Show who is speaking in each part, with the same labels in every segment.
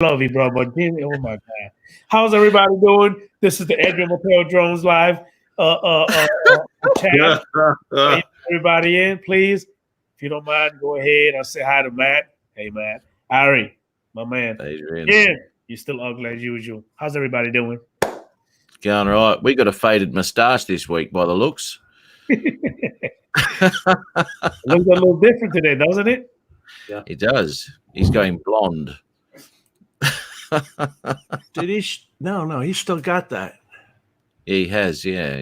Speaker 1: love you, bro. But oh my god, how's everybody doing? This is the Edgar Mateo Drones live chat. Everybody in, please. If you don't mind, go ahead. I'll say hi to Matt. Hey, Matt. Ari, my man.
Speaker 2: Adrian.
Speaker 1: Yeah, you're still ugly as usual. How's everybody doing?
Speaker 2: Going right. We got a faded moustache this week by the looks.
Speaker 1: It looks a little different today, doesn't it?
Speaker 2: Yeah, it does. He's going blonde.
Speaker 3: Did he? No, he's still got that.
Speaker 2: He has, yeah.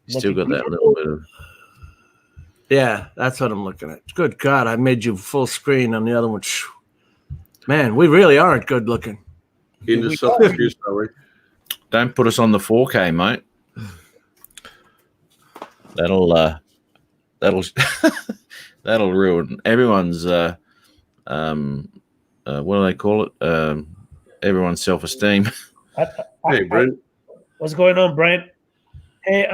Speaker 2: He's still got that little bit of.
Speaker 3: Yeah, that's what I'm looking at. Good God, I made you full screen on the other one. Man, we really aren't good looking.
Speaker 2: Don't put us on the 4K, mate. That'll that'll ruin everyone's what do they call it? Everyone's self-esteem.
Speaker 1: Hey, Brent. What's going on, Brent? Hey,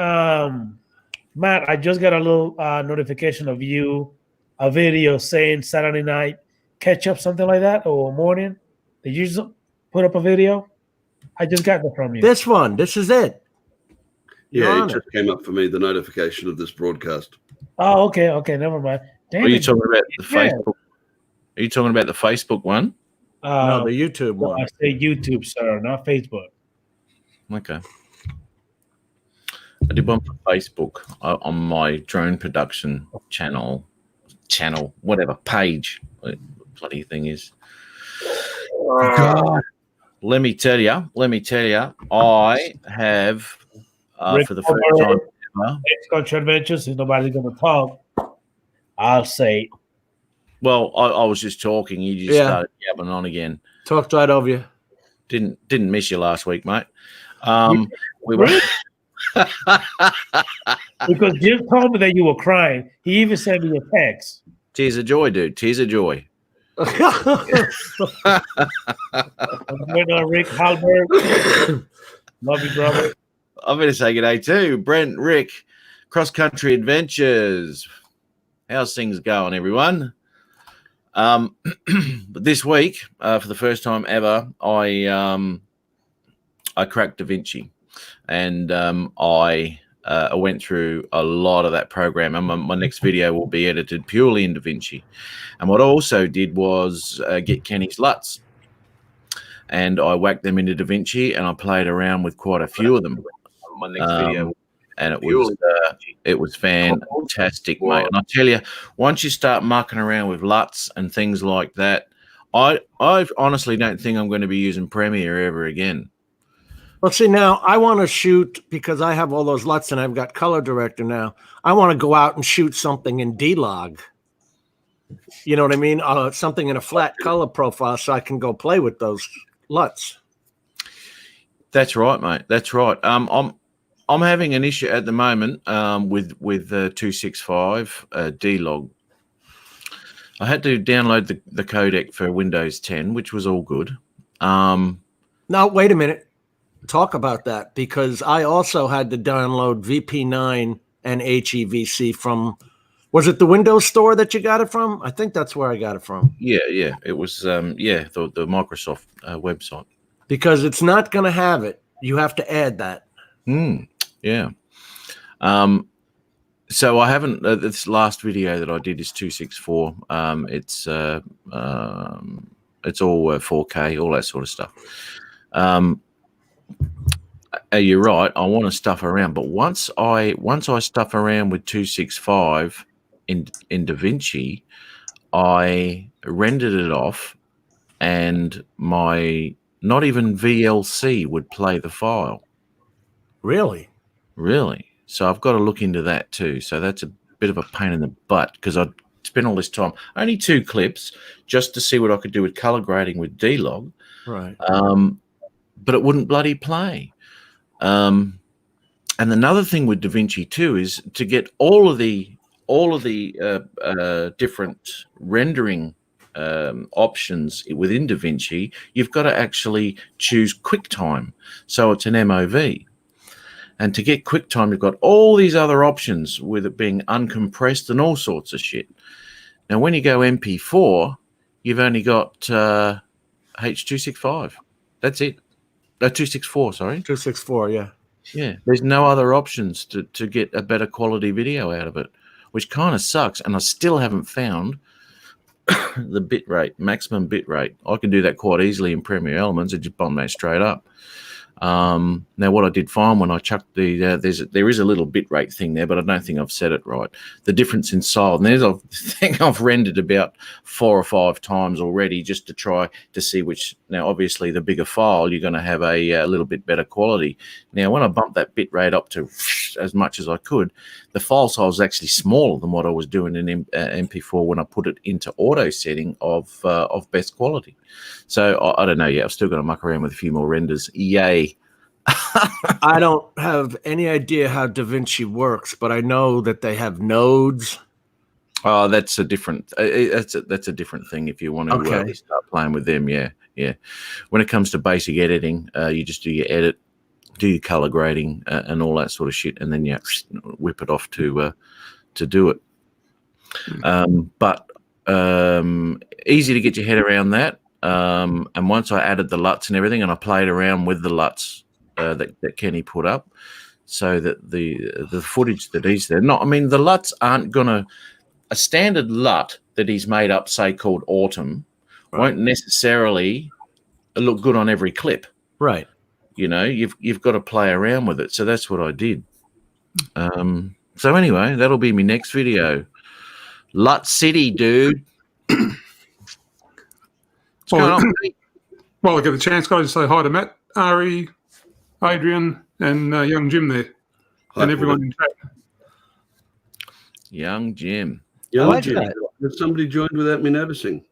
Speaker 1: Matt, I just got a little notification of you, a video saying Saturday night catch up, something like that, or morning. Did you just put up a video? I just got that from you.
Speaker 3: This is it.
Speaker 4: Yeah, it just came up for me, the notification of this broadcast.
Speaker 1: Oh, okay, never mind.
Speaker 2: Are you talking about the Facebook? Are you talking about the Facebook one?
Speaker 3: No, the YouTube one.
Speaker 1: I say YouTube, sir, not Facebook.
Speaker 2: Okay. I did one for Facebook on my drone production channel, whatever page. What the bloody thing is. God. Let me tell you, I have for the first time ever.
Speaker 1: Culture Adventures, if nobody's going to talk, I'll say.
Speaker 2: Well, I was just talking. You just started yapping on again.
Speaker 3: Talked right over you.
Speaker 2: Didn't miss you last week, mate. We were
Speaker 1: because Jim told me that you were crying. He even sent me a text.
Speaker 2: Tears of joy, dude. Tears of joy.
Speaker 1: Rick Halberg. Love you, brother.
Speaker 2: I'm going to say good day too. Brent, Rick, Cross Country Adventures. How's things going, everyone? But this week, for the first time ever, I cracked DaVinci, and I went through a lot of that program. And my next video will be edited purely in DaVinci. And what I also did was get Kenny's LUTs, and I whacked them into DaVinci, and I played around with quite a few of them. My next video. And it was fantastic, mate. And I tell you, once you start mucking around with LUTs and things like that, I honestly don't think I'm going to be using Premiere ever again.
Speaker 3: Well, see, now I want to shoot, because I have all those LUTs and I've got Color Director now. I want to go out and shoot something in D-Log. You know what I mean? Something in a flat color profile so I can go play with those LUTs.
Speaker 2: That's right, mate. That's right. I'm having an issue at the moment with 265 D-Log. I had to download the codec for Windows 10, which was all good.
Speaker 3: Now, wait a minute. Talk about that, because I also had to download VP9 and HEVC from, was it the Windows Store that you got it from? I think that's where I got it from.
Speaker 2: Yeah. It was, the Microsoft website.
Speaker 3: Because it's not going to have it. You have to add that.
Speaker 2: Yeah. So I haven't. This last video that I did is 264. It's all 4K, all that sort of stuff. You're right. I want to stuff around, but once I stuff around with 265 in DaVinci, I rendered it off, and my not even VLC would play the file.
Speaker 3: Really?
Speaker 2: So I've got to look into that too. So that's a bit of a pain in the butt, because I spent all this time, only 2 clips, just to see what I could do with color grading with D-Log.
Speaker 3: Right.
Speaker 2: But it wouldn't bloody play. And another thing with DaVinci too is to get all of the different rendering options within DaVinci, you've got to actually choose QuickTime. So it's an MOV. And to get QuickTime, you've got all these other options with it being uncompressed and all sorts of shit. Now, when you go MP4, you've only got H.265. That's it. 264, sorry.
Speaker 3: 264, yeah.
Speaker 2: Yeah, there's no other options to get a better quality video out of it, which kind of sucks. And I still haven't found the bit rate, maximum bit rate. I can do that quite easily in Premiere Elements and just bomb that straight up. Now, what I did find when I chucked the there is a little bit rate thing there, but I don't think I've set it right. The difference in size, and I think I've rendered about 4 or 5 times already just to try to see which. Now, obviously, the bigger file, you're going to have a little bit better quality. Now, when I bumped that bit rate up to as much as I could, the file size was actually smaller than what I was doing in MP4 when I put it into auto setting of best quality. So I don't know yet. I've still got to muck around with a few more renders. Yay.
Speaker 3: I don't have any idea how DaVinci works, but I know that they have nodes.
Speaker 2: Oh, that's a different. That's a different thing. If you want to start playing with them, yeah. When it comes to basic editing, you just do your edit, do your color grading, and all that sort of shit, and then you whip it off to do it. But easy to get your head around that. And once I added the LUTs and everything, and I played around with the LUTs that Kenny put up, so that the footage that he's there. Not, I mean, the LUTs aren't gonna. A standard LUT that he's made up, say called Autumn, won't necessarily look good on every clip.
Speaker 3: Right.
Speaker 2: You know, you've got to play around with it. So that's what I did. So anyway, that'll be my next video. LUT City, dude. What's going on, Pete?
Speaker 5: Well, I get the chance, guys, to say hi to Matt, Ari, Adrian, and young Jim there, and everyone in chat.
Speaker 2: Young Jim.
Speaker 4: Young Jim. Has somebody joined without me noticing?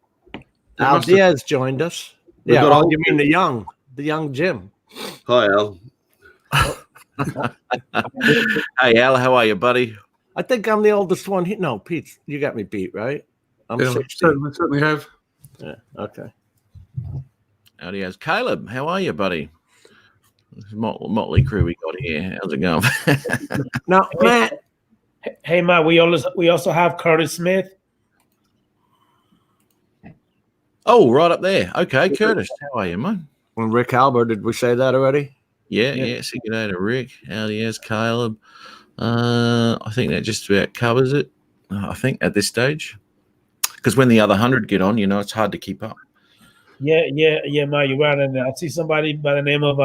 Speaker 3: Al Diaz joined us. Yeah, you mean the young Jim.
Speaker 4: Hi, Al.
Speaker 2: Hey, Al, how are you, buddy?
Speaker 3: I think I'm the oldest one here. No, Pete, you got me beat, right? I'm 60.
Speaker 5: Certainly have.
Speaker 3: Yeah, okay.
Speaker 2: Howdy, how's Caleb? How are you, buddy? This motley crew we got here. How's it going?
Speaker 3: Now, Matt.
Speaker 1: Hey, Matt, we also have Curtis Smith.
Speaker 2: Oh, right up there. Okay, Curtis, how are you, man?
Speaker 3: And Rick Albert, did we say that already?
Speaker 2: Yeah. Say good day to Rick. Howdy, how's Caleb? I think that just about covers it. I think at this stage, because when the other 100 get on, it's hard to keep up.
Speaker 1: Yeah, Matt, you're right. And I see somebody by the name of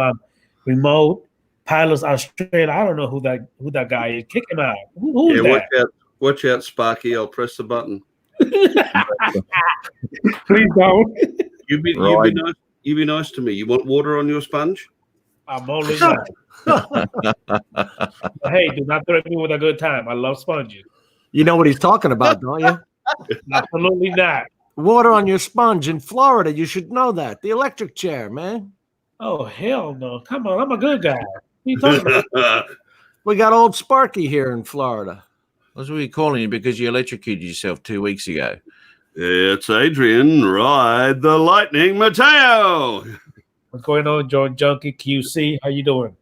Speaker 1: Remote Pilots Australia. I don't know who that guy is. Kick him out. Who's that?
Speaker 4: Watch out, Sparky. I'll press the button.
Speaker 1: Please don't.
Speaker 4: You be nice to me. You want water on your sponge?
Speaker 1: I'm always nice. Hey, do not threaten me with a good time. I love sponges.
Speaker 3: You know what he's talking about, don't you?
Speaker 1: Absolutely not.
Speaker 3: Water on your sponge in Florida. You should know that. The electric chair, man.
Speaker 1: Oh, hell no. Come on. I'm a good guy. What are you talking about?
Speaker 3: We got old Sparky here in Florida.
Speaker 2: That's what we're calling you because you electrocuted yourself 2 weeks ago.
Speaker 4: It's Adrian, Ride the Lightning Mateo.
Speaker 1: What's going on, John Junkie QC? How you doing?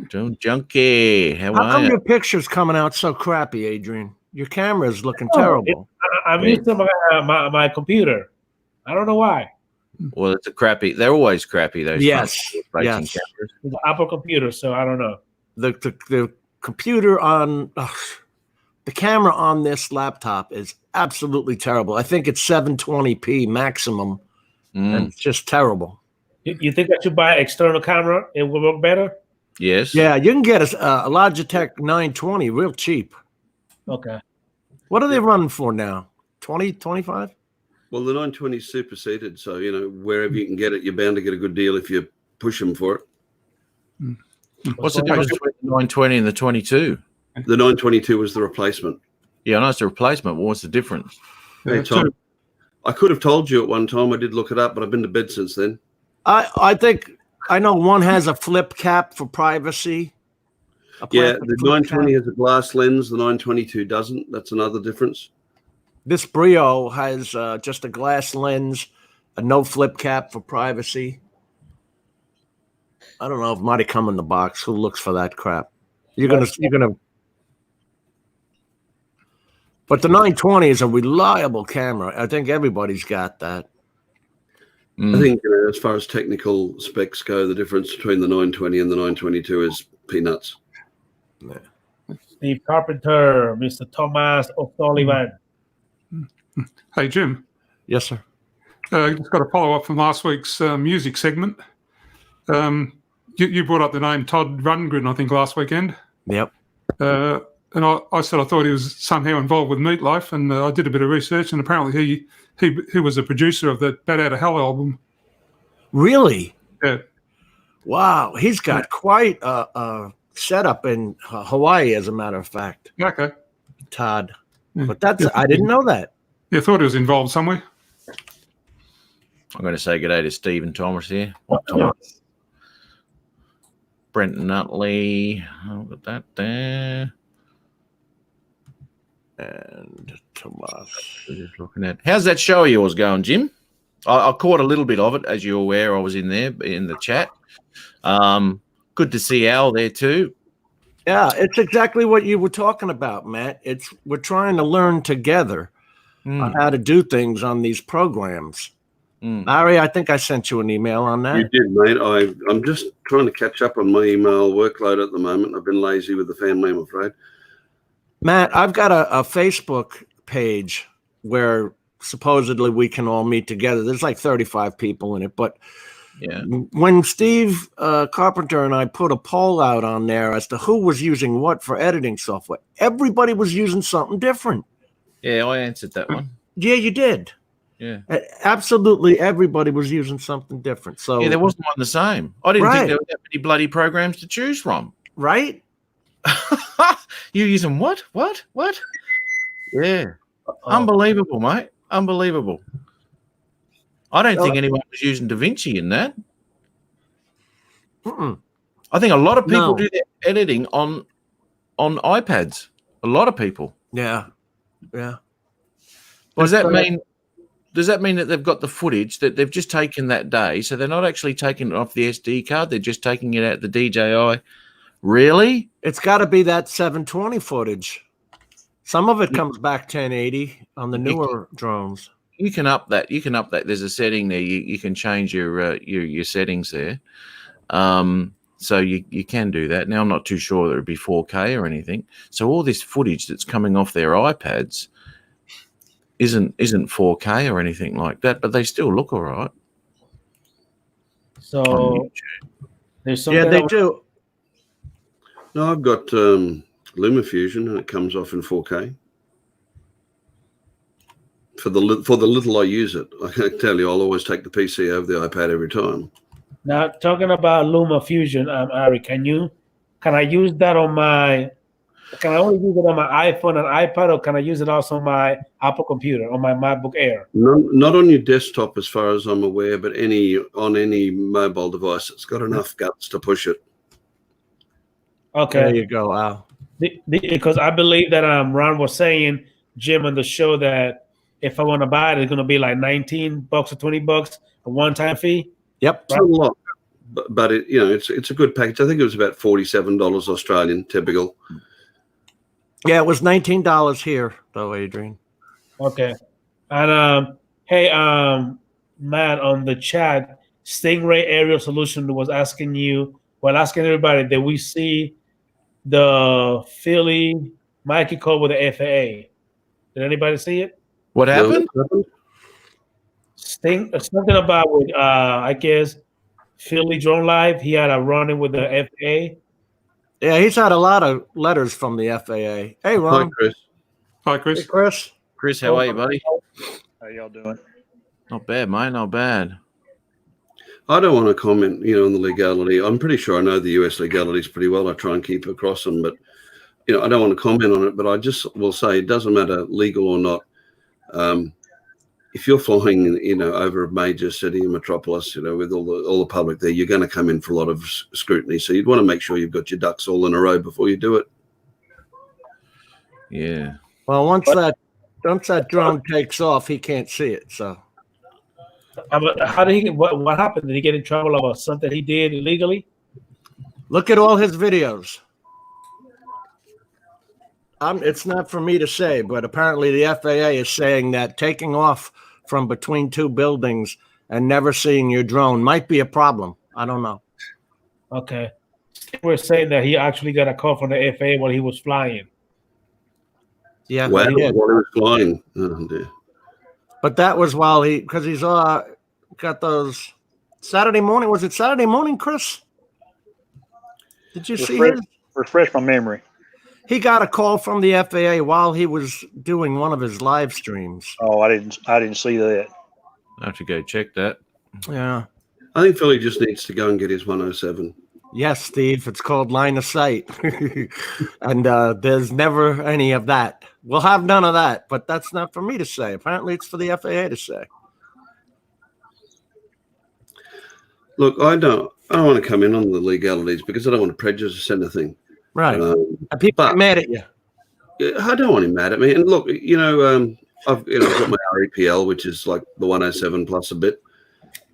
Speaker 2: John Junkie, how
Speaker 3: come
Speaker 2: are you?
Speaker 3: your picture's coming out so crappy, Adrian? Your camera's looking terrible.
Speaker 1: I'm used to my computer. I don't know why.
Speaker 2: Well, it's a crappy. They're always crappy. Those
Speaker 3: yes.
Speaker 2: cameras.
Speaker 1: It's an Apple computer, so I don't know.
Speaker 3: The computer on the camera on this laptop is absolutely terrible. I think it's 720p maximum, and it's just terrible.
Speaker 1: You think I should buy an external camera? It will work better.
Speaker 2: Yes.
Speaker 3: Yeah, you can get a Logitech 920 real cheap.
Speaker 1: Okay.
Speaker 3: What are they running for now? 20, 25?
Speaker 4: Well, the 920 is superseded, so wherever you can get it, you're bound to get a good deal if you push them for it.
Speaker 2: What's the difference between the 920 and the 22?
Speaker 4: The 922 was the replacement.
Speaker 2: Yeah, I know it's the replacement, but what's the difference?
Speaker 4: Hey, Tom, I could have told you at one time. I did look it up, but I've been to bed since then.
Speaker 3: I think I know one has a flip cap for privacy.
Speaker 4: Yeah, the 920 has a glass lens. The 922 doesn't. That's another difference.
Speaker 3: This Brio has just a glass lens, a no flip cap for privacy. I don't know if it might have come in the box. Who looks for that crap? You're gonna. But the 920 is a reliable camera. I think everybody's got that.
Speaker 2: Mm.
Speaker 4: I think as far as technical specs go, the difference between the 920 and the 922 is peanuts.
Speaker 1: Steve Carpenter, Mr. Thomas O'Sullivan.
Speaker 5: Hey, Jim.
Speaker 3: Yes, sir.
Speaker 5: Just got a follow up from last week's music segment. You brought up the name Todd Rundgren, I think, last weekend.
Speaker 3: Yep.
Speaker 5: And I said I thought he was somehow involved with Meatloaf, and I did a bit of research, and apparently he was a producer of the Bat Out of Hell album.
Speaker 3: Really?
Speaker 5: Yeah.
Speaker 3: Wow. He's got quite a setup in Hawaii, as a matter of fact.
Speaker 5: Okay.
Speaker 3: Todd.
Speaker 5: Yeah.
Speaker 3: But I didn't know that.
Speaker 5: Yeah, I thought he was involved somewhere.
Speaker 2: I'm going to say good day to Stephen Thomas here. What Thomas? Brent Nutley. I'll got that there.
Speaker 3: And Thomas.
Speaker 2: Just looking at. How's that show of yours going, Jim? I caught a little bit of it, as you're aware. I was in there in the chat. Good to see Al there too.
Speaker 3: Yeah, it's exactly what you were talking about, Matt. We're trying to learn together on how to do things on these programs. Larry, I think I sent you an email on that.
Speaker 4: You did, mate. I'm just trying to catch up on my email workload at the moment. I've been lazy with the family, I'm afraid.
Speaker 3: Matt, I've got a Facebook page where supposedly we can all meet together. There's like 35 people in it, but
Speaker 2: Yeah.
Speaker 3: when Steve Carpenter and I put a poll out on there as to who was using what for editing software, everybody was using something different.
Speaker 2: Yeah, I answered that one.
Speaker 3: Yeah, you did.
Speaker 2: Yeah.
Speaker 3: Absolutely everybody was using something different. So
Speaker 2: Yeah, there wasn't one the same. I didn't
Speaker 3: Right.
Speaker 2: think there were that many bloody programs to choose from.
Speaker 3: right?
Speaker 2: You're using what? What? Yeah. Unbelievable, mate. Unbelievable. I don't think anyone was using DaVinci in that.
Speaker 3: Mm-mm.
Speaker 2: I think a lot of people
Speaker 3: No.
Speaker 2: do their editing on iPads. A lot of people.
Speaker 3: Yeah. Yeah.
Speaker 2: Does that
Speaker 3: But,
Speaker 2: mean that they've got the footage that they've just taken that day? So they're not actually taking it off the SD card. They're just taking it out the DJI. Really?
Speaker 3: it's got to be that 720 footage. Some of it comes back 1080 on the newer drones.
Speaker 2: You can up that. There's a setting there. You can change your settings there. So you can do that. Now I'm not too sure that it'd be 4K or anything. So all this footage that's coming off their iPads isn't 4K or anything like that, but they still look all right.
Speaker 1: So there's something.
Speaker 3: Yeah, they do.
Speaker 4: No, I've got LumaFusion, and it comes off in 4K. For the little I use it, I can tell you, I'll always take the PC over the iPad every time.
Speaker 1: Now talking about LumaFusion, Ari, can I use that on my? Can I only use it on my iPhone and iPad, or can I use it also on my Apple computer, on my MacBook Air?
Speaker 4: Not on your desktop, as far as I'm aware, but on any mobile device that's got enough guts to push it.
Speaker 1: Okay.
Speaker 3: There you go, Al.
Speaker 1: Because I believe that Ron was saying, Jim, on the show, that if I want to buy it, it's going to be like $19 or $20, a one-time fee.
Speaker 3: Yep.
Speaker 4: It's not a lot, but it's a good package. I think it was about $47 Australian, typical.
Speaker 3: Yeah, it was $19 here, though, Adrian.
Speaker 1: Okay. And hey, Matt, on the chat, Stingray Aerial Solution was asking everybody, did we see the Philly Mikey call with the FAA? Did anybody see it?
Speaker 2: What happened?
Speaker 1: Something about with I guess Philly Drone Live. He had a run-in with the FAA.
Speaker 3: Yeah, he's had a lot of letters from the FAA. Hey,
Speaker 4: Hi,
Speaker 3: Ron.
Speaker 4: Chris.
Speaker 5: Hi,
Speaker 3: Hey,
Speaker 5: Chris.
Speaker 3: Chris.
Speaker 2: Chris, how are you, buddy?
Speaker 6: How y'all doing?
Speaker 2: Not bad, mate. Not bad.
Speaker 4: I don't want to comment, on the legality. I'm pretty sure I know the US legalities pretty well. I try and keep across them, but I don't want to comment on it. But I just will say it doesn't matter legal or not. If you're flying, over a major city, a metropolis, with all the public there, you're going to come in for a lot of scrutiny. So you'd want to make sure you've got your ducks all in a row before you do it.
Speaker 2: Yeah.
Speaker 3: Well, once that drone takes off, he can't see it. So
Speaker 1: How did he? What happened? Did he get in trouble about something he did illegally?
Speaker 3: look at all his videos. It's not for me to say, but apparently the FAA is saying that taking off from between two buildings and never seeing your drone might be a problem. I don't know.
Speaker 1: Okay. We're saying that he actually got a call from the FAA while he was flying.
Speaker 3: Yeah,
Speaker 4: Wow,
Speaker 3: he did.
Speaker 4: while he was flying. Oh, dear.
Speaker 3: But that was while because he's got those Saturday morning. Was it Saturday morning, Chris? Did you see his?
Speaker 6: Refresh my memory.
Speaker 3: He got a call from the FAA while he was doing one of his live streams.
Speaker 6: Oh, I didn't see that.
Speaker 2: I have to go check that.
Speaker 3: Yeah.
Speaker 4: I think Philly just needs to go and get his 107.
Speaker 3: Yes, Steve. It's called line of sight, and there's never any of that. We'll have none of that, but that's not for me to say. Apparently, it's for the FAA to say.
Speaker 4: Look, I don't want to come in on the legalities because I don't want to prejudice anything.
Speaker 3: Right. And people get mad at you.
Speaker 4: I don't want him mad at me. And look, I've got my REPL, which is like the 107 plus a bit.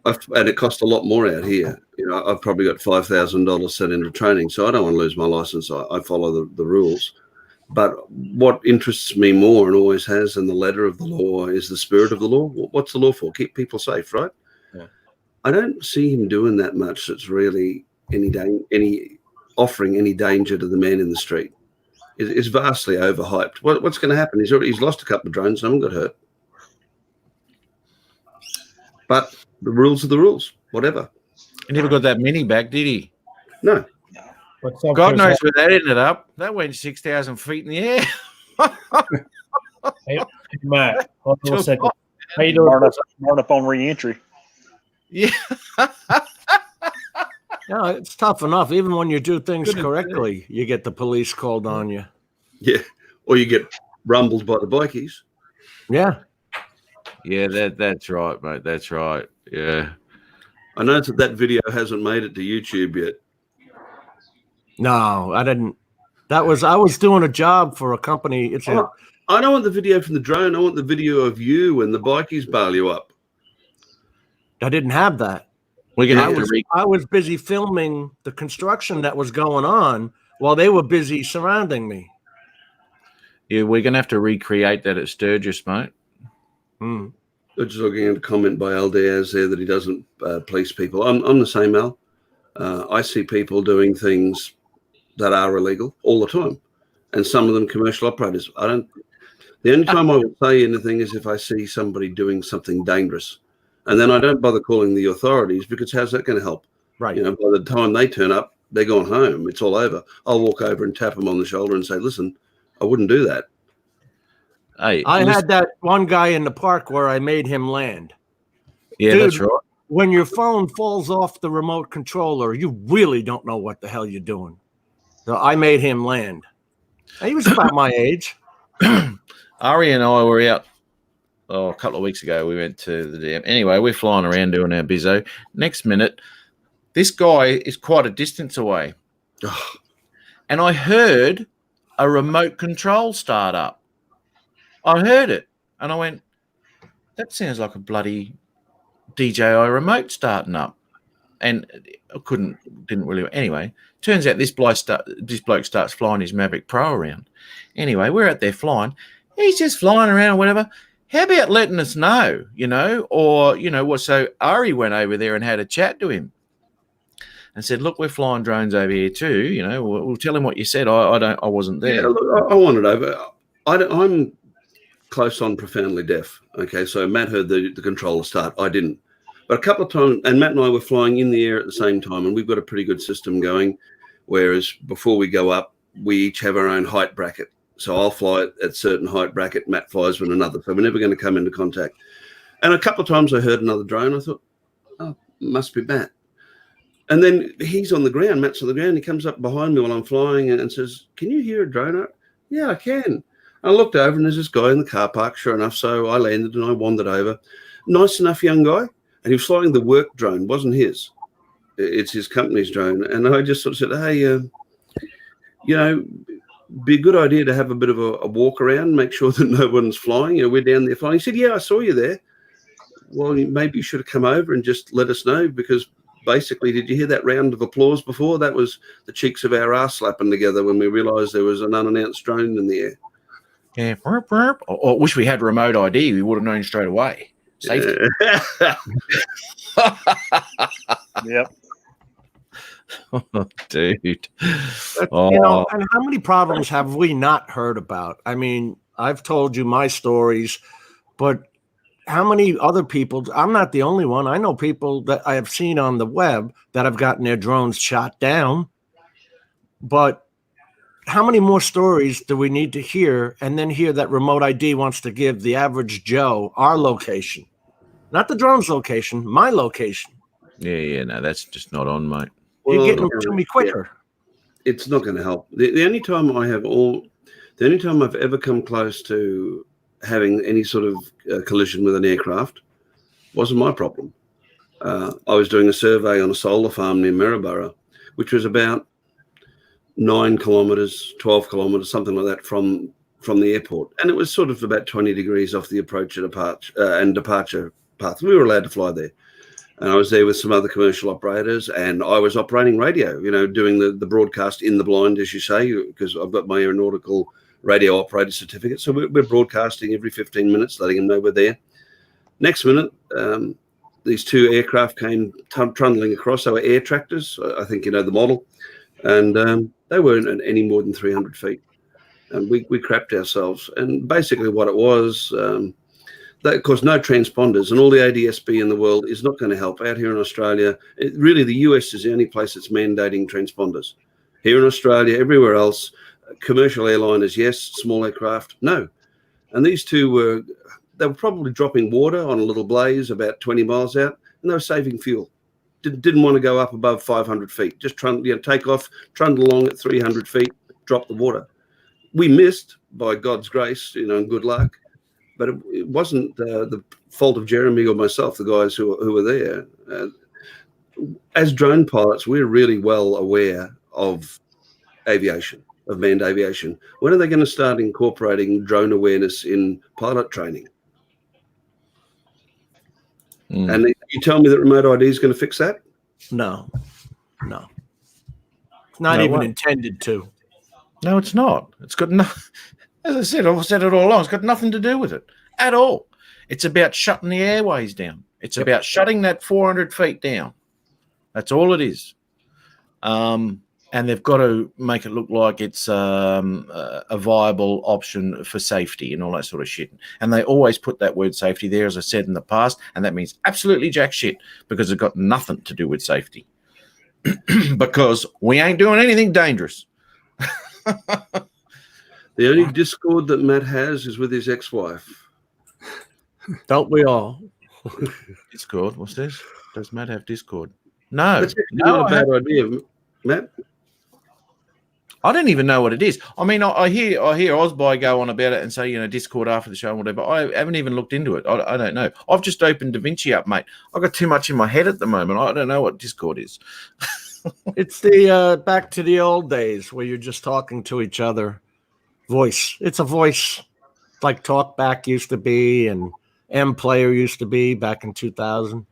Speaker 4: And it costs a lot more out here. I've probably got $5,000 set into training, so I don't want to lose my license. I follow the rules. But what interests me more and always has in the letter of the law is the spirit of the law. What's the law for? Keep people safe, right?
Speaker 2: Yeah.
Speaker 4: I don't see him doing that much that's really offering any danger to the man in the street. It's vastly overhyped. What's going to happen? He's lost a couple of drones. No one got hurt. But the rules are the rules, whatever.
Speaker 2: He never got that mini back, did he?
Speaker 4: No.
Speaker 2: God knows where that ended up. That went 6,000 feet in the air.
Speaker 1: Hey, Matt, hold on a second. How you doing?
Speaker 6: Burn up on re-entry.
Speaker 2: Yeah.
Speaker 3: No, it's tough enough. Even when you do things correctly, you get the police called on you.
Speaker 4: Yeah. Or you get rumbled by the bikies.
Speaker 3: Yeah.
Speaker 2: Yeah, that's right, mate. That's right. Yeah.
Speaker 4: I noticed that video hasn't made it to YouTube yet.
Speaker 3: No, I didn't. I was doing a job for a company.
Speaker 4: I don't want the video from the drone. I want the video of you when the bikies bail you up.
Speaker 3: I didn't have that. I was busy filming the construction that was going on while they were busy surrounding me.
Speaker 2: Yeah, we're going to have to recreate that at Sturgis, mate.
Speaker 3: Hmm.
Speaker 4: I'm just looking at a comment by Al Diaz there that he doesn't police people. I'm the same, Al. I see people doing things that are illegal all the time, and some of them commercial operators. The only time I would say anything is if I see somebody doing something dangerous, and then I don't bother calling the authorities because how's that going to help?
Speaker 3: Right.
Speaker 4: By the time they turn up, they're gone home. It's all over. I'll walk over and tap them on the shoulder and say, "Listen, I wouldn't do that."
Speaker 2: Hey,
Speaker 3: I had that one guy in the park where I made him land.
Speaker 2: Yeah,
Speaker 3: Dude,
Speaker 2: that's right.
Speaker 3: When your phone falls off the remote controller, you really don't know what the hell you're doing. So I made him land. And he was about my age.
Speaker 2: Ari and I were out a couple of weeks ago. We went to the dam. Anyway, we're flying around doing our bizzo. Next minute, this guy is quite a distance away. And I heard a remote control start up. I heard it. And I went, that sounds like a bloody DJI remote starting up. And I didn't really. Anyway, turns out this bloke starts flying his Mavic Pro around. Anyway, we're out there flying. He's just flying around or whatever. How about letting us know, or, what? So Ari went over there and had a chat to him and said, look, we're flying drones over here too. We'll tell him what you said. I wasn't there.
Speaker 4: Yeah, look, I wanted over. I'm close on profoundly deaf. Okay, so Matt heard the controller start. I didn't. But a couple of times, and Matt and I were flying in the air at the same time, and we've got a pretty good system going, whereas before we go up, we each have our own height bracket. So I'll fly at a certain height bracket, Matt flies with another. So we're never going to come into contact. And a couple of times I heard another drone. I thought, oh, must be Matt. And then he's on the ground, Matt's on the ground. He comes up behind me while I'm flying and says, can you hear a drone? Yeah, I can. I looked over and there's this guy in the car park, sure enough. So I landed and I wandered over. Nice enough young guy. And he was flying the work drone, it wasn't his. It's his company's drone. And I just sort of said, hey, be a good idea to have a bit of a walk around, make sure that no one's flying. We're down there flying. He said, yeah, I saw you there. Well, maybe you should have come over and just let us know, because basically, did you hear that round of applause before? That was the cheeks of our ass slapping together when we realized there was an unannounced drone in the air.
Speaker 2: Yeah. I wish we had remote ID. We would have known straight away. Safety.
Speaker 6: Yep.
Speaker 2: Dude.
Speaker 3: You know, and how many problems have we not heard about? I mean, I've told you my stories, but how many other people? I'm not the only one. I know people that I have seen on the web that have gotten their drones shot down. But how many more stories do we need to hear and then hear that Remote ID wants to give the average Joe our location? Not the drone's location, my location.
Speaker 2: Yeah, no, that's just not on, mate.
Speaker 3: You're getting them to me quicker.
Speaker 4: It's not going to help. The only time I've ever come close to having any sort of collision with an aircraft wasn't my problem. I was doing a survey on a solar farm near Maryborough, which was about 9 kilometres, 12 kilometres, something like that from the airport. And it was sort of about 20 degrees off the approach and departure path. We were allowed to fly there. And I was there with some other commercial operators, and I was operating radio, doing the broadcast in the blind, as you say, because I've got my aeronautical radio operator certificate. So we're broadcasting every 15 minutes, letting them know we're there. Next minute, these 2 aircraft came trundling across. They were air tractors. I think you know the model. And they weren't at any more than 300 feet. And we crapped ourselves. And basically what it was, of course, no transponders, and all the ADSB in the world is not going to help. Out here in Australia, really the US is the only place that's mandating transponders. Here in Australia, everywhere else, commercial airliners, yes. Small aircraft, no. And these 2 they were probably dropping water on a little blaze about 20 miles out, and they were saving fuel. Didn't want to go up above 500 feet. Just take off, trundle along at 300 feet, drop the water. We missed, by God's grace, and good luck. But it wasn't the fault of Jeremy or myself, the guys who were there. As drone pilots, we're really well aware of aviation, of manned aviation. When are they going to start incorporating drone awareness in pilot training? And you tell me that Remote ID is going to fix that?
Speaker 3: No. It's not even intended to.
Speaker 2: No, it's not. It's got nothing. As I said, I've said it all along. It's got nothing to do with it at all. It's about shutting the airways down. It's about shutting that 400 feet down. That's all it is. And they've got to make it look like it's a viable option for safety and all that sort of shit. And they always put that word safety there, as I said in the past, and that means absolutely jack shit because it's got nothing to do with safety. Because we ain't doing anything dangerous.
Speaker 4: The only discord that Matt has is with his ex-wife.
Speaker 3: Don't we all?
Speaker 2: Discord? What's this? Does Matt have Discord? No.
Speaker 4: That's not a bad idea, Matt.
Speaker 2: I don't even know what it is. I mean, I hear Osby go on about it and say, Discord after the show and whatever. I haven't even looked into it. I don't know. I've just opened DaVinci up, mate. I've got too much in my head at the moment. I don't know what Discord is.
Speaker 3: It's the back to the old days where you're just talking to each other. Voice. It's a voice like TalkBack used to be and M-Player used to be back in 2000.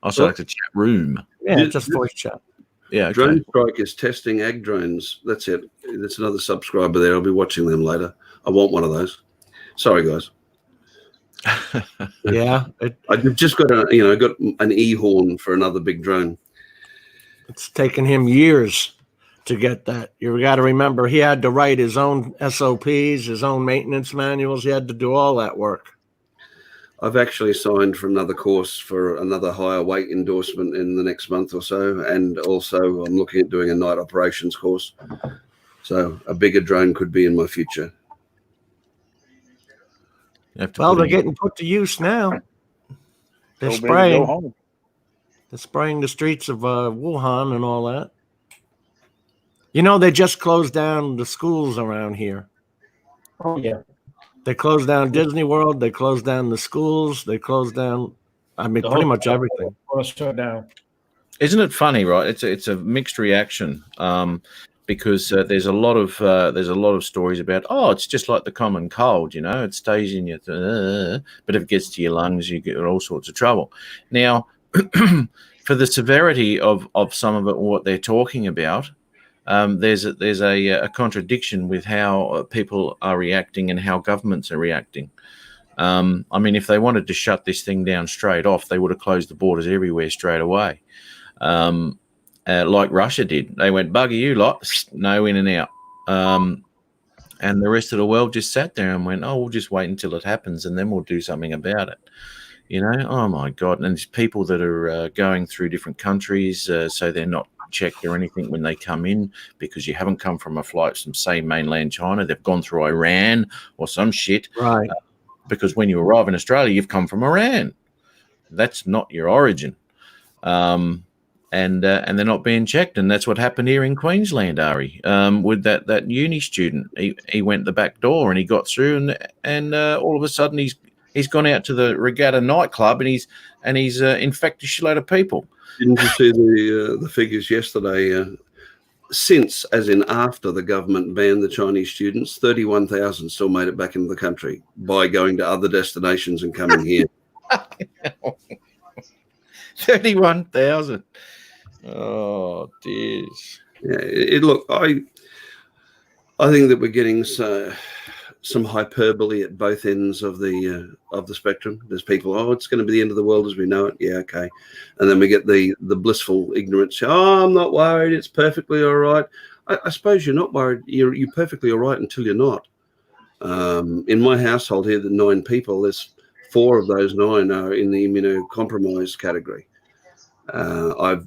Speaker 2: Also like the chat room.
Speaker 3: Yeah, just voice chat.
Speaker 2: Yeah. Okay.
Speaker 4: Drone Strike is testing ag drones. That's it. That's another subscriber there. I'll be watching them later. I want one of those. Sorry, guys.
Speaker 3: Yeah.
Speaker 4: I've just got got an E-horn for another big drone.
Speaker 3: It's taken him years to get that. You got to remember, he had to write his own SOPs, his own maintenance manuals. He had to do all that work.
Speaker 4: I've actually signed for another course for another higher weight endorsement in the next month or so. And also I'm looking at doing a night operations course. So a bigger drone could be in my future.
Speaker 3: Well, they're getting put to use now. They're spraying. They're spraying the streets of Wuhan and all that. They just closed down the schools around here.
Speaker 1: Oh, yeah.
Speaker 3: They closed down Disney World. They closed down the schools. They closed down, pretty much everything.
Speaker 1: Shut down.
Speaker 2: Isn't it funny, right? It's a mixed reaction because there's a lot of stories about, it's just like the common cold, it stays in your, but if it gets to your lungs, you get all sorts of trouble. Now, for the severity of some of it, what they're talking about, there's a contradiction with how people are reacting and how governments are reacting. I mean, if they wanted to shut this thing down straight off, they would have closed the borders everywhere straight away, like Russia did. They went, bugger you lot, no in and out. And the rest of the world just sat there and went, oh, we'll just wait until it happens and then we'll do something about it. You know, oh, my God. And there's people that are going through different countries, so they're not checked or anything when they come in because you haven't come from a flight from, say, mainland China. They've gone through Iran or some shit.
Speaker 3: Right.
Speaker 2: Because when you arrive in Australia, you've come from Iran. That's not your origin. And they're not being checked. And that's what happened here in Queensland, Ari, with that uni student. He went the back door and he got through and all of a sudden he's gone out to the Regatta nightclub and he's infected a shitload of people.
Speaker 4: Didn't you see the figures yesterday? Since, as in after the government banned the Chinese students, 31,000 still made it back into the country by going to other destinations and coming here.
Speaker 2: 31,000. Oh, dear.
Speaker 4: Yeah, look, I think that we're getting some hyperbole at both ends of the spectrum. There's people, oh, it's going to be the end of the world as we know it. Yeah, okay. And then we get the blissful ignorance. Oh, I'm not worried. It's perfectly all right. I suppose you're not worried. You're perfectly all right until you're not. In my household here, the 9 people, there's 4 of those 9 are in the immunocompromised category. I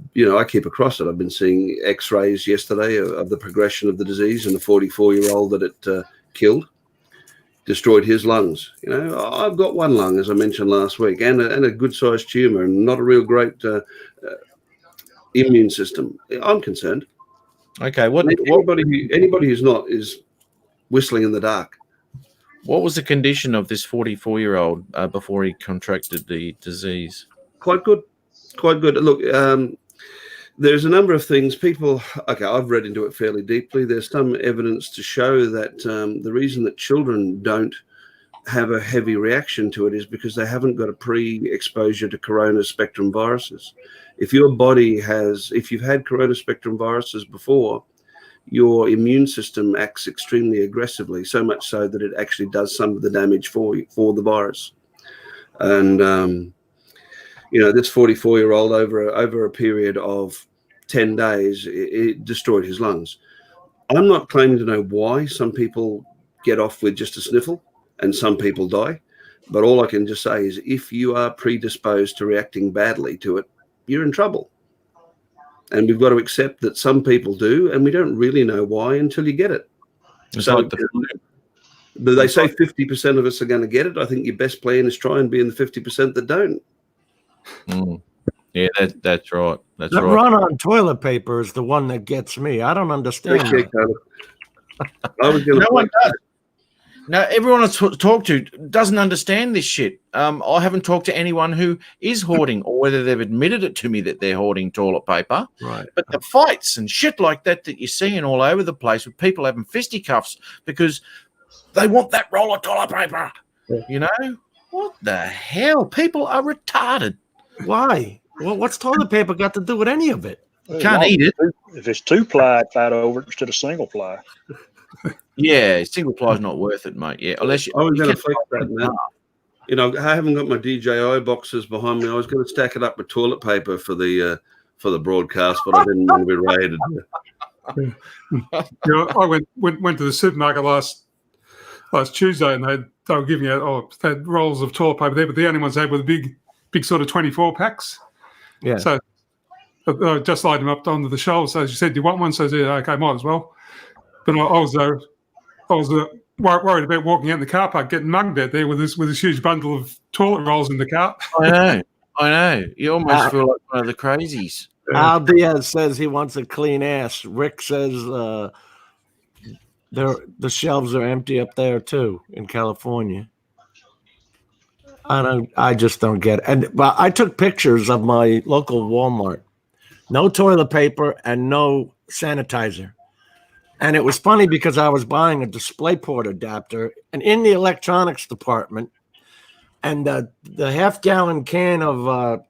Speaker 4: keep across it. I've been seeing X-rays yesterday of the progression of the disease and the 44-year-old that it killed. Destroyed his lungs. I've got 1 lung, as I mentioned last week, and a good-sized tumor, and not a real great immune system. I'm concerned.
Speaker 2: Okay,
Speaker 4: anybody who's not is whistling in the dark.
Speaker 2: What was the condition of this 44-year-old before he contracted the disease?
Speaker 4: Quite good. Look, there's a number of things. I've read into it fairly deeply. There's some evidence to show that the reason that children don't have a heavy reaction to it is because they haven't got a pre-exposure to corona spectrum viruses. If you've had corona spectrum viruses before, your immune system acts extremely aggressively, so much so that it actually does some of the damage for the virus. And this 44-year-old over a period of 10 days, it destroyed his lungs. I'm not claiming to know why some people get off with just a sniffle and some people die. But all I can just say is if you are predisposed to reacting badly to it, you're in trouble. And we've got to accept that some people do, and we don't really know why until you get it.
Speaker 2: It's
Speaker 4: so
Speaker 2: like
Speaker 4: they say 50% of us are going to get it. I think your best plan is try and be in the 50% that don't.
Speaker 2: Yeah, that's right. That's
Speaker 3: that
Speaker 2: right.
Speaker 3: run on toilet paper is the one that gets me. I don't understand.
Speaker 4: I was going
Speaker 2: No one does. No, everyone I talk to doesn't understand this shit. I haven't talked to anyone who is hoarding, or whether they've admitted it to me that they're hoarding toilet paper.
Speaker 3: Right.
Speaker 2: But the fights and shit like that you're seeing all over the place with people having fisticuffs because they want that roll of toilet paper. Yeah. What the hell? People are retarded.
Speaker 3: Why? Well, what's toilet paper got to do with any of it?
Speaker 2: Can't eat it.
Speaker 6: If it's 2-ply, fight over it instead of single-ply.
Speaker 2: Yeah, single ply is not worth it, mate. Yeah, unless
Speaker 4: I was going to flex that, man. I haven't got my DJI boxes behind me. I was going to stack it up with toilet paper for the broadcast, but I didn't want to be raided.
Speaker 5: I went to the supermarket last Tuesday, and they were giving out they had rolls of toilet paper there, but the only ones they had were the big sort of 24 packs.
Speaker 3: Yeah.
Speaker 5: So I just laid them up onto the shelves. So she said, "Do you want one?" So I said, "Okay, might as well." But I was worried about walking out in the car park, getting mugged out there with this huge bundle of toilet rolls in the cart.
Speaker 2: I know. You almost feel like one of the crazies.
Speaker 3: Al Diaz says he wants a clean ass. Rick says the shelves are empty up there too in California. I just don't get it. But I took pictures of my local Walmart. No toilet paper and no sanitizer. And it was funny because I was buying a DisplayPort adapter, and in the electronics department, and the half-gallon can of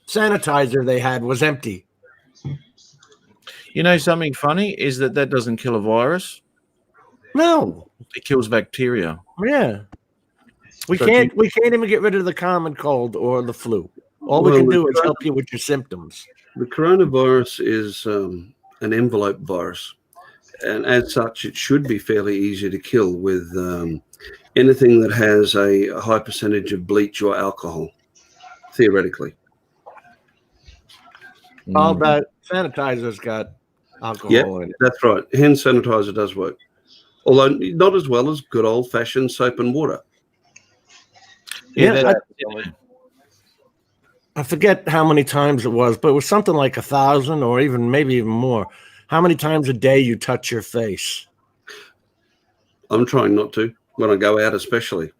Speaker 3: sanitizer they had was empty.
Speaker 2: You know something funny is that doesn't kill a virus.
Speaker 3: No.
Speaker 2: It kills bacteria.
Speaker 3: Yeah. We can't even get rid of the common cold or the flu. All we can do is help you with your symptoms.
Speaker 4: The coronavirus is an envelope virus, and as such, it should be fairly easy to kill with anything that has a high percentage of bleach or alcohol, theoretically.
Speaker 3: All that sanitizer's got alcohol in it.
Speaker 4: That's right. Hand sanitizer does work, although not as well as good old-fashioned soap and water.
Speaker 3: Yeah, I forget how many times it was, but it was something like 1,000 or even maybe even more. How many times a day you touch your face?
Speaker 4: I'm trying not to when I go out, especially.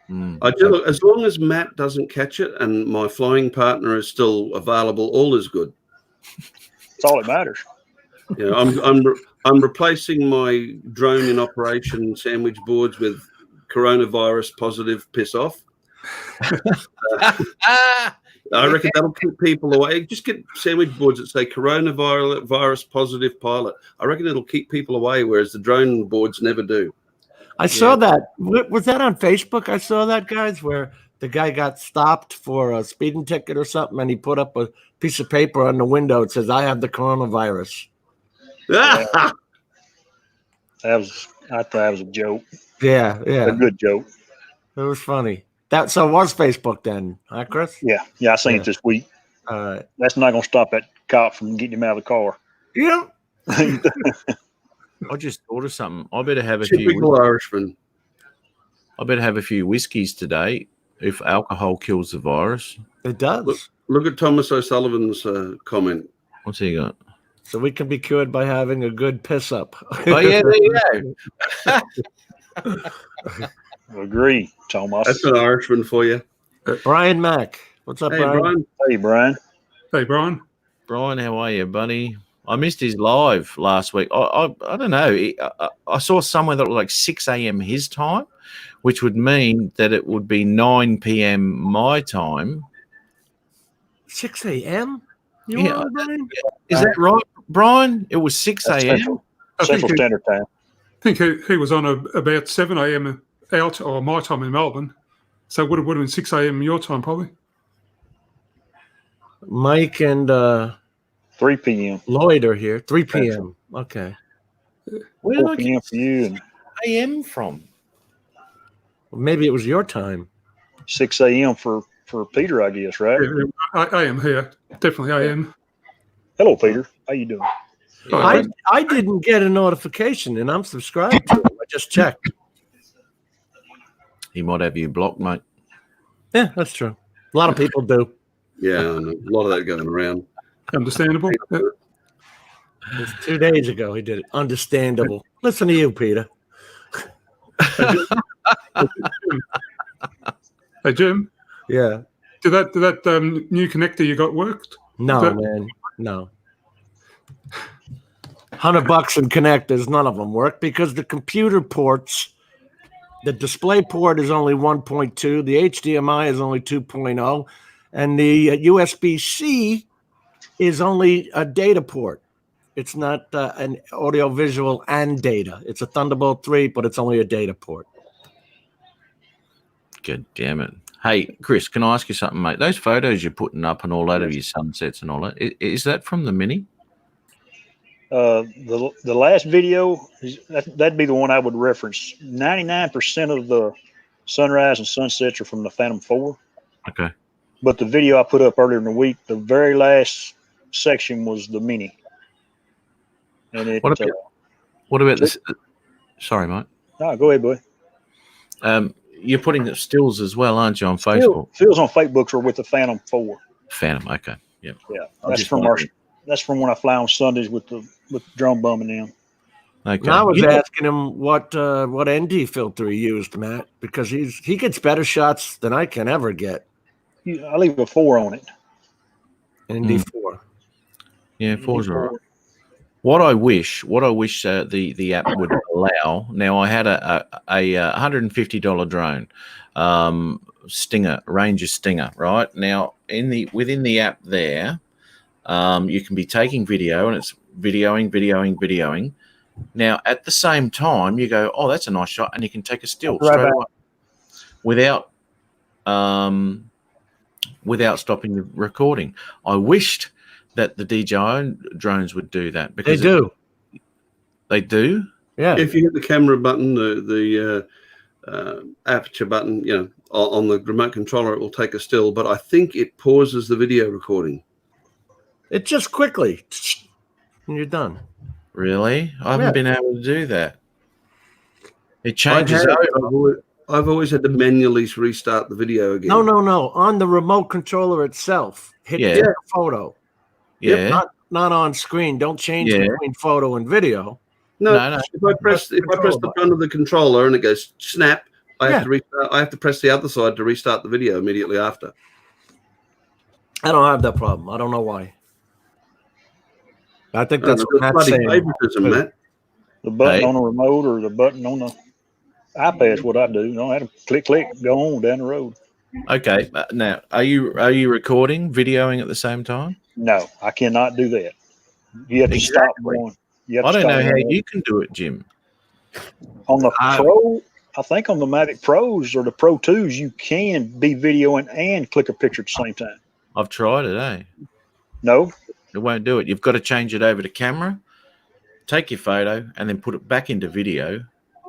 Speaker 2: Mm.
Speaker 4: I do, as long as Matt doesn't catch it and my flying partner is still available, all is good.
Speaker 6: That's all that matters.
Speaker 4: You know, I'm replacing my drone in operation sandwich boards with coronavirus positive piss off. I reckon that'll keep people away. Just get sandwich boards that say coronavirus positive pilot. I reckon it'll keep people away, whereas the drone boards never do.
Speaker 3: I saw that. Was that on Facebook? I saw that, guys, where the guy got stopped for a speeding ticket or something, and he put up a piece of paper on the window. It says, "I have the coronavirus."
Speaker 6: I thought that was a joke.
Speaker 3: Yeah.
Speaker 6: A good joke.
Speaker 3: It was funny. So it was Facebook then, huh, Chris?
Speaker 6: Yeah, I seen it this week.
Speaker 3: All right.
Speaker 6: That's not going to stop that cop from getting him out of the car.
Speaker 3: Yeah.
Speaker 2: I just thought of something. I better have a
Speaker 4: Typical Irishman.
Speaker 2: I better have a few whiskeys today. If alcohol kills the virus,
Speaker 3: It does.
Speaker 4: Look at Thomas O'Sullivan's comment.
Speaker 2: what's he got?
Speaker 3: So we can be cured by having a good piss up.
Speaker 2: Oh yeah, there you go.
Speaker 6: Agree, Thomas.
Speaker 4: That's an Irishman for you.
Speaker 3: Brian Mack. What's up,
Speaker 4: Hey,
Speaker 3: Brian?
Speaker 4: Brian.
Speaker 6: Hey, Brian.
Speaker 5: Hey, Brian.
Speaker 2: Brian, how are you, buddy? I missed his live last week. I don't know. I saw somewhere that was like 6 a.m. his time, which would mean that it would be 9 p.m. my time.
Speaker 3: 6 a.m.? You
Speaker 2: Yeah.
Speaker 3: on, Brian?
Speaker 2: Is that right, Brian? It was 6 a.m.
Speaker 6: Central Standard Time.
Speaker 5: I think he was on about 7 a.m. out, or my time in Melbourne. So it would have been 6 a.m. your time, probably.
Speaker 3: Mike and
Speaker 6: 3 p.m.
Speaker 3: Lloyd are here. 3 p.m. Okay.
Speaker 2: Where did
Speaker 6: 4
Speaker 2: I
Speaker 6: p.m.
Speaker 2: get
Speaker 6: for you and
Speaker 2: a.m. from?
Speaker 3: Well, maybe it was your time.
Speaker 6: 6 a.m. for Peter, I guess, right?
Speaker 5: I am here. Definitely I am.
Speaker 6: Hello, Peter. How you doing?
Speaker 3: I didn't get a notification, and I'm subscribed to it. I just checked.
Speaker 2: He might have you blocked, mate.
Speaker 3: Yeah, that's true. A lot of people do.
Speaker 4: Yeah, and a lot of that going around.
Speaker 5: Understandable. Yeah.
Speaker 3: It was 2 days ago he did it. Understandable. Listen to you, Peter.
Speaker 5: Hey, Jim,
Speaker 3: Yeah.
Speaker 5: did that new connector you got worked?
Speaker 3: No,
Speaker 5: That-
Speaker 3: man. No. $100 in connectors, none of them work because the computer ports, the display port is only 1.2, the HDMI is only 2.0, and the USB-C is only a data port. It's not an audio, visual, and data. It's a Thunderbolt 3, but it's only a data port.
Speaker 2: God damn it. Hey, Chris, can I ask you something, mate? Those photos you're putting up and all that of your sunsets and all that, is that from the Mini?
Speaker 6: The last video, that'd be the one I would reference. 99% of the sunrise and sunsets are from the Phantom 4.
Speaker 2: Okay.
Speaker 6: But the video I put up earlier in the week, the very last section was the Mini. And it.
Speaker 2: What about this? Sorry, mate.
Speaker 6: No, go ahead, boy.
Speaker 2: You're putting the stills as well, aren't you, on Facebook?
Speaker 6: Phil's on Facebook are with the Phantom 4.
Speaker 2: Phantom, okay. Yeah.
Speaker 6: Yeah,
Speaker 2: I'm
Speaker 6: that's
Speaker 2: just
Speaker 6: from
Speaker 2: wondering.
Speaker 6: that's from when I fly on Sundays with the drum bumming in.
Speaker 2: Okay.
Speaker 3: And I was
Speaker 2: You know-
Speaker 3: asking him what ND filter he used, Matt, because he gets better shots than I can ever get.
Speaker 6: I leave a 4 on it.
Speaker 3: ND4.
Speaker 2: Yeah, 4's all right. What I wish the app would allow. Now, I had a $150 drone, Stinger, Ranger Stinger. Right now, within the app there, you can be taking video, and it's videoing. Now, at the same time, you go, "Oh, that's a nice shot," and you can take a still straight away. without stopping the recording. I wished that the DJI drones would do that
Speaker 3: They
Speaker 2: because
Speaker 3: do.
Speaker 2: They do.
Speaker 3: Yeah.
Speaker 4: If you hit the camera button, the aperture button, on the remote controller, it will take a still, but I think it pauses the video recording.
Speaker 3: It just quickly, and you're done.
Speaker 2: Really? I haven't
Speaker 3: Yeah.
Speaker 2: been able to do that. It
Speaker 4: I've
Speaker 2: changes
Speaker 4: had it.
Speaker 2: over.
Speaker 4: I've always had to manually restart the video again.
Speaker 3: No. On the remote controller itself, hit
Speaker 2: Yeah.
Speaker 3: take a photo.
Speaker 2: Yeah.
Speaker 3: Not on screen. Don't change
Speaker 2: Yeah.
Speaker 3: between photo and video.
Speaker 4: No.
Speaker 2: No.
Speaker 4: If I press the button of the controller and it goes snap, I have to restart. I have to press the other side to restart the video immediately after.
Speaker 3: I don't have that problem. I don't know why. I think that's
Speaker 4: That's
Speaker 3: what Matt's
Speaker 4: bloody
Speaker 3: saying.
Speaker 4: favoritism, Matt.
Speaker 6: The button
Speaker 2: Hey.
Speaker 6: on the remote or the button on the iPad's what I do. You know, I have to click, go on down the road.
Speaker 2: Okay. Now, are you recording, videoing at the same time?
Speaker 6: No, I cannot do that. You have to stop
Speaker 2: Exactly.
Speaker 6: one. You have
Speaker 2: I
Speaker 6: to
Speaker 2: don't know
Speaker 6: stop
Speaker 2: how
Speaker 6: one.
Speaker 2: you can do it, Jim.
Speaker 6: On the Pro, I think on the Mavic Pros or the Pro 2s, you can be videoing and click a picture at the same time.
Speaker 2: I've tried it, eh?
Speaker 6: No,
Speaker 2: It won't do it. You've got to change it over to camera, take your photo, and then put it back into video.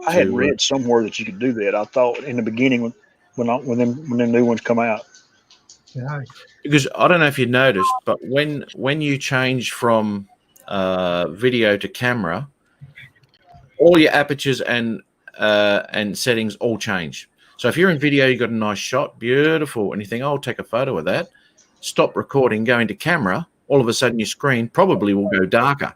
Speaker 6: I had read somewhere that you could do that. I thought in the beginning when them new ones come out.
Speaker 2: Because I don't know if you noticed, but when you change from video to camera, all your apertures and settings all change. So if you're in video, you got a nice shot, beautiful, and you think, "Oh, I'll take a photo of that." Stop recording, go into camera. All of a sudden, your screen probably will go darker.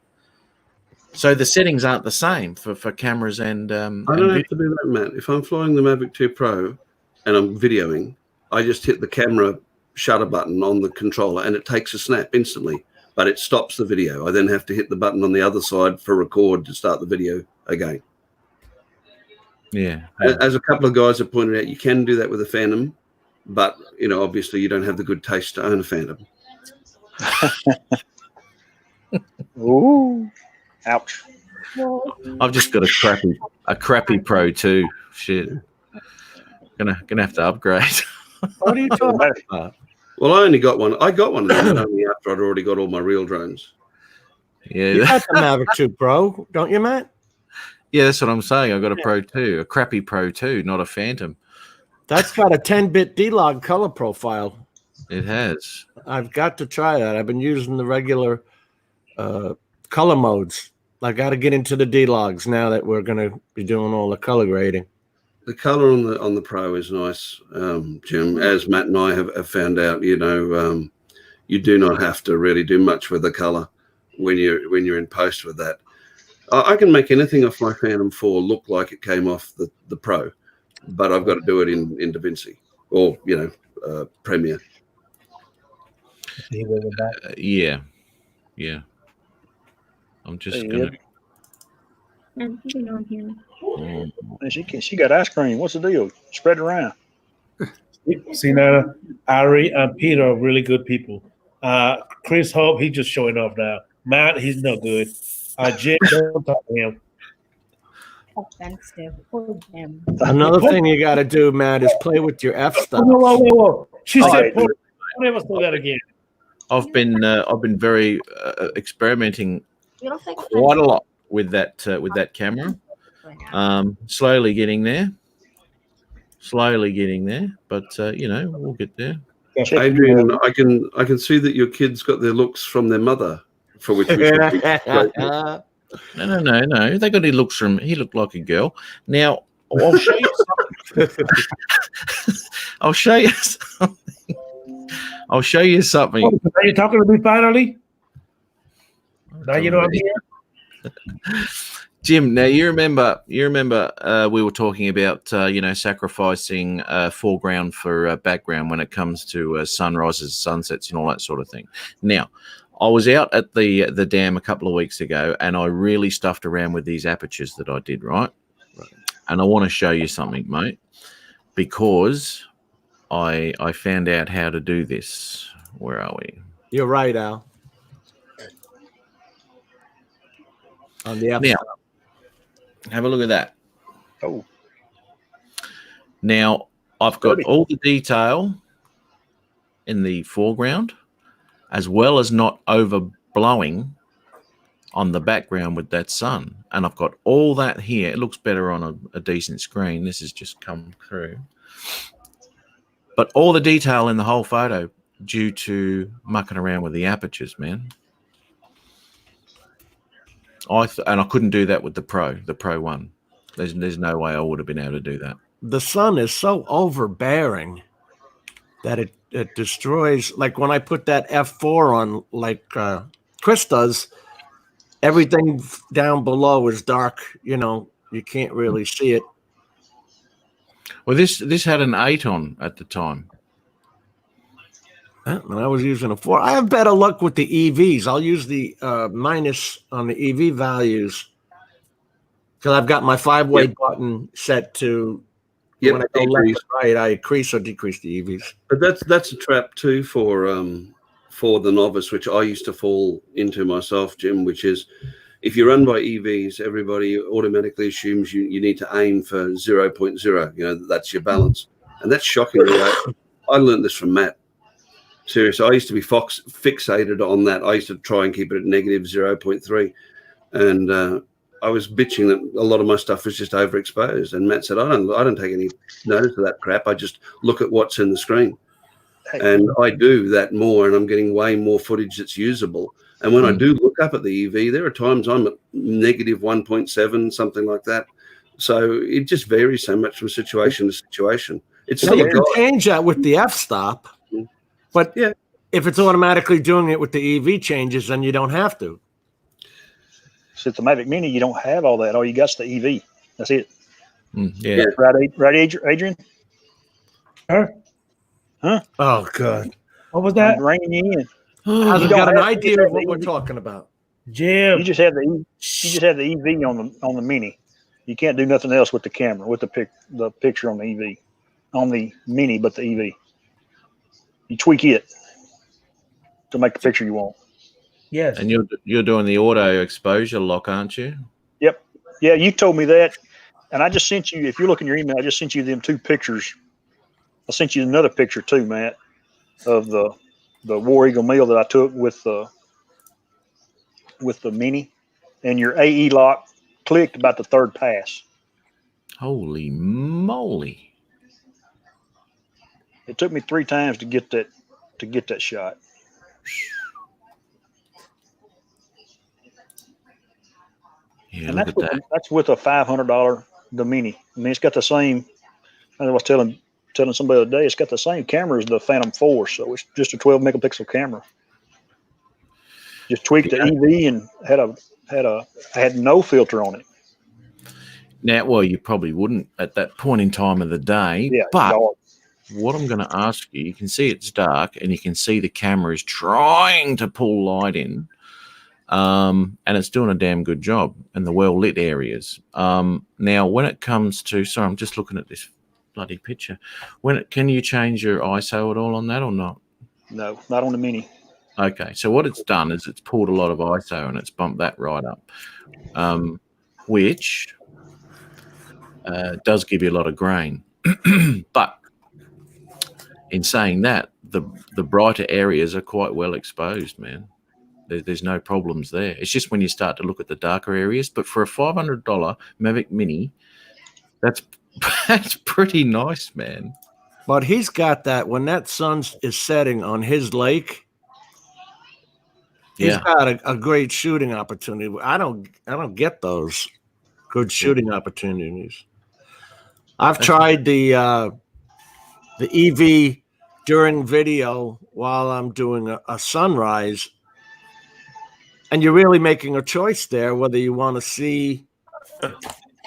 Speaker 2: So the settings aren't the same for cameras and.
Speaker 4: I
Speaker 2: and
Speaker 4: don't have to do that, Matt. If I'm flying the Mavic 2 Pro and I'm videoing, I just hit the camera shutter button on the controller and it takes a snap instantly, but it stops the video. I then have to hit the button on the other side for record to start the video again.
Speaker 2: Yeah.
Speaker 4: As a couple of guys have pointed out, you can do that with a Phantom, but obviously you don't have the good taste to own a Phantom.
Speaker 6: Ooh, ouch!
Speaker 2: I've just got a crappy Pro 2. Shit. Gonna have to upgrade.
Speaker 3: What are you talking about?
Speaker 4: Well, I only got one. I got one of them only after I'd already got all my real drones.
Speaker 3: You
Speaker 2: Yeah.
Speaker 3: got the Mavic 2 Pro, don't you, Matt?
Speaker 2: Yeah, that's what I'm saying. I've got a Pro 2, a crappy Pro 2, not a Phantom.
Speaker 3: That's got a 10-bit D-Log color profile.
Speaker 2: It has.
Speaker 3: I've got to try that. I've been using the regular color modes. I got to get into the D-Logs now that we're going to be doing all the color grading.
Speaker 4: The color on the Pro is nice, Jim. As Matt and I have found out, you do not have to really do much with the color when you're in post with that. I can make anything off my Phantom 4 look like it came off the Pro, but I've got to do it in DaVinci or Premiere.
Speaker 2: Yeah. I'm just
Speaker 6: Hey,
Speaker 2: gonna.
Speaker 6: She got ice cream. What's the deal? Spread it around.
Speaker 1: See, Nana, Ari and Peter are really good people. Chris Hope, he's just showing off now. Matt, he's no good. Jim, don't talk to him.
Speaker 7: Offensive. Poor Jim.
Speaker 3: Another thing you got to do, Matt, is play with your f-stop.
Speaker 1: Whoa. She
Speaker 2: Oh,
Speaker 1: said,
Speaker 2: I-
Speaker 1: "Don't ever say that again."
Speaker 2: I've been very experimenting
Speaker 7: You don't think
Speaker 2: quite a lot with that camera. Slowly getting there. But we'll get there.
Speaker 4: Adrian, I can see that your kids got their looks from their mother, for which we should be grateful.
Speaker 2: No. They got he looked like a girl. Now I'll show you something. I'll show you something.
Speaker 1: Oh, are you talking to me finally? Now you know I'm here.
Speaker 2: Jim, now you remember we were talking about sacrificing foreground for background when it comes to sunrises, sunsets, and all that sort of thing. Now, I was out at the dam a couple of weeks ago, and I really stuffed around with these apertures that I did, right? And I want to show you something, mate, because I found out how to do this. Where are we?
Speaker 3: You're right, Al. On the
Speaker 2: Now, have a look at that.
Speaker 6: Oh,
Speaker 2: Now, I've got all the detail in the foreground, as well as not overblowing on the background with that sun. And I've got all that here. It looks better on a decent screen. This has just come through. But all the detail in the whole photo due to mucking around with the apertures, man. And I couldn't do that with the Pro 1. There's no way I would have been able to do that.
Speaker 3: The sun is so overbearing that it destroys. Like when I put that f4 on, like Chris does, everything down below is dark. You know, you can't really see it.
Speaker 2: Well, this had an 8 on at the time.
Speaker 3: And I was using a 4. I have better luck with the EVs. I'll use the minus on the EV values because I've got my 5-way button set to when I go left and right, I increase or decrease the EVs.
Speaker 4: But that's a trap too for the novice, which I used to fall into myself, Jim, which is if you run by EVs, everybody automatically assumes you need to aim for 0.0. You know, that's your balance. And that's shocking. I learned this from Matt. Seriously, I used to be fixated on that. I used to try and keep it at negative 0.3. And I was bitching that a lot of my stuff was just overexposed. And Matt said, I don't take any notice of that crap. I just look at what's in the screen. And I do that more, and I'm getting way more footage that's usable. And when I do look up at the EV, there are times I'm at negative 1.7, something like that. So it just varies so much from situation to situation. It's still
Speaker 3: you can change that with the f-stop, but if it's automatically doing it with the EV changes, then you don't have to.
Speaker 6: So at the Mavic Mini, you don't have all that. All you got's the EV. That's it.
Speaker 2: Yeah.
Speaker 6: Right, Adrian?
Speaker 1: Huh?
Speaker 3: Oh, God.
Speaker 1: What was that?
Speaker 6: I'm bringing you in.
Speaker 3: I've
Speaker 6: You
Speaker 3: got
Speaker 6: don't
Speaker 3: an
Speaker 6: have-
Speaker 3: idea
Speaker 6: you
Speaker 3: of what
Speaker 6: have
Speaker 3: we're
Speaker 6: the-
Speaker 3: talking about.
Speaker 1: Jim.
Speaker 6: You just have the EV on the Mini. You can't do nothing else with the camera, with the picture on the EV, on the Mini, but the EV. You tweak it to make the picture you want.
Speaker 1: Yes.
Speaker 2: And you're doing the auto exposure lock, aren't you?
Speaker 6: Yep. Yeah, you told me that, and I just sent you. If you look in your email, I just sent you them 2 pictures. I sent you another picture too, Matt, of the War Eagle meal that I took with the Mini, and your AE lock clicked about the 3rd pass.
Speaker 2: Holy moly!
Speaker 6: It took me 3 times to get that shot.
Speaker 2: Yeah,
Speaker 6: And
Speaker 2: look at that.
Speaker 6: that's with a $500 the Mini. I mean, it's got the same. I was telling somebody the other day, it's got the same camera as the Phantom 4, so it's just a 12 megapixel camera. Just tweaked the EV and had no filter on it.
Speaker 2: Now, well, you probably wouldn't at that point in time of the day.
Speaker 6: Yeah,
Speaker 2: but
Speaker 6: dark.
Speaker 2: what I'm going to ask you, you can see it's dark, and you can see the camera is trying to pull light in. And it's doing a damn good job in the well-lit areas. Now, when it comes to... Sorry, I'm just looking at this bloody picture. Can you change your ISO at all on that or not?
Speaker 6: No, not on the Mini.
Speaker 2: Okay, so what it's done is it's pulled a lot of ISO and it's bumped that right up, which does give you a lot of grain. But in saying that, the brighter areas are quite well exposed, man. There's no problems there. It's just when you start to look at the darker areas. But for a $500 Mavic Mini, that's pretty nice, man.
Speaker 3: But he's got that when that sun is setting on his lake. He's got a great shooting opportunity. I don't get those good shooting opportunities. I've tried the EV during video while I'm doing a sunrise. And you're really making a choice there, whether you want to see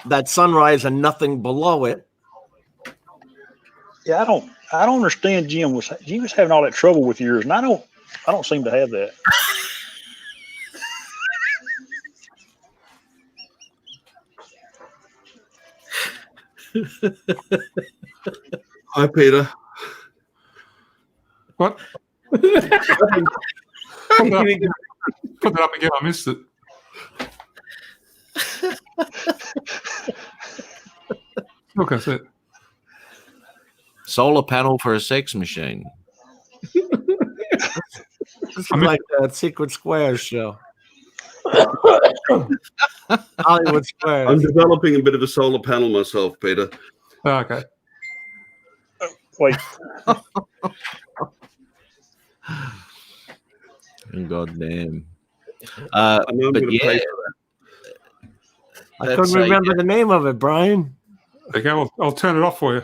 Speaker 3: that sunrise and nothing below it.
Speaker 6: Yeah, I don't understand. Jim was having all that trouble with yours, and I don't seem to have that.
Speaker 4: Hi, Peter.
Speaker 5: What? Put that up again. I missed it. Look, that's it.
Speaker 2: Solar panel for a sex machine.
Speaker 3: This is like that Secret Squares show. Hollywood
Speaker 4: I'm
Speaker 3: Squares.
Speaker 4: developing a bit of a solar panel myself, Peter.
Speaker 5: Oh, okay.
Speaker 6: Wait,
Speaker 2: God damn.
Speaker 4: I know I'm
Speaker 2: But
Speaker 4: going to
Speaker 2: yeah,
Speaker 4: pay
Speaker 3: I
Speaker 2: that's
Speaker 3: couldn't remember the name of it, Brian.
Speaker 5: Okay, I'll turn it off for you.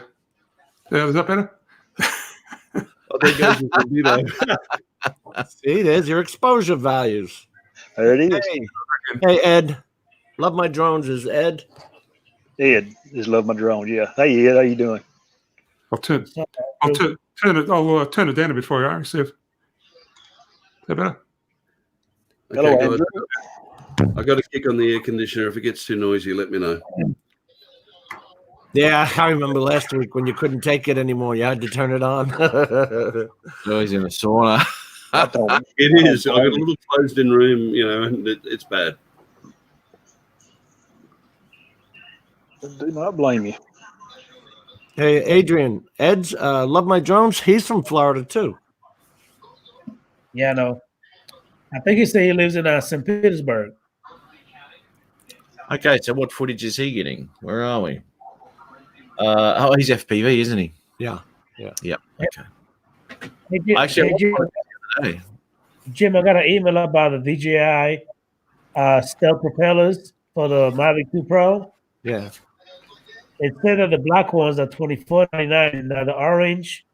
Speaker 5: Yeah, is that better?
Speaker 4: Oh, there goes your computer.
Speaker 3: See, there's your exposure values.
Speaker 6: there it is.
Speaker 3: Hey, Ed. Love my drones is Ed.
Speaker 6: Ed is love my drone. Yeah. Hey Ed, how you doing?
Speaker 5: I'll turn it down a bit for you, Aaron. See if is that better?
Speaker 6: Hello,
Speaker 4: Okay,
Speaker 6: Andrew.
Speaker 4: guys. I got to kick on the air conditioner. If it gets too noisy, let me know.
Speaker 3: Yeah, I remember last week when you couldn't take it anymore. You had to turn it on.
Speaker 2: he's in a sauna.
Speaker 6: I told him.
Speaker 4: It is. I've got a little closed-in room, and it's bad.
Speaker 6: Do not blame you.
Speaker 3: Hey, Adrian. Ed's Love My Drones. He's from Florida, too.
Speaker 1: Yeah, no. I think he said he lives in St. Petersburg.
Speaker 2: Okay, so what footage is he getting? Where are we? He's FPV, isn't he?
Speaker 3: Yeah.
Speaker 2: Yep. Okay.
Speaker 1: Hey, Jim,
Speaker 2: Actually,
Speaker 1: hey, Jim, I got an email about the DJI stealth propellers for the Mavic 2 Pro.
Speaker 3: Yeah.
Speaker 1: It said that the black ones are $24.99. Now the orange,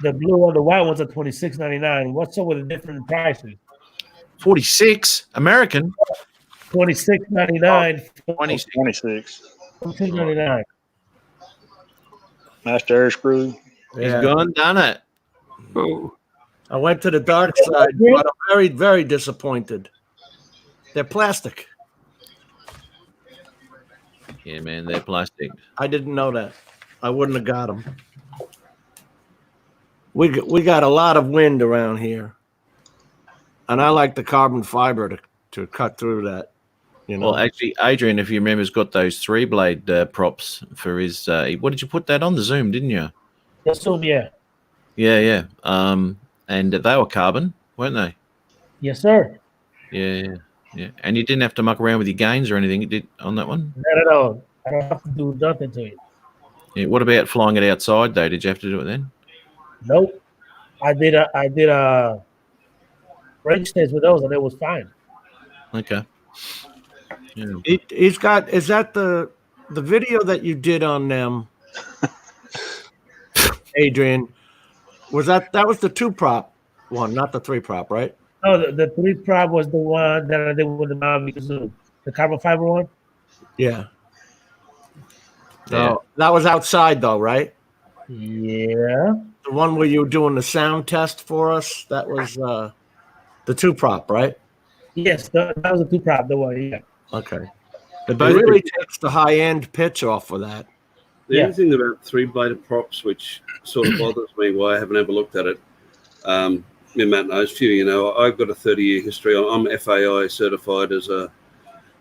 Speaker 1: the blue, and the white ones are $26.99. What's up with the different prices?
Speaker 2: 46 American.
Speaker 1: $26.99.
Speaker 6: 26.
Speaker 1: $26.99.
Speaker 6: Master air screw.
Speaker 2: He's gone and done it.
Speaker 5: Oh,
Speaker 3: I went to the dark side, but I'm very, very disappointed. They're plastic.
Speaker 2: Yeah, man, they're plastic.
Speaker 3: I didn't know that. I wouldn't have got them. We got a lot of wind around here, and I like the carbon fiber to cut through that.
Speaker 2: Well, actually, Adrian, if you remember, has got those 3-blade props for his. What did you put that on the Zoom? Didn't you?
Speaker 1: The Zoom, yeah.
Speaker 2: Yeah. And they were carbon, weren't they?
Speaker 1: Yes, sir.
Speaker 2: Yeah. And you didn't have to muck around with your gains or anything, you did on that one?
Speaker 1: Not at all. I don't have to do nothing to it.
Speaker 2: Yeah. What about flying it outside though? Did you have to do it then?
Speaker 1: Nope. I did a range test with those, and it was fine.
Speaker 2: Okay. Yeah.
Speaker 3: He's got. Is that the video that you did on them, Adrian? Was that was the 2-prop one, not the 3-prop, right?
Speaker 1: No, the 3-prop was the one that I did with the Mavic Zoom, the carbon fiber one.
Speaker 3: Yeah. So that was outside though, right?
Speaker 1: Yeah.
Speaker 3: The one where you were doing the sound test for us, that was the 2-prop, right?
Speaker 1: Yes, that was a 2-prop. The one, yeah.
Speaker 3: Okay. It really takes the high-end pitch off of that.
Speaker 4: The only thing about 3-bladed props, which sort of bothers me, why I haven't ever looked at it, Matt knows few, I've got a 30-year history. I'm FAI certified as a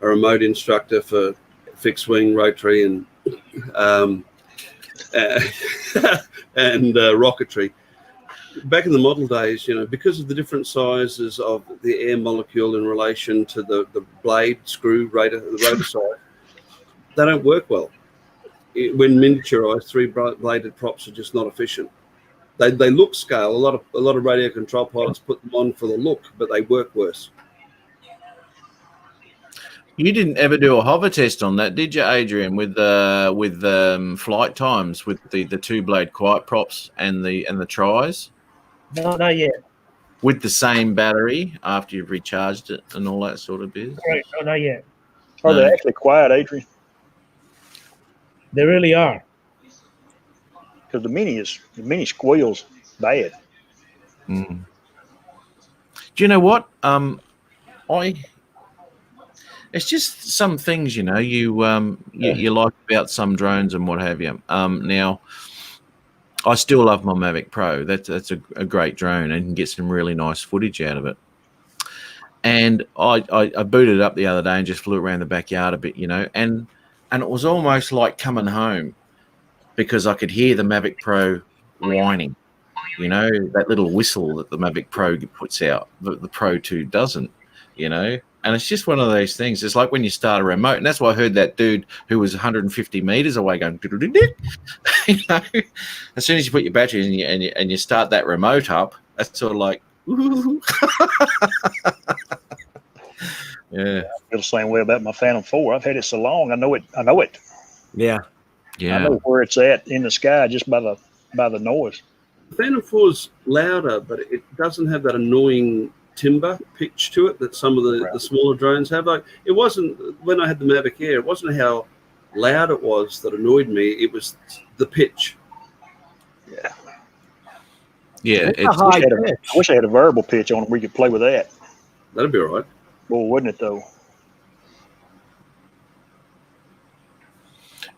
Speaker 4: remote instructor for fixed wing, rotary, and rocketry. Back in the model days, because of the different sizes of the air molecule in relation to the blade, screw, the rotor side, they don't work well. When miniaturized, 3-bladed props are just not efficient. They look scale. A lot of radio control pilots put them on for the look, but they work worse.
Speaker 2: You didn't ever do a hover test on that, did you, Adrian? With flight times with the 2-blade quiet props and the tries?
Speaker 1: No, not yet.
Speaker 2: With the same battery after you've recharged it and all that sort of biz?
Speaker 1: Right. No, not yet.
Speaker 6: Are they actually quiet, Adrian?
Speaker 1: They really are.
Speaker 6: Because the mini squeals bad.
Speaker 2: Mm. Do you know what? It's just some things, you like about some drones and what have you. Now, I still love my Mavic Pro. That's a great drone and can get some really nice footage out of it. And I booted it up the other day and just flew around the backyard a bit, and it was almost like coming home because I could hear the Mavic Pro whining. You know, that little whistle that the Mavic Pro puts out, the Pro 2 doesn't, you know. And it's just one of those things. It's like when you start a remote, and that's why I heard that dude who was 150 meters away going, you know, as soon as you put your battery in and you start that remote up, that's sort of like, ooh. Yeah.
Speaker 6: I feel the same way about my Phantom 4. I've had it so long. I know it.
Speaker 3: Yeah.
Speaker 2: Yeah.
Speaker 6: I know where it's at in the sky just by the noise.
Speaker 4: Phantom 4's louder, but it doesn't have that annoying timbre pitch to it that some of the smaller drones have. Like, it wasn't, when I had the Mavic Air, it wasn't how loud it was that annoyed me. It was the pitch.
Speaker 6: Yeah.
Speaker 2: Yeah.
Speaker 3: It's a high pitch.
Speaker 6: I wish I had a variable pitch on it where you could play with that.
Speaker 4: That'd be all right.
Speaker 6: Well, wouldn't it though?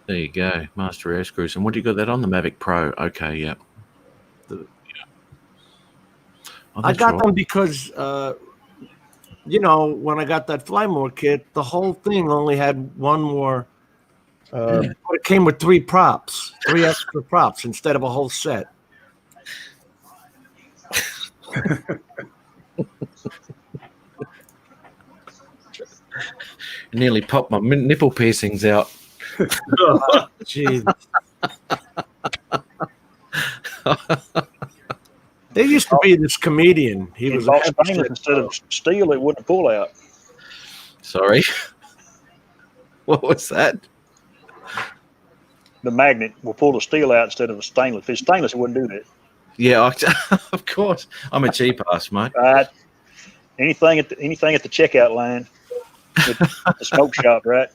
Speaker 2: There you go. Master Air Screws. And what do you got that on? The Mavic Pro. Okay, yeah. Oh,
Speaker 3: I
Speaker 2: that's
Speaker 3: got
Speaker 2: right.
Speaker 3: them because, you know, when I got that Flymore kit, the whole thing only had one more. But it came with three extra props instead of a whole set.
Speaker 2: Nearly popped my nipple piercings out.
Speaker 3: Jeez. There used to be this comedian. He was
Speaker 6: bought stainless instead of steel. It wouldn't pull out.
Speaker 2: Sorry. What was that?
Speaker 6: The magnet will pull the steel out instead of the stainless. If it's stainless, it wouldn't do that.
Speaker 2: Yeah, of course. I'm a cheap ass, mate.
Speaker 6: Right. Anything at the checkout line, the smoke shop, right?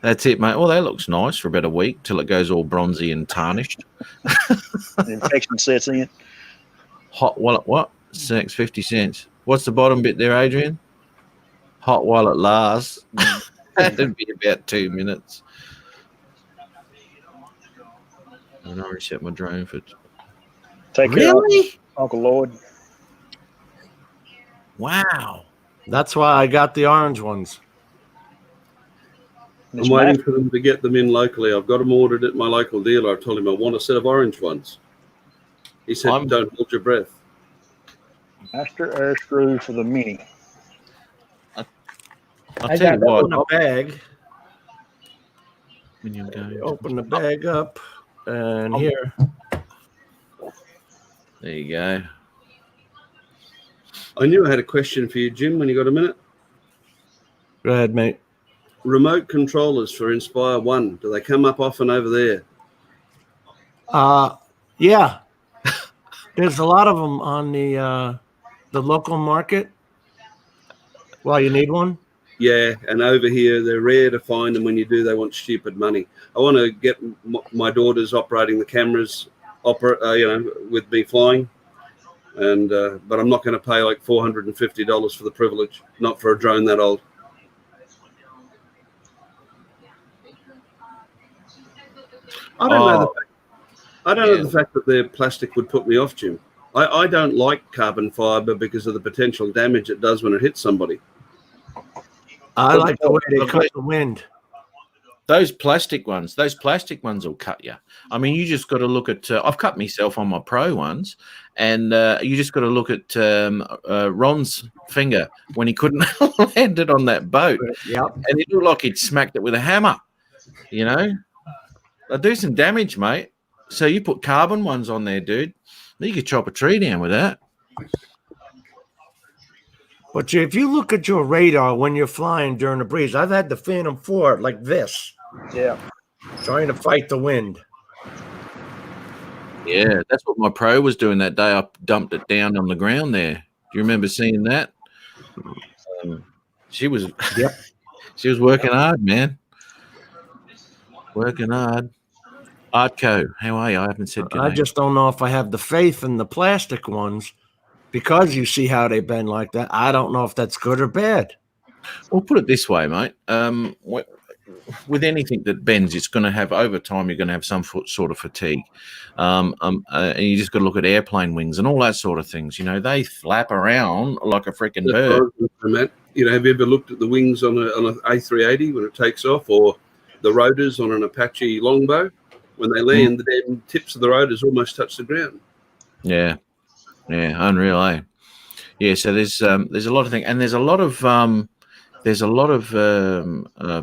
Speaker 2: That's it, mate. Well, that looks nice for about a week till it goes all bronzy and tarnished.
Speaker 6: The infection sets in.
Speaker 2: Hot wallet, what? 50 cents. What's the bottom bit there, Adrian? Hot while it lasts. That'd be about 2 minutes. And I reset my drone for.
Speaker 6: Take
Speaker 2: Really?
Speaker 6: care, Uncle Lloyd.
Speaker 2: Wow.
Speaker 3: That's why I got the orange ones.
Speaker 6: It's
Speaker 4: I'm waiting
Speaker 6: Mac-
Speaker 4: for them to get them in locally. I've got them ordered at my local dealer. I told him I want a set of orange ones. He said, don't hold your breath.
Speaker 6: Master Air Screw for the Mini.
Speaker 2: I'll
Speaker 1: I
Speaker 2: tell you
Speaker 1: got
Speaker 2: what.
Speaker 3: Open a bag.
Speaker 2: When you go,
Speaker 3: Open the bag up. And here.
Speaker 2: there you go.
Speaker 4: I knew I had a question for you, Jim, when you got a minute.
Speaker 3: Go ahead, mate.
Speaker 4: Remote controllers for Inspire 1, do they come up often over there?
Speaker 3: Yeah. There's a lot of them on the local market. Well, you need one?
Speaker 4: Yeah, and over here, they're rare to find, and when you do, they want stupid money. I want to get my daughters operating the cameras, with me flying, and but I'm not going to pay like $450 for the privilege, not for a drone that old. I don't know the fact that their plastic would put me off, Jim. I don't like carbon fiber because of the potential damage it does when it hits somebody.
Speaker 3: I like the way they cut the wind.
Speaker 2: Those plastic ones will cut you. I mean, you just got to look at. I've cut myself on my Pro ones, and you just got to look at Ron's finger when he couldn't land it on that boat.
Speaker 3: Yep.
Speaker 2: And it looked like he'd smacked it with a hammer. You know, they do some damage, mate. So you put carbon ones on there, dude. You could chop a tree down with that.
Speaker 3: But if you look at your radar when you're flying during the breeze, I've had the Phantom 4 like this,
Speaker 6: Yeah.
Speaker 3: trying to fight the wind.
Speaker 2: Yeah, that's what my Pro was doing that day. I dumped it down on the ground there. Do you remember seeing that? She was,
Speaker 3: Yep.
Speaker 2: she was working hard, man. Working hard. Artco, how are you? I haven't said good
Speaker 3: I
Speaker 2: name.
Speaker 3: just don't know if I have the faith in the plastic ones because you see how they bend like that. I don't know if that's good or bad.
Speaker 2: Well, put it this way, mate. With anything that bends, it's going to have over time. You're going to have some sort of fatigue, and you just got to look at airplane wings and all that sort of things. You know, they flap around like a freaking bird.
Speaker 4: Matt, have you ever looked at the wings on an A380 when it takes off, or the rotors on an Apache Longbow? When they land, the damn tips of the rotors almost touch the ground.
Speaker 2: Yeah, unreal, eh? Yeah, so there's a lot of things, and there's a lot of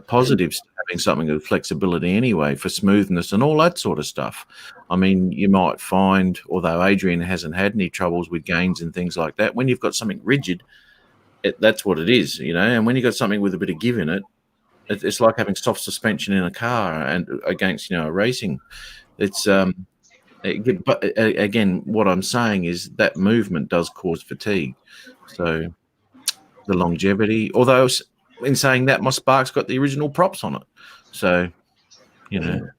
Speaker 2: positives to having something with flexibility anyway, for smoothness and all that sort of stuff. I mean, you might find, although Adrian hasn't had any troubles with gains and things like that, when you've got something rigid, that's what it is, you know. And when you've got something with a bit of give in it, it's like having soft suspension in a car and against, you know, racing. It's but again, what I'm saying is that movement does cause fatigue. So the longevity, although in saying that, my Spark's got the original props on it. So, you know,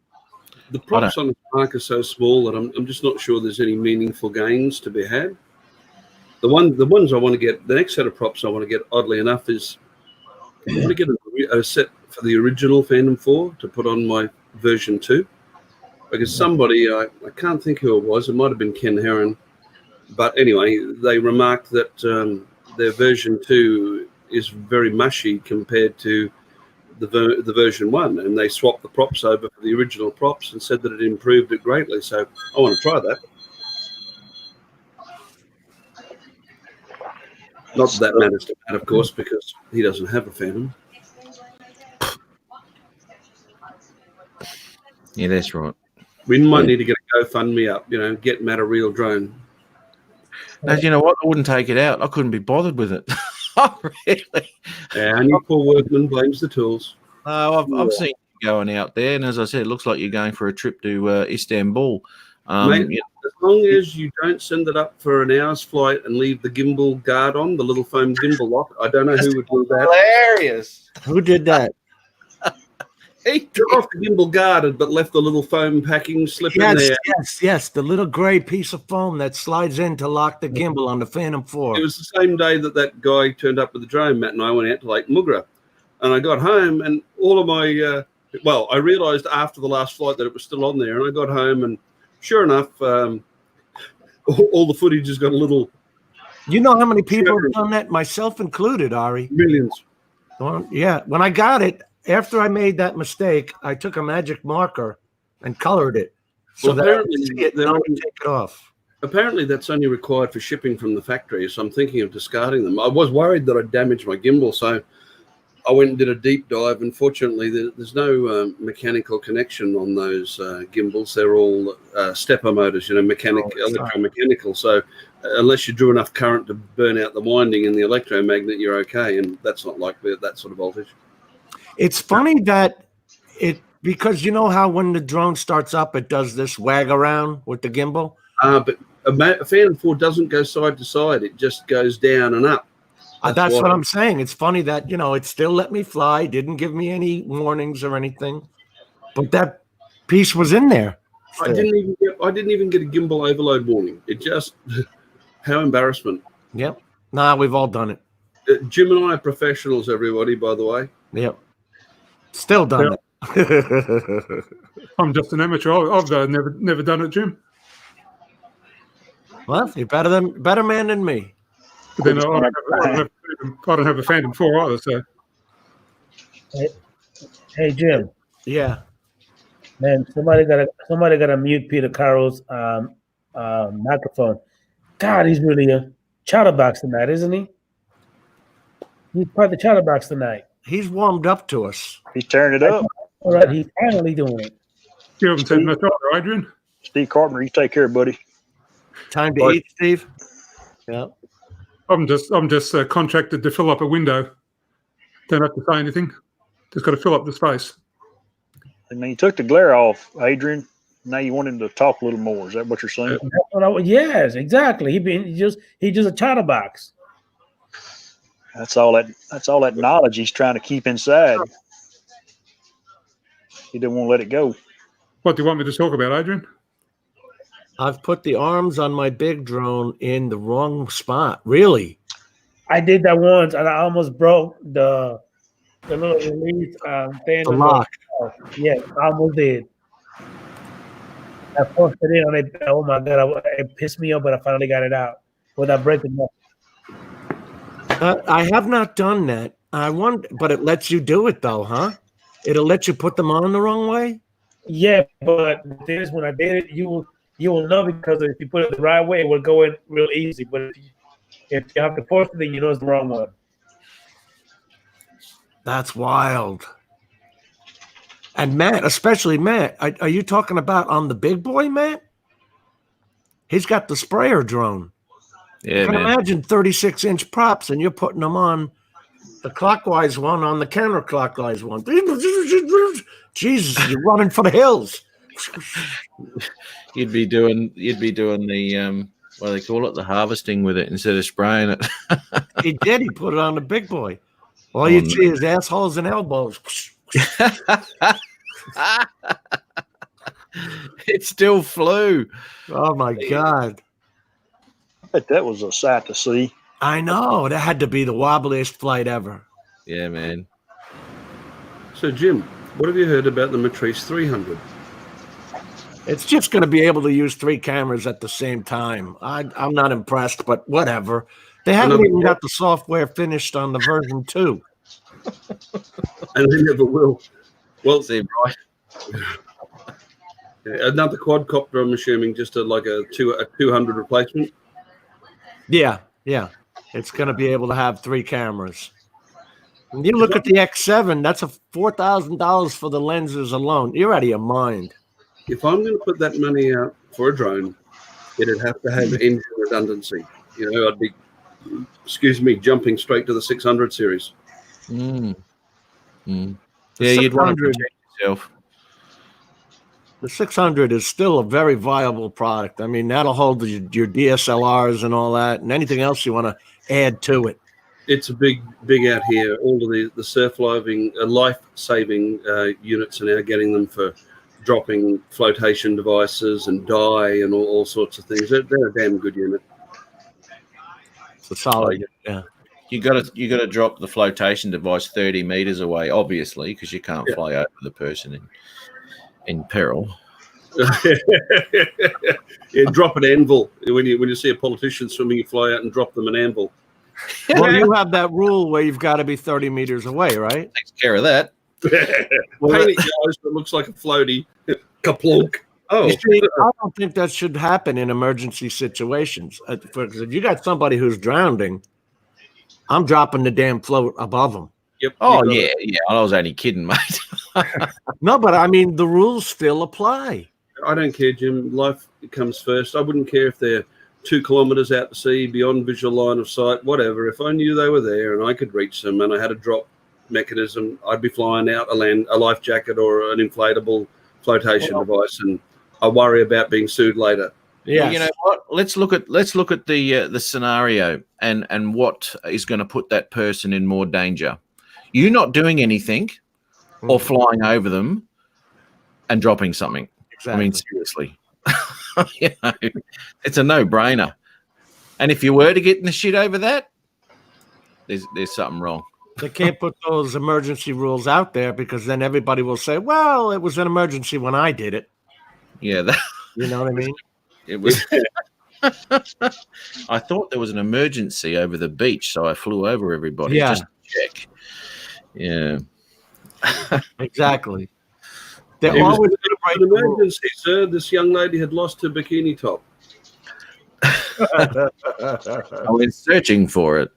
Speaker 4: The props on the Spark are so small that I'm just not sure there's any meaningful gains to be had. The ones I want to get, the next set of props I want to get, oddly enough, is I want to get a set for the original Phantom 4 to put on my version 2. Because somebody, I can't think who it was, it might have been Ken Heron, but anyway, they remarked that their version 2 is very mushy compared to the version 1, and they swapped the props over for the original props and said that it improved it greatly. So I want to try that. Not that matters to Matt, of course, because he doesn't have a Phantom.
Speaker 2: yeah, that's right.
Speaker 4: We might need to get a GoFundMe up, you know, get Matt a real drone.
Speaker 2: Now, you know what? I wouldn't take it out. I couldn't be bothered with it. Oh, really?
Speaker 4: And your poor workman blames the tools.
Speaker 2: No, I've seen you going out there, and as I said, it looks like you're going for a trip to Istanbul.
Speaker 4: Mate,
Speaker 2: Yeah,
Speaker 4: as long as you don't send it up for an hour's flight and leave the gimbal guard on, the little foam gimbal lock, I don't know who would do that.
Speaker 2: hilarious.
Speaker 3: Who did that?
Speaker 4: Took off the gimbal guarded, but left the little foam packing slip in
Speaker 3: Yes,
Speaker 4: there.
Speaker 3: yes. The little gray piece of foam that slides in to lock the gimbal on the Phantom 4.
Speaker 4: It was the same day that guy turned up with the drone. Matt and I went out to Lake Mugra, and I got home, and all of my I realised after the last flight that it was still on there, and I got home, and sure enough, all the footage has got a little
Speaker 3: You know how many people have done that, myself included, Ari?
Speaker 4: millions.
Speaker 3: Well, yeah, when I got it, after I made that mistake, I took a magic marker and colored it so
Speaker 4: Well,
Speaker 3: that I
Speaker 4: apparently
Speaker 3: could see it and I would take it off.
Speaker 4: Apparently, that's only required for shipping from the factory, so I'm thinking of discarding them. I was worried that I'd damage my gimbal, so I went and did a deep dive. Unfortunately, there's no mechanical connection on those gimbals. They're all stepper motors, you know, electromechanical. So unless you drew enough current to burn out the winding in the electromagnet, you're okay, and that's not likely at that sort of voltage.
Speaker 3: It's funny that because you know how when the drone starts up, it does this wag around with the gimbal?
Speaker 4: But a Phantom 4 doesn't go side to side. It just goes down and up.
Speaker 3: That's what I'm saying. It's funny that, you know, it still let me fly, didn't give me any warnings or anything, but that piece was in there.
Speaker 4: I didn't even get a gimbal overload warning. It just, how embarrassment.
Speaker 3: Yep. Nah, we've all done it.
Speaker 4: Jim and I are professionals, everybody, by the way.
Speaker 3: Yep. Still done it.
Speaker 5: I'm just an amateur. I've never done it, Jim.
Speaker 3: Well, you're better man than me.
Speaker 5: But then I don't have a Phantom 4 either. So
Speaker 1: Hey Jim,
Speaker 3: Yeah.
Speaker 1: man, somebody gotta mute Peter Carroll's microphone. God, he's really a chatterbox tonight, isn't he? He's part of the chatterbox tonight.
Speaker 3: He's warmed up to us.
Speaker 6: He's tearing it up.
Speaker 1: All right, he's finally doing it.
Speaker 5: you haven't said much either, Adrian.
Speaker 6: Steve Carpenter, you take care, buddy.
Speaker 3: Time to eat, Steve? Yeah.
Speaker 5: I'm just contracted to fill up a window. Don't have to say anything. Just got to fill up the space.
Speaker 6: And then you took the glare off, Adrian. Now you want him to talk a little more. Is that what you're saying?
Speaker 1: Yes, exactly. He's just a chatterbox.
Speaker 6: That's all that knowledge he's trying to keep inside. He didn't want to let it go.
Speaker 5: What do you want me to talk about, Adrian?
Speaker 3: I've put the arms on my big drone in the wrong spot. Really?
Speaker 1: I did that once, and I almost broke the little release thing.
Speaker 3: The lock.
Speaker 1: Yeah, I almost did. I forced it in, and oh my god, it pissed me off, but I finally got it out without breaking it.
Speaker 3: I have not done that. I wonder, but it lets you do it though, huh? It'll let you put them on the wrong way.
Speaker 1: Yeah, but this when I did it, you will know because if you put it the right way, it will go in real easy. But if you have to force it, then you know it's the wrong one.
Speaker 3: That's wild. And Matt, especially Matt, are you talking about on the big boy, Matt? He's got the sprayer drone.
Speaker 2: Yeah,
Speaker 3: You can
Speaker 2: man.
Speaker 3: imagine 36-inch props, and you're putting them on the clockwise one, on the counterclockwise one. Jesus, you're running for the hills.
Speaker 2: You'd be doing the what do they call it, the harvesting with it instead of spraying it.
Speaker 3: He did. He put it on the big boy. All you see is assholes and elbows.
Speaker 2: It still flew.
Speaker 3: Oh my God.
Speaker 6: I bet that was a sight to see.
Speaker 3: I know. That had to be the wobbliest flight ever.
Speaker 2: Yeah, man.
Speaker 4: So, Jim, what have you heard about the Matrice 300?
Speaker 3: It's just going to be able to use 3 cameras at the same time. I'm not impressed, but whatever. They haven't even got the software finished on the version 2.
Speaker 4: And they never will. Well,
Speaker 2: See, right.
Speaker 4: another quadcopter, I'm assuming, just a 200 replacement.
Speaker 3: Yeah. It's going to be able to have 3 cameras. When you look at the X7, that's a $4,000 for the lenses alone. You're out of your mind.
Speaker 4: If I'm going to put that money out for a drone, it'd have to have engine redundancy. You know, I'd be, jumping straight to the 600 series.
Speaker 2: Yeah, you'd want to protect yourself.
Speaker 3: The 600 is still a very viable product. I mean, that'll hold your DSLRs and all that, and anything else you want to add to it.
Speaker 4: It's a big out here. All of the surf life-saving units are now getting them for dropping flotation devices and dye and all sorts of things. They're a damn good unit.
Speaker 3: It's a solid, yeah.
Speaker 2: You got to drop the flotation device 30 meters away, obviously, because you can't fly over the person in peril.
Speaker 4: Yeah, drop an anvil when you see a politician swimming. You fly out and drop them an anvil.
Speaker 3: Well, you have that rule where you've got to be 30 meters away, right?
Speaker 2: Takes care of that.
Speaker 4: Paint it yellow so it looks like a floaty. Kaplunk. Oh,
Speaker 3: You see, I don't think that should happen in emergency situations. Because if you got somebody who's drowning, I'm dropping the damn float above them.
Speaker 4: yep.
Speaker 2: Oh,
Speaker 4: you got it.
Speaker 2: yeah. I was only kidding, mate.
Speaker 3: No, but I mean, the rules still apply.
Speaker 4: I don't care, Jim. Life comes first. I wouldn't care if they're 2 kilometers out to sea, beyond visual line of sight, whatever. If I knew they were there and I could reach them and I had a drop mechanism, I'd be flying out a life jacket or an inflatable flotation device, and I worry about being sued later.
Speaker 3: Yeah,
Speaker 2: You know what? Let's look at the scenario and what is going to put that person in more danger. You not doing anything or flying over them and dropping something.
Speaker 3: exactly.
Speaker 2: I mean, seriously. You know, it's a no-brainer. And if you were to get in the shit over that, there's something wrong.
Speaker 3: They can't put those emergency rules out there because then everybody will say, well, it was an emergency when I did it.
Speaker 2: Yeah,
Speaker 3: You know what I mean?
Speaker 2: it was. I thought there was an emergency over the beach, so I flew over everybody
Speaker 3: Yeah.
Speaker 2: just to check. Yeah.
Speaker 3: Exactly. They're
Speaker 4: It was
Speaker 3: always
Speaker 4: an
Speaker 3: going to break the rules.
Speaker 4: emergency, sir. This young lady had lost her bikini top.
Speaker 2: I went searching for it.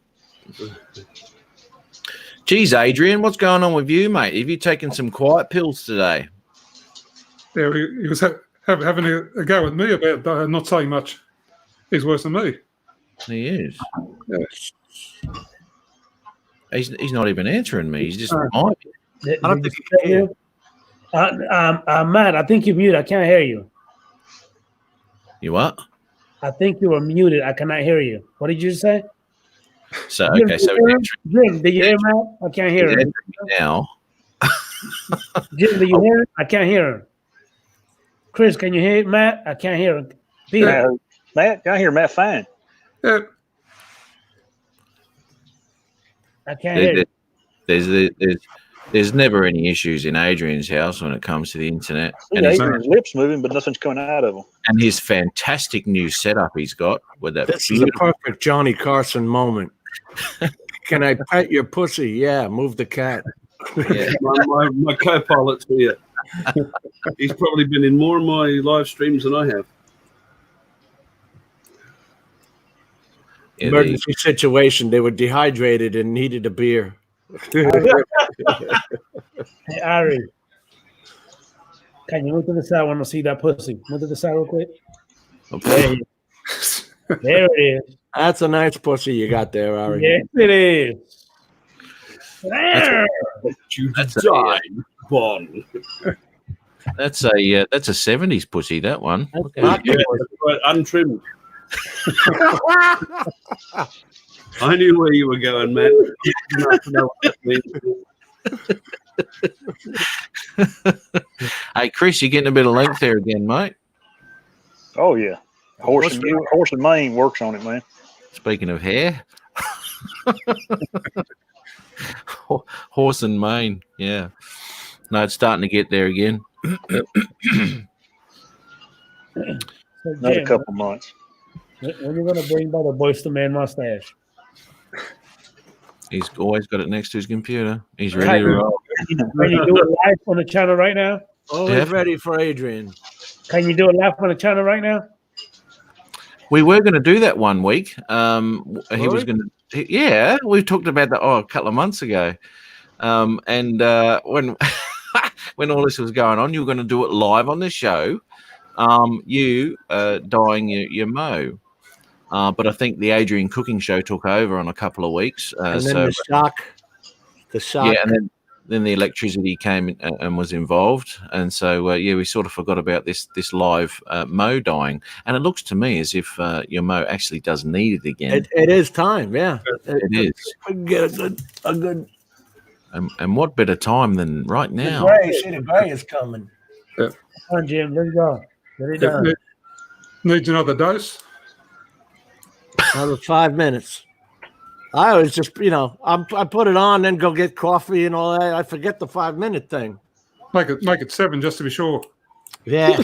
Speaker 2: Geez, Adrian, what's going on with you, mate? Have you taken some quiet pills today?
Speaker 5: Yeah, he was having a go at me about not saying much. He's worse than me.
Speaker 2: He is.
Speaker 5: Yeah.
Speaker 2: He's not even answering me. He's just
Speaker 3: I don't think you can hear.
Speaker 1: Matt, I think you're muted. I can't hear you.
Speaker 2: You what?
Speaker 1: I think you were muted. I cannot hear you. What did you say?
Speaker 2: So
Speaker 1: Jim,
Speaker 2: okay, so
Speaker 1: Jim, did you hear Matt? I can't hear him.
Speaker 2: now.
Speaker 1: Jim, do you hear him? I can't hear him. Chris, can you hear Matt? I can't hear him. Peter,
Speaker 6: Matt, I hear Matt fine.
Speaker 5: Yeah,
Speaker 1: I can't hear you.
Speaker 2: There's never any issues in Adrian's house when it comes to the internet, and
Speaker 6: Yeah,
Speaker 2: his,
Speaker 6: his lips moving, but nothing's coming out of him.
Speaker 2: and his fantastic new setup he's got with that
Speaker 3: This is a perfect Johnny Carson moment. Can I pet your pussy? Yeah, move the cat.
Speaker 2: Yeah.
Speaker 4: My co-pilot's here. He's probably been in more of my live streams than I have.
Speaker 3: Emergency situation. They were dehydrated and needed a beer.
Speaker 1: Hey, Ari, can you move to the side? I want to see that pussy. Move to the side real quick. There, there it is.
Speaker 3: That's a nice pussy you got there, Ari.
Speaker 1: Yes, it is.
Speaker 2: That's a,
Speaker 3: Bon.
Speaker 2: that's a 70s pussy, that one.
Speaker 3: Okay.
Speaker 4: Untrimmed. I knew where you were going, Matt. Enough to know what that means.
Speaker 2: Hey, Chris, you're getting a bit of length there again, mate.
Speaker 6: Oh yeah, horse and mane works on it, man.
Speaker 2: Speaking of hair, horse and mane. Yeah, no, it's starting to get there again.
Speaker 1: So,
Speaker 6: Another
Speaker 1: Jim,
Speaker 6: couple months.
Speaker 1: when you gonna bring by the Boyz II Men mustache?
Speaker 2: He's always got it next to his computer. He's ready to roll.
Speaker 1: Can you do it live on the channel right now?
Speaker 3: Always
Speaker 2: Yep.
Speaker 3: ready for Adrian.
Speaker 1: Can you do it live on the channel right now?
Speaker 2: We were going to do that one week. He was
Speaker 3: Really?
Speaker 2: going to. Yeah, we talked about that a couple of months ago. And when when all this was going on, you were going to do it live on the show. You dyeing your mo. But I think the Adrian Cooking Show took over on a couple of weeks.
Speaker 3: And then
Speaker 2: So
Speaker 3: the shock.
Speaker 2: yeah, and then the electricity came and was involved, and so we sort of forgot about this live mo dyeing. And it looks to me as if your mo actually does need it again.
Speaker 3: It is time, yeah.
Speaker 2: It is.
Speaker 3: We can get a good
Speaker 2: And what better time than right now?
Speaker 3: the gray is coming.
Speaker 1: Come on, Jim. Let's go. Get it done.
Speaker 5: Needs another dose.
Speaker 3: Another 5 minutes. I always just, I put it on, then go get coffee and all that. I forget the 5-minute thing.
Speaker 5: Make it 7 just to be sure.
Speaker 3: Yeah.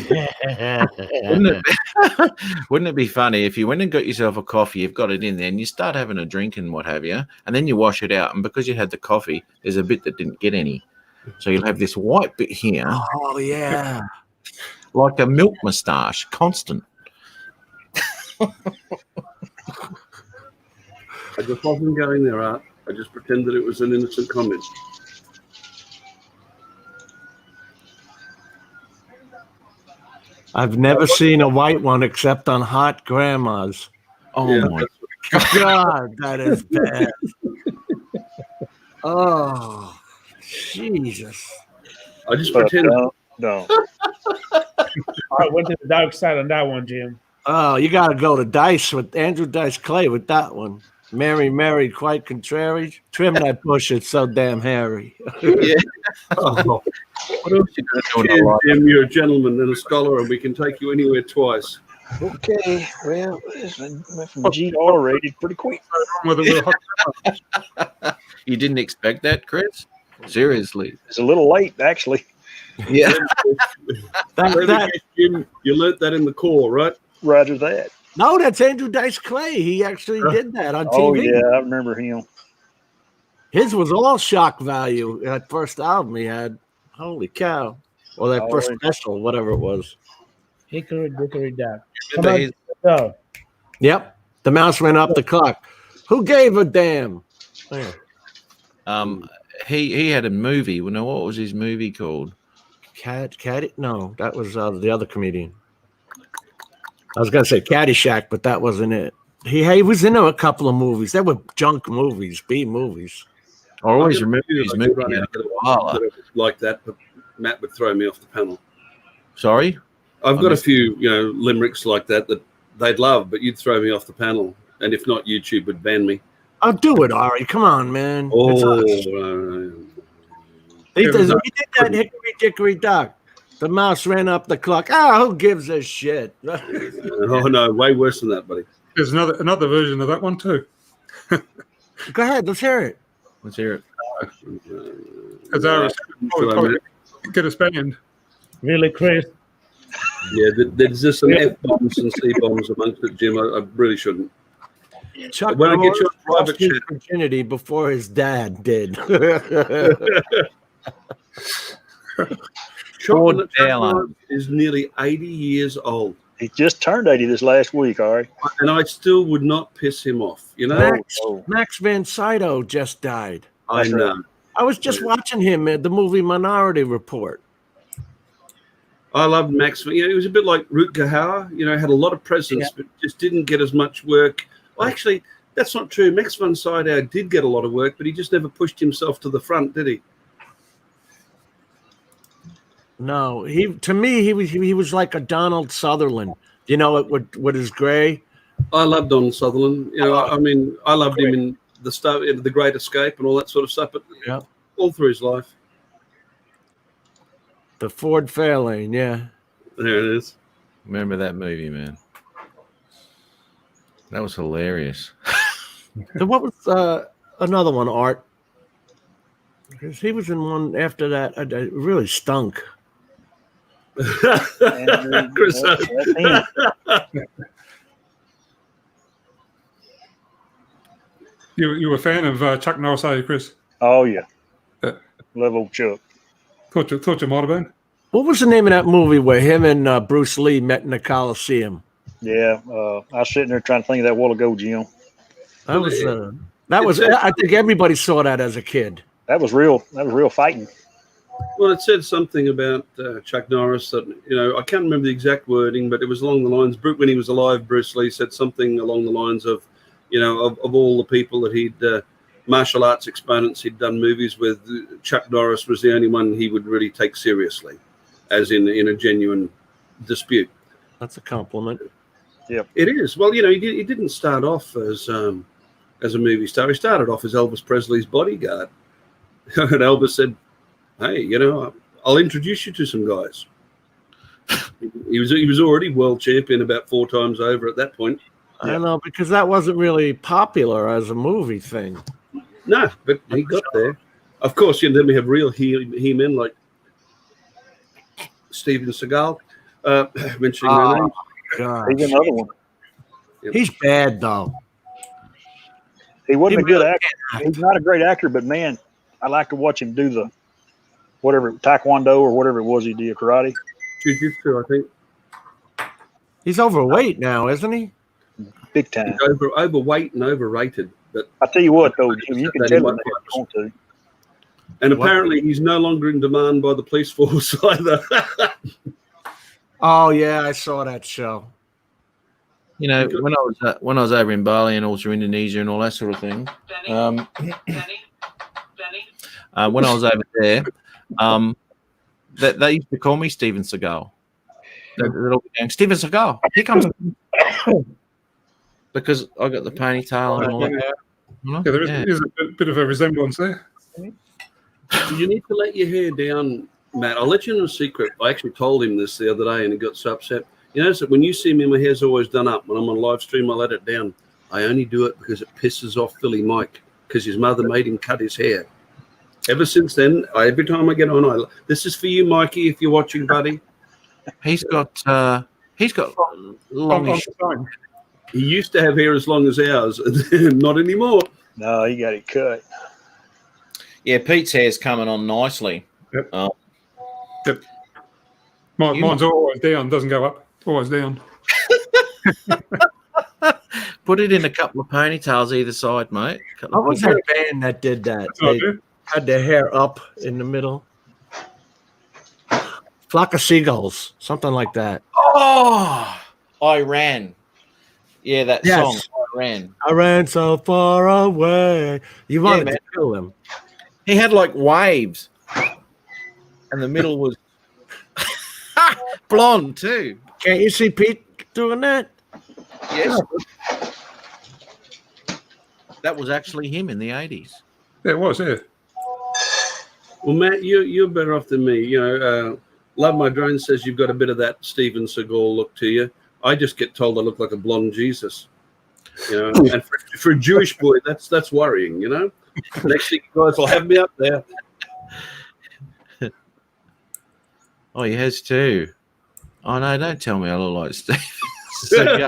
Speaker 2: Wouldn't it be funny if you went and got yourself a coffee, you've got it in there, and you start having a drink and what have you, and then you wash it out, and because you had the coffee, there's a bit that didn't get any. So you'll have this white bit here,
Speaker 3: Oh, yeah.
Speaker 2: like a milk moustache, constant.
Speaker 4: I just wasn't going there, Art. I just pretended it was an innocent comment.
Speaker 3: I've never seen a white one except on hot grandmas.
Speaker 2: Oh
Speaker 4: Yeah,
Speaker 2: my!
Speaker 3: God, that is bad. Oh, Jesus.
Speaker 4: I just
Speaker 6: But
Speaker 4: pretended.
Speaker 6: no.
Speaker 1: I went to the dark side on that one, Jim.
Speaker 3: Oh, you got to go to Dice with Andrew Dice Clay with that one. Mary, quite contrary. Trim that bush, it's so damn hairy.
Speaker 4: Oh,
Speaker 2: What else you gonna do in
Speaker 4: Jim,
Speaker 2: life?
Speaker 4: you're a gentleman and a scholar, and we can take you anywhere twice.
Speaker 6: Okay, well, this went from GR rated pretty quick.
Speaker 5: Whether we're hot-
Speaker 2: You didn't expect that, Chris? Seriously?
Speaker 6: It's a little late, actually.
Speaker 2: Yeah.
Speaker 3: That-
Speaker 4: Jim, you learnt that in the Corps, right?
Speaker 6: Roger that.
Speaker 3: no, that's Andrew Dice Clay. He actually did that on TV.
Speaker 6: Oh yeah, I remember him.
Speaker 3: His was all shock value. That first album he had. Holy cow. Or that
Speaker 6: Oh,
Speaker 3: first
Speaker 6: yeah.
Speaker 3: special, whatever it was.
Speaker 1: Hickory dickory dock. Come
Speaker 2: Remember
Speaker 1: on,
Speaker 2: his-
Speaker 1: go.
Speaker 3: Yep. The mouse went up the clock. Who gave a damn?
Speaker 2: he had a movie. Well, no, what was his movie called?
Speaker 3: Caddy? No, that was the other comedian. I was gonna say Caddyshack, but that wasn't it. He was in a couple of movies. They were junk movies, B movies.
Speaker 2: I always
Speaker 4: I'm
Speaker 2: remember
Speaker 4: gonna
Speaker 2: his
Speaker 4: do
Speaker 2: movie.
Speaker 4: like
Speaker 2: Had
Speaker 4: a
Speaker 2: a koala.
Speaker 4: like that, but Matt would throw me off the panel.
Speaker 2: Sorry?
Speaker 4: I've got a
Speaker 2: Honestly.
Speaker 4: few, limericks like that they'd love, but you'd throw me off the panel, and if not, YouTube would ban me.
Speaker 3: I'll do it, Ari. Come on, man.
Speaker 4: Oh,
Speaker 3: It's us. He did that Hickory Dickory Dock. The mouse ran up the clock. Who gives a shit?
Speaker 4: oh no, way worse than that, buddy.
Speaker 5: There's another version of that one too.
Speaker 3: Go ahead, let's hear it.
Speaker 2: Let's hear it.
Speaker 5: As Aaron
Speaker 4: Should I admit it?
Speaker 5: get us banned.
Speaker 1: Really, Chris?
Speaker 4: Yeah, there's just some F bombs and C bombs amongst it, Jim. I really shouldn't.
Speaker 3: Chuck
Speaker 4: When I get
Speaker 3: Norris
Speaker 4: your private
Speaker 3: lost his
Speaker 4: chat-
Speaker 3: virginity before his dad did.
Speaker 4: Chuck
Speaker 2: Dale.
Speaker 4: Norris is nearly 80 years old.
Speaker 6: He just turned 80 this last week. All right.
Speaker 4: And I still would not piss him off. You know,
Speaker 3: Max Van Sydow just died.
Speaker 4: I
Speaker 6: That's
Speaker 4: know.
Speaker 3: I was just watching him at the movie Minority Report.
Speaker 4: I loved Max. You know, he was a bit like Rutger Hauer. You know, had a lot of presence, but just didn't get as much work. Well, actually, that's not true. Max von Sydow did get a lot of work, but he just never pushed himself to the front, did he?
Speaker 3: No, to me he was like a Donald Sutherland. You know, what is gray?
Speaker 4: I loved Donald Sutherland. You know, I mean, I loved him in the Great Escape and all that sort of stuff. But
Speaker 3: Yeah.
Speaker 4: all through his life,
Speaker 3: The Ford Fairlane, yeah.
Speaker 4: there it is.
Speaker 2: Remember that movie, man? That was hilarious.
Speaker 3: And what was another one, Art? Because he was in one after that. It really stunk.
Speaker 4: Chris,
Speaker 6: That's him.
Speaker 5: You were a fan of Chuck Norris, are you, Chris?
Speaker 6: Oh yeah.
Speaker 5: Yeah.
Speaker 6: Love old Chuck.
Speaker 5: Thought you might have been.
Speaker 3: What was the name of that movie where him and Bruce Lee met in the Coliseum?
Speaker 6: Yeah. I was sitting there trying to think of that a while ago, Jim.
Speaker 3: That was. I think everybody saw that as a kid.
Speaker 6: That was real. That was real fighting.
Speaker 4: well, it said something about Chuck Norris that, you know, I can't remember the exact wording, but it was along the lines, when he was alive, Bruce Lee said something along the lines of, you know, of all the people that he'd, martial arts exponents he'd done movies with, Chuck Norris was the only one he would really take seriously, as in a genuine dispute.
Speaker 3: That's a compliment.
Speaker 4: It is. Well, you know, he didn't start off as a movie star. He started off as Elvis Presley's bodyguard. And Elvis said, hey, you know, I'll introduce you to some guys. He was already world champion about 4 times over at that point.
Speaker 3: I don't know, because that wasn't really popular as a movie thing.
Speaker 4: No, but he got there. Of course, you know, then we have real he-men like Steven Seagal. Mentioning their names.
Speaker 3: God.
Speaker 6: He's another one.
Speaker 3: He's bad, though.
Speaker 6: He wasn't
Speaker 3: He
Speaker 6: a good
Speaker 3: really
Speaker 6: actor. He's not a great actor, but man, I like to watch him do the whatever taekwondo or whatever it was he did, karate.
Speaker 4: Jiu-jitsu, I think.
Speaker 3: He's overweight now, isn't he?
Speaker 6: Big time.
Speaker 4: He's overweight and overrated. But
Speaker 6: I tell you what, though, Jim, you can
Speaker 4: That
Speaker 6: tell
Speaker 4: he
Speaker 6: him
Speaker 4: might
Speaker 6: if you want to.
Speaker 4: and apparently he's no longer in demand by the police force either.
Speaker 3: Oh, yeah, I saw that show.
Speaker 2: You know, when I was over in Bali and also Indonesia and all that sort of thing, when I was over there, they used to call me Steven Seagal. They'd all be going, Steven Seagal, here comes, because I got the ponytail and all that. You know?
Speaker 5: Yeah, there is a bit of a resemblance there.
Speaker 4: You need to let your hair down, Matt. I'll let you know a secret. I actually told him this the other day and he got so upset. You notice that when you see me, my hair's always done up. When I'm on live stream, I let it down. I only do it because it pisses off Philly Mike, because his mother made him cut his hair. Ever since then, every time I get on, this is for you, Mikey, if you're watching, buddy.
Speaker 2: He's got longish.
Speaker 4: He used to have hair as long as ours, not anymore.
Speaker 6: No, he got it cut.
Speaker 2: Yeah, Pete's hair's coming on nicely.
Speaker 5: Yep. Yep. Mine's always down, doesn't go up. Always down.
Speaker 2: Put it in a couple of ponytails either side, mate.
Speaker 3: What was that band that did that? They had their hair up in the middle. Flock of Seagulls, something like that.
Speaker 2: Oh, I ran. Yeah, that
Speaker 3: Yes.
Speaker 2: song, I ran.
Speaker 3: I ran so far away. You wanted
Speaker 2: man.
Speaker 3: to kill him.
Speaker 2: He had like waves, and the middle was blonde too.
Speaker 3: Can't you see Pete doing that?
Speaker 2: Yes. That was actually him in the 80s.
Speaker 5: Yeah, it was, yeah.
Speaker 4: Well, Matt, you're better off than me. You know, Love My Drone says you've got a bit of that Steven Seagal look to you. I just get told I look like a blonde Jesus. You know, and for a Jewish boy, that's worrying. You know, next thing you guys will have me up there.
Speaker 2: Oh, he has too. Oh no! Don't tell me I look like Steve. So,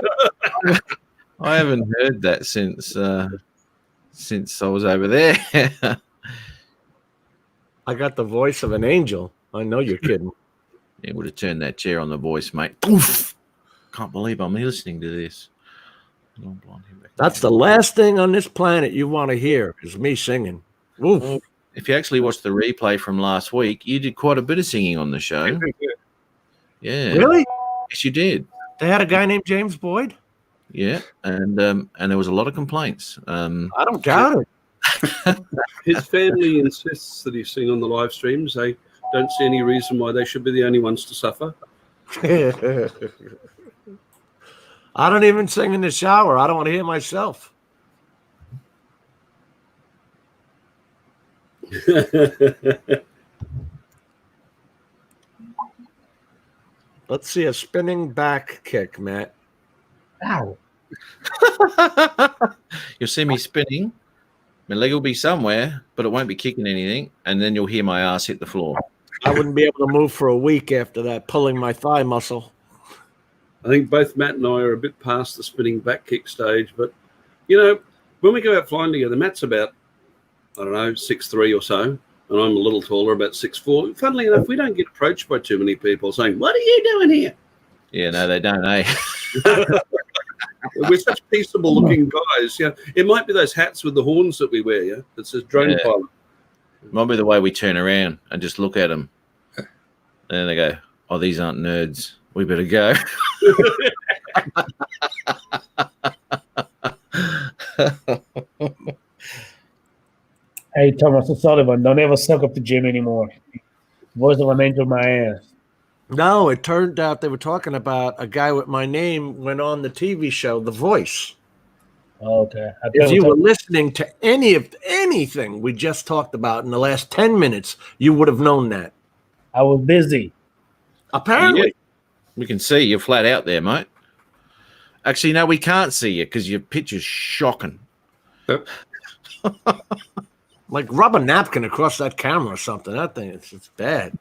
Speaker 2: I haven't heard that since I was over there.
Speaker 3: I got the voice of an angel. I know you're kidding.
Speaker 2: He would have turned that chair on the voice, mate. Oof. can't believe I'm listening to this.
Speaker 3: That's the last thing on this planet you want to hear is me singing. Oof.
Speaker 2: Well, if you actually watched the replay from last week, you did quite a bit of singing on the show. Yeah.
Speaker 3: Really?
Speaker 2: Yes, you did.
Speaker 3: They had a guy named James Boyd?
Speaker 2: Yeah, and there was a lot of complaints.
Speaker 3: I don't doubt it.
Speaker 4: His family insists that he sing on the live streams. They don't see any reason why they should be the only ones to suffer.
Speaker 3: I don't even sing in the shower. I don't want to hear myself. Let's see a spinning back kick, Matt.
Speaker 1: Ow.
Speaker 2: You'll see me spinning. My leg will be somewhere, but it won't be kicking anything. And then you'll hear my ass hit the floor.
Speaker 3: I wouldn't be able to move for a week after that, pulling my thigh muscle.
Speaker 4: I think both Matt and I are a bit past the spinning back kick stage, but when we go out flying together, Matt's about, 6'3" or so, and I'm a little taller, about 6'4". Funnily enough, we don't get approached by too many people saying, "What are you doing here?"
Speaker 2: Yeah, no, they don't, eh?
Speaker 4: We're such peaceable-looking guys. Yeah, it might be those hats with the horns that we wear. Yeah, that says drone pilot.
Speaker 2: Might be the way we turn around and just look at them. And then they go, "Oh, these aren't nerds. We better go."
Speaker 1: Hey, Thomas O'Sullivan, don't ever suck up the gym anymore. Voice of an angel, my ass.
Speaker 3: No, it turned out they were talking about a guy with my name went on the TV show The Voice.
Speaker 1: Okay.
Speaker 3: If you were listening to anything we just talked about in the last 10 minutes, you would have known that.
Speaker 1: I was busy.
Speaker 3: Apparently.
Speaker 2: Yeah. We can see you flat out there, mate. Actually, no, we can't see you because your picture's shocking.
Speaker 5: Yep.
Speaker 3: Like rub a napkin across that camera or something. That thing, it's bad.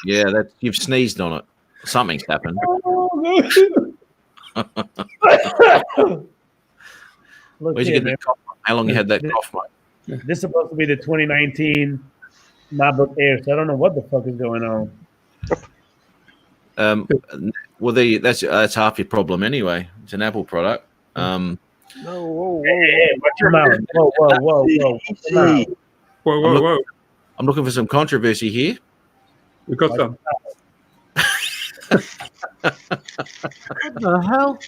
Speaker 2: Yeah, you've sneezed on it. Something's happened. Where'd you get that cough from? How long you had that cough, mate?
Speaker 1: This is supposed to be the 2019 MacBook Air, so I don't know what the fuck is going on.
Speaker 2: Well, that's half your problem anyway. It's an Apple product.
Speaker 6: Whoa, whoa,
Speaker 1: Hey, watch your mouth. Whoa.
Speaker 5: Whoa.
Speaker 2: I'm looking for some controversy here.
Speaker 5: We've got some.
Speaker 3: What the hell?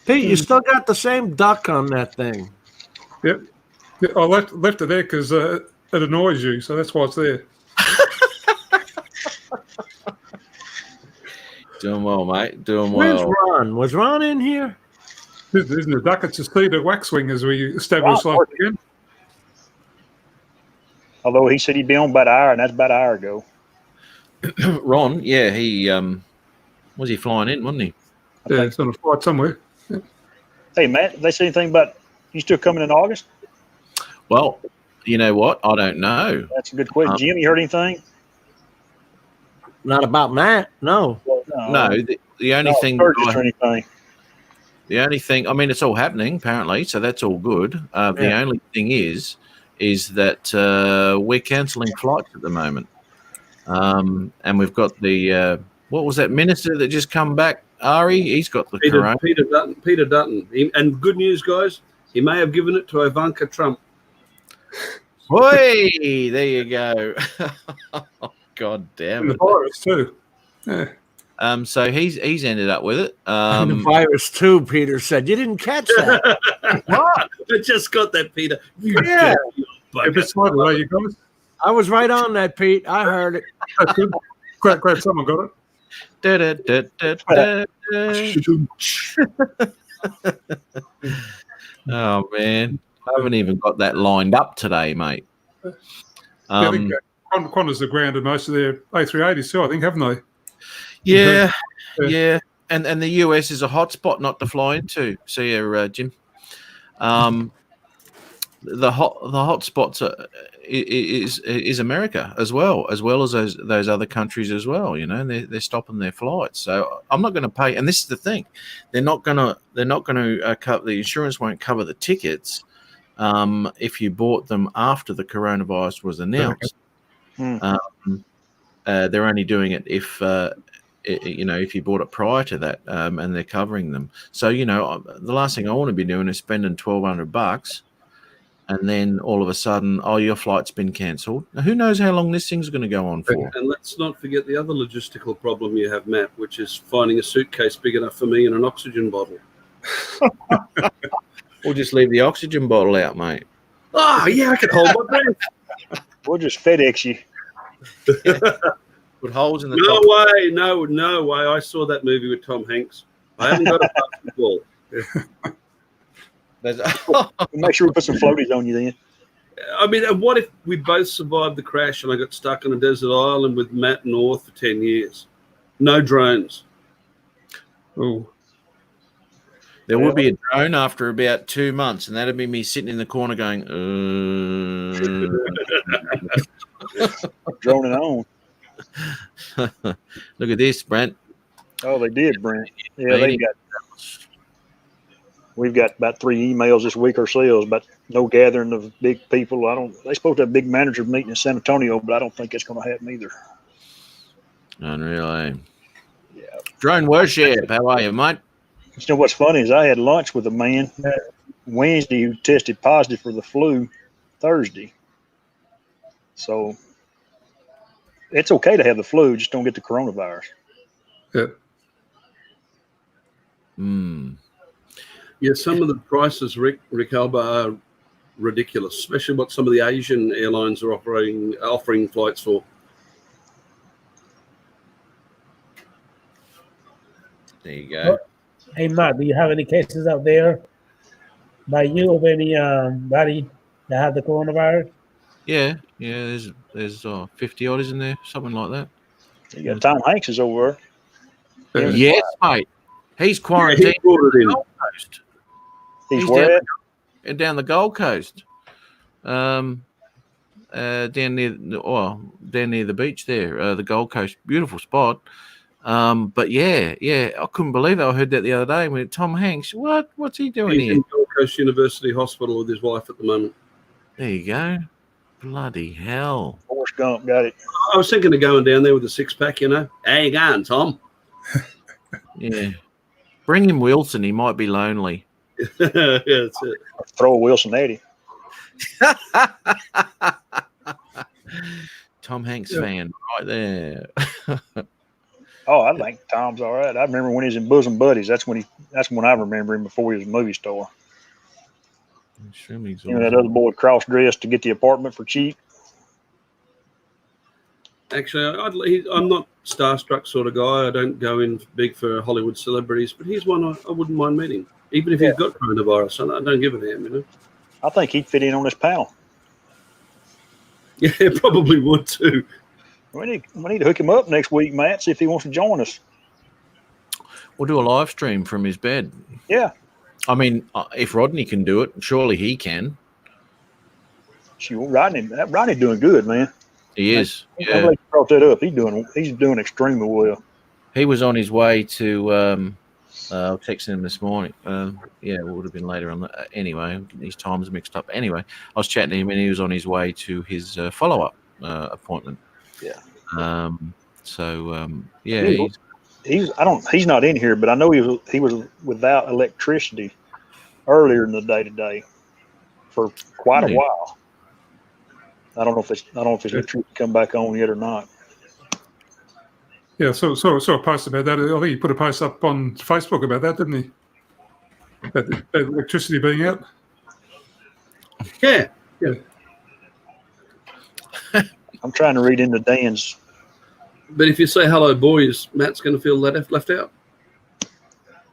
Speaker 3: Pete, you still got the same duck on that thing.
Speaker 5: Yep. Yeah, I left it there because it annoys you, so that's why it's there.
Speaker 2: Doing well, mate. Doing
Speaker 3: Where's
Speaker 2: well.
Speaker 3: Ron? Was Ron in here?
Speaker 5: Isn't a duck? It's a cedar waxwing, as we established last weekend.
Speaker 6: Although he said he'd be on about an hour, and that's about an hour ago.
Speaker 2: Ron, yeah, he was he flying in, wasn't he?
Speaker 5: Yeah, it's on a flight somewhere.
Speaker 6: Hey, Matt, they say anything about you still coming in August?
Speaker 2: Well, you know what? I don't know.
Speaker 6: That's a good question. Jim, you heard anything?
Speaker 3: Not about Matt. No.
Speaker 2: No, the only thing.
Speaker 6: Purchase or anything.
Speaker 2: The only thing. I mean, it's all happening apparently, so that's all good. The only thing is that we're cancelling flights at the moment, and we've got the what was that minister that just come back? Ari, he's got the corona.
Speaker 4: Peter Dutton. And good news, guys, he may have given it to Ivanka Trump.
Speaker 2: Oi, there you go. God damn
Speaker 5: And
Speaker 2: it.
Speaker 5: the virus too. Yeah.
Speaker 2: So he's ended up with it.
Speaker 3: And the virus too, Peter said. You didn't catch that.
Speaker 4: What? I just got that, Peter.
Speaker 3: Yeah.
Speaker 5: If it's by the way, you guys.
Speaker 3: I was right on that, Pete. I heard it.
Speaker 5: That's good. Glad someone got it.
Speaker 2: Oh man, I haven't even got that lined up today, mate.
Speaker 5: I think Qantas have grounded most of their A380s too, I think, haven't they?
Speaker 2: Yeah,
Speaker 5: Yeah.
Speaker 2: yeah, and the US is a hot spot not to fly into. See you, Jim. The hot spots is America as well as those other countries as well. You know, and they're stopping their flights. So I'm not going to pay. And this is the thing, they're not going to cover the insurance. Won't cover the tickets if you bought them after the coronavirus was announced. they're only doing it if if you bought it prior to that, and they're covering them. So the last thing I want to be doing is spending $1,200, and then all of a sudden, your flight's been cancelled. Now, who knows how long this thing's going to go on for?
Speaker 4: And let's not forget the other logistical problem you have, Matt, which is finding a suitcase big enough for me and an oxygen bottle.
Speaker 2: We'll just leave the oxygen bottle out, mate.
Speaker 4: Oh, yeah, I can hold my breath.
Speaker 6: We'll just FedEx you.
Speaker 2: Put holes in the
Speaker 4: No
Speaker 2: top.
Speaker 4: way, no way. I saw that movie with Tom Hanks. I haven't got a basketball.
Speaker 6: We'll make sure we put some floaties on you then.
Speaker 4: I mean, what if we both survived the crash and I got stuck on a desert island with Matt North for 10 years? No drones.
Speaker 5: Oh,
Speaker 2: There would be a drone after about 2 months, and that'd be me sitting in the corner going,
Speaker 6: Droning on.
Speaker 2: Look at this, Brent.
Speaker 6: Oh, they did, Brent. Yeah, we've got about 3 emails this week ourselves about no gathering of big people. They're supposed to have a big manager meeting in San Antonio, but I don't think it's going to happen either.
Speaker 2: Unreal.
Speaker 6: Yeah.
Speaker 2: Drone worship. How are you, mate?
Speaker 6: You know what's funny is I had lunch with a man Wednesday who tested positive for the flu Thursday. So it's okay to have the flu, just don't get the coronavirus.
Speaker 5: yeah.
Speaker 4: Yeah, some of the prices, Rick Alba, are ridiculous, especially what some of the Asian airlines are offering flights for.
Speaker 2: There you go.
Speaker 1: Hey, Matt, do you have any cases out there by you of any body that have the coronavirus?
Speaker 2: Yeah. There's 50 odd, isn't there? Something like that.
Speaker 6: You got Tom Hanks is over there.
Speaker 2: Yes, mate. He's
Speaker 4: He
Speaker 2: quarantined
Speaker 4: brought it in.
Speaker 2: Gold Coast.
Speaker 6: He's where at?
Speaker 2: Down the Gold Coast. Down near the beach there, the Gold Coast, beautiful spot. But yeah, I couldn't believe it. I heard that the other day. When Tom Hanks, what's he doing
Speaker 4: He's
Speaker 2: here?
Speaker 4: in Gold Coast University Hospital with his wife at the moment.
Speaker 2: There you go. Bloody hell.
Speaker 6: Forrest Gump got it.
Speaker 4: I was thinking of going down there with a six-pack, How you going, Tom?
Speaker 2: Yeah. Bring him Wilson. He might be lonely.
Speaker 4: Yeah, that's it.
Speaker 6: Throw a Wilson at him.
Speaker 2: Tom Hanks fan right there.
Speaker 6: Oh, I think Tom's all right. I remember when he was in Bosom Buddies. That's when I remember him before he was a movie star.
Speaker 2: Extremely
Speaker 6: You know, that other boy cross-dressed to get the apartment for cheap.
Speaker 4: Actually, I'm not starstruck sort of guy. I don't go in big for Hollywood celebrities, but he's one I wouldn't mind meeting, even if he's got coronavirus. I don't give a damn,
Speaker 6: I think he'd fit in on this panel.
Speaker 4: Yeah, probably would too.
Speaker 6: We need to hook him up next week, Matt, see if he wants to join us.
Speaker 2: We'll do a live stream from his bed.
Speaker 6: Yeah.
Speaker 2: I mean, if Rodney can do it, surely he can.
Speaker 6: Rodney's doing good, man.
Speaker 2: He is.
Speaker 6: I'm
Speaker 2: Yeah.
Speaker 6: glad you brought that up. He's doing extremely well.
Speaker 2: He was on his way to. I was texting him this morning. Yeah, it would have been later on. Anyway, his time's mixed up. Anyway, I was chatting to him, and he was on his way to his follow-up appointment.
Speaker 6: Yeah.
Speaker 2: Yeah.
Speaker 6: He's not in here, but I know he was without electricity earlier in the day today for quite a while. I don't know if it's electricity come back on yet or not.
Speaker 5: Yeah, so a post about that. I think he put a post up on Facebook about that, didn't he? That electricity being out.
Speaker 4: Yeah.
Speaker 6: I'm trying to read into Dan's.
Speaker 4: But if you say hello, boys, Matt's going to feel left out.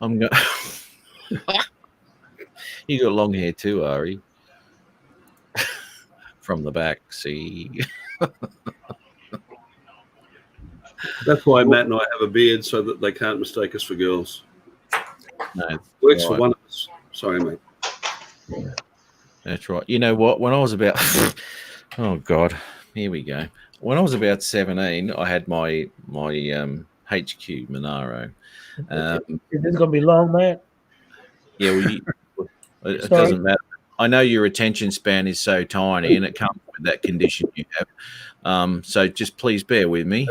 Speaker 2: I'm going. You got long hair too, Ari. From the back, see.
Speaker 4: That's why Matt and I have a beard so that they can't mistake us for girls.
Speaker 2: No,
Speaker 4: Works for
Speaker 2: right.
Speaker 4: one of us. Sorry, mate.
Speaker 2: That's right. You know what? When I was about, oh God, here we go. When I was about 17, I had my HQ Monaro.
Speaker 1: Is this gonna be long, Matt?
Speaker 2: Yeah, it doesn't matter. I know your attention span is so tiny, and it comes with that condition you have. So just please bear with me.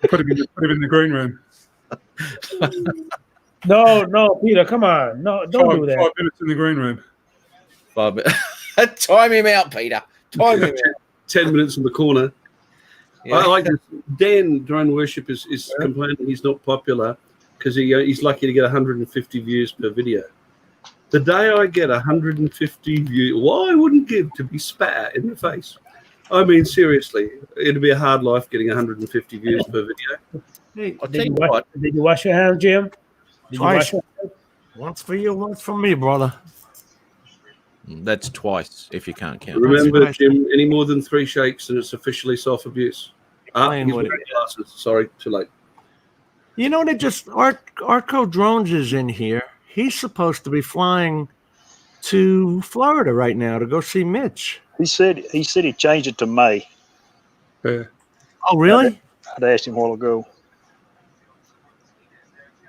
Speaker 5: Put him in the green room.
Speaker 1: No, Peter, come on. No, don't do that.
Speaker 5: 5 minutes in the green room.
Speaker 2: 5 minutes. Time him out, Peter. Time him out.
Speaker 4: 10 minutes in the corner.
Speaker 2: Yeah.
Speaker 4: I like this. Dan Drone Worship is complaining he's not popular because he's lucky to get 150 views per video. The day I get 150 views, what I wouldn't give to be spat in the face. I mean, seriously, it'd be a hard life getting 150 views per video.
Speaker 3: Hey,
Speaker 2: I'll tell you what.
Speaker 1: Did you wash your hands, Jim? Did you
Speaker 3: Twice.
Speaker 1: wash your hands?
Speaker 3: once for you, once for me, brother.
Speaker 2: That's twice if you can't count.
Speaker 4: Remember,
Speaker 3: That's
Speaker 4: Jim, any more than 3 shakes and it's officially self-abuse.
Speaker 3: Playing
Speaker 4: He's
Speaker 3: with
Speaker 4: wearing glasses. Sorry, too late.
Speaker 3: You know, they just Arco Drones is in here. He's supposed to be flying to Florida right now to go see Mitch.
Speaker 6: He said he changed it to May.
Speaker 5: Yeah.
Speaker 3: Oh, really?
Speaker 6: I'd asked him a while ago.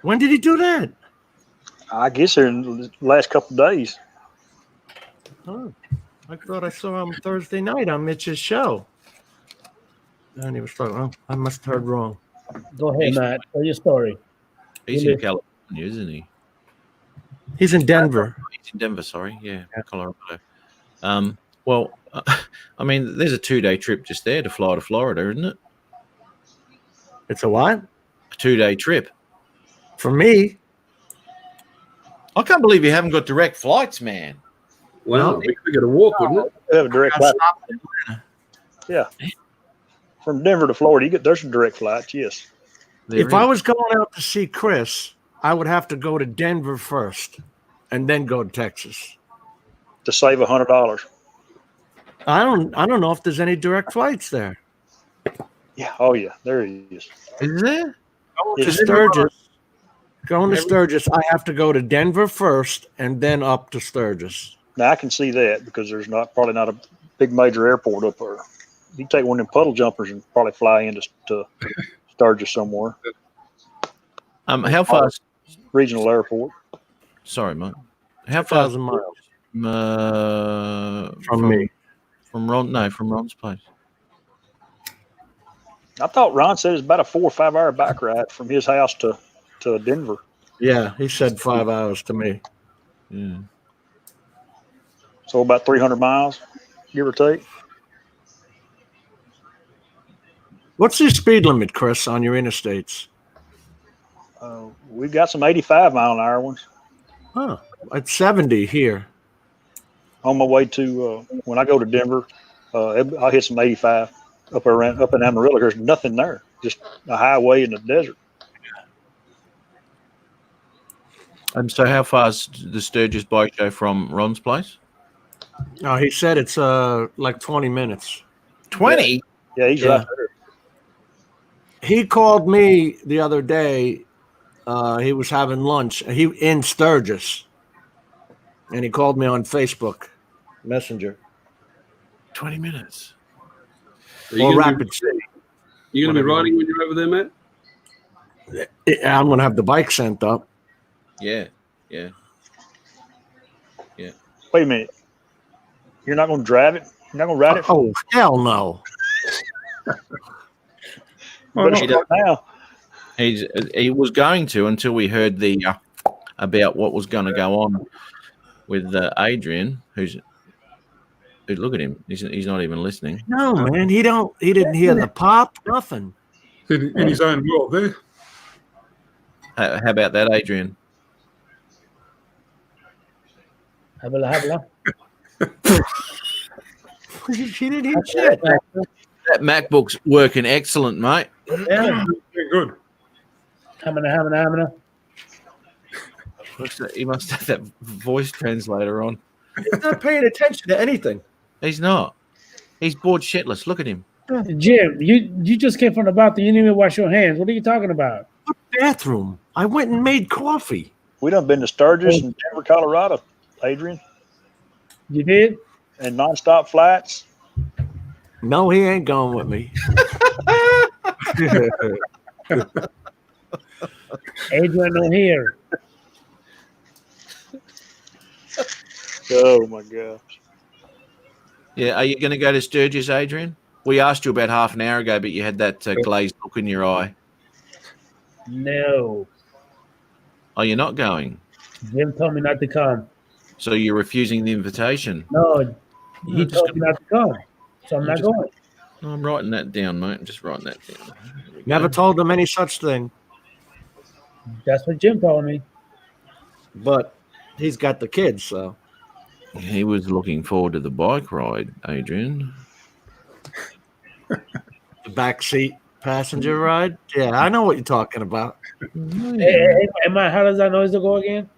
Speaker 3: When did he do that?
Speaker 6: I guess in the last couple of days.
Speaker 3: Oh, I thought I saw him Thursday night on Mitch's show. And he was talking. Oh, I must have heard wrong.
Speaker 1: Go ahead, Matt. Tell your story.
Speaker 2: He's in California, isn't he?
Speaker 3: He's in Denver.
Speaker 2: He's in Denver, sorry. Yeah, Colorado. Well, I mean, there's a 2-day trip just there to fly to Florida, isn't it?
Speaker 3: It's a what?
Speaker 2: A 2-day trip.
Speaker 3: For me,
Speaker 2: I can't believe you haven't got direct flights, man.
Speaker 4: Wow, we got to walk, wouldn't it?
Speaker 6: They have a direct flight. Yeah. From Denver to Florida, there's a direct flight, yes.
Speaker 3: if I was going out to see Chris, I would have to go to Denver first and then go to Texas.
Speaker 6: To save $100.
Speaker 3: I don't know if there's any direct flights there.
Speaker 6: Yeah. Oh, yeah. There he is.
Speaker 2: Is there?
Speaker 3: To Sturgis. Going to Sturgis, I have to go to Denver first and then up to Sturgis.
Speaker 6: Now, I can see that because there's probably not a big major airport up there. You take one of them puddle jumpers and probably fly into to Sturgis somewhere.
Speaker 2: How far?
Speaker 6: Regional airport.
Speaker 2: Sorry, mate. How far
Speaker 3: 1,000 miles
Speaker 2: from
Speaker 3: me?
Speaker 2: From Ron? No, from Ron's place.
Speaker 6: I thought Ron said it's about a 4 or 5 hour bike ride from his house to Denver.
Speaker 3: Yeah, he said 5 hours to me.
Speaker 2: Yeah.
Speaker 6: So about 300 miles, give or take.
Speaker 3: What's your speed limit, Chris, on your interstates?
Speaker 6: We've got some 85-mile-an-hour ones.
Speaker 3: Huh. It's 70 here.
Speaker 6: On my way to when I go to Denver, I'll hit some 85 up in Amarillo. There's nothing there, just a highway in the desert.
Speaker 2: And so, how far is the Sturgis Bike Show from Ron's place?
Speaker 3: Oh, he said it's like 20 minutes.
Speaker 2: 20.
Speaker 6: Yeah, he's right there.
Speaker 3: He called me the other day. He was having lunch. He in Sturgis, and he called me on Facebook Messenger
Speaker 2: 20 minutes.
Speaker 3: or Rapid City.
Speaker 4: You going to be riding when you're over there, Matt?
Speaker 3: I'm going to have the bike sent up.
Speaker 2: Yeah.
Speaker 6: Wait a minute. You're not going to drive it? You're not going to ride it?
Speaker 3: Oh, hell no.
Speaker 6: Better start now.
Speaker 2: He was going to until we heard the about what was going to go on with Adrian, who's look at him. He's not even listening.
Speaker 3: No, man. He didn't hear the pop, nothing.
Speaker 5: In his own world there.
Speaker 2: How about that, Adrian?
Speaker 1: Habla.
Speaker 3: She didn't hear shit.
Speaker 2: That MacBook's working excellent, mate.
Speaker 1: Yeah.
Speaker 5: Very good.
Speaker 1: Hamina.
Speaker 2: He must have that voice translator on.
Speaker 3: He's not paying attention to anything.
Speaker 2: He's not. He's bored shitless. Look at him.
Speaker 1: Jim, you just came from the bathroom. You didn't even wash your hands. What are you talking about?
Speaker 3: What bathroom? I went and made coffee.
Speaker 6: We done been to Sturgis and Denver, Colorado, Adrian,
Speaker 1: You did?
Speaker 6: and nonstop flights.
Speaker 3: No, he ain't going with me.
Speaker 1: Adrian not here.
Speaker 6: Oh my gosh.
Speaker 2: Yeah. Are you going to go to Sturgis, Adrian? We asked you about half an hour ago, but you had that glazed look in your eye.
Speaker 1: No.
Speaker 2: Oh, you're not going.
Speaker 1: Jim told me not to come.
Speaker 2: So you're refusing the invitation.
Speaker 1: No, he
Speaker 2: I'm just
Speaker 1: told me not to come. So I'm not
Speaker 2: just-
Speaker 1: going.
Speaker 2: I'm writing that down, mate. I'm just writing that down. There we go.
Speaker 3: Never told them any such thing,
Speaker 1: That's what Jim told me.
Speaker 3: but he's got the kids, so.
Speaker 2: He was looking forward to the bike ride, Adrian.
Speaker 3: The backseat passenger ride? Yeah, I know what you're talking about.
Speaker 1: Hey, Matt, how does that noise go again?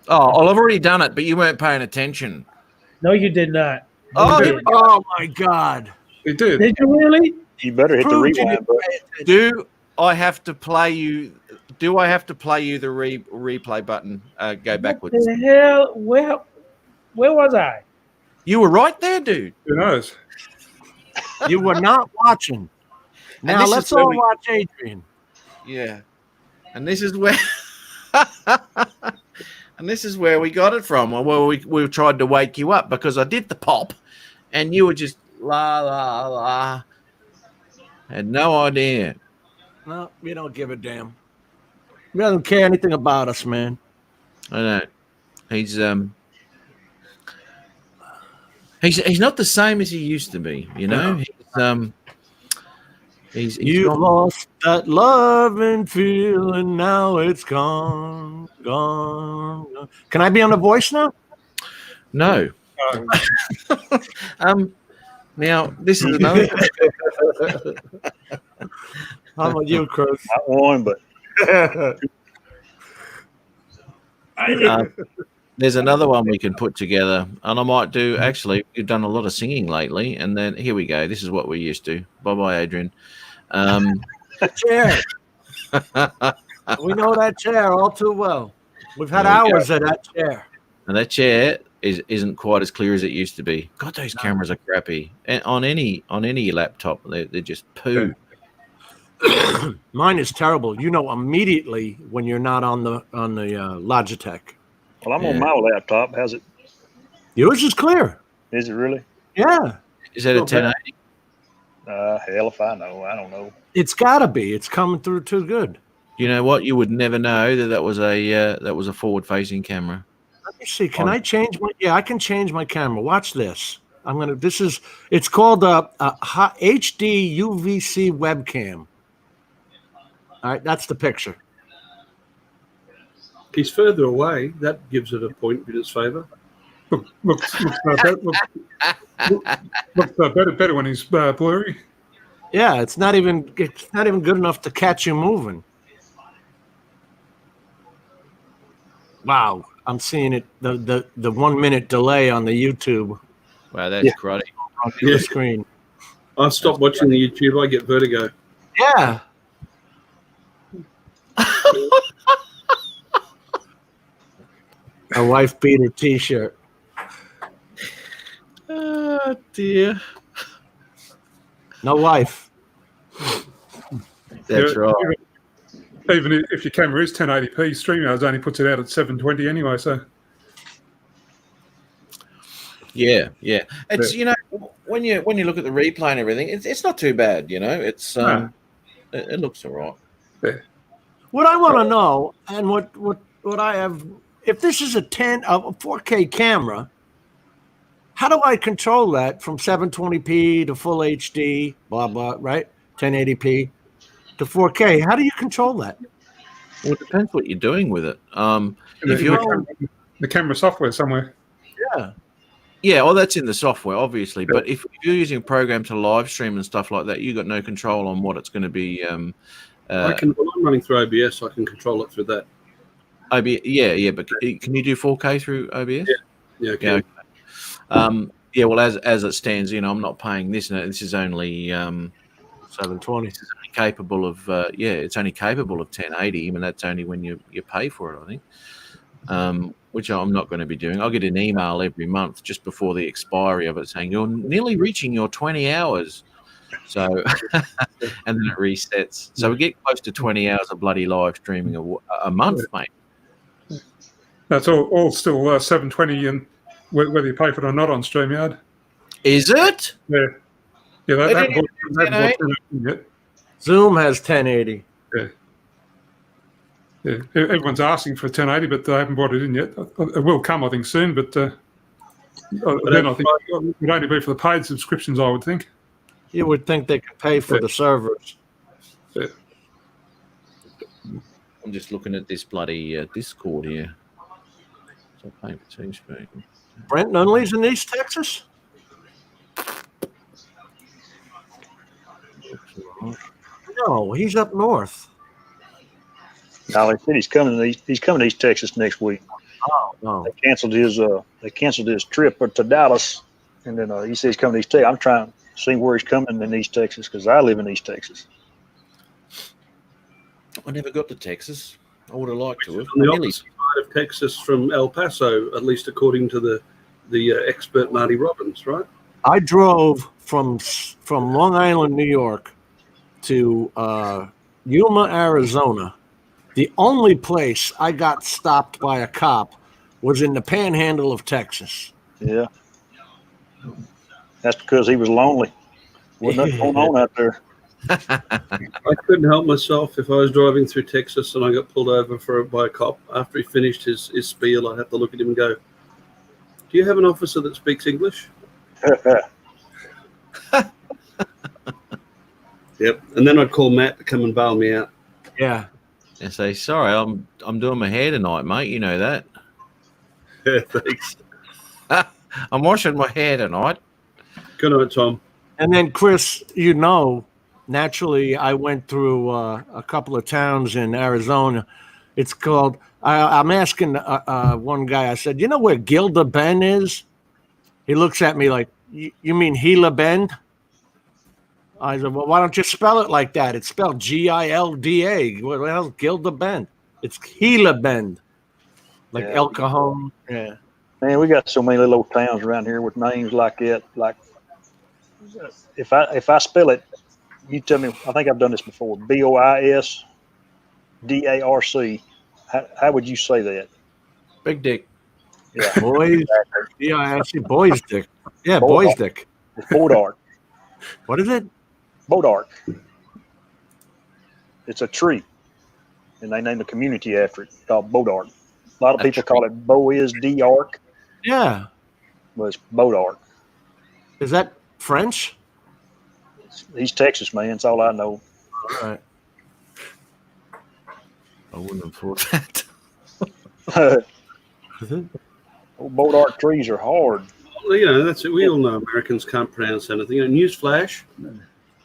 Speaker 2: Oh, well, I've already done it, but you weren't paying attention.
Speaker 1: No, you did not.
Speaker 2: Oh,
Speaker 1: You did.
Speaker 3: Oh my God.
Speaker 5: He did.
Speaker 1: Did you really?
Speaker 6: You better hit the
Speaker 3: Prove you
Speaker 6: rewind
Speaker 3: didn't
Speaker 6: button.
Speaker 3: pay attention.
Speaker 2: do I have to play you? Do I have to play you the replay button? Go backwards.
Speaker 1: What the hell? Where was I?
Speaker 2: You were right there, dude.
Speaker 5: Who knows?
Speaker 3: You were not watching. Now
Speaker 2: this is
Speaker 3: let's
Speaker 2: where
Speaker 3: all
Speaker 2: we-
Speaker 3: watch Adrian.
Speaker 2: Yeah, and this is where, and this is where we got it from. Well, we tried to wake you up because I did the pop, and you were just la la la. Had no idea.
Speaker 3: No, you don't give a damn. He doesn't care anything about us, man.
Speaker 2: I know. He's not the same as he used to be. You know. He's
Speaker 3: You
Speaker 2: not-
Speaker 3: lost that love and feeling, now it's gone, gone. Can I be on The Voice now?
Speaker 2: no. Now this is another.
Speaker 3: How about you, Chris?
Speaker 6: Not one, but
Speaker 2: There's another one we can put together, and I might do. Actually, you've done a lot of singing lately, and then here we go. This is what we're used to. Bye bye, Adrian.
Speaker 3: Chair. We know that chair all too well. We've had
Speaker 2: There we go.
Speaker 3: hours at that chair.
Speaker 2: And that chair isn't quite as clear as it used to be. God, those cameras are crappy. And on any laptop, they're just poo.
Speaker 3: Mine is terrible. You know immediately when you're not on the Logitech.
Speaker 6: well, I'm on
Speaker 2: Yeah.
Speaker 6: my laptop. How's it?
Speaker 3: Yours is clear.
Speaker 6: Is it really?
Speaker 3: Yeah,
Speaker 2: Is that a
Speaker 3: Okay.
Speaker 2: 1080?
Speaker 6: Hell if I know. I don't know.
Speaker 3: it's got to be. It's coming through too good.
Speaker 2: You know what? You would never know that was a forward-facing camera.
Speaker 3: Let me see. Can I change my? Yeah, I can change my camera. Watch this. It's called a HD UVC webcam. All right, that's the picture.
Speaker 4: He's further away. That gives it a point in his favour.
Speaker 5: Looks better when he's blurry.
Speaker 3: Yeah, it's not even good enough to catch you moving. Wow, I'm seeing it. The 1 minute delay on the YouTube
Speaker 2: Wow, that's cruddy.
Speaker 3: on
Speaker 4: Yeah.
Speaker 3: the screen.
Speaker 4: I stopped watching the YouTube. I get vertigo.
Speaker 3: Yeah. My wife beat her T-shirt.
Speaker 2: Oh dear.
Speaker 3: No wife.
Speaker 2: That's
Speaker 5: Yeah,
Speaker 2: right.
Speaker 5: Even if your camera is 1080p, StreamYards only puts it out at 720 anyway. So
Speaker 2: Yeah. It's when you look at the replay and everything, it's not too bad. It's it looks all right.
Speaker 3: What I want to know, and what I have, if this is a 4K camera, how do I control that from 720p to full HD, blah blah, right? 1080p to 4K. How do you control that?
Speaker 2: Well, it depends what you're doing with it. If
Speaker 5: the,
Speaker 2: you're
Speaker 5: the camera software somewhere.
Speaker 3: Yeah.
Speaker 2: well, that's in the software, obviously. But if you're using a program to live stream and stuff like that, you got no control on what it's going to be.
Speaker 4: When I'm running through OBS, I can control it through that.
Speaker 2: OBS, yeah. But can you do 4K through OBS?
Speaker 4: Yeah, okay.
Speaker 2: Yeah. Well, as it stands, I'm not paying this. No, this is only
Speaker 3: 720.
Speaker 2: capable of. It's only capable of 1080. I mean, that's only when you pay for it, I think. Which I'm not going to be doing. I'll get an email every month just before the expiry of it saying you're nearly reaching your 20 hours. So, and then it resets. So we get close to 20 hours of bloody live streaming a month, mate.
Speaker 5: That's all still 720, and whether you pay for it or not on StreamYard.
Speaker 2: Is it?
Speaker 5: Yeah, yeah.
Speaker 2: They
Speaker 5: That
Speaker 2: didn't
Speaker 5: bought
Speaker 2: even do
Speaker 5: 1080 yet.
Speaker 3: Zoom has 1080.
Speaker 5: Yeah, everyone's asking for 1080, but they haven't brought it in yet. It will come, I think, soon. But then I think it would only be for the paid subscriptions, I would think.
Speaker 3: You would think they could pay for
Speaker 5: Yeah.
Speaker 3: the servers.
Speaker 5: Yeah.
Speaker 2: I'm just looking at this bloody Discord here. So paying for TeamSpeak.
Speaker 3: Brent Nunley's in East Texas? No, he's up north.
Speaker 6: No, he said he's coming to East Texas next week.
Speaker 3: Oh, no.
Speaker 6: They canceled his trip to Dallas, and then he said he's coming to East Texas. I'm trying to see where he's coming in East Texas because I live in East Texas.
Speaker 2: I never got to Texas. I would have liked to have.
Speaker 4: On the
Speaker 2: Nearly.
Speaker 4: opposite side of Texas from El Paso, at least according to the expert Marty Robbins, right?
Speaker 3: I drove from Long Island, New York to Yuma, Arizona. The only place I got stopped by a cop was in the panhandle of Texas.
Speaker 6: Yeah, that's because he was lonely. Wasn't nothing going on out there.
Speaker 4: I couldn't help myself if I was driving through Texas and I got pulled over by a cop. After he finished his spiel, I'd have to look at him and go, "Do you have an officer that speaks English?" Yep. And then I'd call Matt to come and bail me out.
Speaker 3: Yeah.
Speaker 2: And say, sorry, I'm doing my hair tonight, mate. You know that.
Speaker 4: Yeah, thanks.
Speaker 2: I'm washing my hair tonight.
Speaker 4: Good night, Tom.
Speaker 3: And then, Chris, naturally, I went through a couple of towns in Arizona. It's called, I'm asking one guy, I said, you know where Gilda Bend is? He looks at me like, you mean Gila Bend? I said, well, why don't you spell it like that? It's spelled Gilda. What the hell's Gilda Bend? It's Gila Bend. Like
Speaker 6: Yeah.
Speaker 3: El Cajon. Yeah.
Speaker 6: Man, we got so many little old towns around here with names like that. Like, if I spell it, you tell me. I think I've done this before. Boisdarc. How would you say that?
Speaker 2: Big dick.
Speaker 6: Yeah,
Speaker 3: Boys. Yeah, I see Boys Dick. Yeah,
Speaker 6: Boy-
Speaker 3: Boys Dick.
Speaker 6: it's Bodark.
Speaker 3: What is it?
Speaker 6: Bodark. It's a tree, and they named a community after it called Bodark. A lot of
Speaker 2: A
Speaker 6: people
Speaker 2: tree.
Speaker 6: call it Boisdarc,
Speaker 3: Yeah.
Speaker 6: but it's Bodark.
Speaker 3: Is that French?
Speaker 6: He's Texas, man. That's all I know.
Speaker 3: All right.
Speaker 2: I wouldn't have thought that.
Speaker 6: Old Bodark trees are hard.
Speaker 4: Well, you know, that's it. We all know Americans can't pronounce anything. Newsflash,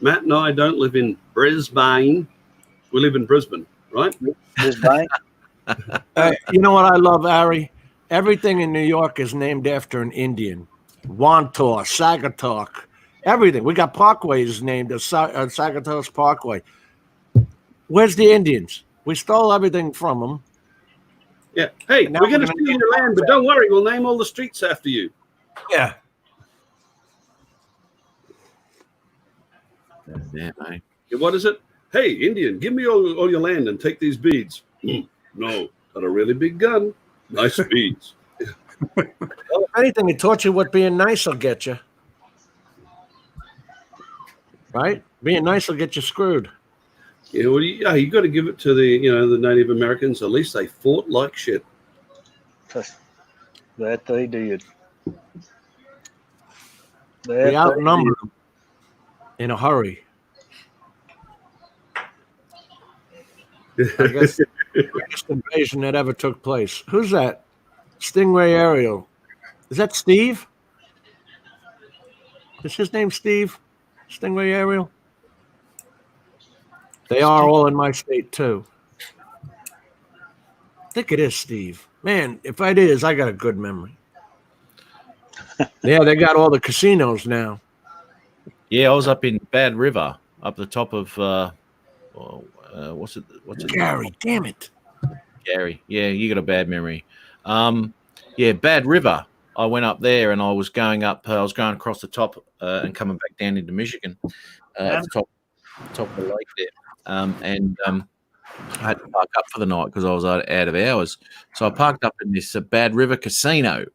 Speaker 4: Matt and I don't live in Brisbane. We live in Brisbane, right?
Speaker 6: This bank,
Speaker 3: You know what I love, Ari? Everything in New York is named after an Indian. Wantor, Sagatuck, everything. We got parkways named as Sagatuck's Parkway. Where's the Indians? We stole everything from them.
Speaker 4: Yeah. Hey,
Speaker 3: And now
Speaker 4: we're going
Speaker 3: we're
Speaker 4: to
Speaker 3: gonna
Speaker 4: steal your land, but don't worry, we'll name all the streets after you.
Speaker 3: Yeah.
Speaker 2: Yeah, mate.
Speaker 4: Yeah, what is it? Hey, Indian, give me all your land and take these beads. No, got a really big gun. Nice beads.
Speaker 3: Well, if anything, it taught you what being nice will get you. Right? Being nice will get you screwed.
Speaker 4: Yeah, well, you got to give it to the Native Americans. At least they fought like shit.
Speaker 6: that they did.
Speaker 3: We outnumbered them in a hurry. I guess the biggest invasion that ever took place. Who's that? Stingray Ariel. Is that Steve? Is his name Steve? Stingray Ariel? They are all in my state too. I think it is Steve. Man, if it is, I got a good memory. Yeah, they got all the casinos now.
Speaker 2: Yeah, I was up in Bad River, up the top of what's it?
Speaker 3: Gary, damn it.
Speaker 2: Gary. Yeah, you got a bad memory. Yeah, Bad River. I went up there and I was going up. I was going across the top and coming back down into Michigan at the top of the lake there. I had to park up for the night because I was out of hours. So I parked up in this Bad River casino,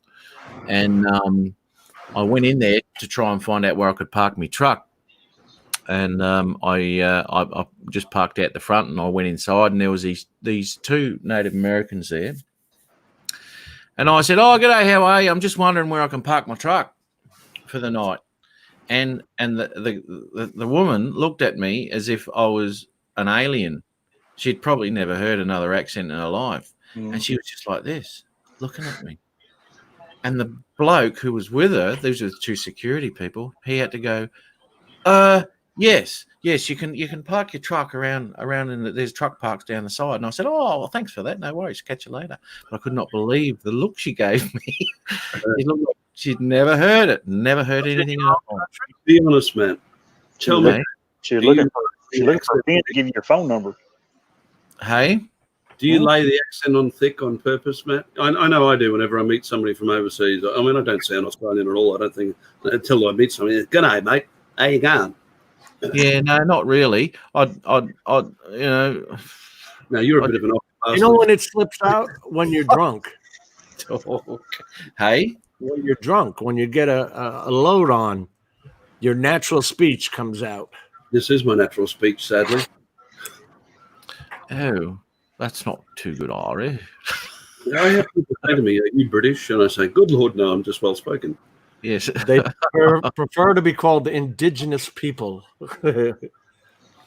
Speaker 2: and I went in there to try and find out where I could park my truck. And I just parked out the front, and I went inside, and there was these two Native Americans there. And I said, "Oh, g'day, how are you? I'm just wondering where I can park my truck for the night." And the woman looked at me as if I was an alien. She'd probably never heard another accent in her life, and she was just like this, looking at me. And the bloke who was with her, these were the two security people, he had to go, Yes, you can park your truck around there's truck parks down the side. And I said, "Oh, well, thanks for that. No worries. Catch you later." But I could not believe the look she gave me. It looked like she'd never heard it, never heard anything else.
Speaker 4: Be honest, man. Tell me.
Speaker 6: She's looking for a pin to give you your phone number.
Speaker 2: Hey?
Speaker 4: Do you lay the accent on thick on purpose, Matt? I know I do whenever I meet somebody from overseas. I mean, I don't sound Australian at all. I don't think until I meet somebody. "G'day, mate. How you going?"
Speaker 2: Yeah, no, not really. I'd
Speaker 4: No, you're a bit of an off.
Speaker 3: You know when it slips out? When you're drunk.
Speaker 2: Hey?
Speaker 3: When you're drunk, when you get a load on, your natural speech comes out.
Speaker 4: This is my natural speech, sadly.
Speaker 2: Oh, that's not too good, Ari.
Speaker 4: I have people say to me, "Are you British?" And I say, "Good Lord, no, I'm just well spoken."
Speaker 2: Yes.
Speaker 3: They prefer to be called indigenous people.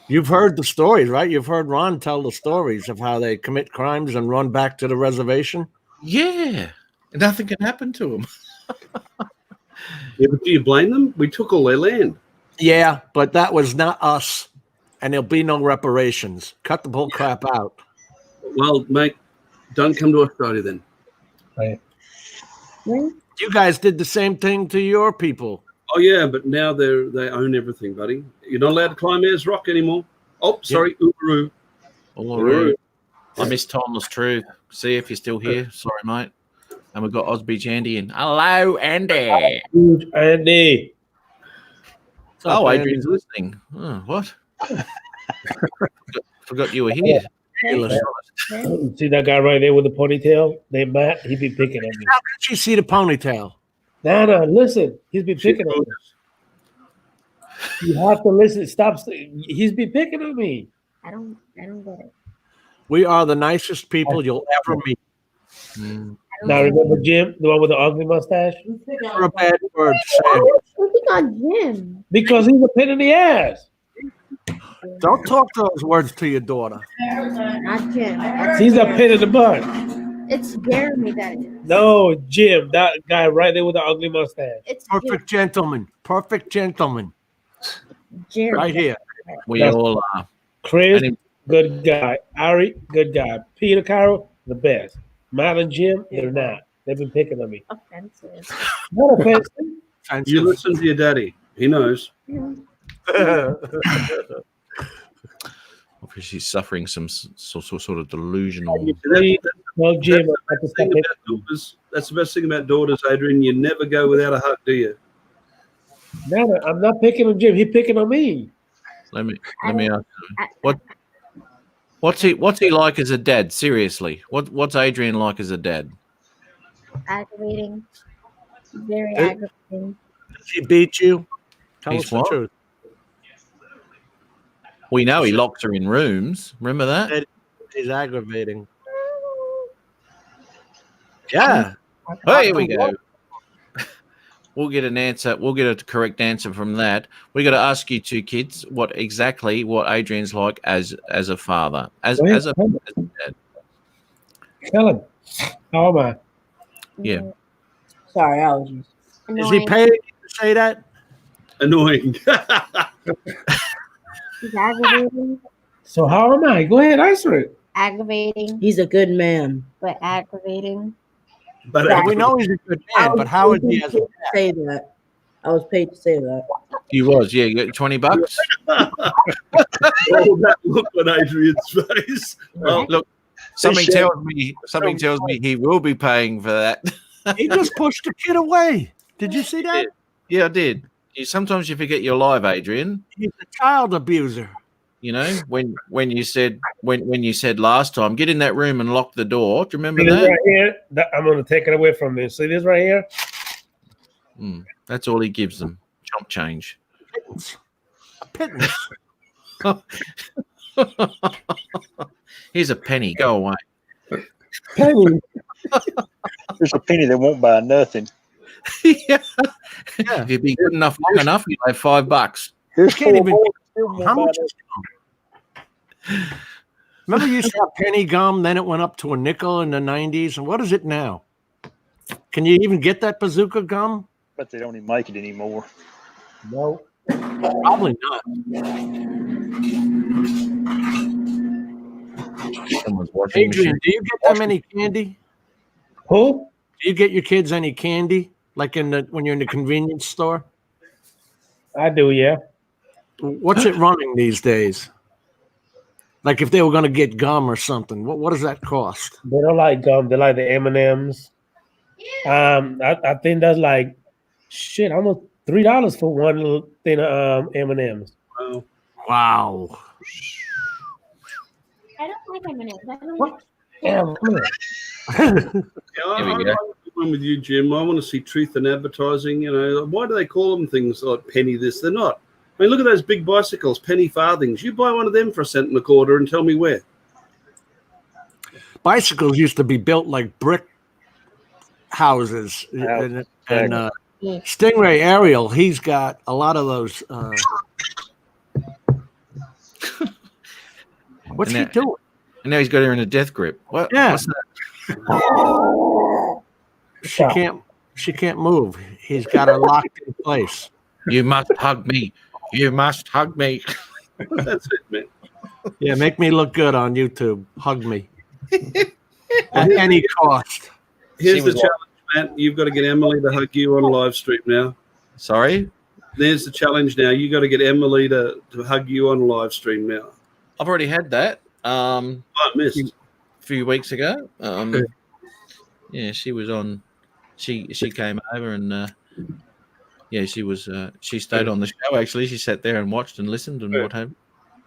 Speaker 3: You've heard the stories, right? You've heard Ron tell the stories of how they commit crimes and run back to the reservation.
Speaker 2: Yeah. Nothing can happen to them.
Speaker 4: Yeah, but do you blame them? We took all their land.
Speaker 3: Yeah, but that was not us, and there'll be no reparations. Cut the bull crap out.
Speaker 4: Well, mate, don't come to Australia then.
Speaker 1: Right.
Speaker 3: You guys did the same thing to your people.
Speaker 4: Oh yeah, but now they own everything, buddy. You're not allowed to climb Ayers Rock anymore. Oh, sorry, Uluru.
Speaker 2: Uluru. I miss Timeless Truth. See if you're still here. Sorry, mate. And we've got Osbeach Andy in. Hello, Andy.
Speaker 1: Andy.
Speaker 2: Oh, Adrian's listening. Oh, what? Forgot you were here.
Speaker 1: See that guy right there with the ponytail? Named Matt. He be picking on me.
Speaker 3: How could you see the ponytail?
Speaker 1: Nana, listen. He's been picking on me. You have to listen. Stop. He's been picking on me.
Speaker 7: I don't get it.
Speaker 3: We are the nicest people you'll ever meet.
Speaker 1: Now remember Jim, the one with the ugly mustache?
Speaker 3: For a bad word to say.
Speaker 7: Who pick on Jim?
Speaker 1: Because he's a pain in the ass.
Speaker 3: Don't talk those words to your daughter.
Speaker 7: Not Jim.
Speaker 1: He's a pain in the butt.
Speaker 7: It's Jeremy that is.
Speaker 1: No, Jim, that guy right there with the ugly mustache.
Speaker 7: It's
Speaker 3: Perfect gentleman. Perfect gentleman.
Speaker 7: Jeremy.
Speaker 3: Right here.
Speaker 2: We
Speaker 1: That's-
Speaker 2: all are.
Speaker 1: Chris,
Speaker 2: And
Speaker 1: good guy. Ari, good guy. Peter Carroll, the best. Matt and Jim, they're not. They've been picking on me.
Speaker 7: Offensive.
Speaker 1: Not offensive.
Speaker 4: You listen to your daddy. He knows.
Speaker 2: Obviously suffering some sort of delusional.
Speaker 1: No, Jim, I have to stop it.
Speaker 4: That's the best thing about daughters, Adrian. You never go without a hug, do you?
Speaker 1: No, I'm not picking on Jim. He's picking on me.
Speaker 2: Let me ask you. What's he like as a dad? Seriously, what's Adrian like as a dad?
Speaker 7: Aggravating. Very
Speaker 3: Hey.
Speaker 7: aggravating.
Speaker 3: She beat you. Tell
Speaker 2: He's
Speaker 3: us the
Speaker 2: what?
Speaker 3: truth.
Speaker 2: We know he locks her in rooms. Remember that?
Speaker 3: He's aggravating. Yeah.
Speaker 2: Oh, here we go. We'll get an answer. We'll get a correct answer from that. We got to ask you two kids what Adrian's like as a father, as a dad.
Speaker 1: Tell him. How am I?
Speaker 2: Yeah.
Speaker 8: Sorry, allergies.
Speaker 3: Is he paying you to say that?
Speaker 4: Annoying.
Speaker 7: He's aggravating.
Speaker 1: So how am I? Go ahead, answer it.
Speaker 7: Aggravating.
Speaker 8: He's a good man.
Speaker 7: But aggravating.
Speaker 4: But
Speaker 3: We know he's a good man, but how is he as a
Speaker 8: Say that. I was paid to say that.
Speaker 2: He was, yeah. You got $20.
Speaker 4: all that look on Adrian's face.
Speaker 2: Well, look, something tells me he will be paying for that.
Speaker 3: He just pushed the kid away. Did you see that?
Speaker 2: Yeah, I did. Sometimes you forget you're live, Adrian.
Speaker 3: He's a child abuser.
Speaker 2: You know, when you said last time, get in that room and lock the door. Do you remember
Speaker 1: See this
Speaker 2: that?
Speaker 1: right here? I'm going to take it away from this. See this right here?
Speaker 2: That's all he gives them. Chump change.
Speaker 3: Pittance.
Speaker 2: Here's a penny. Go away.
Speaker 1: Penny.
Speaker 6: There's a penny that won't buy nothing.
Speaker 2: Yeah. If you'd be good enough long enough, you'd have $5.
Speaker 6: Here's
Speaker 3: Can't
Speaker 6: four
Speaker 3: even-
Speaker 6: more, still won't
Speaker 3: How
Speaker 6: buy
Speaker 3: much
Speaker 6: nothing.
Speaker 3: is Remember you used to have penny gum, then it went up to a nickel in the 90s. And what is it now? Can you even get that bazooka gum?
Speaker 6: But they don't even make it anymore.
Speaker 1: No.
Speaker 3: Probably not.
Speaker 2: Someone's watching.
Speaker 3: Adrian, do you get them any candy?
Speaker 1: Who?
Speaker 3: Do you get your kids any candy? Like when you're in the convenience store?
Speaker 1: I do, yeah.
Speaker 3: What's it running these days? Like if they were going to get gum or something, what does that cost?
Speaker 1: They don't like gum. They like the M&Ms. I think that's like shit, almost $3 for one little thing of M&Ms.
Speaker 4: Well,
Speaker 3: Wow.
Speaker 7: I don't like M&Ms. I don't
Speaker 3: What?
Speaker 7: like
Speaker 1: Damn, come here.
Speaker 4: yeah,
Speaker 2: There we go.
Speaker 4: I'm with you, Jim. I want to see truth in advertising. You know, why do they call them things like penny this? They're not. I mean, look at those big bicycles, penny farthings. You buy one of them for $1.25 and tell me where.
Speaker 3: Bicycles used to be built like brick houses.
Speaker 6: Yeah,
Speaker 3: And Stingray Ariel, he's got a lot of those. What's
Speaker 2: And
Speaker 3: he
Speaker 2: that-
Speaker 3: doing?
Speaker 2: And now he's got her in a death grip. What?
Speaker 3: Yeah.
Speaker 2: What's that?
Speaker 3: She can't move. He's got her locked in place.
Speaker 2: You must hug me. You must hug me.
Speaker 4: That's it, man.
Speaker 3: Yeah, make me look good on YouTube. Hug me. At any cost.
Speaker 4: Here's
Speaker 2: She
Speaker 4: the
Speaker 2: was
Speaker 4: challenge, Matt. You've got to get Emily to hug you on a live stream now.
Speaker 2: Sorry?
Speaker 4: There's the challenge now. You got to get Emily to hug you on a live stream now.
Speaker 2: I've already had that
Speaker 4: I missed.
Speaker 2: a few weeks ago. Yeah, she was on. She came over and yeah, she was. She stayed on the show. Actually, she sat there and watched and listened and what have.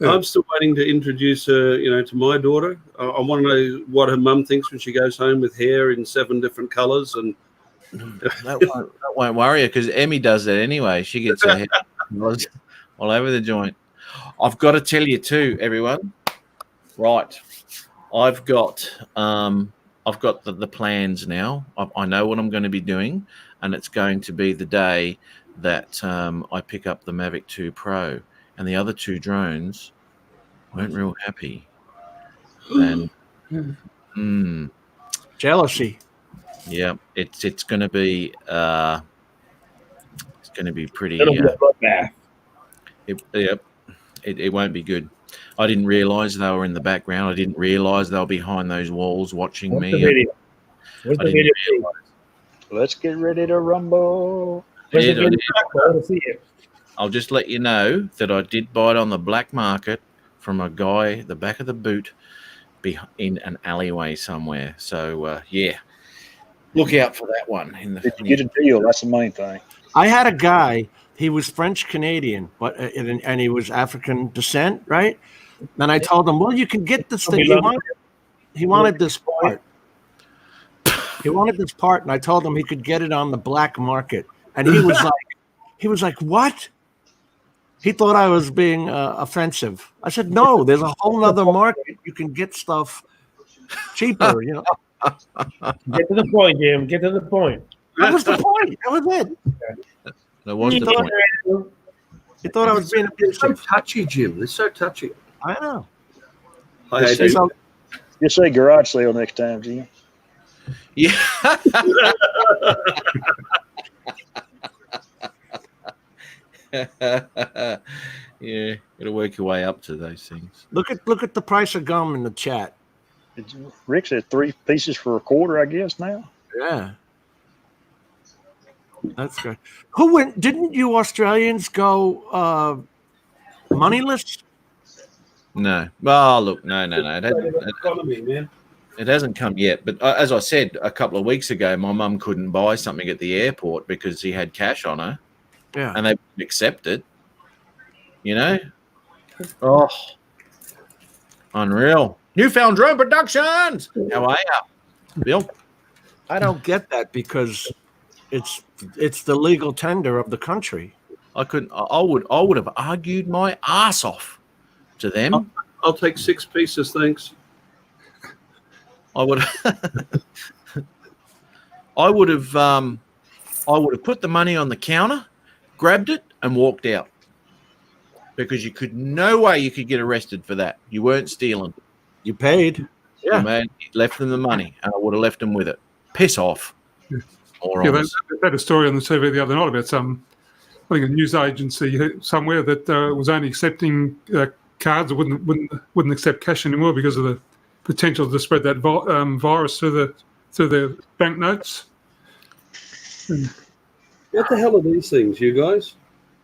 Speaker 4: I'm still waiting to introduce her, to my daughter. I want to know what her mum thinks when she goes home with hair in 7 different colours. And
Speaker 2: That won't worry her because Emmy does that anyway. She gets her hair all over the joint. I've got to tell you too, everyone. Right, I've got the plans now. I know what I'm going to be doing, and it's going to be the day that I pick up the Mavic 2 Pro, and the other 2 drones weren't real happy. And
Speaker 3: Jealousy.
Speaker 2: yeah, it's going to be pretty.
Speaker 1: It'll be a bloodbath.
Speaker 2: It won't be good. I didn't realize they were in the background. I didn't realize they were behind those walls watching
Speaker 1: What's
Speaker 2: me.
Speaker 1: the video? Where's
Speaker 2: I
Speaker 1: the
Speaker 2: didn't
Speaker 1: video?
Speaker 2: realize.
Speaker 6: Let's get ready to rumble.
Speaker 1: Where's the
Speaker 2: Yeah, I
Speaker 1: video?
Speaker 2: did.
Speaker 1: I want to see it.
Speaker 2: I'll just let you know that I did buy it on the black market from a guy, the back of the boot, in an alleyway somewhere. So yeah, look out for that one.
Speaker 6: Did you get a deal? That's the main thing.
Speaker 3: I had a guy, he was French Canadian, but and he was African descent, right? And I told him, well, you can get this thing. He wanted this part. He wanted this part, and I told him he could get it on the black market. And he was like, what? He thought I was being offensive. I said, no, there's a whole other market. You can get stuff cheaper,
Speaker 1: Get to the point, Jim. Get to the point.
Speaker 3: That was the point. That was it.
Speaker 2: That was the point.
Speaker 3: He thought I was being
Speaker 4: it's so
Speaker 3: abusive.
Speaker 4: touchy, Jim. It's so touchy.
Speaker 3: I know.
Speaker 4: I hate it.
Speaker 3: So,
Speaker 6: Just say garage sale next time, Jim.
Speaker 2: Yeah. Yeah, it'll work your way up to those things.
Speaker 3: look at the price of gum in the chat.
Speaker 6: Rick said 3 pieces for $0.25, I guess now.
Speaker 3: Yeah. That's good. Who went? Didn't you Australians go moneyless?
Speaker 2: No. Oh, look, no.
Speaker 4: Economy, man.
Speaker 2: It hasn't come yet. But as I said a couple of weeks ago, my mum couldn't buy something at the airport because he had cash on her,
Speaker 3: Yeah.
Speaker 2: and they wouldn't accept it. Oh, unreal. Newfound Drone Productions. How are you, Bill?
Speaker 3: I don't get that because it's It's the legal tender of the country.
Speaker 2: I couldn't. I would have argued my ass off to them.
Speaker 4: I'll take 6 pieces, thanks.
Speaker 2: I would. I would have. I would have put the money on the counter, grabbed it, and walked out. Because no way you could get arrested for that. You weren't stealing.
Speaker 3: You paid.
Speaker 2: Yeah. You left them the money, and I would have left them with it. Piss off.
Speaker 5: Yeah,
Speaker 2: Morons.
Speaker 5: they had a story on the TV the other night about I think a news agency somewhere that was only accepting cards, or wouldn't accept cash anymore because of the potential to spread that virus through the banknotes.
Speaker 4: What the hell are these things, you guys?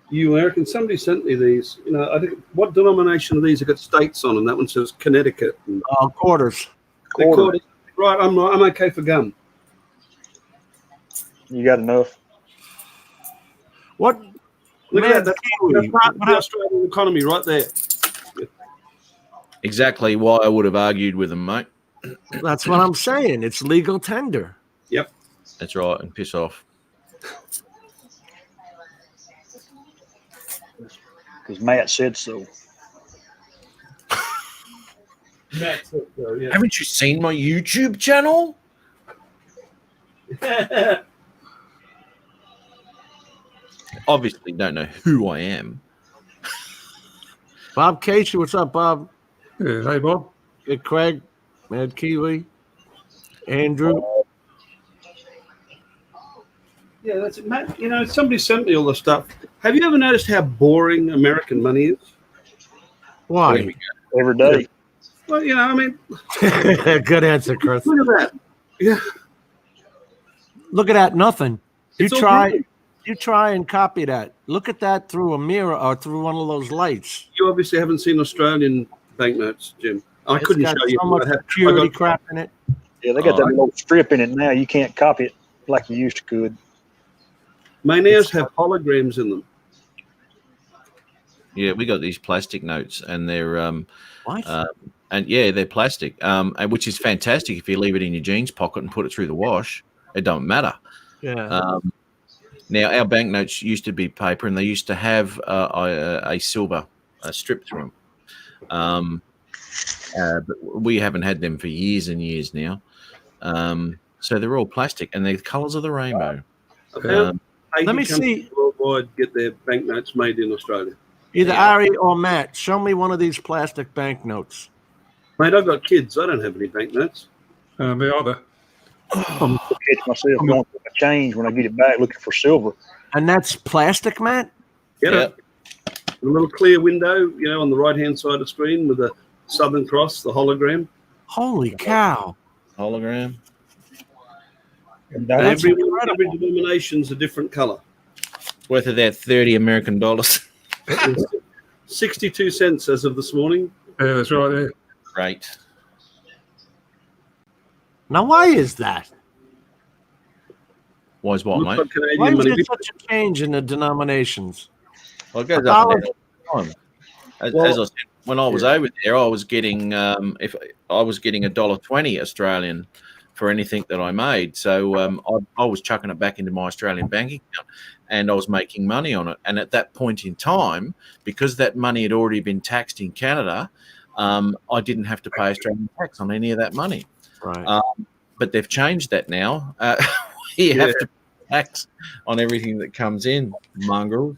Speaker 4: You Americans? Somebody sent me these. You know, I think what denomination are these? I've got states on them. That one says Connecticut. And
Speaker 3: Quarters.
Speaker 4: they're quarters. Right, I'm okay for gum.
Speaker 6: You got enough.
Speaker 3: What?
Speaker 4: Look
Speaker 3: Man,
Speaker 4: at that. That's part of the Australian economy right there.
Speaker 2: Exactly why I would have argued with them, mate.
Speaker 3: That's what I'm saying. It's legal tender.
Speaker 4: Yep.
Speaker 2: That's right, and piss off.
Speaker 6: Because Matt said so.
Speaker 2: Haven't you seen my YouTube channel? Obviously, don't know who I am.
Speaker 3: Bob Casey, what's up, Bob?
Speaker 5: Yeah, hey Bob.
Speaker 3: Good Craig, Mad Kiwi, Andrew.
Speaker 4: Yeah, that's it, Matt. You know, somebody sent me all this stuff. Have you ever noticed how boring American money is?
Speaker 3: Why?
Speaker 6: Every day.
Speaker 4: Well, you know, I mean,
Speaker 3: Good answer, Chris.
Speaker 4: look at that. Yeah,
Speaker 3: Look at that, nothing.
Speaker 4: It's all
Speaker 3: You try and copy that. Look at that through a mirror or through one of those lights.
Speaker 4: you obviously haven't seen Australian banknotes, Jim. I
Speaker 3: It's
Speaker 4: couldn't
Speaker 3: got
Speaker 4: show you.
Speaker 3: so much
Speaker 4: I
Speaker 3: security
Speaker 4: got-
Speaker 3: crap in it.
Speaker 6: Yeah, they got that little strip in it now. You can't copy it like you used to could.
Speaker 4: Mayonnaise have holograms in them.
Speaker 2: Yeah, we got these plastic notes, and they're
Speaker 3: What?
Speaker 2: and yeah, they're plastic, and which is fantastic if you leave it in your jeans pocket and put it through the wash. It don't matter.
Speaker 3: Yeah.
Speaker 2: Now, our banknotes used to be paper, and they used to have a silver strip through them. But we haven't had them for years and years now. So they're all plastic, and they're the colours of the rainbow.
Speaker 4: About 80
Speaker 3: Let me
Speaker 4: countries
Speaker 3: see.
Speaker 4: worldwide get their banknotes made in Australia.
Speaker 3: Either Ari or Matt, show me one of these plastic banknotes.
Speaker 4: Mate, I've got kids. I don't have any banknotes.
Speaker 5: Me either.
Speaker 6: I catch myself going for a change when I get it back looking for silver.
Speaker 3: And that's plastic, Matt?
Speaker 4: Get
Speaker 2: Yeah.
Speaker 4: it? A little clear window, you know, on the right-hand side of the screen with the Southern Cross, the hologram.
Speaker 3: Holy cow.
Speaker 2: Hologram.
Speaker 6: And
Speaker 3: That's
Speaker 4: every
Speaker 3: incredible.
Speaker 4: denomination's a different color.
Speaker 2: Worth of that $30 American.
Speaker 4: 62 cents as of this morning.
Speaker 5: Yeah, that's right there.
Speaker 2: Great.
Speaker 3: Now, why is that?
Speaker 2: Why is what,
Speaker 4: Looks
Speaker 2: mate?
Speaker 4: like Canadian
Speaker 3: Why is
Speaker 4: money.
Speaker 3: there such a change in the denominations?
Speaker 2: Well, it goes
Speaker 3: $1.
Speaker 2: up and down all the time. As I said, when I was over there, I was getting if I was getting $1.20 Australian for anything that I made. So I was chucking it back into my Australian bank account, and I was making money on it. And at that point in time, because that money had already been taxed in Canada, I didn't have to pay Australian tax on any of that money.
Speaker 3: Right.
Speaker 2: But they've changed that now. You have to pay tax on everything that comes in, mongrels.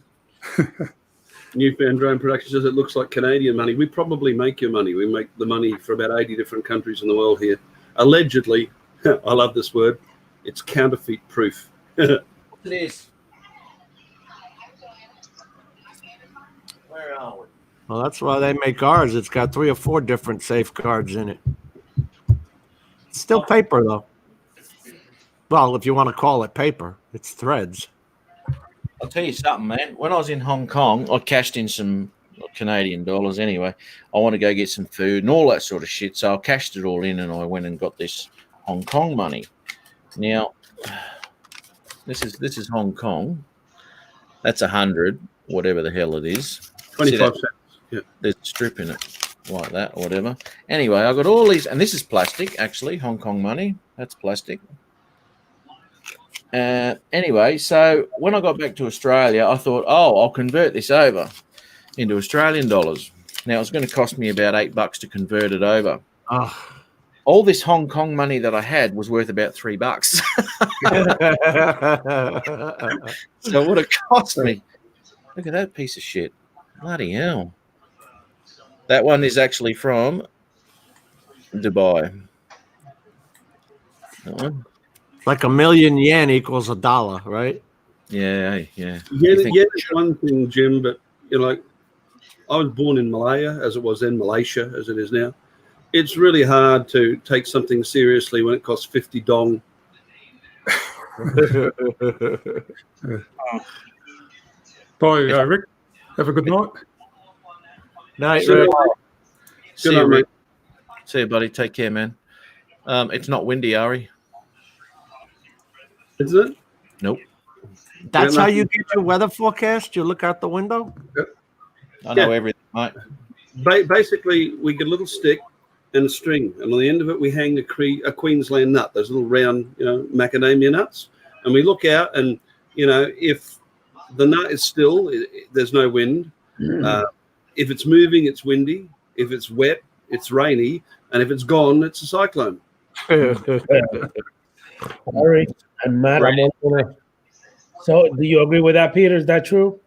Speaker 4: Newfound Drone Production says it looks like Canadian money. We probably make your money. We make the money for about 80 different countries in the world here. Allegedly, I love this word, it's counterfeit proof.
Speaker 2: It is. Where are we?
Speaker 3: Well, that's why they make ours. It's got 3 or 4 different safeguards in it. It's still paper, though. Well, if you want to call it paper, it's threads.
Speaker 2: I'll tell you something, man. When I was in Hong Kong, I cashed in some Canadian dollars anyway. I want to go get some food and all that sort of shit. So I cashed it all in, and I went and got this Hong Kong money. Now, this is Hong Kong. That's 100, whatever the hell it is.
Speaker 4: 25 cents. Yeah.
Speaker 2: There's a strip in it like that or whatever. Anyway, I got all these, and this is plastic, actually, Hong Kong money. That's plastic. Anyway, so when I got back to Australia, I thought, oh, I'll convert this over into Australian dollars. Now it's going to cost me about $8 to convert it over.
Speaker 3: Oh.
Speaker 2: All this Hong Kong money that I had was worth about $3. So it would have cost me. Look at that piece of shit. Bloody hell. That one is actually from Dubai. That one?
Speaker 3: Like $1,000,000 yen equals $1, right?
Speaker 2: Yeah, yeah.
Speaker 4: Yeah, it's one thing, Jim, but like I was born in Malaya, as it was then, Malaysia, as it is now. It's really hard to take something seriously when it costs 50 dong.
Speaker 5: Bye, Rick. Have a good night.
Speaker 3: Night,
Speaker 4: So,
Speaker 3: Rick.
Speaker 2: See
Speaker 4: Good
Speaker 2: you,
Speaker 4: night,
Speaker 2: Rick.
Speaker 4: mate.
Speaker 2: See you, buddy. Take care, man. It's not windy, Ari.
Speaker 4: Is it?
Speaker 2: Nope.
Speaker 3: That's
Speaker 4: Yeah,
Speaker 3: how you get your weather forecast? You look out the window?
Speaker 2: I know everything, mate.
Speaker 4: Basically, we get a little stick and a string, and on the end of it, we hang a Queensland nut, those little round, macadamia nuts. And we look out, and if the nut is still, there's no wind. If it's moving, it's windy. If it's wet, it's rainy. And if it's gone, it's a cyclone.
Speaker 1: Ari and Matt, I'm also gonna. So, do you agree with that, Peter? Is that true?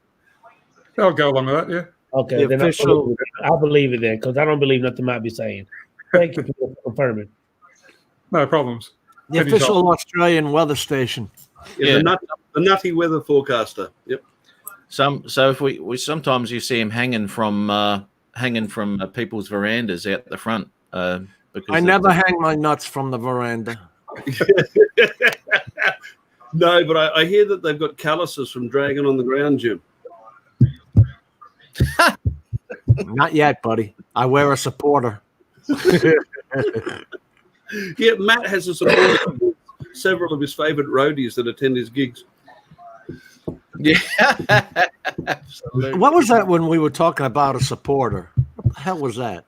Speaker 5: I'll go along with that, yeah.
Speaker 1: Okay,
Speaker 3: The
Speaker 1: then
Speaker 3: official-
Speaker 1: I believe it then, because I don't believe nothing Matt be saying. Thank you for confirming.
Speaker 5: No problems.
Speaker 3: The official Australian weather station.
Speaker 4: Yeah,
Speaker 2: Yeah.
Speaker 4: The nutty weather forecaster. Yep.
Speaker 2: So if we sometimes you see him hanging from people's verandas out the front. Because
Speaker 3: I never hang my nuts from the veranda.
Speaker 4: No, but I hear that they've got calluses from dragging on the ground, Jim.
Speaker 3: Not yet, buddy. I wear a supporter.
Speaker 4: Yeah, Matt has a supporter. Several of his favourite roadies that attend his gigs.
Speaker 2: Yeah. Absolutely.
Speaker 3: What was that when we were talking about a supporter? What the hell was that?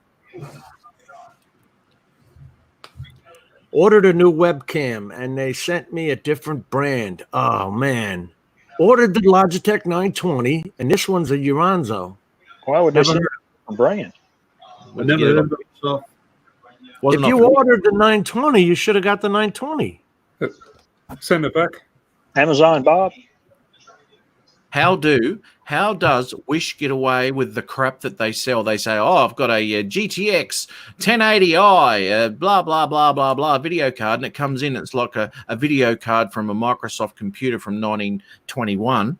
Speaker 3: Ordered a new webcam and they sent me a different brand. Oh, man. Ordered the Logitech 920 and this one's a Uranzo.
Speaker 6: Why would they
Speaker 3: Never
Speaker 6: send
Speaker 3: heard
Speaker 6: a brand?
Speaker 4: I never heard of it myself.
Speaker 2: Wasn't
Speaker 3: If you
Speaker 2: off-
Speaker 3: ordered the 920, you should have got the 920.
Speaker 5: Send it back.
Speaker 6: Amazon, Bob?
Speaker 2: How does Wish get away with the crap that they sell? They say, oh, I've got a GTX 1080i, blah, blah, blah, blah, blah, video card. And it comes in, it's like a video card from a Microsoft computer from 1921.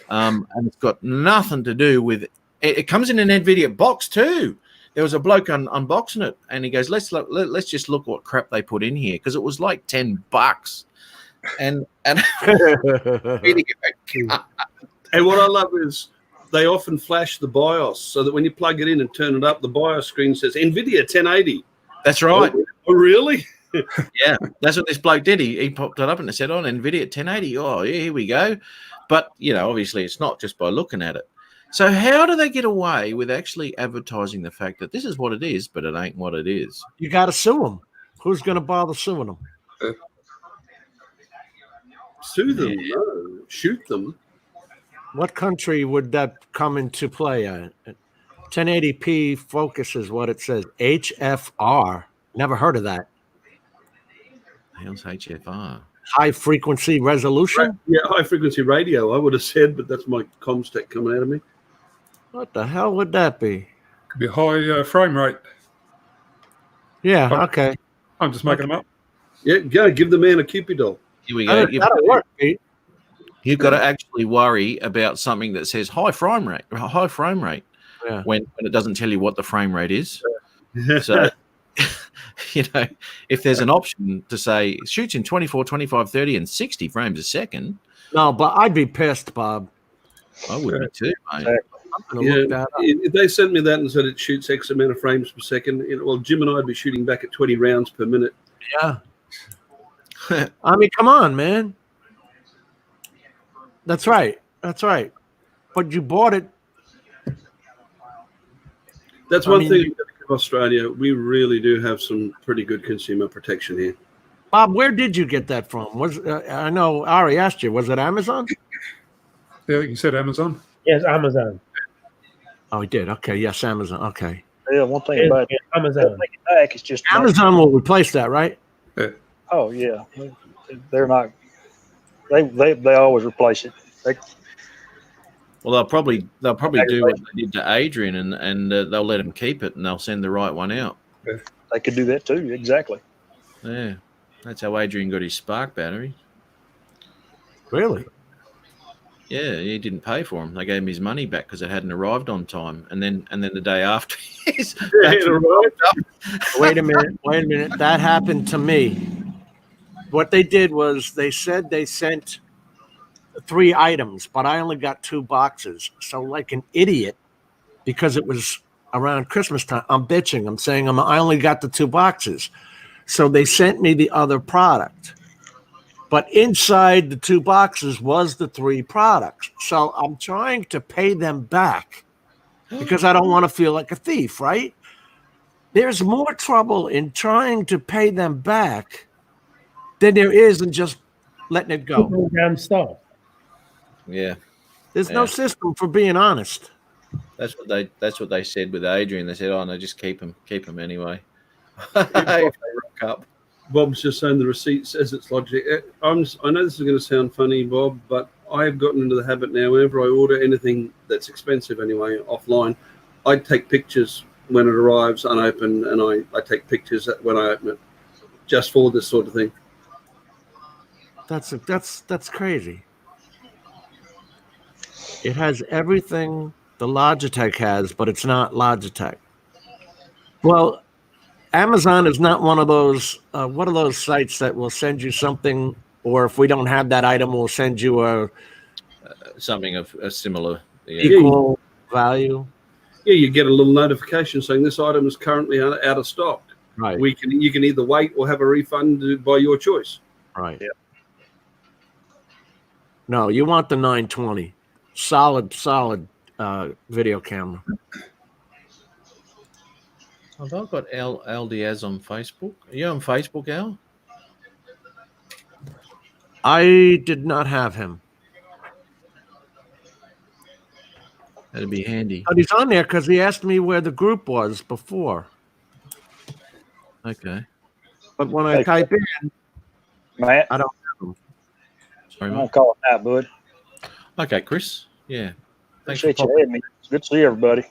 Speaker 2: And it's got nothing to do with it. It comes in an NVIDIA box too. There was a bloke unboxing it, and he goes, let's just look what crap they put in here, because it was like $10. And
Speaker 4: And what I love is they often flash the BIOS so that when you plug it in and turn it up, the BIOS screen says NVIDIA 1080.
Speaker 2: that's right.
Speaker 4: Oh, really?
Speaker 2: Yeah, that's what this bloke did. He popped it up and it said on NVIDIA 1080. Oh, yeah, here we go. But, obviously it's not just by looking at it. So how do they get away with actually advertising the fact that this is what it is, but it ain't what it is?
Speaker 3: You got to sue them. Who's going to bother suing them?
Speaker 4: Sue them. No. Shoot them.
Speaker 3: What country would that come into play? 1080p focus is what it says. HFR. Never heard of that.
Speaker 2: Hell's HFR?
Speaker 3: High frequency resolution?
Speaker 4: Yeah, high frequency radio, I would have said, but that's my comms tech coming out of me.
Speaker 3: What the hell would that be?
Speaker 5: Could be a high frame rate.
Speaker 3: Yeah, okay.
Speaker 5: I'm just making them up.
Speaker 4: Yeah, go give the man a Cupid doll.
Speaker 2: Here we go.
Speaker 3: That'll work, Pete.
Speaker 2: You've got to actually worry about something that says high frame rate
Speaker 3: Yeah.
Speaker 2: when it doesn't tell you what the frame rate is. So, if there's an option to say it shoots in 24, 25, 30, and 60 frames a second,
Speaker 3: No, but I'd be pissed, Bob.
Speaker 2: I would be too, mate.
Speaker 3: I'm going to look that up.
Speaker 4: If they sent me that and said it shoots X amount of frames per second, well, Jim and I would be shooting back at 20 rounds per minute.
Speaker 3: Yeah. I mean, come on, man. That's right. That's right. But you bought it.
Speaker 4: That's
Speaker 3: I
Speaker 4: one
Speaker 3: mean,
Speaker 4: thing about Australia. We really do have some pretty good consumer protection here.
Speaker 3: Bob, where did you get that from? Was I know Ari asked you, was it Amazon?
Speaker 5: Yeah, you said Amazon.
Speaker 1: Yes, Amazon.
Speaker 3: Oh, he did. Okay, yes, Amazon. Okay.
Speaker 6: Yeah, one thing
Speaker 1: Yes,
Speaker 6: about
Speaker 1: yes,
Speaker 6: they'll
Speaker 1: Amazon.
Speaker 6: take it back. It's just not-
Speaker 3: Amazon will replace that, right?
Speaker 6: oh yeah, they're not. They always replace it.
Speaker 2: Well, they'll probably do what they did to Adrian, and they'll let him keep it, and they'll send the right one out.
Speaker 6: They could do that too. Exactly.
Speaker 2: Yeah, that's how Adrian got his Spark battery.
Speaker 3: Really?
Speaker 2: Yeah, he didn't pay for them. They gave him his money back because it hadn't arrived on time, and then the day after, his battery arrived up.
Speaker 3: Wait a minute. That happened to me. What they did was they said they sent 3 items, but I only got 2 boxes. So, like an idiot, because it was around Christmas time, I'm bitching. I'm saying I only got the 2 boxes. So they sent me the other product. But inside the 2 boxes was the 3 products. So I'm trying to pay them back because I don't want to feel like a thief, right? There's more trouble in trying to pay them back than there is in just letting it go.
Speaker 1: People damn stuff.
Speaker 2: Yeah,
Speaker 3: There's no
Speaker 2: Yeah.
Speaker 3: system for being honest.
Speaker 2: that's what they said with Adrian. They said, "Oh no, just keep him anyway." If they rock up.
Speaker 4: Bob's just saying the receipt says it's logic. I know this is going to sound funny, Bob, but I've gotten into the habit now. Whenever I order anything that's expensive anyway offline, I take pictures when it arrives unopened, and I take pictures when I open it, just for this sort of thing.
Speaker 3: That's crazy. It has everything the Logitech has, but it's not Logitech. Well, Amazon is not one of those sites that will send you something, or if we don't have that item, we'll send you a
Speaker 2: Something of a similar. Yeah.
Speaker 3: equal value.
Speaker 4: Yeah, you get a little notification saying this item is currently out of stock.
Speaker 3: Right.
Speaker 4: You can either wait or have a refund by your choice.
Speaker 3: Right.
Speaker 6: Yeah.
Speaker 3: No, you want the 920. Solid video camera.
Speaker 2: Have I got Al Diaz on Facebook? Are you on Facebook, Al?
Speaker 3: I did not have him.
Speaker 2: That'd be handy.
Speaker 3: But he's on there because he asked me where the group was before.
Speaker 2: Okay.
Speaker 3: But when I
Speaker 6: Hey.
Speaker 3: type in,
Speaker 6: Matt,
Speaker 3: I don't.
Speaker 2: Sorry,
Speaker 6: I'm
Speaker 2: mate.
Speaker 6: gonna call it out, bud.
Speaker 2: Okay, Chris. Yeah. Thanks for
Speaker 6: Appreciate you
Speaker 2: popping.
Speaker 6: having me. It's good to see everybody.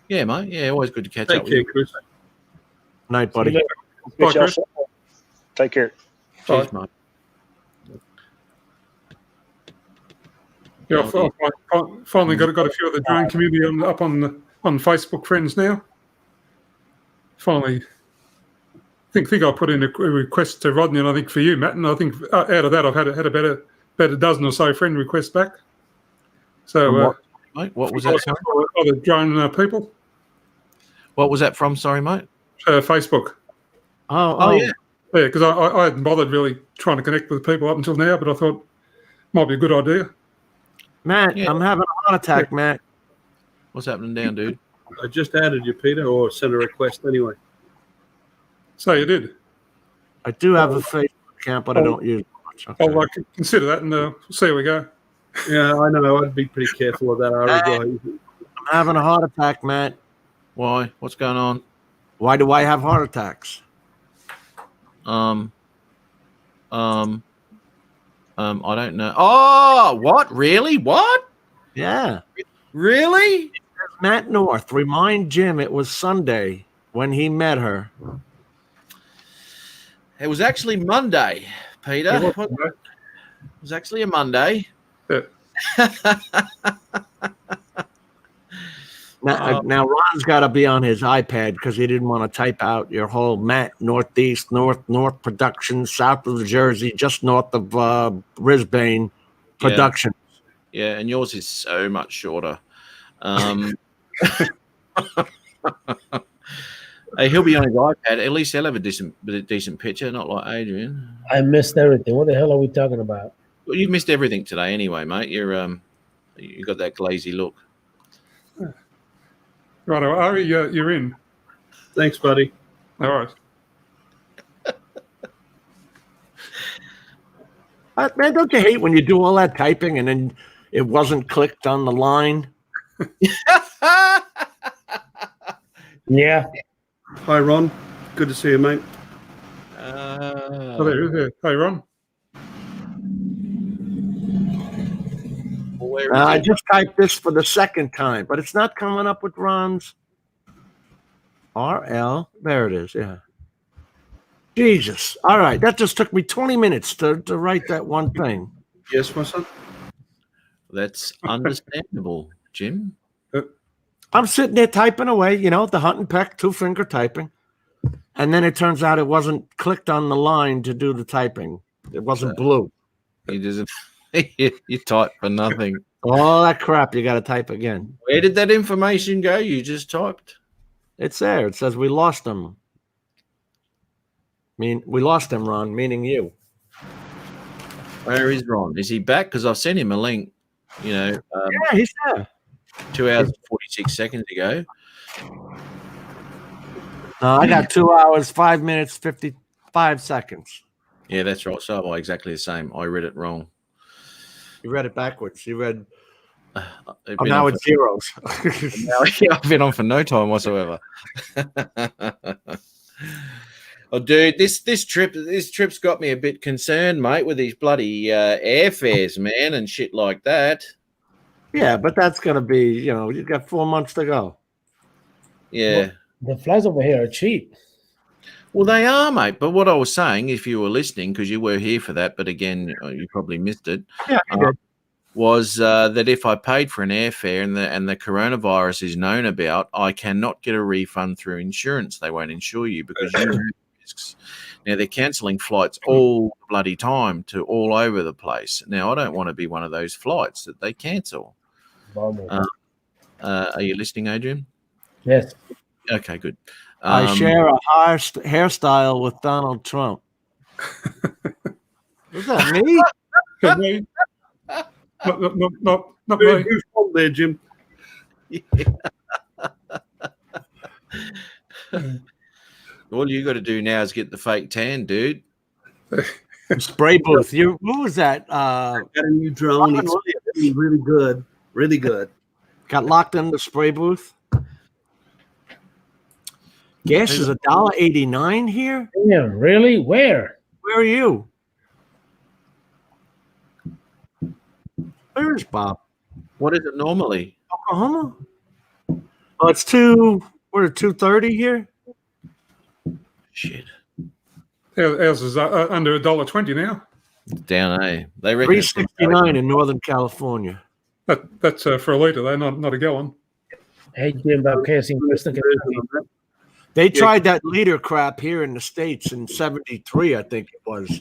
Speaker 2: Yeah, mate. Yeah, always good to catch
Speaker 4: Take
Speaker 2: up with
Speaker 4: care,
Speaker 2: you.
Speaker 4: Chris.
Speaker 3: Night, buddy.
Speaker 5: Bye,
Speaker 6: Get y'all
Speaker 5: Chris.
Speaker 6: set. Take care.
Speaker 2: Cheers, mate.
Speaker 5: Yeah, I finally got a few of the drone community up on Facebook friends now. Finally, think I put in a request to Rodney, and I think for you, Matt, and I think out of that I've had about a dozen or so friend requests back. So,
Speaker 2: Mate, what was that? Sorry?
Speaker 5: other drone people,
Speaker 2: What was that from? Sorry, mate.
Speaker 5: Facebook.
Speaker 3: Oh,
Speaker 2: yeah.
Speaker 5: Yeah, because I hadn't bothered really trying to connect with people up until now, but I thought might be a good idea.
Speaker 3: Matt,
Speaker 2: Yeah.
Speaker 3: I'm having a heart attack, Matt.
Speaker 2: What's happening down, dude?
Speaker 4: I just added you, Peter, or sent a request anyway.
Speaker 5: So you did.
Speaker 3: I do have a Facebook account, but I don't use it much. Okay.
Speaker 5: I'll consider that and see how we go.
Speaker 4: Yeah, I know. I'd be pretty careful of that, Ari.
Speaker 3: I'm having a heart attack, Matt.
Speaker 2: Why? What's going on?
Speaker 3: Why do I have heart attacks?
Speaker 2: I don't know. Oh, what? Really? What?
Speaker 3: Yeah.
Speaker 2: Really?
Speaker 3: Matt North, remind Jim it was Sunday when he met her.
Speaker 2: It was actually Monday, Peter.
Speaker 5: It
Speaker 2: It was actually a Monday.
Speaker 5: Yeah.
Speaker 3: Now Ron's got to be on his iPad because he didn't want to type out your whole Matt Northeast, North Productions, south of Jersey, just north of Brisbane Production.
Speaker 2: Yeah, and yours is so much shorter. Hey, he'll be on his iPad. At least he'll have a decent picture, not like Adrian.
Speaker 1: I missed everything. What the hell are we talking about?
Speaker 2: Well, you've missed everything today, anyway, mate. You got that glazy look.
Speaker 5: Right, Ari, you're in.
Speaker 4: Thanks, buddy.
Speaker 5: All right.
Speaker 3: Man, don't you hate when you do all that typing and then it wasn't clicked on the line?
Speaker 1: Yeah.
Speaker 4: Hi, Ron. Good to see you, mate.
Speaker 5: Oh, there. Hey, Ron.
Speaker 2: Where is
Speaker 3: I
Speaker 2: it?
Speaker 3: just typed this for the second time, but it's not coming up with Ron's. RL. There it is. Yeah. Jesus. All right. That just took me 20 minutes to write that one thing.
Speaker 4: Yes, my son.
Speaker 2: That's understandable, Jim.
Speaker 3: I'm sitting there typing away, the hunt and peck, 2-finger typing. And then it turns out it wasn't clicked on the line to do the typing. It wasn't blue.
Speaker 2: You just you type for nothing.
Speaker 3: All that crap you got to type again.
Speaker 2: Where did that information go? You just typed.
Speaker 3: It's there. It says we lost him. We lost him, Ron, meaning you.
Speaker 2: Where is Ron? Is he back? Because I've sent him a link.
Speaker 3: Yeah, he's there.
Speaker 2: 2 hours and 46 seconds ago.
Speaker 3: I got 2 hours, 5 minutes, 55 seconds.
Speaker 2: Yeah, that's right. So am I, exactly the same. I read it wrong.
Speaker 3: You read it backwards. You read.
Speaker 2: I've
Speaker 3: Now it's zeros.
Speaker 2: I've been on for no time whatsoever. Oh, dude, this trip's got me a bit concerned, mate, with these bloody airfares, man, and shit like that.
Speaker 3: Yeah, but that's gonna be, you've got 4 months to go.
Speaker 2: Yeah.
Speaker 1: The flights over here are cheap.
Speaker 2: Well, they are, mate. But what I was saying, if you were listening, because you were here for that, but again, you probably missed it.
Speaker 3: Yeah,
Speaker 2: was that if I paid for an airfare and the coronavirus is known about, I cannot get a refund through insurance. They won't insure you because you have risks. Now, they're cancelling flights all the bloody time to all over the place. Now, I don't want to be one of those flights that they cancel. Are you listening, Adrian?
Speaker 1: Yes.
Speaker 2: Okay, good.
Speaker 3: I share a hairstyle with Donald Trump. Was that me?
Speaker 5: Me? Not
Speaker 4: Who's
Speaker 5: me.
Speaker 4: fault there, Jim?
Speaker 2: All you got to do now is get the fake tan, dude.
Speaker 3: Spray booth. Who was that?
Speaker 4: Got a new drone.
Speaker 3: Robin
Speaker 4: It's really good. Really good.
Speaker 3: Got locked in the spray booth. Gas is $1.89 here.
Speaker 1: Damn, really? Where?
Speaker 3: Where are you? Where's Bob?
Speaker 2: What is it normally?
Speaker 3: Oklahoma. Oh, it's 2:30 here.
Speaker 2: Shit.
Speaker 5: Ours is under $1.20 now.
Speaker 2: Down, eh? They reckon it's
Speaker 3: $3.69 in Northern California.
Speaker 5: That's for a litre, though, not a gallon.
Speaker 1: Hey, Jim, okay,
Speaker 3: They tried that liter crap here in the States in '73, I think it was.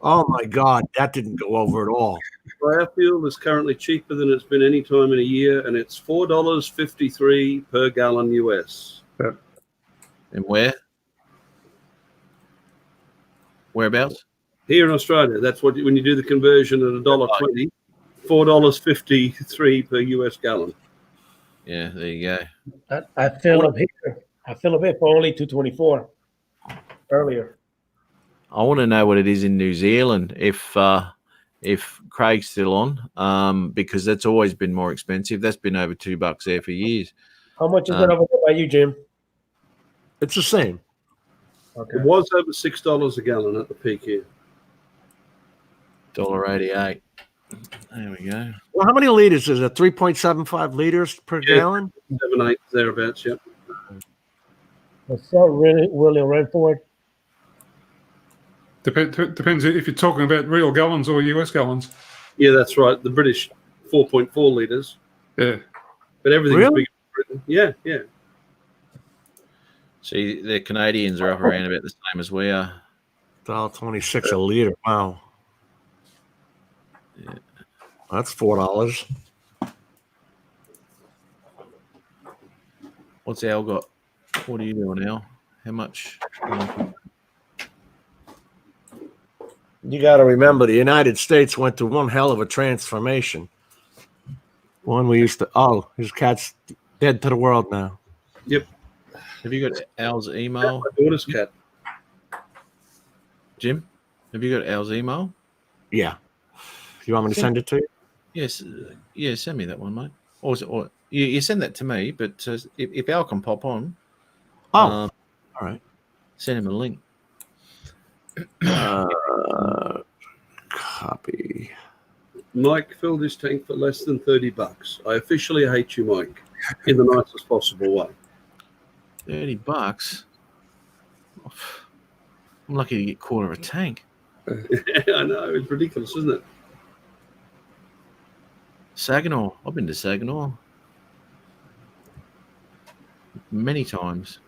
Speaker 3: Oh my God, that didn't go over at all.
Speaker 4: Biofuel is currently cheaper than it's been any time in a year, and it's $4.53 per gallon US.
Speaker 2: And where? Whereabouts?
Speaker 4: Here in Australia, that's what when you do the conversion at $1.20, $4.53 per US gallon.
Speaker 2: Yeah, there you go.
Speaker 1: I fill up here. I fill up here for only $2.24 earlier.
Speaker 2: I want to know what it is in New Zealand if Craig's still on, because that's always been more expensive. That's been over $2 there for years.
Speaker 1: How much is that over there by you, Jim?
Speaker 3: It's the same.
Speaker 1: Okay.
Speaker 4: It was over $6 a gallon at the peak here.
Speaker 2: $1.88. There we go.
Speaker 3: Well, how many liters is it? 3.75 liters per gallon?
Speaker 4: 7, 8, thereabouts, yeah.
Speaker 1: What's up, William Redford?
Speaker 5: Depends if you're talking about real gallons or US gallons.
Speaker 4: Yeah, that's right. The British 4.4 litres.
Speaker 5: Yeah.
Speaker 4: But everything's
Speaker 3: Really?
Speaker 4: big in Britain. Yeah, yeah.
Speaker 2: See, the Canadians are up around about the same as we are.
Speaker 3: $1.26 a liter. Wow.
Speaker 2: Yeah.
Speaker 3: That's $4.
Speaker 2: What's Al got? What are you doing, Al? How much?
Speaker 3: You got to remember, the United States went through one hell of a transformation. One we used to. Oh, his cat's dead to the world now.
Speaker 4: Yep.
Speaker 2: Have you got Al's email,
Speaker 4: My daughter's cat.
Speaker 2: Jim? Have you got Al's email?
Speaker 3: Yeah. You want me to send it to you?
Speaker 2: Yes, yeah, send me that one, mate. Or you send that to me, but if Al can pop on,
Speaker 3: Oh,
Speaker 2: all
Speaker 3: right.
Speaker 2: send him a link.
Speaker 3: Copy.
Speaker 4: Mike filled his tank for less than $30. I officially hate you, Mike, in the nicest possible way.
Speaker 2: $30. I'm lucky to get quarter of a tank.
Speaker 4: I know, it's ridiculous, isn't it?
Speaker 2: Saginaw. I've been to Saginaw many times.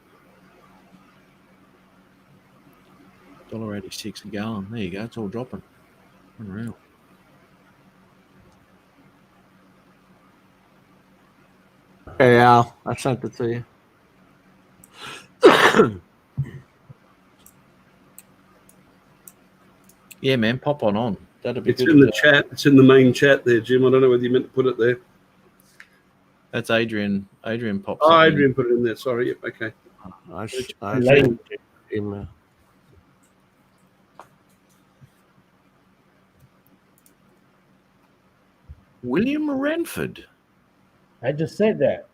Speaker 2: $1.86 a gallon. There you go. It's all dropping. Unreal.
Speaker 3: Hey, Al, I sent it to you.
Speaker 2: Yeah, man. Pop on. That'd be
Speaker 4: It's
Speaker 2: good.
Speaker 4: in the chat. It's in the main chat there, Jim. I don't know whether you meant to put it there.
Speaker 2: That's Adrian. Adrian pops.
Speaker 4: Oh,
Speaker 2: something in.
Speaker 4: Adrian put it in there. Sorry. Yep, okay.
Speaker 3: I
Speaker 1: Late.
Speaker 3: sent email.
Speaker 2: William Ranford.
Speaker 1: I just said that.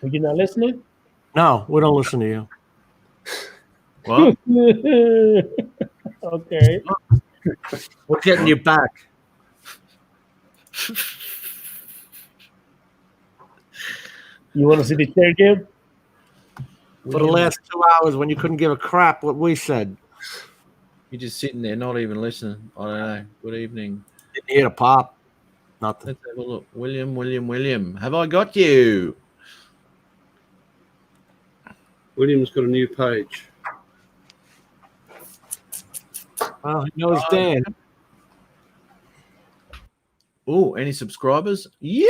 Speaker 1: Were you not listening?
Speaker 3: No, we don't listen to you.
Speaker 2: What?
Speaker 1: Okay.
Speaker 3: We're getting you back.
Speaker 1: You want to see the chair, Jim?
Speaker 3: For the last 2 hours when you couldn't give a crap what we said.
Speaker 2: You're just sitting there, not even listening. I don't know. Good evening.
Speaker 3: Didn't hear a pop. Nothing.
Speaker 2: Let's have a look. William. Have I got you?
Speaker 4: William's got a new page.
Speaker 3: Well, he knows Dan.
Speaker 2: Oh, any subscribers? Yeah,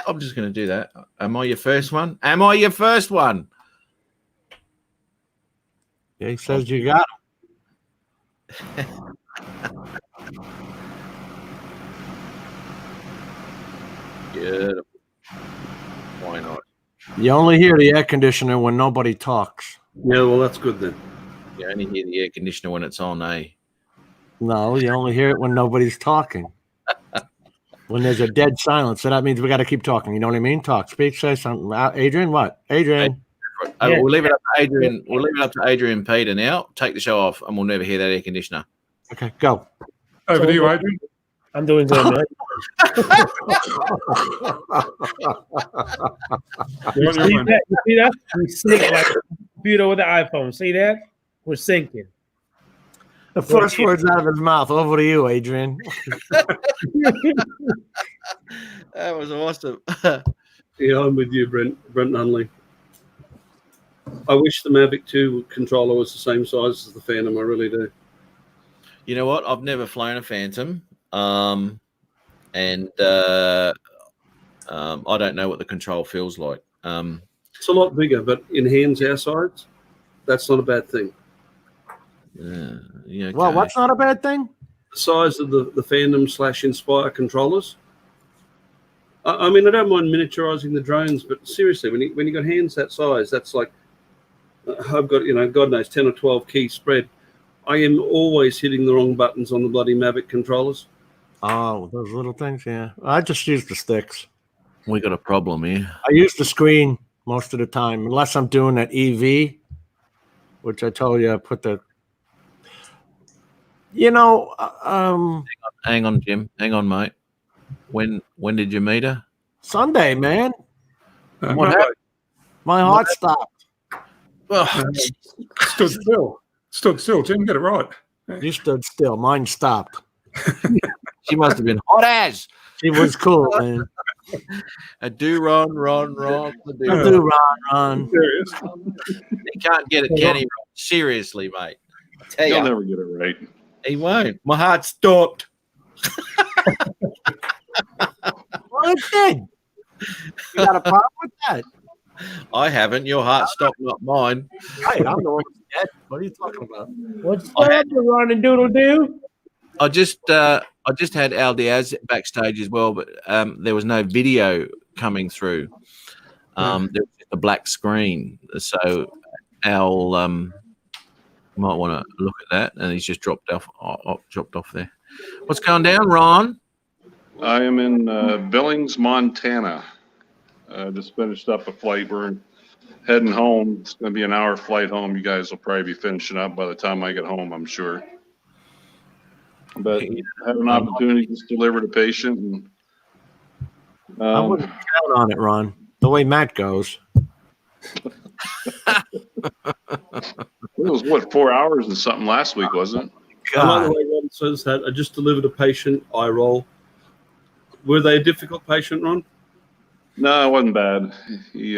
Speaker 2: I'm just going to do that. Am I your first one?
Speaker 3: Yeah, he says you got him.
Speaker 2: Good. Why not?
Speaker 3: You only hear the air conditioner when nobody talks.
Speaker 4: Yeah, well, that's good then.
Speaker 2: You only hear the air conditioner when it's on, eh?
Speaker 3: No, you only hear it when nobody's talking. When there's a dead silence, so that means we got to keep talking. You know what I mean? Talk, speak, say something. Adrian, what? Adrian.
Speaker 2: We'll leave it up to Adrian. We'll leave it up to Adrian Peter now. Take the show off, and we'll never hear that air conditioner.
Speaker 3: Okay, go.
Speaker 5: Over to you, Adrian.
Speaker 1: I'm doing good, man.
Speaker 5: You're on your own.
Speaker 1: You see that? We sync like a computer with the iPhone. See that? We're syncing.
Speaker 3: The first words out of his mouth. Over to you, Adrian.
Speaker 2: That was awesome.
Speaker 4: Yeah, I'm with you, Brent Nunley. I wish the Mavic 2 controller was the same size as the Phantom. I really do.
Speaker 2: You know what? I've never flown a Phantom, and I don't know what the control feels like.
Speaker 4: It's a lot bigger, but in hands our size, that's not a bad thing.
Speaker 2: Yeah,
Speaker 3: Well, what's not a bad thing?
Speaker 4: The size of the Phantom / Inspire controllers. I mean, I don't mind miniaturizing the drones, but seriously, when you got hands that size, that's like I've got, God knows, 10 or 12 key spread. I am always hitting the wrong buttons on the bloody Mavic controllers.
Speaker 3: Oh, those little things, yeah. I just use the sticks.
Speaker 2: We got a problem here.
Speaker 3: I use the screen most of the time, unless I'm doing that EV, which I told you I put the.
Speaker 2: Hang on, Jim. Hang on, mate. When did you meet her?
Speaker 3: Sunday, man.
Speaker 2: What
Speaker 5: No,
Speaker 2: happened?
Speaker 3: My heart stopped.
Speaker 2: Well,
Speaker 5: Stood still. Jim, get it right.
Speaker 3: You stood still. Mine stopped.
Speaker 2: she must have been hot as.
Speaker 3: She was cool, man.
Speaker 2: A ron.
Speaker 3: Do run.
Speaker 5: Serious.
Speaker 2: He can't get it, can he? Seriously, mate. I tell
Speaker 9: You'll
Speaker 2: you,
Speaker 9: never get it right.
Speaker 2: he won't. My heart stopped.
Speaker 3: Well, it did. You got a problem with that?
Speaker 2: I haven't. Your heart stopped, not mine.
Speaker 3: Hey, I'm the one who's dead. What are you talking about?
Speaker 1: What's up, the running doodle doo?
Speaker 2: I just had Al Diaz backstage as well, but there was no video coming through. There was just a black screen, so Al might want to look at that, and he's just dropped off there. What's going down, Ron?
Speaker 9: I am in Billings, Montana. Just finished up a flight. We're heading home. It's going to be an hour flight home. You guys will probably be finishing up by the time I get home, I'm sure. But I had an opportunity to just deliver the patient. And,
Speaker 3: I wouldn't count on it, Ron. The way Matt goes.
Speaker 9: it was, what, 4 hours and something last week, wasn't it?
Speaker 4: I like the way Ron says that. I just delivered a patient, eye roll. Were they a difficult patient, Ron?
Speaker 9: No, it wasn't bad. He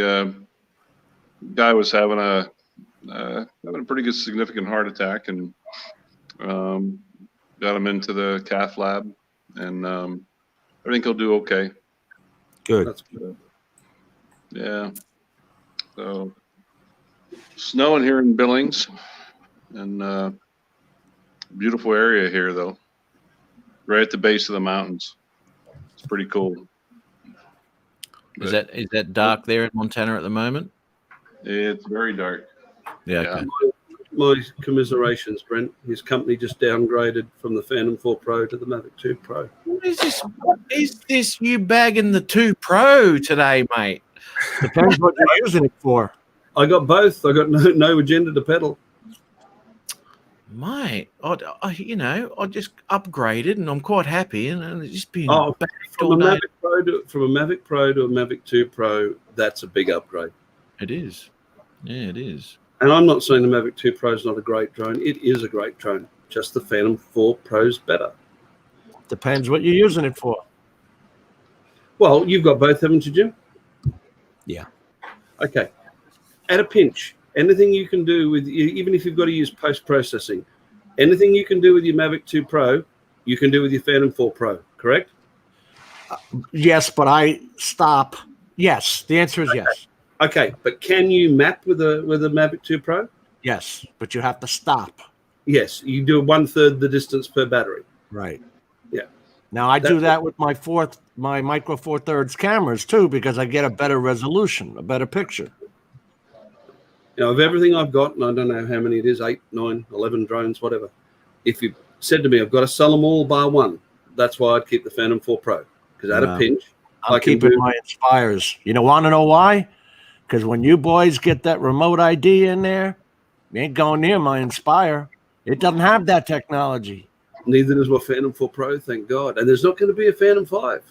Speaker 9: guy was having a pretty good significant heart attack, and got him into the cath lab, and I think he'll do okay.
Speaker 3: Good.
Speaker 4: That's good.
Speaker 9: Yeah. So snowing here in Billings, and beautiful area here though. Right at the base of the mountains. It's pretty cool.
Speaker 2: Is that dark there in Montana at the moment?
Speaker 9: It's very dark.
Speaker 2: Yeah.
Speaker 9: Yeah.
Speaker 2: Okay.
Speaker 4: My commiserations, Brent. His company just downgraded from the Phantom 4 Pro to the Mavic 2 Pro.
Speaker 2: What is this you bagging the 2 Pro today, mate?
Speaker 3: Depends what you're using it for.
Speaker 4: I got both. I got no agenda to pedal.
Speaker 2: Mate, I just upgraded and I'm quite happy, and it's just been
Speaker 4: Oh,
Speaker 2: backed
Speaker 4: from
Speaker 2: all
Speaker 4: a
Speaker 2: day.
Speaker 4: Mavic Pro from a Mavic Pro to a Mavic 2 Pro, that's a big upgrade.
Speaker 2: It is. Yeah, it is.
Speaker 4: And I'm not saying the Mavic 2 Pro is not a great drone. It is a great drone. Just the Phantom 4 Pro's better.
Speaker 3: Depends what you're using it for.
Speaker 4: Well, you've got both, haven't you, Jim?
Speaker 3: Yeah.
Speaker 4: Okay. At a pinch, anything you can do with, even if you've got to use post-processing, anything you can do with your Mavic 2 Pro, you can do with your Phantom 4 Pro, correct?
Speaker 3: Yes, but I stop. Yes, the answer is yes.
Speaker 4: Okay, but can you map with a Mavic 2 Pro?
Speaker 3: Yes, but you have to stop.
Speaker 4: Yes, you do 1/3 the distance per battery.
Speaker 3: Right.
Speaker 4: Yeah.
Speaker 3: Now I do that with my Micro Four Thirds cameras too, because I get a better resolution, a better picture.
Speaker 4: You know, of everything I've got, and I don't know how many it is, 8, 9, 11 drones, whatever. If you said to me, I've got to sell them all bar one, that's why I'd keep the Phantom 4 Pro. Because at a pinch,
Speaker 3: I'm keeping my Inspires. You want to know why? Because when you boys get that remote ID in there, you ain't going near my Inspire. It doesn't have that technology.
Speaker 4: Neither does my Phantom 4 Pro, thank God. And there's not going to be a Phantom 5.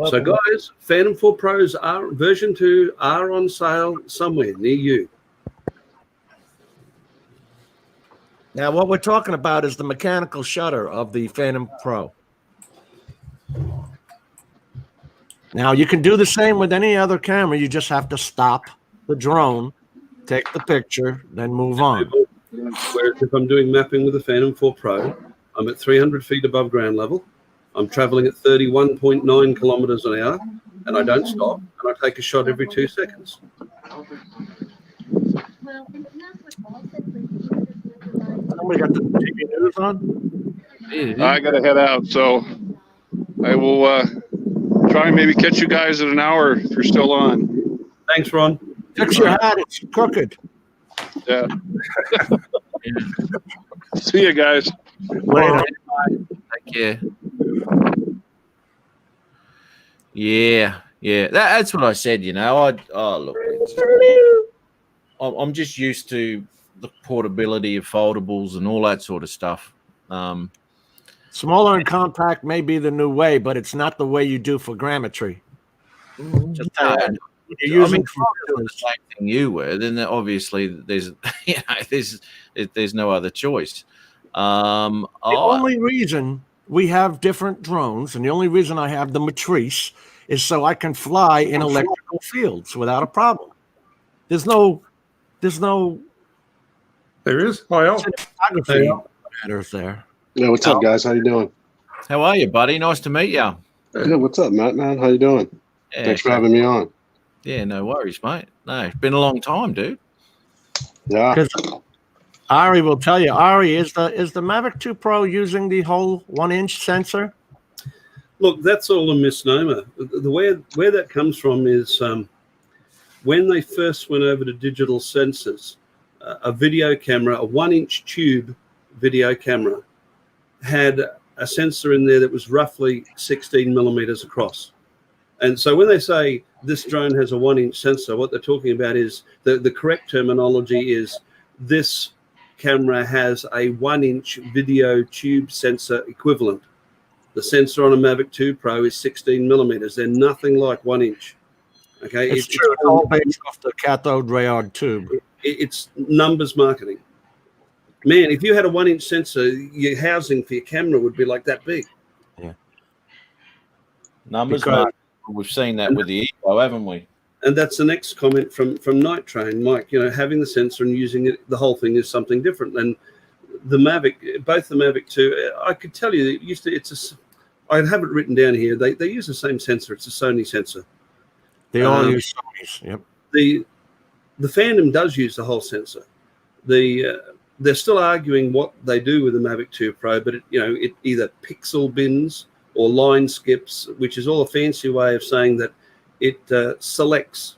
Speaker 4: So, guys, Phantom 4 Pros version 2 are on sale somewhere near you.
Speaker 3: Now, what we're talking about is the mechanical shutter of the Phantom Pro. Now, you can do the same with any other camera. You just have to stop the drone, take the picture, then move on.
Speaker 4: Whereas if I'm doing mapping with the Phantom 4 Pro, I'm at 300 feet above ground level. I'm traveling at 31.9 kilometers an hour, and I don't stop, and I take a shot every 2 seconds.
Speaker 3: Somebody got the TV news on?
Speaker 9: I got to head out, so I will try and maybe catch you guys at an hour if you're still on.
Speaker 4: Thanks, Ron.
Speaker 3: Fix your hat. It's crooked.
Speaker 9: Yeah. See you guys.
Speaker 3: Later.
Speaker 2: Take care. Yeah. That's what I said. Look, I'm just used to the portability of foldables and all that sort of stuff.
Speaker 3: Smaller and compact may be the new way, but it's not the way you do for grammetry. Just you're using
Speaker 2: the same thing you were, then obviously there's there's no other choice.
Speaker 3: The only reason we have different drones, and the only reason I have the Matrice, is so I can fly in electrical fields without a problem. There's no
Speaker 5: There is. Hi,
Speaker 3: photography matters there.
Speaker 10: Yeah, what's up, guys? How you doing?
Speaker 2: How are you, buddy? Nice to meet you.
Speaker 10: Yeah, what's up, Matt? Man, how you doing?
Speaker 2: Yeah,
Speaker 10: Thanks for having me on.
Speaker 2: Yeah, no worries, mate. No, it's been a long time, dude.
Speaker 10: Yeah.
Speaker 3: Because Ari will tell you, Ari, is the Mavic 2 Pro using the whole 1-inch sensor?
Speaker 4: Look, that's all a misnomer. The where that comes from is when they first went over to digital sensors, a video camera, a 1-inch tube video camera, had a sensor in there that was roughly 16 millimeters across. And so when they say this drone has a 1-inch sensor, what they're talking about is the correct terminology is this camera has a 1-inch video tube sensor equivalent. The sensor on a Mavic 2 Pro is 16 millimeters. They're nothing like 1 inch. Okay,
Speaker 3: It's true. It's all based off the cathode ray tube.
Speaker 4: It's numbers marketing. Man, if you had a 1-inch sensor, your housing for your camera would be like that big.
Speaker 2: Numbers,
Speaker 4: Because-
Speaker 2: Mark. We've seen that with the Evo, haven't we?
Speaker 4: And that's the next comment from Night Train, Mike. You know, having the sensor and using it, the whole thing is something different. And the Mavic, both the Mavic 2, I could tell you, it used to. I have it written down here. They use the same sensor. It's a Sony sensor.
Speaker 3: They all use Sony's. Yep.
Speaker 4: The fandom does use the whole sensor. They're still arguing what they do with the Mavic 2 Pro, but it either pixel bins or line skips, which is all a fancy way of saying that it selects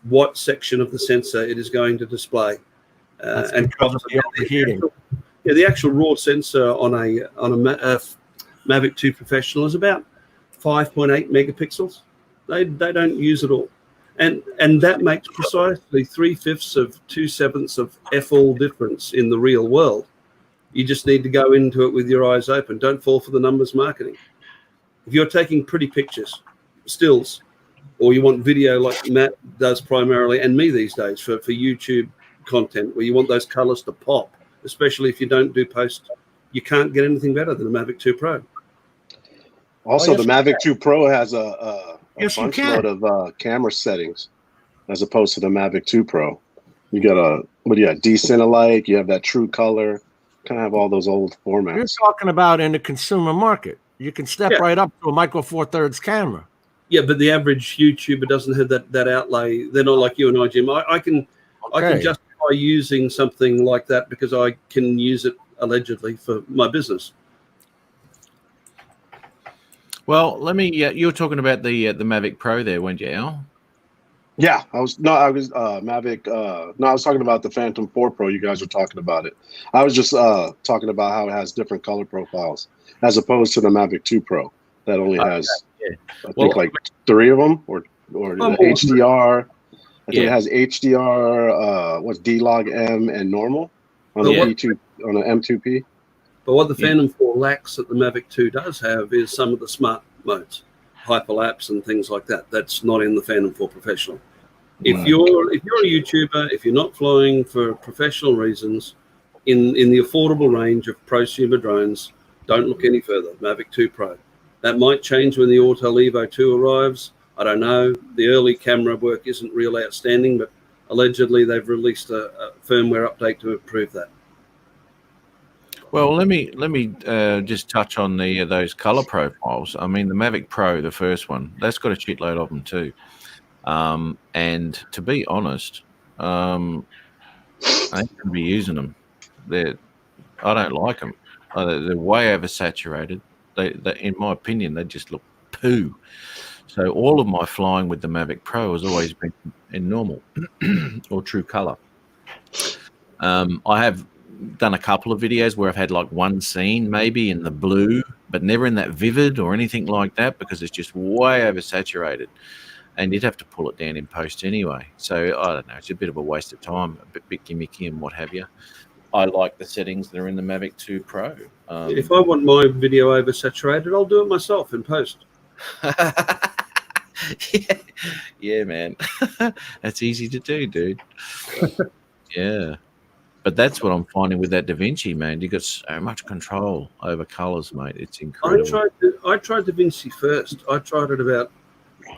Speaker 4: what section of the sensor it is going to display. And
Speaker 3: because of the overheating.
Speaker 4: The actual raw sensor on a Mavic 2 Professional is about 5.8 megapixels. They don't use it all. And that makes precisely 3/5 of 2/7 of f-all difference in the real world. You just need to go into it with your eyes open. Don't fall for the numbers marketing. If you're taking pretty pictures, stills, or you want video like Matt does primarily, and me these days for YouTube content, where you want those colors to pop, especially if you don't do post, you can't get anything better than a Mavic 2 Pro.
Speaker 10: Also,
Speaker 1: yes,
Speaker 10: the Mavic 2 Pro has a
Speaker 3: Yes, you
Speaker 10: bunch
Speaker 3: can.
Speaker 10: load of camera settings as opposed to the Mavic 2 Pro. You got decinelike, you have that true color, kind of have all those old
Speaker 3: You're
Speaker 10: formats.
Speaker 3: talking about in the consumer market. You can step right up to a Micro Four Thirds camera.
Speaker 4: Yeah, but the average YouTuber doesn't have that outlay. They're not like you and I, Jim. I can justify using something like that because I can use it allegedly for my business.
Speaker 2: Well, let me. You were talking about the Mavic Pro there, weren't you, Al?
Speaker 10: Yeah, I was Mavic. I was talking about the Phantom 4 Pro. You guys were talking about it. I was just talking about how it has different color profiles as opposed to the Mavic 2 Pro that only has, I think, like 3 of them or the HDR. I think it has HDR. What's D-Log M and normal on the E2 on the M2P.
Speaker 4: But what the Phantom 4 lacks that the Mavic 2 does have is some of the smart modes, hyperlapse and things like that. That's not in the Phantom 4 Professional. If you're a YouTuber, if you're not flying for professional reasons, in the affordable range of prosumer drones, don't look any further. Mavic 2 Pro. That might change when the Auto Evo 2 arrives. I don't know. The early camera work isn't real outstanding, but allegedly they've released a firmware update to improve that.
Speaker 2: Well, let me just touch on those color profiles. I mean, the Mavic Pro, the first one, that's got a shitload of them too. And to be honest, I ain't going to be using them. I don't like them. They're way oversaturated. They, in my opinion, they just look poo. So all of my flying with the Mavic Pro has always been in normal or true color. I have done a couple of videos where I've had like one scene maybe in the blue, but never in that vivid or anything like that because it's just way oversaturated. And you'd have to pull it down in post anyway. So I don't know. It's a bit of a waste of time, a bit gimmicky and what have you. I like the settings that are in the Mavic 2 Pro.
Speaker 4: If I want my video oversaturated, I'll do it myself in post.
Speaker 2: Yeah, man. That's easy to do, dude. Yeah. But that's what I'm finding with that DaVinci, man. You got so much control over colors, mate. It's incredible.
Speaker 4: I tried DaVinci first. I tried it about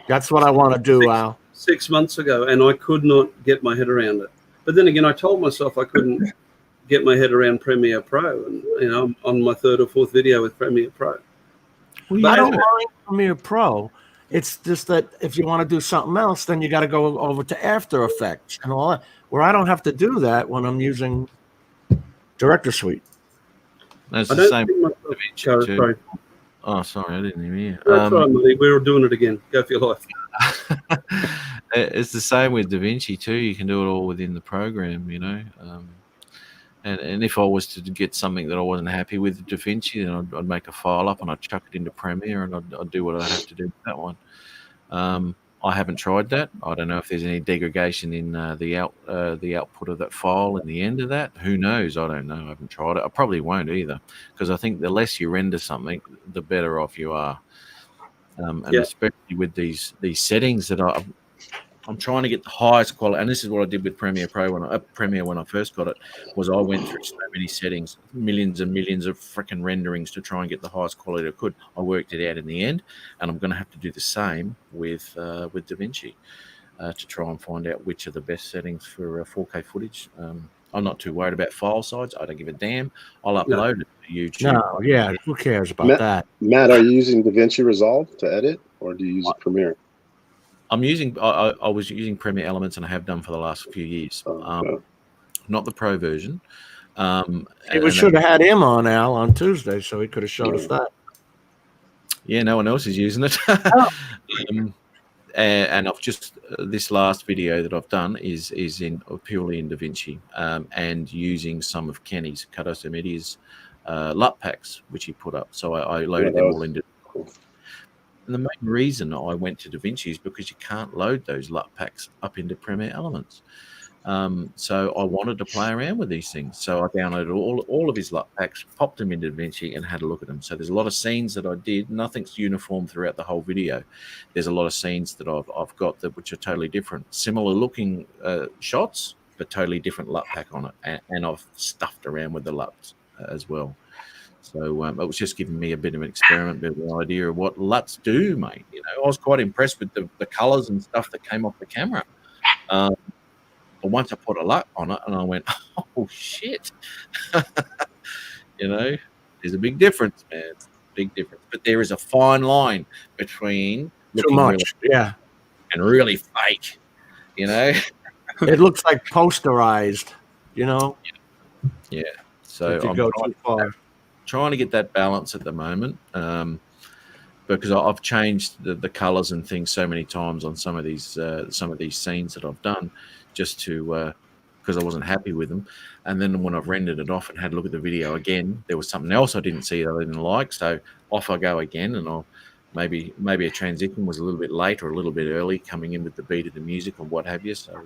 Speaker 3: That's what I want to do, Al.
Speaker 4: 6 months ago, and I could not get my head around it. But then again, I told myself I couldn't get my head around Premiere Pro, and I'm on my 3rd or 4th video with Premiere Pro.
Speaker 3: Well, I don't mind Premiere Pro. It's just that if you want to do something else, then you got to go over to After Effects and all that. Where I don't have to do that when I'm using Director Suite.
Speaker 2: That's
Speaker 4: I
Speaker 2: the
Speaker 4: don't
Speaker 2: same
Speaker 4: think
Speaker 2: with
Speaker 4: myself-
Speaker 2: DaVinci too.
Speaker 4: sorry.
Speaker 2: Oh, sorry, I didn't even hear.
Speaker 4: That's right, buddy. We're doing it again. Go for your life.
Speaker 2: It's the same with DaVinci too. You can do it all within the program, And if I was to get something that I wasn't happy with DaVinci, then I'd make a file up and I'd chuck it into Premiere and I'd do what I have to do with that one. I haven't tried that. I don't know if there's any degradation in the output of that file in the end of that. Who knows? I don't know. I haven't tried it. I probably won't either, because I think the less you render something, the better off you are. And especially with these settings that I'm trying to get the highest quality, and this is what I did with Premiere Pro when I first got it. Was I went through so many settings, millions and millions of freaking renderings to try and get the highest quality I could. I worked it out in the end, and I'm going to have to do the same with DaVinci to try and find out which are the best settings for 4K footage. I'm not too worried about file size. I don't give a damn. I'll upload it to YouTube.
Speaker 3: No, yeah, who cares about that?
Speaker 10: Matt, are you using DaVinci Resolve to edit, or do you use Premiere?
Speaker 2: I was using Premiere Elements, and I have done for the last few years. Not the Pro version.
Speaker 3: We should have had him on, Al, on Tuesday, so he could have showed us that.
Speaker 2: Yeah, no one else is using it. And I've just this last video that I've done is purely in DaVinci, and using some of Kenny's Kadoso Media's LUT packs, which he put up. So I loaded them all into. And the main reason I went to DaVinci is because you can't load those LUT packs up into Premiere Elements. So I wanted to play around with these things. So I downloaded all of his LUT packs, popped them into DaVinci, and had a look at them. So there's a lot of scenes that I did. Nothing's uniform throughout the whole video. There's a lot of scenes that I've got which are totally different. Similar looking shots, but totally different LUT pack on it. And I've stuffed around with the LUTs as well. So it was just giving me a bit of an experiment, bit of an idea of what LUTs do, mate. You know, I was quite impressed with the colors and stuff that came off the camera. But once I put a LUT on it, and I went, oh shit, you know, there's a big difference, man. Big difference. But there is a fine line between
Speaker 3: too much,
Speaker 2: really and really fake. You know,
Speaker 3: it looks like posterized. You know.
Speaker 2: Yeah. So
Speaker 3: I'm go too far.
Speaker 2: Trying to get that balance at the moment, because I've changed the colors and things so many times on some of these scenes that I've done, just to because I wasn't happy with them. And then when I've rendered it off and had a look at the video again, there was something else I didn't see that I didn't like. So off I go again, and I'll maybe a transition was a little bit late or a little bit early coming in with the beat of the music or what have you. So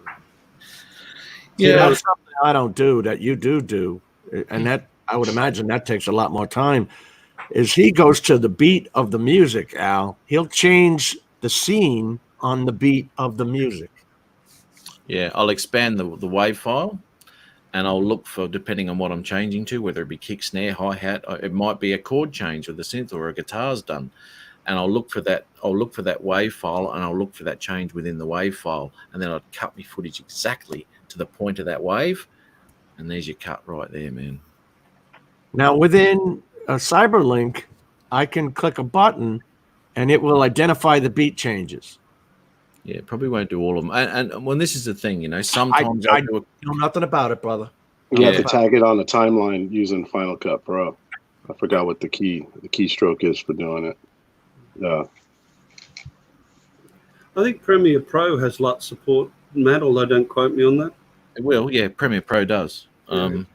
Speaker 3: that's something I don't do that you do, and that. I would imagine that takes a lot more time. Is he goes to the beat of the music, Al. He'll change the scene on the beat of the music.
Speaker 2: Yeah, I'll expand the wave file, and I'll look for, depending on what I'm changing to, whether it be kick, snare, hi-hat, it might be a chord change with the synth or a guitar's done. And I'll look for that. I'll look for that wave file, and I'll look for that change within the wave file, and then I'd cut my footage exactly to the point of that wave, and there's your cut right there, man.
Speaker 3: Now, within a Cyberlink, I can click a button, and it will identify the beat changes.
Speaker 2: Yeah, probably won't do all of them. And when this is the thing, you know, sometimes
Speaker 3: I know nothing about it, brother.
Speaker 10: You have to tag it on the timeline using Final Cut Pro. I forgot what the keystroke is for doing it. Yeah.
Speaker 4: I think Premiere Pro has LUT support, Matt, although don't quote me on that.
Speaker 2: It will, yeah. Premiere Pro does.
Speaker 5: Even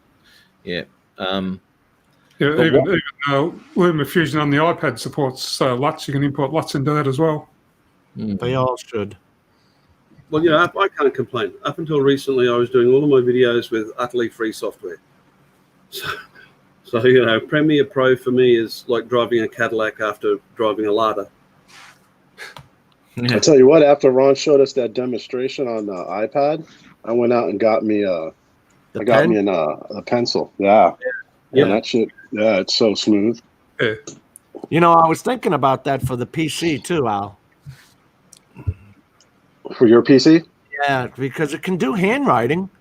Speaker 5: LumaFusion on the iPad supports LUTs. You can import LUTs into that as well.
Speaker 3: They all should.
Speaker 4: Well, you know, I can't complain. Up until recently, I was doing all of my videos with utterly free software. So you know, Premiere Pro for me is like driving a Cadillac after driving a Lada.
Speaker 10: I tell you what, after Ron showed us that demonstration on the iPad, I went out and got me a pencil. Yeah. Yeah, that shit. Yeah, it's so smooth.
Speaker 5: Yeah.
Speaker 3: You know, I was thinking about that for the PC too, Al.
Speaker 10: For your PC?
Speaker 3: Yeah, because it can do handwriting.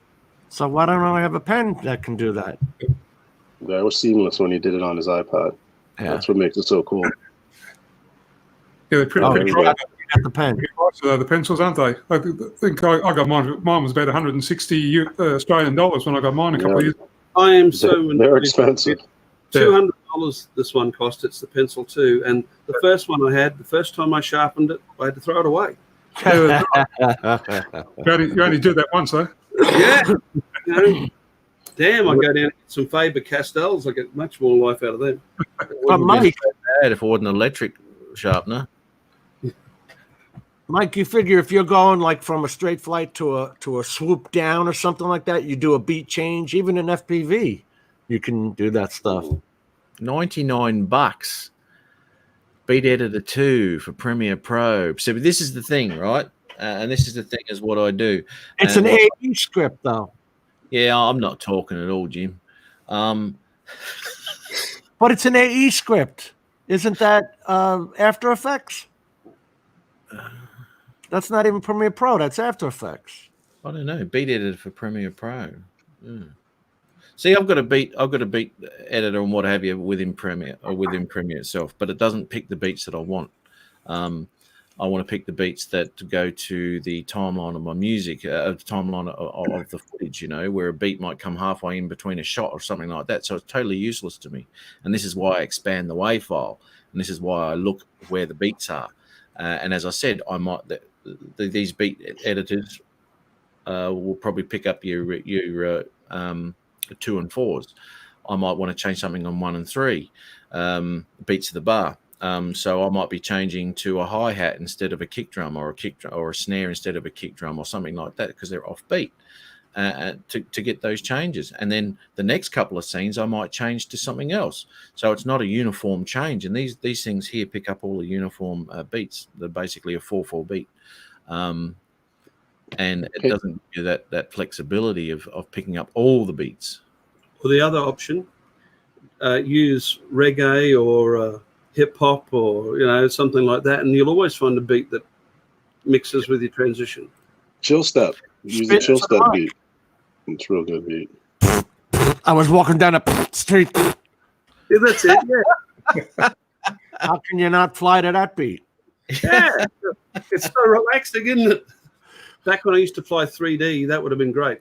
Speaker 3: So why don't I have a pen that can do that?
Speaker 10: Yeah, it was seamless when he did it on his iPad. Yeah. That's what makes it so cool.
Speaker 5: Yeah, they're pretty
Speaker 3: got the pen.
Speaker 5: The pencils, aren't they? I think I got mine. Mine was about 160 Australian dollars when I got mine a couple of years ago.
Speaker 4: I am so
Speaker 10: they're expensive.
Speaker 4: $200 this one cost. It's the Pencil 2, and the first one I had, the first time I sharpened it, I had to throw it away.
Speaker 5: You only did that once, though.
Speaker 4: Yeah. You know, Damn, I go down and get some Faber-Castells. I get much more life out of them.
Speaker 3: But Mike,
Speaker 2: Bad if it wasn't an electric sharpener.
Speaker 3: Mike, you figure if you're going like from a straight flight to a swoop down or something like that, you do a beat change. Even in FPV, you can do that stuff.
Speaker 2: $99. Beat Editor 2 for Premiere Pro. So this is the thing, right? And this is the thing is what I do.
Speaker 3: It's an AE script, though.
Speaker 2: Yeah, I'm not talking at all, Jim.
Speaker 3: But it's an AE script. Isn't that After Effects? That's not even Premiere Pro. That's After Effects.
Speaker 2: I don't know. Beat Editor for Premiere Pro. Yeah. See, I've got a beat editor and what have you within Premiere itself, but it doesn't pick the beats that I want. I want to pick the beats that go to the timeline of my music, timeline of the footage, where a beat might come halfway in between a shot or something like that. So it's totally useless to me. And this is why I expand the WAV file. And this is why I look where the beats are. And as I said, I might these beat editors will probably pick up your 2 and 4s. I might want to change something on 1 and 3 beats of the bar. So I might be changing to a hi-hat instead of a kick drum, or a snare instead of a kick drum, or something like that, because they're off beat to get those changes. And then the next couple of scenes I might change to something else. So it's not a uniform change. And these things here pick up all the uniform beats. They're basically a 4/4 beat. And it doesn't give you that flexibility of picking up all the beats.
Speaker 4: Well, the other option, use reggae or hip hop or something like that, and you'll always find a beat that mixes with your transition.
Speaker 10: Chill step. Use the chill step beat. It's a real good beat.
Speaker 3: I was walking down a street.
Speaker 4: Yeah, that's it. Yeah.
Speaker 3: How can you not fly to that beat?
Speaker 4: Yeah, it's so relaxing, isn't it? Back when I used to fly 3D, that would have been great.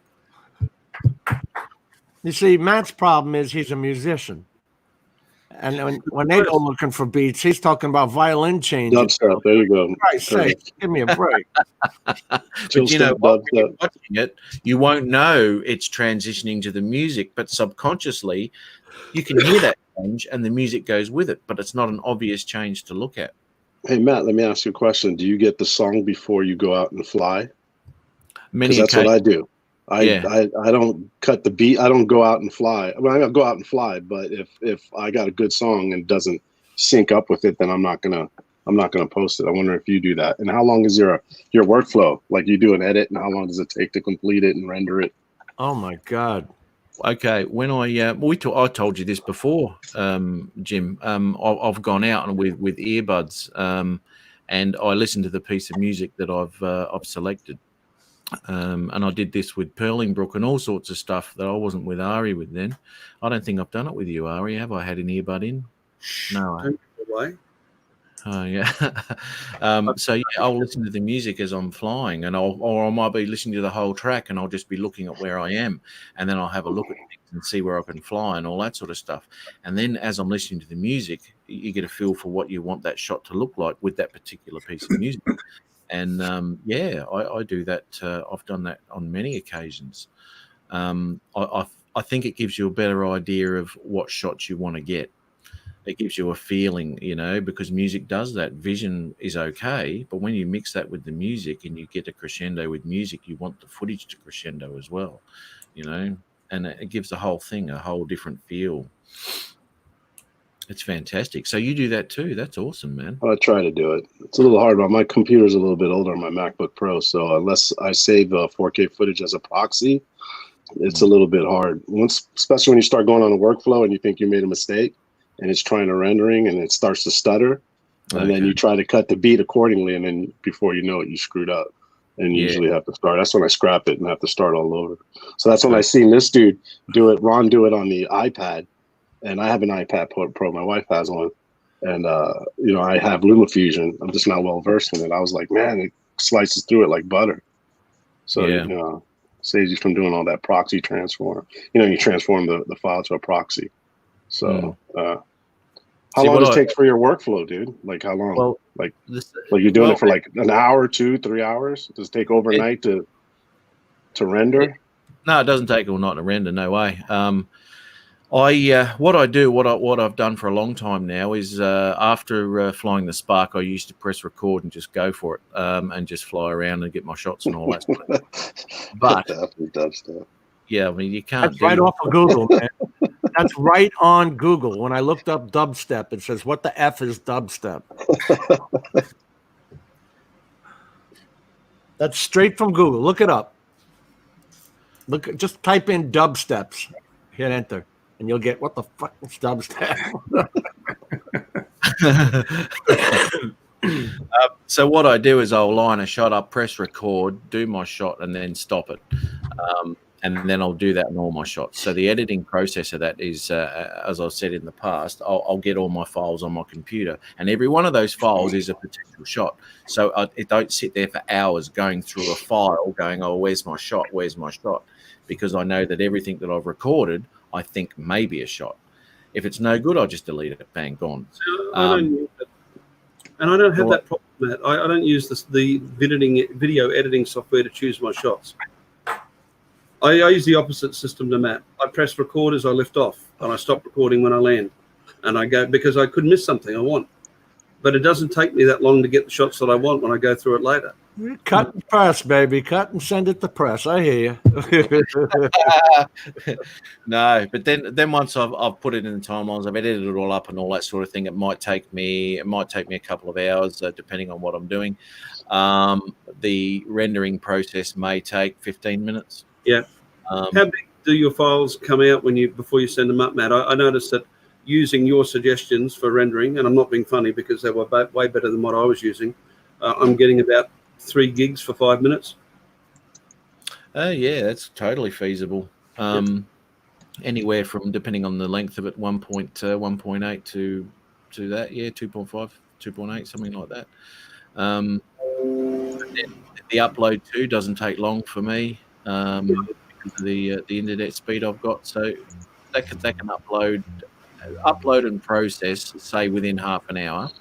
Speaker 3: You see, Matt's problem is he's a musician. And when they go looking for beats, he's talking about violin changes.
Speaker 10: Dubstep, there you go.
Speaker 3: For Christ's sake, give me a break.
Speaker 2: But when you're watching it, you won't know it's transitioning to the music, but subconsciously you can hear that change and the music goes with it, but it's not an obvious change to look at.
Speaker 10: Hey, Matt, let me ask you a question. Do you get the song before you go out and fly?
Speaker 2: Because
Speaker 10: that's what I do. I don't cut the beat. I don't go out and fly. Well, I go out and fly, but if I got a good song and it doesn't sync up with it, then I'm not gonna post it. I wonder if you do that. And how long is your workflow? Like, you do an edit, and how long does it take to complete it and render it?
Speaker 3: Oh my God.
Speaker 2: Okay, when I told you this before, Jim. I've gone out and with earbuds, and I listen to the piece of music that I've selected, and I did this with Perlingbrook and all sorts of stuff that I wasn't with Ari with then. I don't think I've done it with you, Ari. Have I had an earbud in? No. Oh yeah. So yeah, I'll listen to the music as I'm flying, and I might be listening to the whole track, and I'll just be looking at where I am, and then I'll have a look at things and see where I can fly and all that sort of stuff. And then as I'm listening to the music, you get a feel for what you want that shot to look like with that particular piece of music. And I do that. I've done that on many occasions. I think it gives you a better idea of what shots you want to get. It gives you a feeling, because music does that. Vision is okay, but when you mix that with the music and you get a crescendo with music, you want the footage to crescendo as well, and it gives the whole thing a whole different feel. It's fantastic. So you do that too. That's awesome, man.
Speaker 10: I try to do it. It's a little hard, but my computer's a little bit older on my MacBook Pro, so unless I save 4K footage as a proxy, it's a little bit hard. Especially when you start going on a workflow and you think you made a mistake, and it's trying to rendering and it starts to stutter, and then you try to cut the beat accordingly, and then before you know it, you screwed up, and you usually have to start. That's when I scrap it and have to start all over. So that's when I seen this dude do it, Ron do it on the iPad, and I have an iPad Pro. My wife has one, and I have LumaFusion. I'm just not well versed in it. I was like, man, it slices through it like butter. So saves you from doing all that proxy transform. You transform the file to a proxy. So. How long does it take for your workflow, dude? Like, how long?
Speaker 2: Well,
Speaker 10: like you're doing it for like an hour, 2, 3 hours? Does it take overnight to render?
Speaker 2: No, it doesn't take all night to render. No way. What I've done for a long time now is after flying the Spark, I used to press record and just go for it and just fly around and get my shots and all that stuff. But
Speaker 10: dubstep.
Speaker 2: yeah, I mean, you can't.
Speaker 3: That's right off of Google, man. That's right on Google. When I looked up dubstep, it says, "What the F is dubstep?" That's straight from Google. Look it up. Just type in dubsteps, hit enter, and you'll get what the fuck is dubstep.
Speaker 2: So what I do is I'll line a shot up, press record, do my shot, and then stop it. And then I'll do that in all my shots. So the editing process of that is, as I've said in the past, I'll get all my files on my computer, and every one of those files is a potential shot. So I don't sit there for hours going through a file going, oh, where's my shot? Where's my shot? Because I know that everything that I've recorded, I think may be a shot. If it's no good, I'll just delete it. Bang, gone.
Speaker 4: And I don't have that problem, Matt. I don't use the video editing software to choose my shots. I use the opposite system to Matt. I press record as I lift off, and I stop recording when I land. And I go, because I could miss something I want. But it doesn't take me that long to get the shots that I want when I go through it later.
Speaker 3: Cut and press, baby. Cut and send it to press. I hear you.
Speaker 2: No, but then once I've put it in the timelines, I've edited it all up and all that sort of thing. It might take me a couple of hours, depending on what I'm doing. The rendering process may take 15 minutes.
Speaker 4: Yeah. How big do your files come out before you send them up, Matt? I noticed that using your suggestions for rendering, and I'm not being funny because they were way better than what I was using. I'm getting about 3 gigs for 5 minutes.
Speaker 2: Yeah, that's totally feasible. Anywhere from, depending on the length of it, 1.8 to that, 2.5, 2.8, something like that. The upload too doesn't take long for me because of the internet speed I've got. So that can upload and process, say, within half an hour,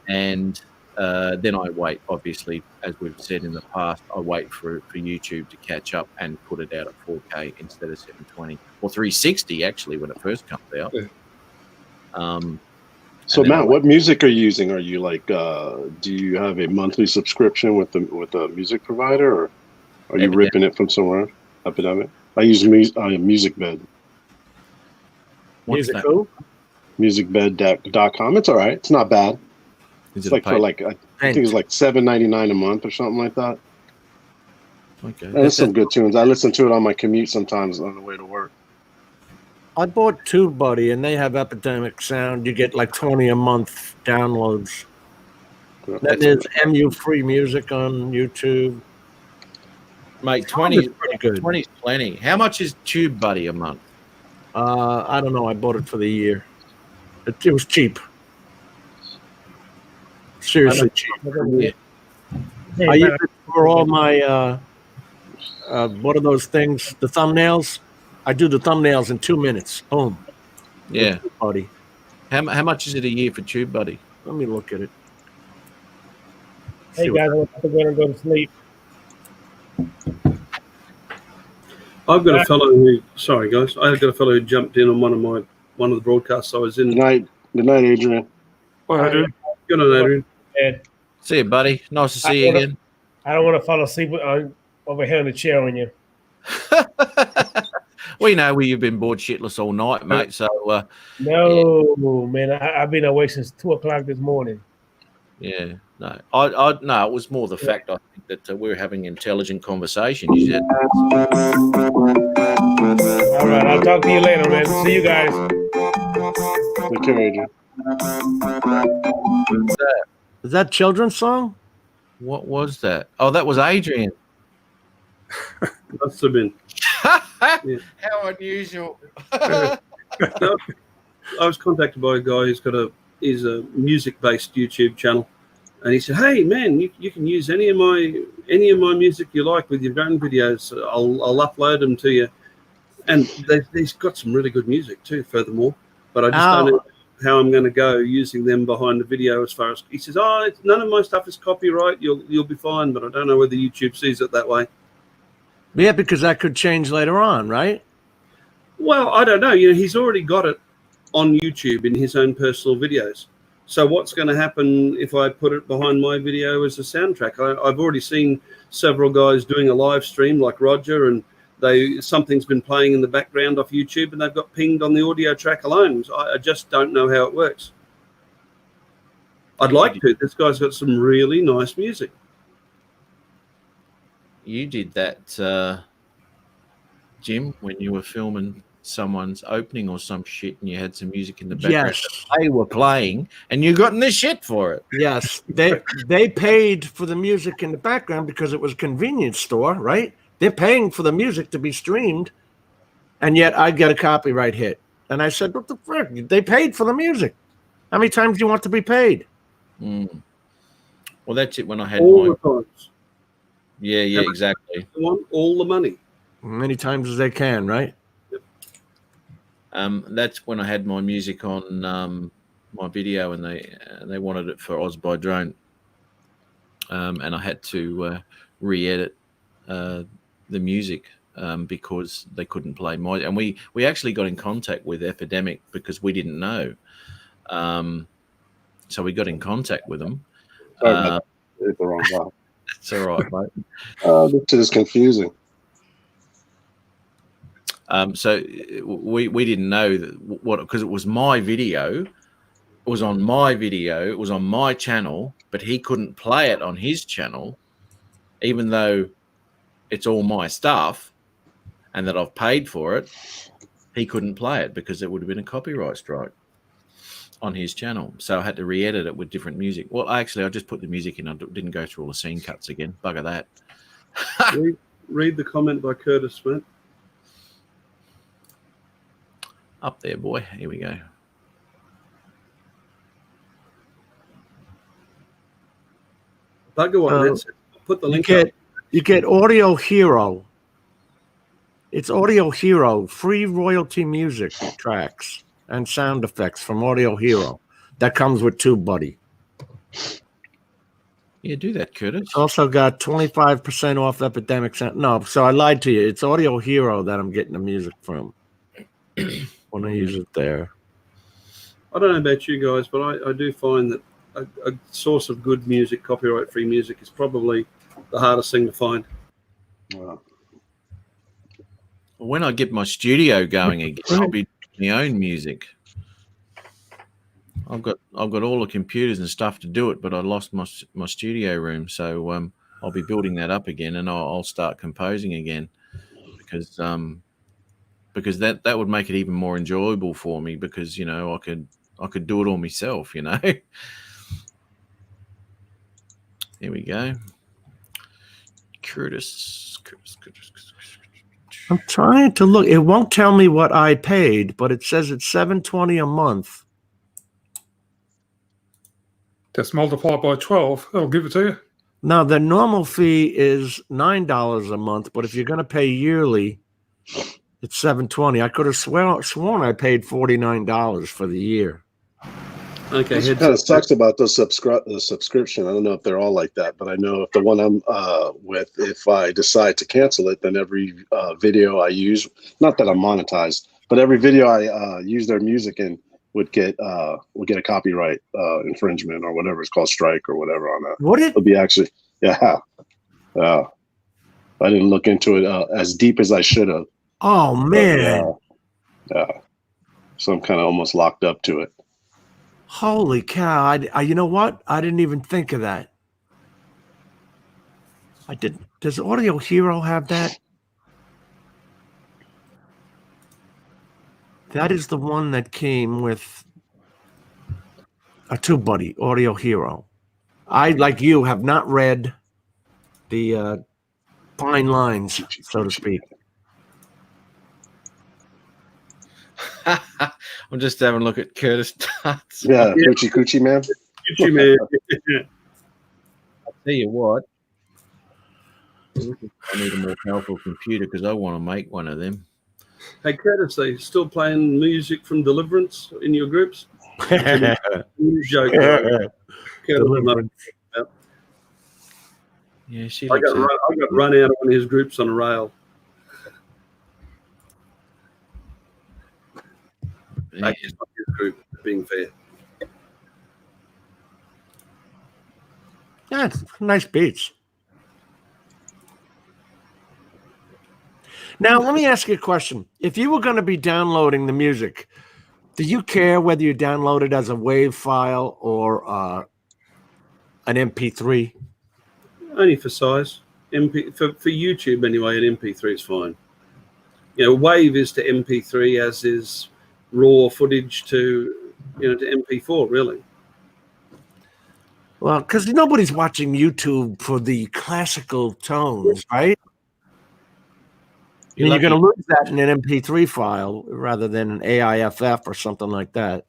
Speaker 2: and then I wait. Obviously, as we've said in the past, I wait for YouTube to catch up and put it out at 4K instead of 720 or 360 actually when it first comes out.
Speaker 10: Yeah. So Matt, what music are you using? Are you like, do you have a monthly subscription with a music provider, or are you ripping it from somewhere? Epidemic. I use MusicBed.
Speaker 3: Music who?
Speaker 10: Musicbed.com. It's all right. It's not bad. It's like for like I think it's like $7.99 a month or something like that.
Speaker 2: Okay.
Speaker 10: And there's some good tunes. I listen to it on my commute sometimes on the way to work.
Speaker 3: I bought TubeBuddy, and they have Epidemic Sound. You get like 20 a month downloads. Then there's MU Free Music on YouTube.
Speaker 2: Mate, 20 is
Speaker 3: pretty good.
Speaker 2: 20 is plenty. How much is TubeBuddy a month?
Speaker 3: I don't know. I bought it for the year. It was cheap. Seriously cheap.
Speaker 1: Hey,
Speaker 3: I use
Speaker 1: man,
Speaker 3: it for all my what are those things? The thumbnails. I do the thumbnails in 2 minutes. Boom.
Speaker 2: Yeah.
Speaker 3: Buddy.
Speaker 2: How much is it a year for TubeBuddy?
Speaker 3: Let me look at it.
Speaker 1: hey guys, I want to go to sleep.
Speaker 4: I've got a fellow who. Sorry, guys. I've got a fellow who jumped in on one of the broadcasts I was in.
Speaker 10: Good night, Adrian.
Speaker 5: Well, I do.
Speaker 4: Good night, Adrian.
Speaker 1: And
Speaker 2: See you, buddy. Nice to see you again.
Speaker 1: I don't want to fall asleep over here in the chair on you.
Speaker 2: We know you've been bored shitless all night, mate. So
Speaker 1: No, man, I've been awake since 2:00 this morning.
Speaker 2: yeah, no, no. It was more the fact I think that we're having intelligent conversation. You said,
Speaker 1: All right, I'll talk to you later, man. See you guys.
Speaker 10: Take care, Adrian.
Speaker 3: Is that children's song?
Speaker 2: what was that? Oh, that was Adrian.
Speaker 4: Must have been.
Speaker 2: How unusual.
Speaker 4: No, I was contacted by a guy who's a music-based YouTube channel, and he said, "Hey, man, you can use any of my music you like with your drone videos. I'll upload them to you." And he's got some really good music too. Furthermore, but I just don't know how I'm going to go using them behind the video. As far as he says, none of my stuff is copyright. You'll be fine, but I don't know whether YouTube sees it that way.
Speaker 3: Yeah, because that could change later on, right?
Speaker 4: Well, I don't know. You know, he's already got it on YouTube in his own personal videos. So what's going to happen if I put it behind my video as a soundtrack? I've already seen several guys doing a live stream like Roger, and something's been playing in the background off YouTube, and they've got pinged on the audio track alone. So I just don't know how it works. I'd like to. This guy's got some really nice music.
Speaker 2: You did that, Jim, when you were filming someone's opening or some shit, and you had some music in the background.
Speaker 3: Yes.
Speaker 2: They were playing, and you got in this shit for it.
Speaker 3: Yes, they paid for the music in the background because it was a convenience store, right? They're paying for the music to be streamed, and yet I get a copyright hit. And I said, what the frick? They paid for the music. How many times do you want to be paid?
Speaker 2: Mm. Well, that's it when I had
Speaker 4: All
Speaker 2: my...
Speaker 4: the times.
Speaker 2: Yeah, exactly.
Speaker 4: They want all the money.
Speaker 3: Many times as they can, right?
Speaker 2: That's when I had my music on my video, and they wanted it for Oz by Drone, and I had to re-edit the music because they couldn't play my. And we actually got in contact with Epidemic because we didn't know, so we got in contact with them.
Speaker 10: Sorry about that. Hit the wrong button.
Speaker 2: It's all right, mate.
Speaker 10: This shit is confusing.
Speaker 2: So we didn't know that because it was my video, it was on my video, it was on my channel, but he couldn't play it on his channel, even though it's all my stuff and that I've paid for it. He couldn't play it because it would have been a copyright strike on his channel. So I had to re-edit it with different music. Well, I just put the music in. I didn't go through all the scene cuts again. Bugger that.
Speaker 4: Read the comment by Curtis, mate.
Speaker 2: Up there, boy. Here we go.
Speaker 4: Bugger one. That's it. Put the link up.
Speaker 3: You get Audio Hero. It's Audio Hero, free royalty music tracks and sound effects from Audio Hero. That comes with TubeBuddy.
Speaker 2: Yeah, do that, Curtis.
Speaker 3: It's also got 25% off Epidemic Sound. No, so I lied to you. It's Audio Hero that I'm getting the music from. When I use it there.
Speaker 4: I don't know about you guys, but I do find that a source of good music, copyright-free music, is probably the hardest thing to find.
Speaker 10: Wow.
Speaker 2: When I get my studio going again, I'll be doing my own music. I've got all the computers and stuff to do it, but I lost my studio room, so I'll be building that up again, and I'll start composing again because that would make it even more enjoyable for me because I could do it all myself. Here we go. Curtis.
Speaker 3: I'm trying to look. It won't tell me what I paid, but it says it's $7.20 a month.
Speaker 5: Just multiply by 12. I'll give it to you.
Speaker 3: Now the normal fee is $9 a month, but if you're going to pay yearly, it's $7.20. I could have sworn I paid $49 for the year.
Speaker 4: Okay,
Speaker 10: It kind of sucks about the subscription. I don't know if they're all like that, but I know if the one I'm with, if I decide to cancel it, then every video I use, not that I'm monetized, but every video I use their music in would get a copyright infringement or whatever it's called, strike or whatever on that.
Speaker 3: Would it?
Speaker 10: It'll be actually, yeah. I didn't look into it as deep as I should have.
Speaker 3: Oh man!
Speaker 10: Yeah. So I'm kind of almost locked up to it.
Speaker 3: Holy cow! I you know what? I didn't even think of that. I did. Does Audio Hero have that? That is the one that came with a TubeBuddy, Audio Hero. I, like you, have not read the fine lines, so to speak.
Speaker 2: I'm just having a look at Curtis.
Speaker 10: Yeah, Coochie man.
Speaker 4: Coochie man.
Speaker 2: I'll tell you what. I need a more powerful computer because I want to make one of them.
Speaker 4: Hey, Curtis, are you still playing music from Deliverance in your groups? Joke.
Speaker 3: Deliverance.
Speaker 2: Yeah, she
Speaker 4: I got run out of one of his groups on a rail. back to his group, being fair.
Speaker 3: Yeah, it's nice beats. Now, let me ask you a question. If you were going to be downloading the music, do you care whether you download it as a WAV file or an MP3?
Speaker 4: Only for size. For YouTube anyway, an MP3 is fine. You know, WAV is to MP3 as is raw footage to to MP4, really.
Speaker 3: Well, because nobody's watching YouTube for the classical tones, right? You're going to lose that in an MP3 file rather than an AIFF or something like that.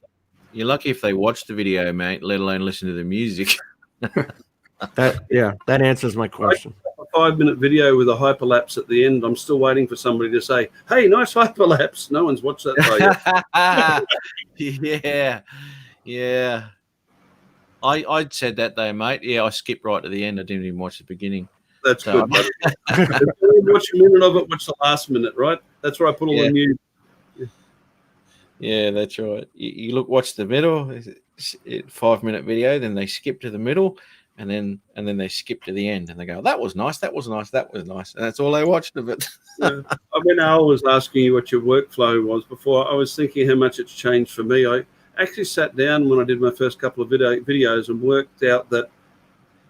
Speaker 2: You're lucky if they watch the video, mate, let alone listen to the music.
Speaker 3: That answers my question.
Speaker 4: A 5-minute video with a hyperlapse at the end. I'm still waiting for somebody to say, "Hey, nice hyperlapse." No one's watched that yet.
Speaker 2: Yeah. I said that though, mate. Yeah, I skipped right to the end. I didn't even watch the beginning.
Speaker 4: That's good. If you watch a minute of it, watch the last minute, right? That's where I put all the news.
Speaker 2: Yeah, that's right. You watch the middle, 5-minute video, then they skip to the middle, and then they skip to the end, and they go, "That was nice. That was nice. That was nice." And that's all they watched of it.
Speaker 4: I mean, Al was asking you what your workflow was before. I was thinking how much it's changed for me. I actually sat down when I did my first couple of videos and worked out that,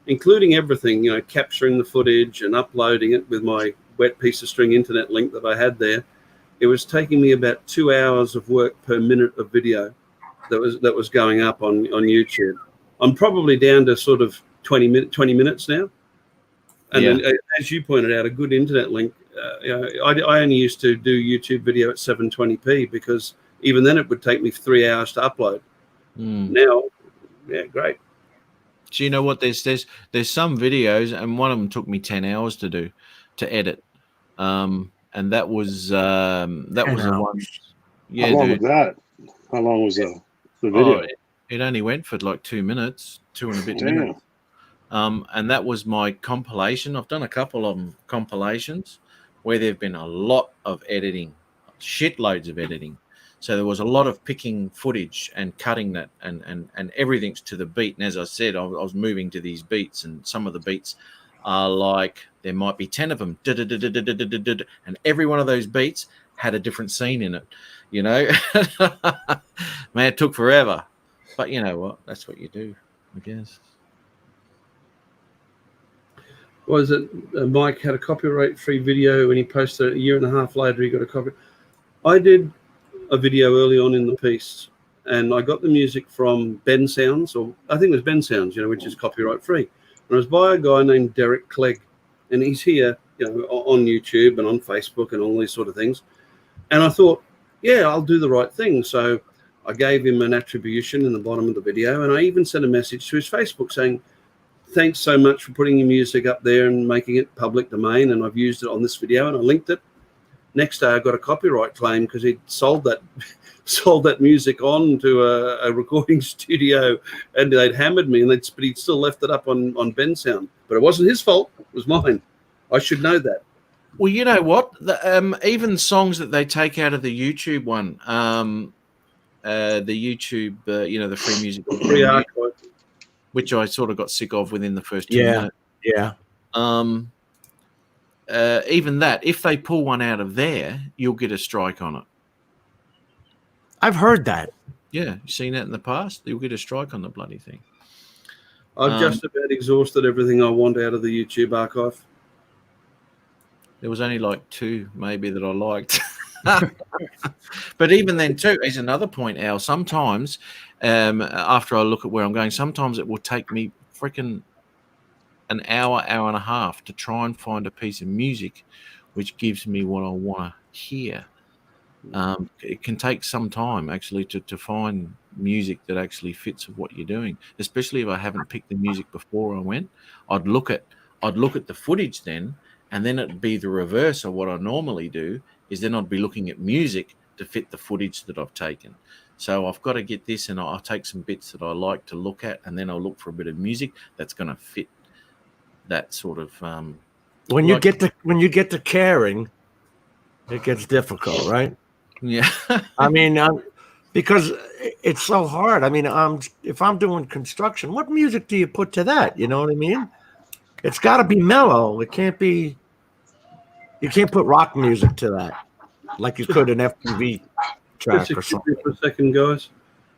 Speaker 4: including everything, capturing the footage and uploading it with my wet piece of string internet link that I had there, it was taking me about 2 hours of work per minute of video that was going up on YouTube. I'm probably down to sort of 20 minutes now. And then, as you pointed out, a good internet link. I only used to do YouTube video at 720p because even then it would take me 3 hours to upload. Now, great.
Speaker 2: So you know what? There's some videos, and one of them took me 10 hours to edit, and that was the one. Yeah,
Speaker 10: how long was that? How long was the video?
Speaker 2: It only went for like 2 minutes, 2 and a bit minutes. And that was my compilation. I've done a couple of compilations where there've been a lot of editing, shitloads of editing. So there was a lot of picking footage and cutting that, and everything's to the beat. And as I said, I was moving to these beats, and some of the beats are like, there might be 10 of them, and every one of those beats had a different scene in it, Man, it took forever. But you know what? That's what you do, I guess.
Speaker 4: Was it Mike had a copyright-free video when he posted it? A year and a half later, he got a copy. I did a video early on in the piece, and I got the music from Ben Sounds, or I think it was Ben Sounds, which is copyright free. And it was by a guy named Derek Clegg, and he's here, on YouTube and on Facebook and all these sort of things. And I thought, I'll do the right thing. So I gave him an attribution in the bottom of the video, and I even sent a message to his Facebook saying, "Thanks so much for putting your music up there and making it public domain, and I've used it on this video," and I linked it. Next day, I got a copyright claim because he'd sold that music on to a recording studio, and they'd hammered me, but he'd still left it up on Ben Sound. But it wasn't his fault; it was mine. I should know that.
Speaker 2: Well, you know what? Even songs that they take out of the YouTube one, the YouTube, the free music,
Speaker 4: free archive,
Speaker 2: which I sort of got sick of within the first 2 minutes.
Speaker 3: Yeah.
Speaker 2: Even that, if they pull one out of there, you'll get a strike on it.
Speaker 3: I've heard that.
Speaker 2: Yeah, you've seen that in the past. You'll get a strike on the bloody thing.
Speaker 4: I've just about exhausted everything I want out of the YouTube archive.
Speaker 2: There was only like 2 maybe that I liked. But even then too, is another point, Al. Sometimes after I look at where I'm going, sometimes it will take me freaking an hour and a half to try and find a piece of music which gives me what I want to hear. It can take some time actually to find music that actually fits with what you're doing, especially if I haven't picked the music before I went. I'd look at the footage then, and then it'd be the reverse of what I normally do, is then I'd be looking at music to fit the footage that I've taken. So I've got to get this, and I'll take some bits that I like to look at, and then I'll look for a bit of music that's going to fit that sort of.
Speaker 3: When you get to caring, it gets difficult, right?
Speaker 2: Yeah.
Speaker 3: I mean, because it's so hard. I mean, if I'm doing construction, what music do you put to that? You know what I mean? It's got to be mellow. It can't be. You can't put rock music to that, like you could an FPV track
Speaker 4: Just
Speaker 3: or something.
Speaker 4: for a second, guys.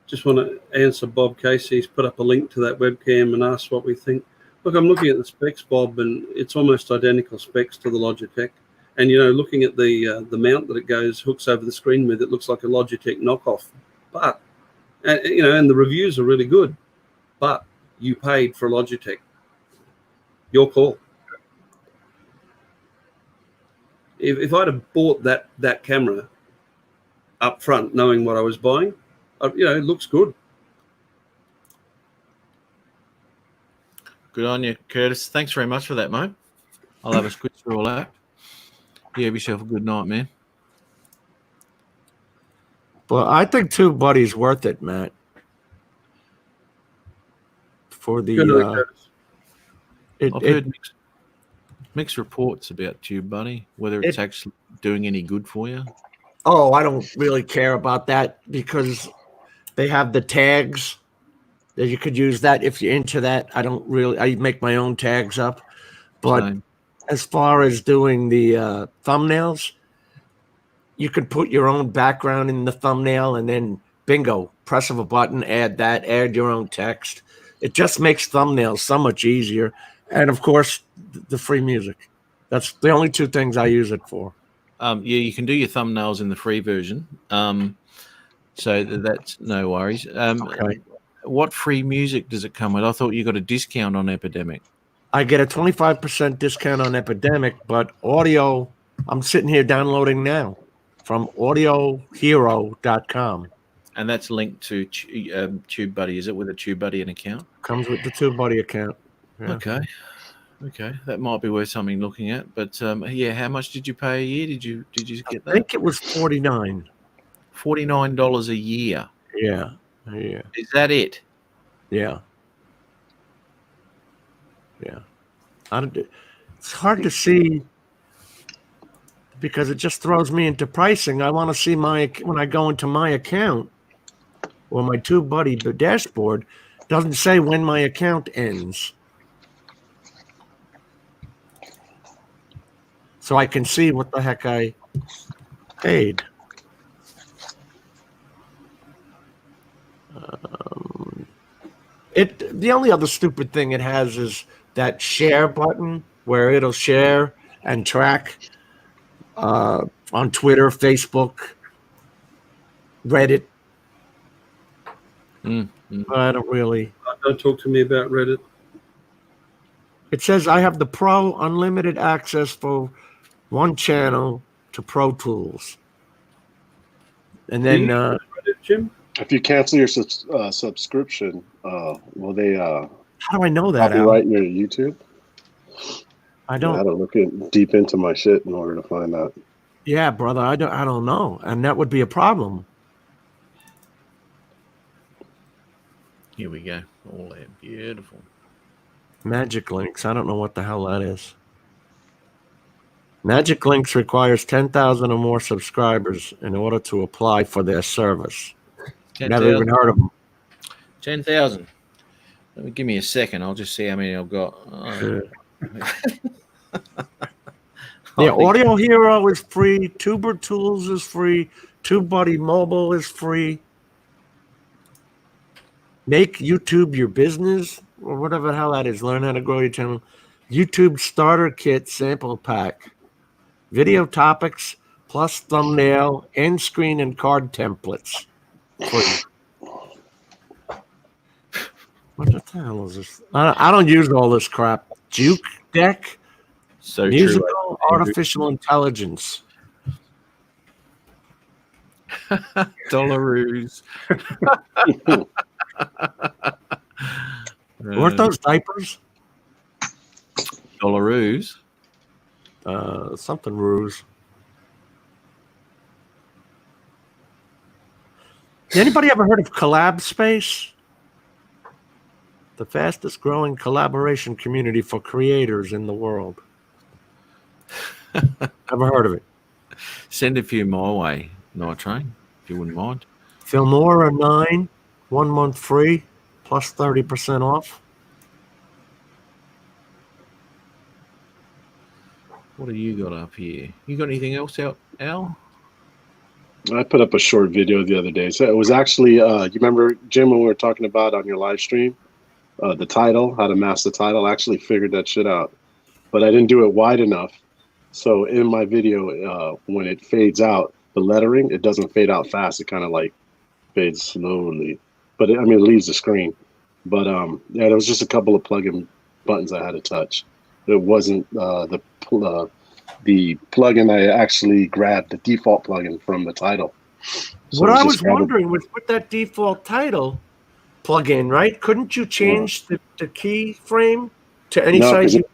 Speaker 4: Just want to answer Bob Casey. He's put up a link to that webcam and asked what we think. Look, I'm looking at the specs, Bob, and it's almost identical specs to the Logitech. And looking at the mount that it hooks over the screen with, it looks like a Logitech knockoff. But and the reviews are really good. But you paid for a Logitech. Your call. If I'd have bought that camera up front, knowing what I was buying, it looks good.
Speaker 2: Good on you, Curtis. Thanks very much for that, mate. I'll have a squid through all that. You have yourself a good night, man.
Speaker 3: Well, I think TubeBuddy's worth it, Matt. For the
Speaker 2: I've heard mixed reports about TubeBuddy, whether it's actually doing any good for you.
Speaker 3: Oh, I don't really care about that because they have the tags that you could use that if you're into that. I make my own tags up. But
Speaker 2: Same.
Speaker 3: as far as doing the thumbnails, you could put your own background in the thumbnail and then bingo, press of a button, add your own text. It just makes thumbnails so much easier. And of course, the free music. That's the only two things I use it for.
Speaker 2: Yeah, you can do your thumbnails in the free version. So that's no worries.
Speaker 3: Okay.
Speaker 2: What free music does it come with? I thought you got a discount on Epidemic.
Speaker 3: I get a 25% discount on Epidemic, but audio, I'm sitting here downloading now from audiohero.com.
Speaker 2: And that's linked to TubeBuddy. Is it with a TubeBuddy an account?
Speaker 3: Comes with the TubeBuddy account. Yeah.
Speaker 2: Okay. That might be worth something looking at. But how much did you pay a year? Did you get that?
Speaker 3: I think it was $49.
Speaker 2: $49 a year.
Speaker 3: Yeah.
Speaker 2: Is that it?
Speaker 3: Yeah. It's hard to see because it just throws me into pricing. I want to see when I go into my account or my TubeBuddy dashboard, it doesn't say when my account ends. So I can see what the heck I paid. The only other stupid thing it has is that share button where it'll share and track on Twitter, Facebook, Reddit. I don't really.
Speaker 4: Don't talk to me about Reddit.
Speaker 3: It says I have the Pro unlimited access for one channel to Pro Tools. And then
Speaker 4: Reddit, Jim?
Speaker 10: If you cancel your subscription, will they
Speaker 3: how do I know that?
Speaker 10: copyright your YouTube?
Speaker 3: I don't.
Speaker 10: I had to look deep into my shit in order to find out.
Speaker 3: Yeah, brother, I don't know, and that would be a problem.
Speaker 2: Here we go. All that beautiful.
Speaker 3: Magic Links. I don't know what the hell that is. Magic Links requires 10,000 or more subscribers in order to apply for their service.
Speaker 2: 10,000.
Speaker 3: Never even heard of them.
Speaker 2: 10,000. Give me a second. I'll just see how many I've got.
Speaker 3: Yeah, Audio Hero is free. Tuber Tools is free. TubeBuddy Mobile is free. Make YouTube your business or whatever the hell that is. Learn how to grow your channel. YouTube Starter Kit Sample Pack. Video topics plus thumbnail, end screen, and card templates. Free. What the hell is this? I don't use all this crap. Juke Deck.
Speaker 2: So
Speaker 3: Musical
Speaker 2: true.
Speaker 3: artificial intelligence.
Speaker 2: Dollaroos.
Speaker 3: Weren't those diapers?
Speaker 2: Dollaroos.
Speaker 3: Something ruse. Anybody ever heard of Collab Space? The fastest growing collaboration community for creators in the world. Ever heard of it?
Speaker 2: Send a few my way, Night Train, if you wouldn't mind.
Speaker 3: Filmora 9, 1 month free, plus 30% off.
Speaker 2: What have you got up here? You got anything else out, Al?
Speaker 10: I put up a short video the other day. So it was actually, you remember, Jim, when we were talking about on your live stream, the title, how to mask the title? I actually figured that shit out, but I didn't do it wide enough. So in my video, when it fades out, the lettering, it doesn't fade out fast. It kind of like fades slowly, but it leaves the screen. But yeah, there was just a couple of plugin buttons I had to touch. It wasn't the plugin I actually grabbed, the default plugin from the title. So
Speaker 3: What
Speaker 10: it
Speaker 3: I
Speaker 10: just
Speaker 3: was
Speaker 10: grabbing-
Speaker 3: wondering was with that default title plug-in, right? Couldn't you change the keyframe to any
Speaker 10: No,
Speaker 3: size
Speaker 10: 'cause
Speaker 3: you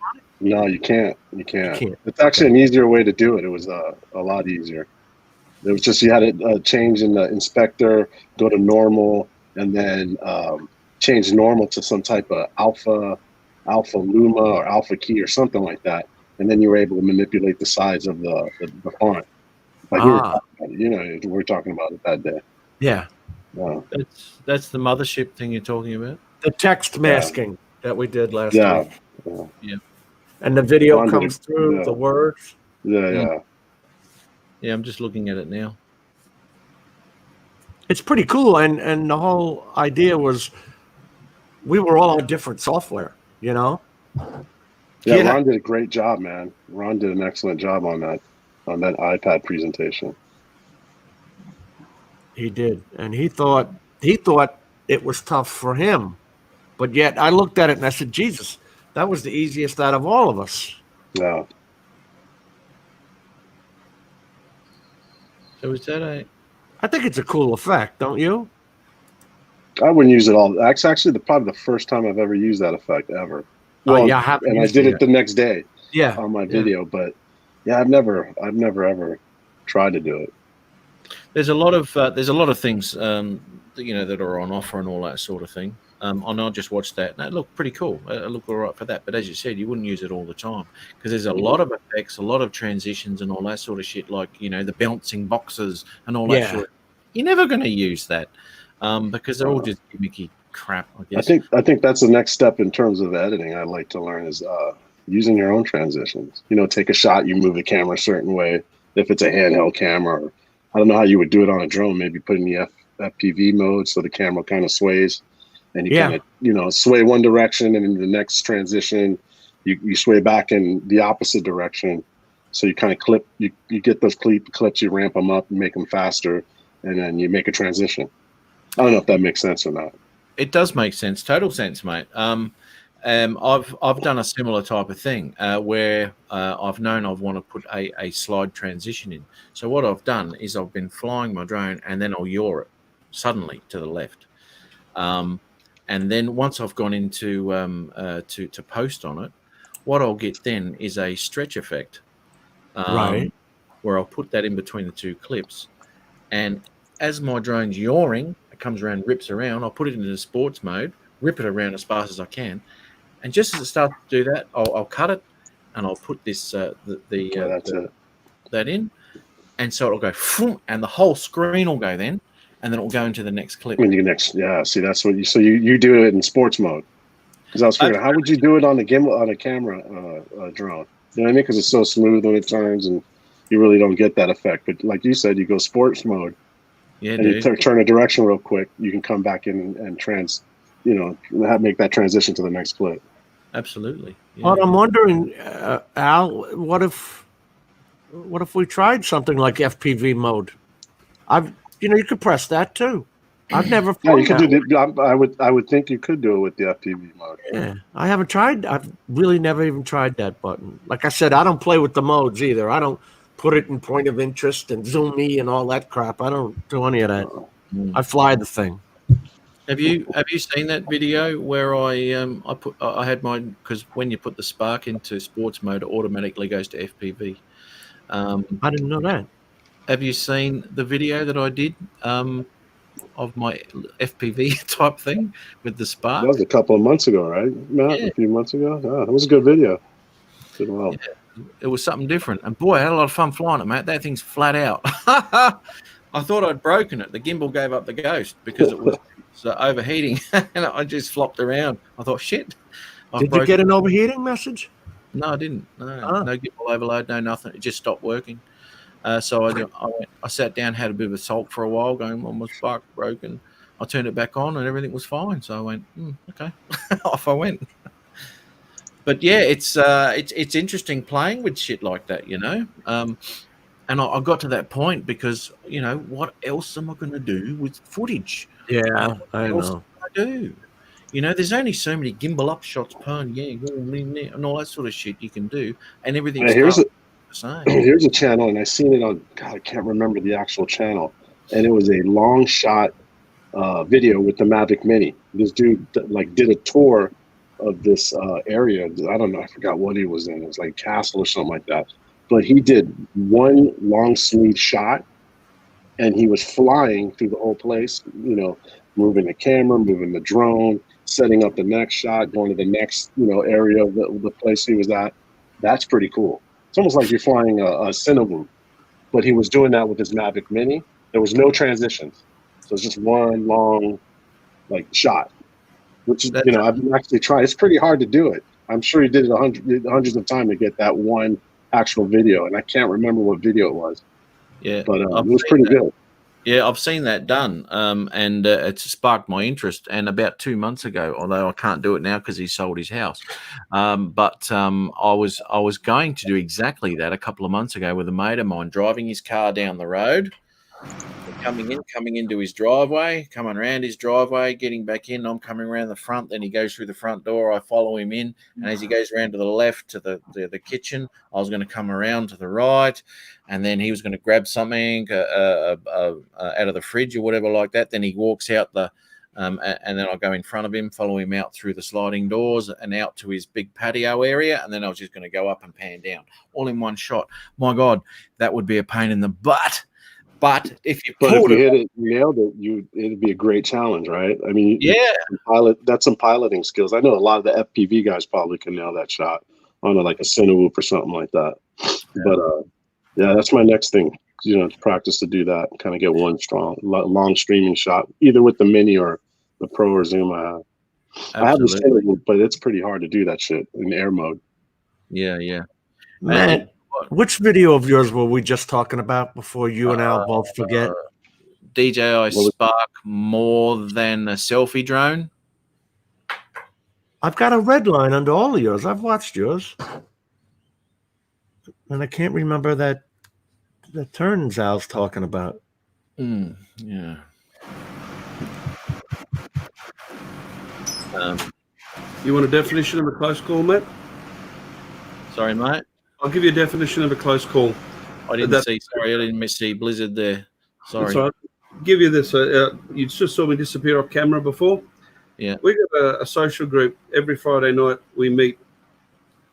Speaker 10: No, you can't. You can't.
Speaker 3: can't.
Speaker 10: It's actually an easier way to do it. It was a lot easier. It was just you had to change in the inspector, go to normal, and then change normal to some type of alpha luma or alpha key or something like that, and then you were able to manipulate the size of the font. Like we were talking about it that day.
Speaker 3: Yeah.
Speaker 2: That's the mothership thing you're talking about.
Speaker 3: The text masking that we did last
Speaker 10: Yeah.
Speaker 3: week.
Speaker 2: Yeah.
Speaker 3: And the video
Speaker 10: Ron did
Speaker 3: comes
Speaker 10: it.
Speaker 3: through,
Speaker 10: Yeah.
Speaker 3: the words.
Speaker 10: Yeah.
Speaker 2: Yeah, I'm just looking at it now.
Speaker 3: It's pretty cool. And the whole idea was we were all on different software, you know?
Speaker 10: Yeah,
Speaker 3: Yeah.
Speaker 10: Ron did a great job, man. Ron did an excellent job on that iPad presentation.
Speaker 3: He did. And he thought it was tough for him. But yet I looked at it and I said, Jesus, that was the easiest out of all of us.
Speaker 10: Yeah.
Speaker 2: So is that a?
Speaker 3: I think it's a cool effect, don't you?
Speaker 10: I wouldn't use it all. That's actually probably the first time I've ever used that effect ever.
Speaker 3: Oh, yeah, I haven't
Speaker 10: and I
Speaker 3: used
Speaker 10: did
Speaker 3: it
Speaker 10: it the next day
Speaker 3: Yeah.
Speaker 10: on my video. But yeah, I've never ever tried to do it.
Speaker 2: There's a lot of things that are on offer and all that sort of thing. And I just watched that. And it looked pretty cool. It looked all right for that. But as you said, you wouldn't use it all the time because there's a lot of effects, a lot of transitions, and all that sort of shit. Like the bouncing boxes and all that.
Speaker 3: Yeah.
Speaker 2: You're never going to use that because they're all just gimmicky crap. I guess.
Speaker 10: I think that's the next step in terms of editing. I'd like to learn is using your own transitions. Take a shot, you move the camera a certain way. If it's a handheld camera, or I don't know how you would do it on a drone. Maybe put in the FPV mode so the camera kind of sways. And you kind of, sway one direction, and in the next transition, you sway back in the opposite direction. So you kind of clip, you get those clips, you ramp them up, you make them faster, and then you make a transition. I don't know if that makes sense or not.
Speaker 2: It does make sense, total sense, mate. I've done a similar type of thing where I've known I want to put a slide transition in. So what I've done is I've been flying my drone, and then I'll yaw it suddenly to the left. And then once I've gone into to post on it, what I'll get then is a stretch effect,
Speaker 3: Right.
Speaker 2: where I'll put that in between the two clips. And as my drone's yawing, it comes around, rips around, I'll put it into sports mode, rip it around as fast as I can. And just as it starts to do that, I'll cut it and I'll put this
Speaker 10: That's it.
Speaker 2: that in. And so it'll go, phoom, and the whole screen will go then. And then it will go into the next clip.
Speaker 10: When you see, that's what you do it in sports mode. Because I was figuring, how would you do it on a gimbal, on a camera drone? You know what I mean? Because it's so smooth when it turns, and you really don't get that effect. But like you said, you go sports mode, and you turn a direction real quick. You can come back in and make that transition to the next clip.
Speaker 2: Absolutely. Yeah.
Speaker 3: But I'm wondering, Al, what if we tried something like FPV mode? You could press that too. I've never.
Speaker 10: Yeah, you could do that. I would think you could do it with the FPV mode.
Speaker 3: Yeah, I haven't tried. I've really never even tried that button. Like I said, I don't play with the modes either. I don't put it in point of interest and zoom me and all that crap. I don't do any of that. I fly the thing.
Speaker 2: Have you seen that video where I had mine, because when you put the Spark into sports mode, it automatically goes to FPV.
Speaker 3: I didn't know that.
Speaker 2: Have you seen the video that I did of my FPV type thing with the Spark?
Speaker 10: That was a couple of months ago, right, Matt?
Speaker 2: Yeah.
Speaker 10: A few months ago. Yeah, it was a good video. Did well.
Speaker 2: Yeah, it was something different, and boy, I had a lot of fun flying it, mate. That thing's flat out. I thought I'd broken it. The gimbal gave up the ghost because it was overheating, and I just flopped around. I thought, shit.
Speaker 3: Did you get an overheating message?
Speaker 2: No, I didn't. No,
Speaker 3: Ah.
Speaker 2: no gimbal overload, no nothing. It just stopped working. So I sat down, had a bit of a sulk for a while, going, well, my spark broken. I turned it back on, and everything was fine. So I went, okay, off I went. But yeah, it's interesting playing with shit like that, you know. And I got to that point because, you know, what else am I going to do with footage?
Speaker 3: Yeah, I
Speaker 2: What else
Speaker 3: know.
Speaker 2: can I do? You know, there's only so many gimbal up shots per and all that sort of shit you can do, and everything's
Speaker 10: Here's
Speaker 2: the same.
Speaker 10: Here's a channel, and I seen it on. God, I can't remember the actual channel, and it was a long shot video with the Mavic Mini. This dude like did a tour of this area. I don't know. I forgot what he was in. It was like Castle or something like that. But he did one long smooth shot, and he was flying through the whole place. You know, moving the camera, moving the drone, setting up the next shot, going to the next area of the place he was at. That's pretty cool. It's almost like you're flying a Cinnamon, but he was doing that with his Mavic Mini. There was no transitions, so it's just one long shot. Which is, I've been actually trying. It's pretty hard to do it. I'm sure he did it hundreds of times to get that one actual video, and I can't remember what video it was.
Speaker 2: Yeah,
Speaker 10: but it was pretty good.
Speaker 2: Yeah, I've seen that done, and it's sparked my interest. And about 2 months ago, although I can't do it now because he sold his house, I was going to do exactly that a couple of months ago with a mate of mine, driving his car down the road, coming into his driveway, coming around his driveway, getting back in. I'm coming around the front. Then he goes through the front door. I follow him in, and as he goes around to the left to the kitchen, I was going to come around to the right, and then he was going to grab something out of the fridge or whatever like that. Then he walks out and then I go in front of him, follow him out through the sliding doors and out to his big patio area, and then I was just going to go up and pan down, all in one shot. My God, that would be a pain in the butt. But if you
Speaker 10: hit it, nailed it, it'd be a great challenge, right? I mean, that's some piloting skills. I know a lot of the FPV guys probably can nail that shot on like a Cinewoop or something like that. Yeah. But yeah, that's my next thing. To practice to do that, kind of get one long streaming shot, either with the Mini or the Pro or Zoom I have. Absolutely. I have the Cinewoop, but it's pretty hard to do that shit in air mode.
Speaker 2: Yeah.
Speaker 3: Man. Which video of yours were we just talking about before you and Al both forget?
Speaker 2: DJI Spark more than a selfie drone.
Speaker 3: I've got a red line under all of yours. I've watched yours. And I can't remember the turns Al's talking about.
Speaker 2: Yeah.
Speaker 4: You want a definition of a close call, Matt?
Speaker 2: Sorry, mate.
Speaker 4: I'll give you a definition of a close call.
Speaker 2: I didn't see Blizzard there. Sorry.
Speaker 4: That's right. I'll give you this. You just saw me disappear off camera before.
Speaker 2: Yeah.
Speaker 4: We got a social group every Friday night. We meet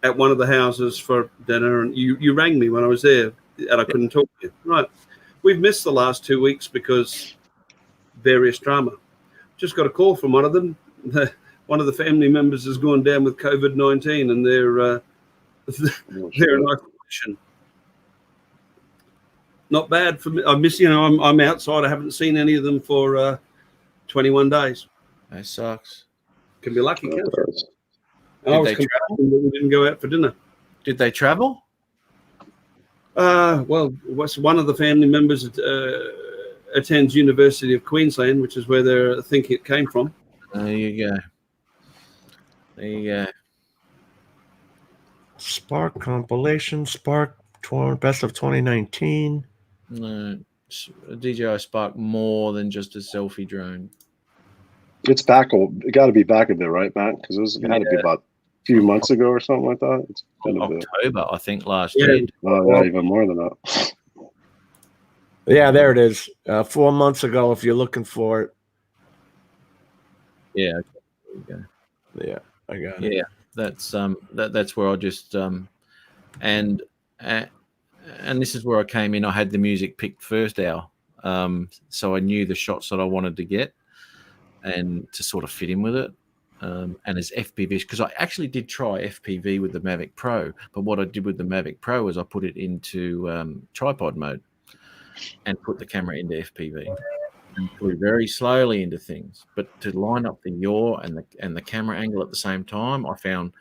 Speaker 4: at one of the houses for dinner, and you rang me when I was there, and I couldn't talk to you. Right. We've missed the last 2 weeks because various drama. Just got a call from one of them. One of the family members has gone down with COVID-19, and they're in isolation. Not bad for me. I miss, I'm outside. I haven't seen any of them for 21 days.
Speaker 2: That sucks.
Speaker 4: Can be lucky. Did they travel? We didn't go out for dinner.
Speaker 2: Did they travel?
Speaker 4: Well, one of the family members attends University of Queensland, which is where they think it came from.
Speaker 2: There you go.
Speaker 3: Spark compilation, Spark best of 2019.
Speaker 2: No, DJI Spark more than just a selfie drone.
Speaker 10: It's back. It got to be back a bit, right, Matt? Because it had to be about a few months ago or something like that. It's been
Speaker 2: October, I think, last year.
Speaker 10: Yeah, even more than that.
Speaker 3: Yeah, there it is. 4 months ago, if you're looking for it.
Speaker 2: Yeah.
Speaker 3: Yeah, I got it.
Speaker 2: Yeah, that's where I just and this is where I came in. I had the music picked first, Al. So I knew the shots that I wanted to get and to sort of fit in with it. And as FPV, because I actually did try FPV with the Mavic Pro, but what I did with the Mavic Pro is I put it into tripod mode. and put the camera into FPV. And flew very slowly into things, but to line up the yaw and the camera angle at the same time, I found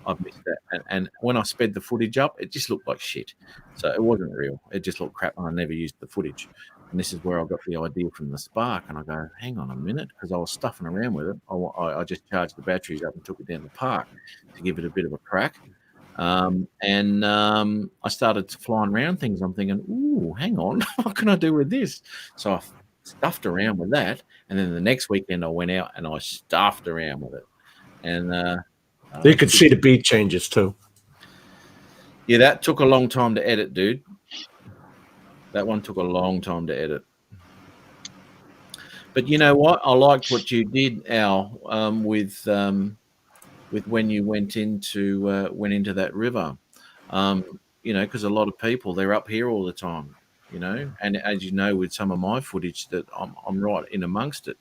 Speaker 2: I've missed that. And when I sped the footage up, it just looked like shit. So it wasn't real. It just looked crap, and I never used the footage. And this is where I got the idea from the Spark. And I go, hang on a minute, because I was stuffing around with it. I just charged the batteries up and took it down the park to give it a bit of a crack. I started flying around things. I'm thinking, ooh, hang on, what can I do with this? So I stuffed around with that, and then the next weekend I went out and I stuffed around with it, and
Speaker 3: you could see the beat changes too.
Speaker 2: Yeah, that took a long time to edit, dude. That one took a long time to edit. But you know what? I liked what you did, Al, with when you went into that river. Because a lot of people, they're up here all the time. And as you know, with some of my footage, that I'm right in amongst it,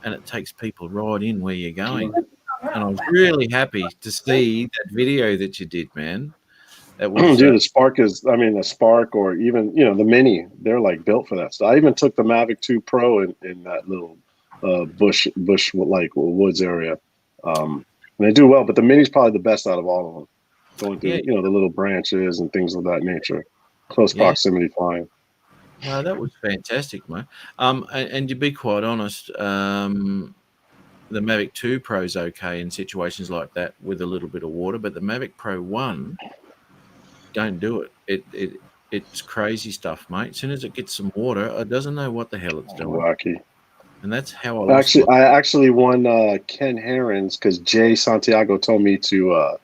Speaker 2: and it takes people right in where you're going. And I was really happy to see that video that you did, man. That was,
Speaker 10: dude, the Spark a Spark, or even the Mini, they're like built for that stuff. I even took the Mavic 2 Pro in that little bush like woods area, and they do well. But the Mini's probably the best out of all of them, going through the little branches and things of that nature, close proximity flying.
Speaker 2: No, that was fantastic, mate. And to be quite honest, the Mavic 2 Pro is okay in situations like that with a little bit of water, but the Mavic Pro 1, don't do it. It's crazy stuff, mate. As soon as it gets some water, it doesn't know what the hell it's doing.
Speaker 10: Wacky.
Speaker 2: And that's how I
Speaker 10: actually won Ken Herons because Jay Santiago told me to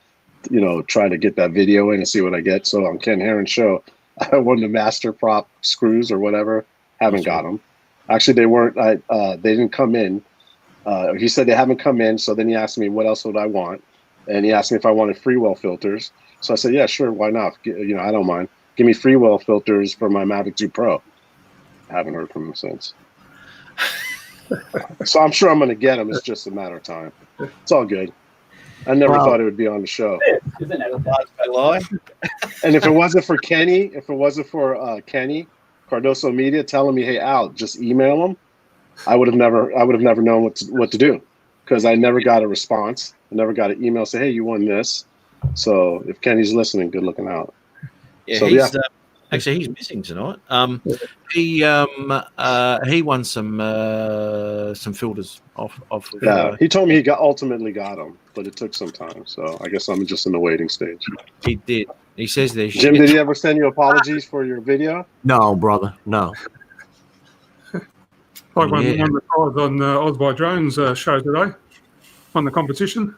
Speaker 10: try to get that video in and see what I get. So on Ken Heron's show, I won the master prop screws or whatever. Haven't got them. Actually, they weren't. They didn't come in. He said they haven't come in. So then he asked me what else would I want, and he asked me if I wanted freewell filters. So I said, yeah, sure, why not? I don't mind. Give me freewell filters for my Mavic 2 Pro. Haven't heard from him since. So I'm sure I'm going to get them. It's just a matter of time. It's all good. I never thought it would be on the show. And if it wasn't for Kenny, Kenny Cardoso Media telling me, "Hey Al, just email him," I would have never known what to do, because I never got a response. I never got an email say, "Hey, you won this." So if Kenny's listening, good looking out.
Speaker 2: Yeah,
Speaker 10: so,
Speaker 2: actually he's missing tonight. He won some filters off.
Speaker 10: Yeah, he told me he ultimately got them, but it took some time. So I guess I'm just in the waiting stage.
Speaker 2: He did. He says there's
Speaker 10: Jim. Did he ever send you apologies for your video?
Speaker 3: No, brother. No.
Speaker 5: I won the prize on Oz by Drones show today. Won the competition.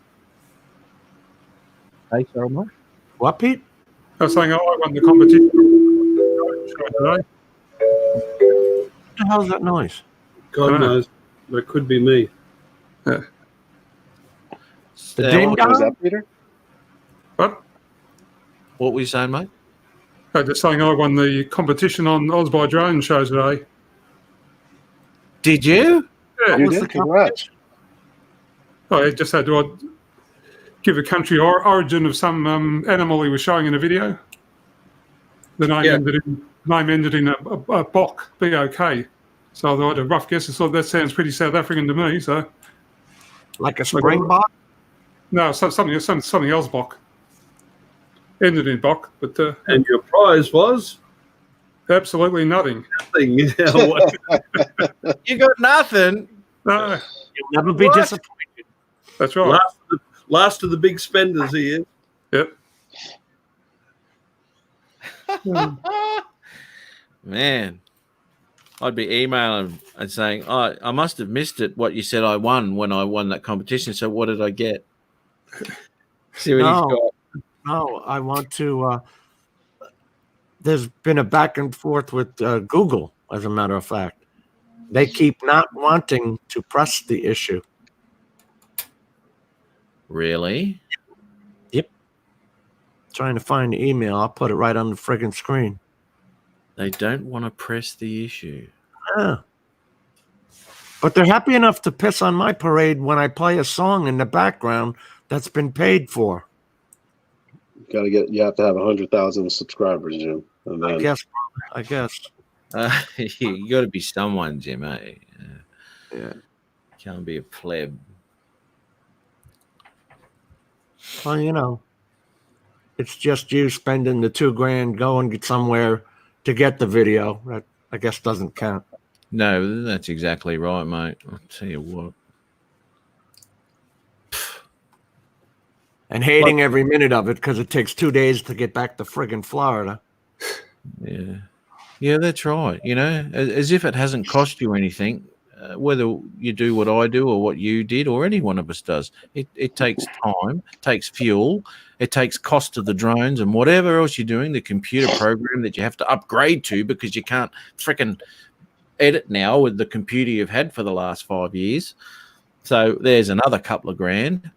Speaker 2: Hey, sorry, mate.
Speaker 3: What, Pete?
Speaker 5: I was saying I won the competition show today.
Speaker 3: What the hell is that noise?
Speaker 4: God knows. That could be me.
Speaker 5: Yeah.
Speaker 3: The Dame guy?
Speaker 10: Was that Peter?
Speaker 5: What?
Speaker 2: What were you saying, mate?
Speaker 5: Just saying I won the competition on Oz by Drone show today.
Speaker 2: Did you?
Speaker 5: Yeah.
Speaker 10: You did? Congrats.
Speaker 5: I just had to give a country origin of some animal he was showing in a video. The name ended in a Bok, B-O-K. So I had a rough guess. I thought that sounds pretty South African to me. So,
Speaker 3: like a springbok?
Speaker 5: No, something else Bok. Ended in Bok, but
Speaker 4: and your prize was
Speaker 5: absolutely nothing.
Speaker 4: Nothing.
Speaker 2: You got nothing.
Speaker 5: No,
Speaker 3: you'll never be disappointed.
Speaker 5: That's right.
Speaker 4: Last of the big spenders here.
Speaker 5: Yep.
Speaker 2: Man, I'd be emailing and saying, "Oh, I must have missed it. What you said I won when I won that competition. So what did I get?" See what he's got.
Speaker 3: No, I want to. There's been a back and forth with Google, as a matter of fact. They keep not wanting to press the issue.
Speaker 2: Really?
Speaker 3: Yep. Trying to find the email. I'll put it right on the friggin' screen.
Speaker 2: They don't want to press the issue.
Speaker 3: Yeah. But they're happy enough to piss on my parade when I play a song in the background that's been paid for.
Speaker 10: You have to have 100,000 subscribers, Jim. And then,
Speaker 3: I guess.
Speaker 2: You got to be someone, Jim.
Speaker 3: Yeah.
Speaker 2: Can't be a pleb.
Speaker 3: Well, you know, it's just you spending the $2,000 going somewhere to get the video. That I guess doesn't count.
Speaker 2: No, that's exactly right, mate. I'll tell you what.
Speaker 3: And hating every minute of it because it takes 2 days to get back to friggin' Florida.
Speaker 2: Yeah. Yeah, that's right. You know, as if it hasn't cost you anything, whether you do what I do or what you did or any one of us does. It takes time, takes fuel, it takes cost of the drones and whatever else you're doing, the computer program that you have to upgrade to because you can't frickin' edit now with the computer you've had for the last 5 years. So there's another couple of grand.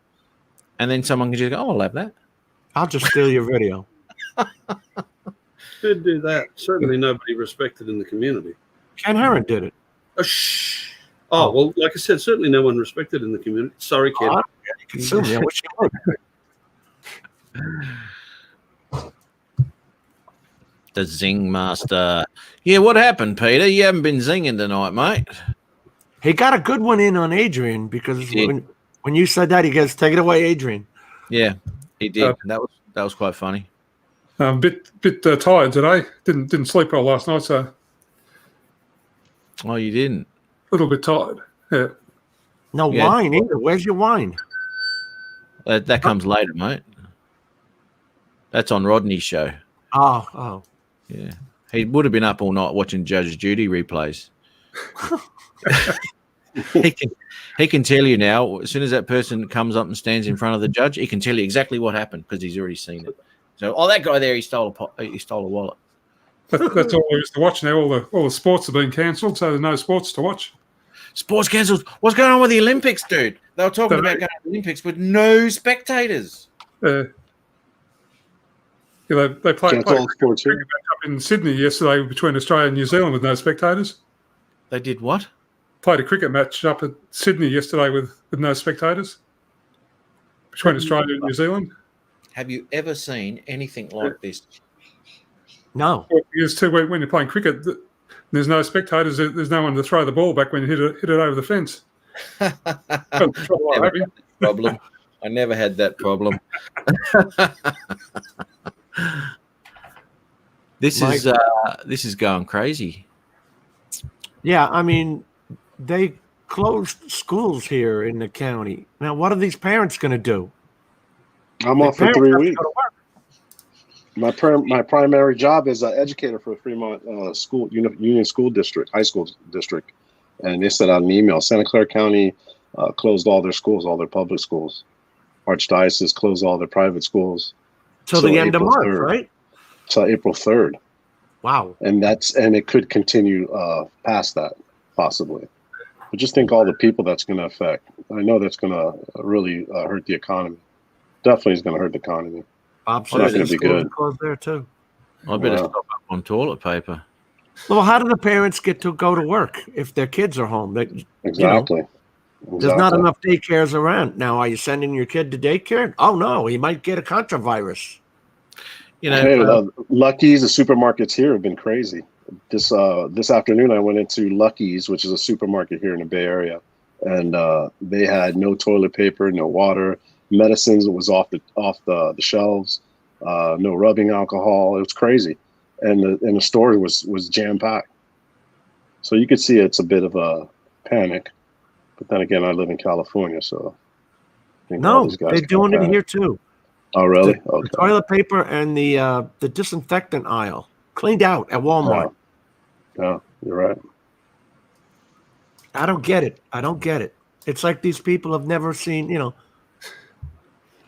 Speaker 2: And then someone can just go, oh, I'll have that.
Speaker 3: I'll just steal your video.
Speaker 4: Who'd do that? Certainly nobody respected in the community.
Speaker 3: Ken Herron did it.
Speaker 4: Oh, shh. Oh, well, like I said, certainly no one respected in the community. Sorry, Ken.
Speaker 3: Oh, you can sue me. I wish you would.
Speaker 2: The Zing Master. Yeah, what happened, Peter? You haven't been zinging tonight, mate.
Speaker 3: He got a good one in on Adrian because when you said that, he goes, take it away, Adrian.
Speaker 2: Yeah, he did. That was quite funny.
Speaker 5: Bit tired today. Didn't sleep well last night, so
Speaker 2: Oh, you didn't?
Speaker 5: a little bit tired. Yeah.
Speaker 3: No
Speaker 2: Yeah.
Speaker 3: wine either. Where's your wine?
Speaker 2: That comes later, mate. That's on Rodney's show.
Speaker 3: Oh.
Speaker 2: Yeah. He would have been up all night watching Judge Judy replays. He can tell you now, as soon as that person comes up and stands in front of the judge, he can tell you exactly what happened because he's already seen it. So, that guy there, he stole a wallet.
Speaker 5: That's all there is to watch now. All the sports have been cancelled, so there's no sports to watch.
Speaker 2: Sports cancelled. What's going on with the Olympics, dude? They were talking about going to the Olympics with no spectators.
Speaker 5: They played
Speaker 10: Cancel sports here.
Speaker 5: cricket back up in Sydney yesterday between Australia and New Zealand with no spectators.
Speaker 2: They did what?
Speaker 5: Played a cricket match up at Sydney yesterday with no spectators between Australia and New Zealand.
Speaker 2: Have you ever seen anything like this?
Speaker 3: No.
Speaker 5: Because too, when you're playing cricket, there's no spectators. There's no one to throw the ball back when you hit it over the fence.
Speaker 2: Problem. I never had that problem. This is going crazy.
Speaker 3: Yeah, I mean, they closed schools here in the county. Now, what are these parents going to do?
Speaker 10: I'm off for 3 weeks. My primary job is an educator for Fremont Union School District, high school district, and they sent out an email. Santa Clara County closed all their schools, all their public schools. Archdiocese closed all their private schools.
Speaker 3: Till the end of March, right?
Speaker 10: So April 3rd.
Speaker 3: Wow.
Speaker 10: And it could continue past that, possibly. But just think all the people that's going to affect. I know that's going to really hurt the economy. Definitely is going to hurt the economy.
Speaker 3: Bob
Speaker 10: It's not going to be good.
Speaker 3: Closed there too.
Speaker 2: I better stop up on toilet paper.
Speaker 3: Well, how do the parents get to go to work if their kids are home?
Speaker 10: Exactly.
Speaker 3: There's not enough daycares around. Now, are you sending your kid to daycare? Oh, no, he might get a contravirus.
Speaker 2: You know,
Speaker 10: Hey, Lucky's, the supermarkets here have been crazy. This afternoon, I went into Lucky's, which is a supermarket here in the Bay Area, and they had no toilet paper, no water, medicines was off the shelves, no rubbing alcohol. It was crazy, and the store was jam packed. So you could see it's a bit of a panic, but then again, I live in California, so I think all
Speaker 3: No,
Speaker 10: these guys
Speaker 3: they're doing it
Speaker 10: panic.
Speaker 3: here too.
Speaker 10: Oh, really?
Speaker 3: The
Speaker 10: Okay.
Speaker 3: toilet paper and the disinfectant aisle cleaned out at Walmart.
Speaker 10: Yeah, you're right.
Speaker 3: I don't get it. It's like these people have never seen,
Speaker 10: Well,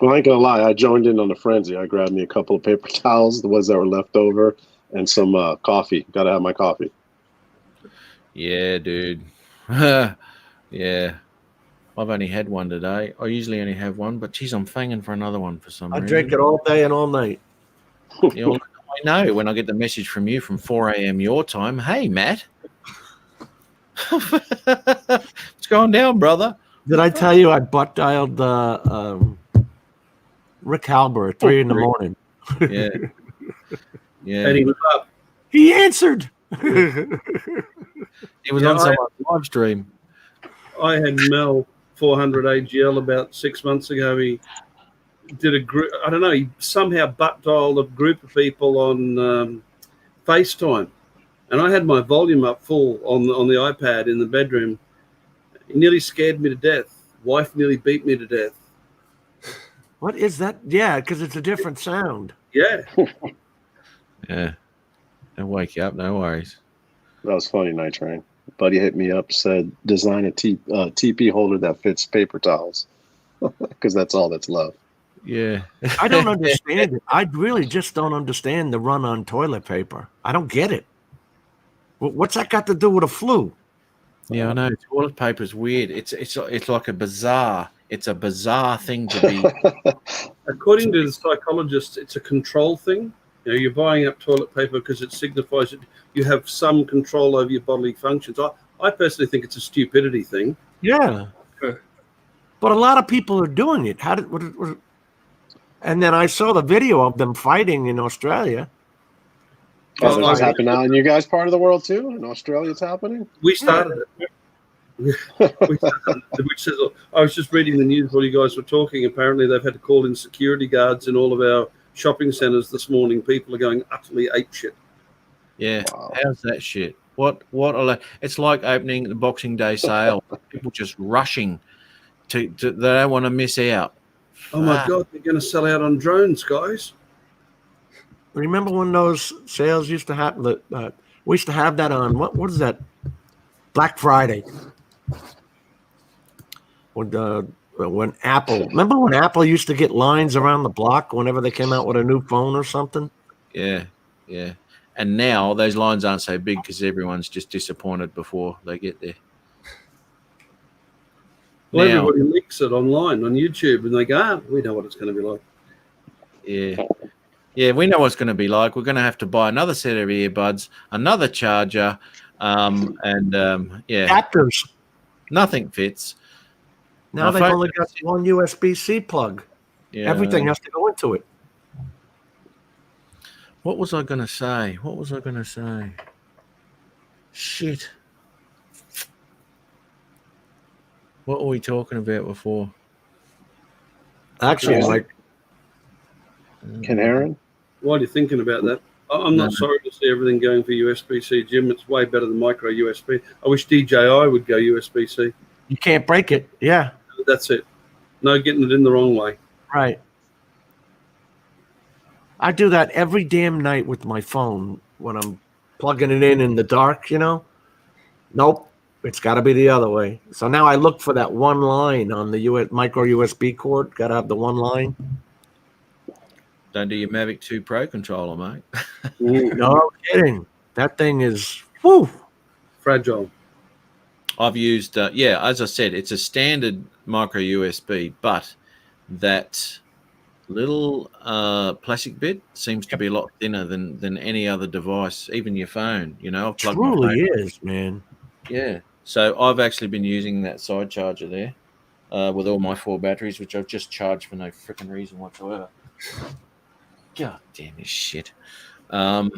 Speaker 10: I ain't gonna lie. I joined in on the frenzy. I grabbed me a couple of paper towels, the ones that were left over, and some coffee. Gotta have my coffee.
Speaker 2: yeah, dude. Yeah. I've only had one today. I usually only have one, but geez, I'm fanging for another one for some
Speaker 3: I
Speaker 2: reason.
Speaker 3: drink it all day and all night.
Speaker 2: You know, I know when I get the message from you from 4 a.m. your time. Hey, Matt. What's going down, brother?
Speaker 3: Did I tell you I butt dialed Rick Halber at 3 in the morning?
Speaker 2: Yeah. Yeah.
Speaker 3: And he was up. He answered.
Speaker 2: He was
Speaker 4: Yeah,
Speaker 2: on someone's live stream.
Speaker 4: I had Mel 400 AGL about 6 months ago. He did a group. I don't know. He somehow butt dialed a group of people on FaceTime, and I had my volume up full on the iPad in the bedroom. He nearly scared me to death. Wife nearly beat me to death.
Speaker 3: What is that? Yeah, because it's a different sound.
Speaker 4: Yeah.
Speaker 2: Yeah. They'll wake you up, no worries.
Speaker 10: That was funny, Night Train. Buddy hit me up, said, design a TP holder that fits paper towels. Because that's all that's left.
Speaker 2: Yeah.
Speaker 3: I don't understand it. I really just don't understand the run on toilet paper. I don't get it. What's that got to do with a flu?
Speaker 2: Yeah, I know. Toilet paper is weird. It's like a bizarre. It's a bizarre thing to be.
Speaker 4: According to the psychologists, it's a control thing. You know, you're buying up toilet paper because it signifies that you have some control over your bodily functions. I personally think it's a stupidity thing.
Speaker 3: Yeah. But a lot of people are doing it. And then I saw the video of them fighting in Australia.
Speaker 10: Oh, does this happen now in you guys' part of the world too? In Australia, it's happening?
Speaker 4: We started it. Which says, I was just reading the news while you guys were talking. Apparently, they've had to call in security guards in all of our shopping centres this morning. People are going utterly apeshit.
Speaker 2: Yeah. Wow. How's that shit? What? It's like opening the Boxing Day sale. People just rushing to they don't want to miss out.
Speaker 4: Oh my God, they're going to sell out on drones, guys.
Speaker 3: Remember when those sales used to happen? We used to have that on, what is that? Black Friday. When Apple, remember when Apple used to get lines around the block whenever they came out with a new phone or something?
Speaker 2: Yeah, yeah. And now those lines aren't so big because everyone's just disappointed before they get there.
Speaker 4: Well, everybody leaks it online on YouTube, and they go, we know what it's going to be like.
Speaker 2: Yeah. Yeah, we know what it's going to be like. We're going to have to buy another set of earbuds, another charger, and
Speaker 3: adapters.
Speaker 2: Nothing fits.
Speaker 3: Now they've only got one USB-C plug.
Speaker 2: Yeah,
Speaker 3: everything has to go into it.
Speaker 2: What was I going to say? Shit. What were we talking about before?
Speaker 3: Actually, like
Speaker 10: Ken Aaron?
Speaker 4: While you're thinking about that, I'm not sorry to see everything going for USB-C, Jim. It's way better than micro USB. I wish DJI would go USB-C.
Speaker 3: You can't break it. Yeah.
Speaker 4: That's it. No getting it in the wrong way.
Speaker 3: Right. I do that every damn night with my phone when I'm plugging it in the dark, you know? Nope. It's got to be the other way. So now I look for that one line on the micro USB cord. Got to have the one line.
Speaker 2: Don't do your Mavic 2 Pro controller, mate.
Speaker 3: No kidding. That thing is
Speaker 4: fragile.
Speaker 2: I've used, as I said, it's a standard micro USB, but that little plastic bit seems to be a lot thinner than any other device, even your phone. You know, I've plugged my phone.
Speaker 3: Truly is, man.
Speaker 2: Yeah. So I've actually been using that side charger there with all my 4 batteries, which I've just charged for no freaking reason whatsoever. God damn this shit. But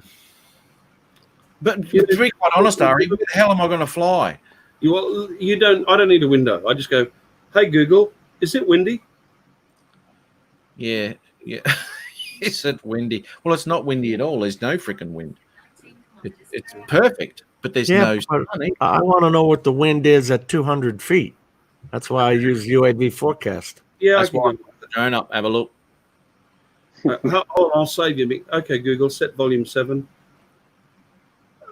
Speaker 2: to be quite honest, Ari, where the hell am I going to fly?
Speaker 4: You don't. I don't need a window. I just go, hey Google, is it windy?
Speaker 2: Yeah. Is it windy? Well, it's not windy at all. There's no freaking wind. It's perfect, but there's no sun.
Speaker 3: I want to know what the wind is at 200 feet. That's why I use UAV forecast.
Speaker 4: Yeah,
Speaker 2: that's why I put the drone up. Have a look.
Speaker 4: I'll save you. Okay, Google, set volume 7.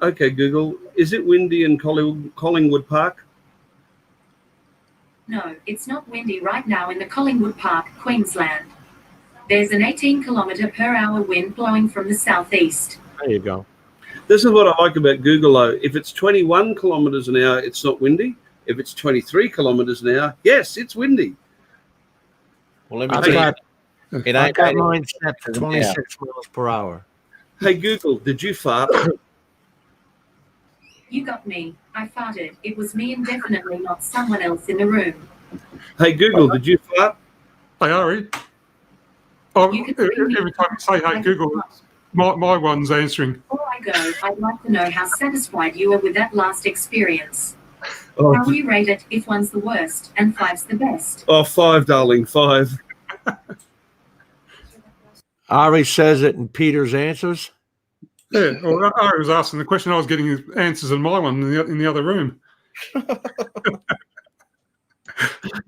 Speaker 4: Okay, Google, is it windy in Collingwood Park?
Speaker 11: No, it's not windy right now in the Collingwood Park, Queensland. There's an 18-kilometre-per-hour wind blowing from the southeast.
Speaker 3: There you go.
Speaker 4: This is what I like about Google, though. If it's 21 kilometres an hour, it's not windy. If it's 23 kilometres an hour, yes, it's windy.
Speaker 2: Well, let me tell you.
Speaker 3: I got mine set to 26 miles per hour.
Speaker 4: Hey, Google, did you fart?
Speaker 11: You got me. I farted. It was me and definitely not someone else in the room.
Speaker 4: Hey, Google, did you fart?
Speaker 5: Hey, Ari. Oh, every time you say, hey, Google, my one's answering.
Speaker 11: All I go, I'd like to know how satisfied you are with that last experience.
Speaker 4: Oh,
Speaker 11: How will you rate it if one's the worst and five's the best?
Speaker 4: oh, 5, darling, 5.
Speaker 3: Ari says it and Peter's answers.
Speaker 5: Yeah, well, I was asking the question. I was getting his answers in my one in the other room.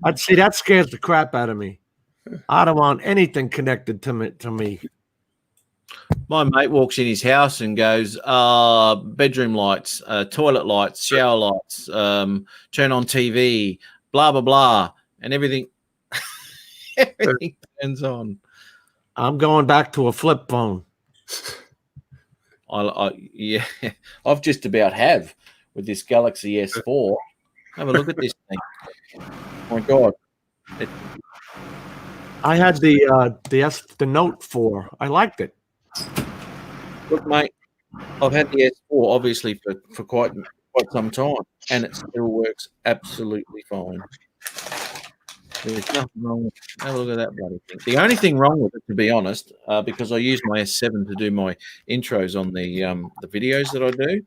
Speaker 3: I'd see that scares the crap out of me. I don't want anything connected to me.
Speaker 2: My mate walks in his house and goes, bedroom lights, toilet lights, shower lights, turn on TV, blah, blah, blah. And everything turns on.
Speaker 3: I'm going back to a flip phone.
Speaker 2: Yeah, I've just about have with this Galaxy S4. Have a look at this thing. Oh my God.
Speaker 3: I had the Note 4. I liked it.
Speaker 2: Look, mate, I've had the S4 obviously for quite some time, and it still works absolutely fine. There's nothing wrong with it. Have a look at that bloody thing. The only thing wrong with it, to be honest, because I use my S7 to do my intros on the videos that I do,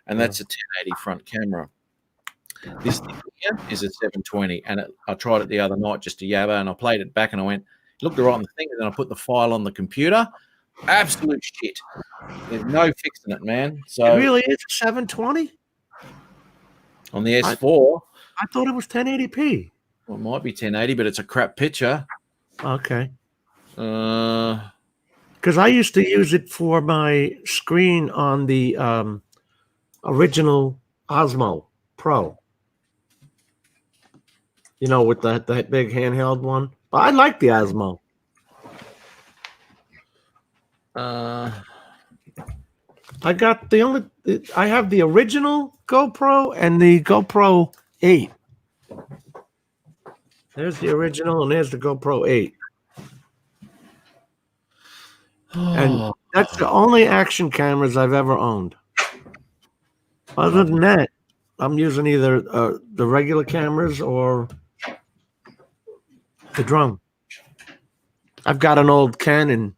Speaker 2: and that's a 1080 front camera. This thing here is a 720, and I tried it the other night just to yabba, and I played it back, and I went, looked right on the thing, and then I put the file on the computer. Absolute shit. There's no fixing it, man. So
Speaker 3: It really is 720?
Speaker 2: on the S4,
Speaker 3: I thought it was 1080p.
Speaker 2: well, it might be 1080, but it's a crap picture.
Speaker 3: Okay.
Speaker 2: Uh,
Speaker 3: Because I used to use it for my screen on the original Osmo Pro. You know, with that big handheld one. But I like the Osmo. I got I have the original GoPro and the GoPro 8. There's the original and there's the GoPro 8. And that's the only action cameras I've ever owned. Other than that, I'm using either the regular cameras or the drone. I've got an old Canon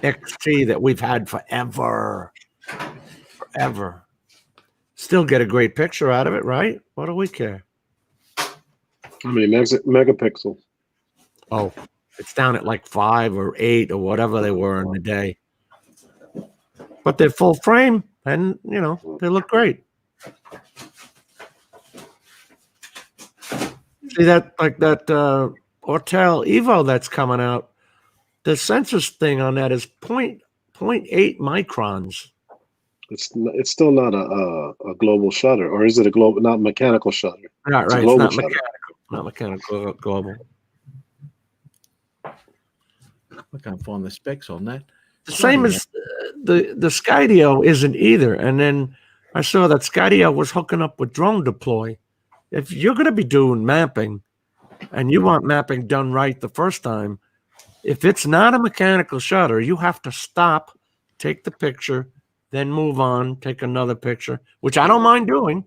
Speaker 3: XT that we've had forever. Still get a great picture out of it, right? What do we care?
Speaker 10: How many megapixels?
Speaker 3: Oh, it's down at like 5 or 8 or whatever they were in the day. But they're full frame and, you know, they look great. See that, like that Autel Evo that's coming out, the sensors thing on that is 0.8 microns.
Speaker 10: It's still not a global shutter, or is it a global, not mechanical shutter?
Speaker 3: Right,
Speaker 10: It's a
Speaker 3: right. It's
Speaker 10: global
Speaker 3: not
Speaker 10: shutter.
Speaker 3: mechanical. Not mechanical global.
Speaker 2: I can't find the specs on that.
Speaker 3: The same as the Skydio isn't either. And then I saw that Skydio was hooking up with Drone Deploy. If you're going to be doing mapping and you want mapping done right the first time, if it's not a mechanical shutter, you have to stop, take the picture, then move on, take another picture, which I don't mind doing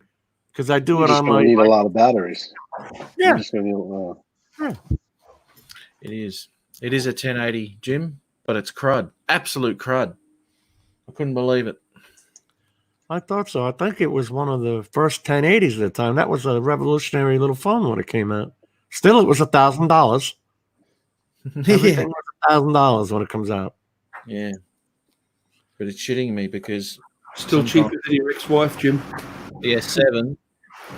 Speaker 3: because I do
Speaker 10: You're
Speaker 3: it
Speaker 10: just
Speaker 3: on
Speaker 10: gonna
Speaker 3: my.
Speaker 10: need a lot of batteries.
Speaker 3: Yeah.
Speaker 10: You're just gonna need,
Speaker 2: It is. It is a 1080, Jim, but it's crud. Absolute crud. I couldn't believe it.
Speaker 3: I thought so. I think it was one of the first 1080s at the time. That was a revolutionary little phone when it came out. Still, it was $1,000. Everything was $1,000 when it comes out.
Speaker 2: Yeah. But it's shitting me because
Speaker 4: Still cheaper than your ex-wife, Jim.
Speaker 2: the S7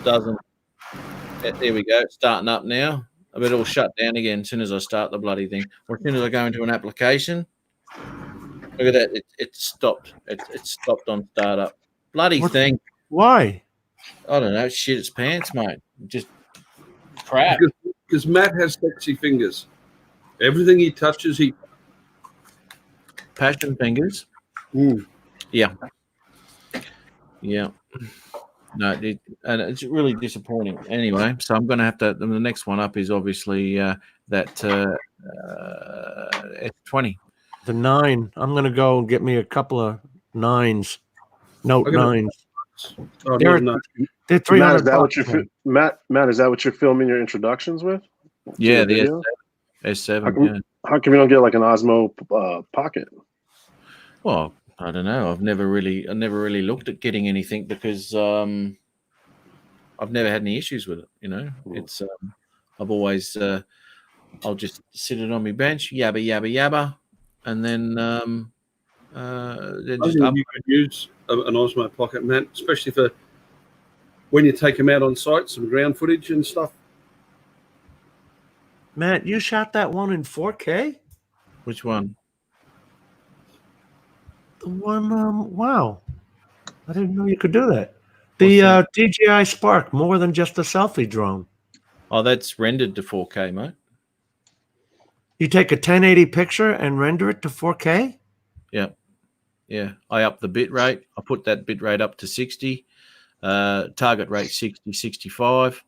Speaker 2: doesn't. There we go. It's starting up now. I bet it'll shut down again as soon as I start the bloody thing. Or as soon as I go into an application. Look at that. It stopped. It stopped on startup. Bloody thing.
Speaker 3: Why?
Speaker 2: I don't know. It shit its pants, mate. Just crap.
Speaker 4: Because Matt has sexy fingers. Everything he touches, he.
Speaker 2: Passion fingers. Yeah. Yeah. No, and it's really disappointing. Anyway, so I'm going to have to. The next one up is obviously that S20.
Speaker 3: The 9. I'm going to go and get me a couple of 9s. Note 9s.
Speaker 4: Oh,
Speaker 3: They're
Speaker 4: no.
Speaker 3: They're
Speaker 10: Matt, is
Speaker 3: $300.
Speaker 10: that what you're Matt? Is that what you're filming your introductions with?
Speaker 2: Yeah,
Speaker 10: To
Speaker 2: the
Speaker 10: video?
Speaker 2: S7.
Speaker 10: How come,
Speaker 2: Yeah.
Speaker 10: how come you don't get like an Osmo Pocket?
Speaker 2: Well, I don't know. I never really looked at getting anything because I've never had any issues with it. You know, it's I've always I'll just sit it on my bench, yabba yabba yabba, and then
Speaker 4: I think you could use an Osmo Pocket, Matt, especially for when you take them out on site, some ground footage and stuff.
Speaker 3: Matt, you shot that one in 4K?
Speaker 2: Which one?
Speaker 3: The one, wow. I didn't know you could do that. The DJI Spark, more than just a selfie drone.
Speaker 2: Oh, that's rendered to 4K, mate.
Speaker 3: You take a 1080 picture and render it to 4K?
Speaker 2: Yeah. Yeah. I up the bit rate. I put that bit rate up to 60, target rate 60, 65,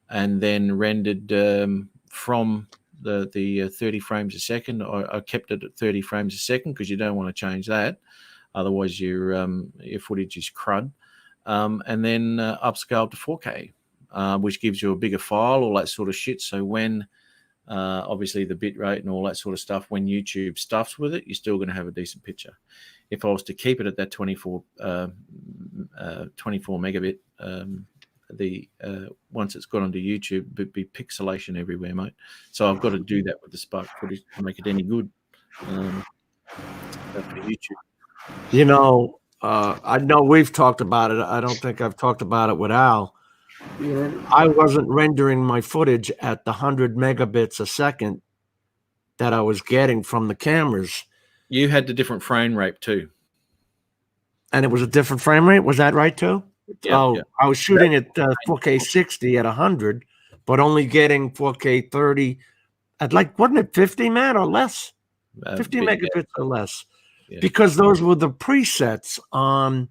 Speaker 2: and then rendered from the 30 frames a second. I kept it at 30 frames a second because you don't want to change that. Otherwise, your footage is crud. And then upscaled to 4K, which gives you a bigger file, all that sort of shit. So when obviously the bit rate and all that sort of stuff, when YouTube stuffs with it, you're still going to have a decent picture. If I was to keep it at that 24 megabit, once it's got onto YouTube, it'd be pixelation everywhere, mate. So I've got to do that with the Spark footage to make it any good for YouTube.
Speaker 3: You know, I know we've talked about it. I don't think I've talked about it with Al. I wasn't rendering my footage at the 100 megabits a second that I was getting from the cameras.
Speaker 2: You had the different frame rate too.
Speaker 3: And it was a different frame rate? Was that right too?
Speaker 2: Yeah, yeah.
Speaker 3: I was shooting at 4K 60 at 100, but only getting 4K 30 at wasn't it 50, Matt, or less? 50 megabits or less. Yeah. Because those were the presets on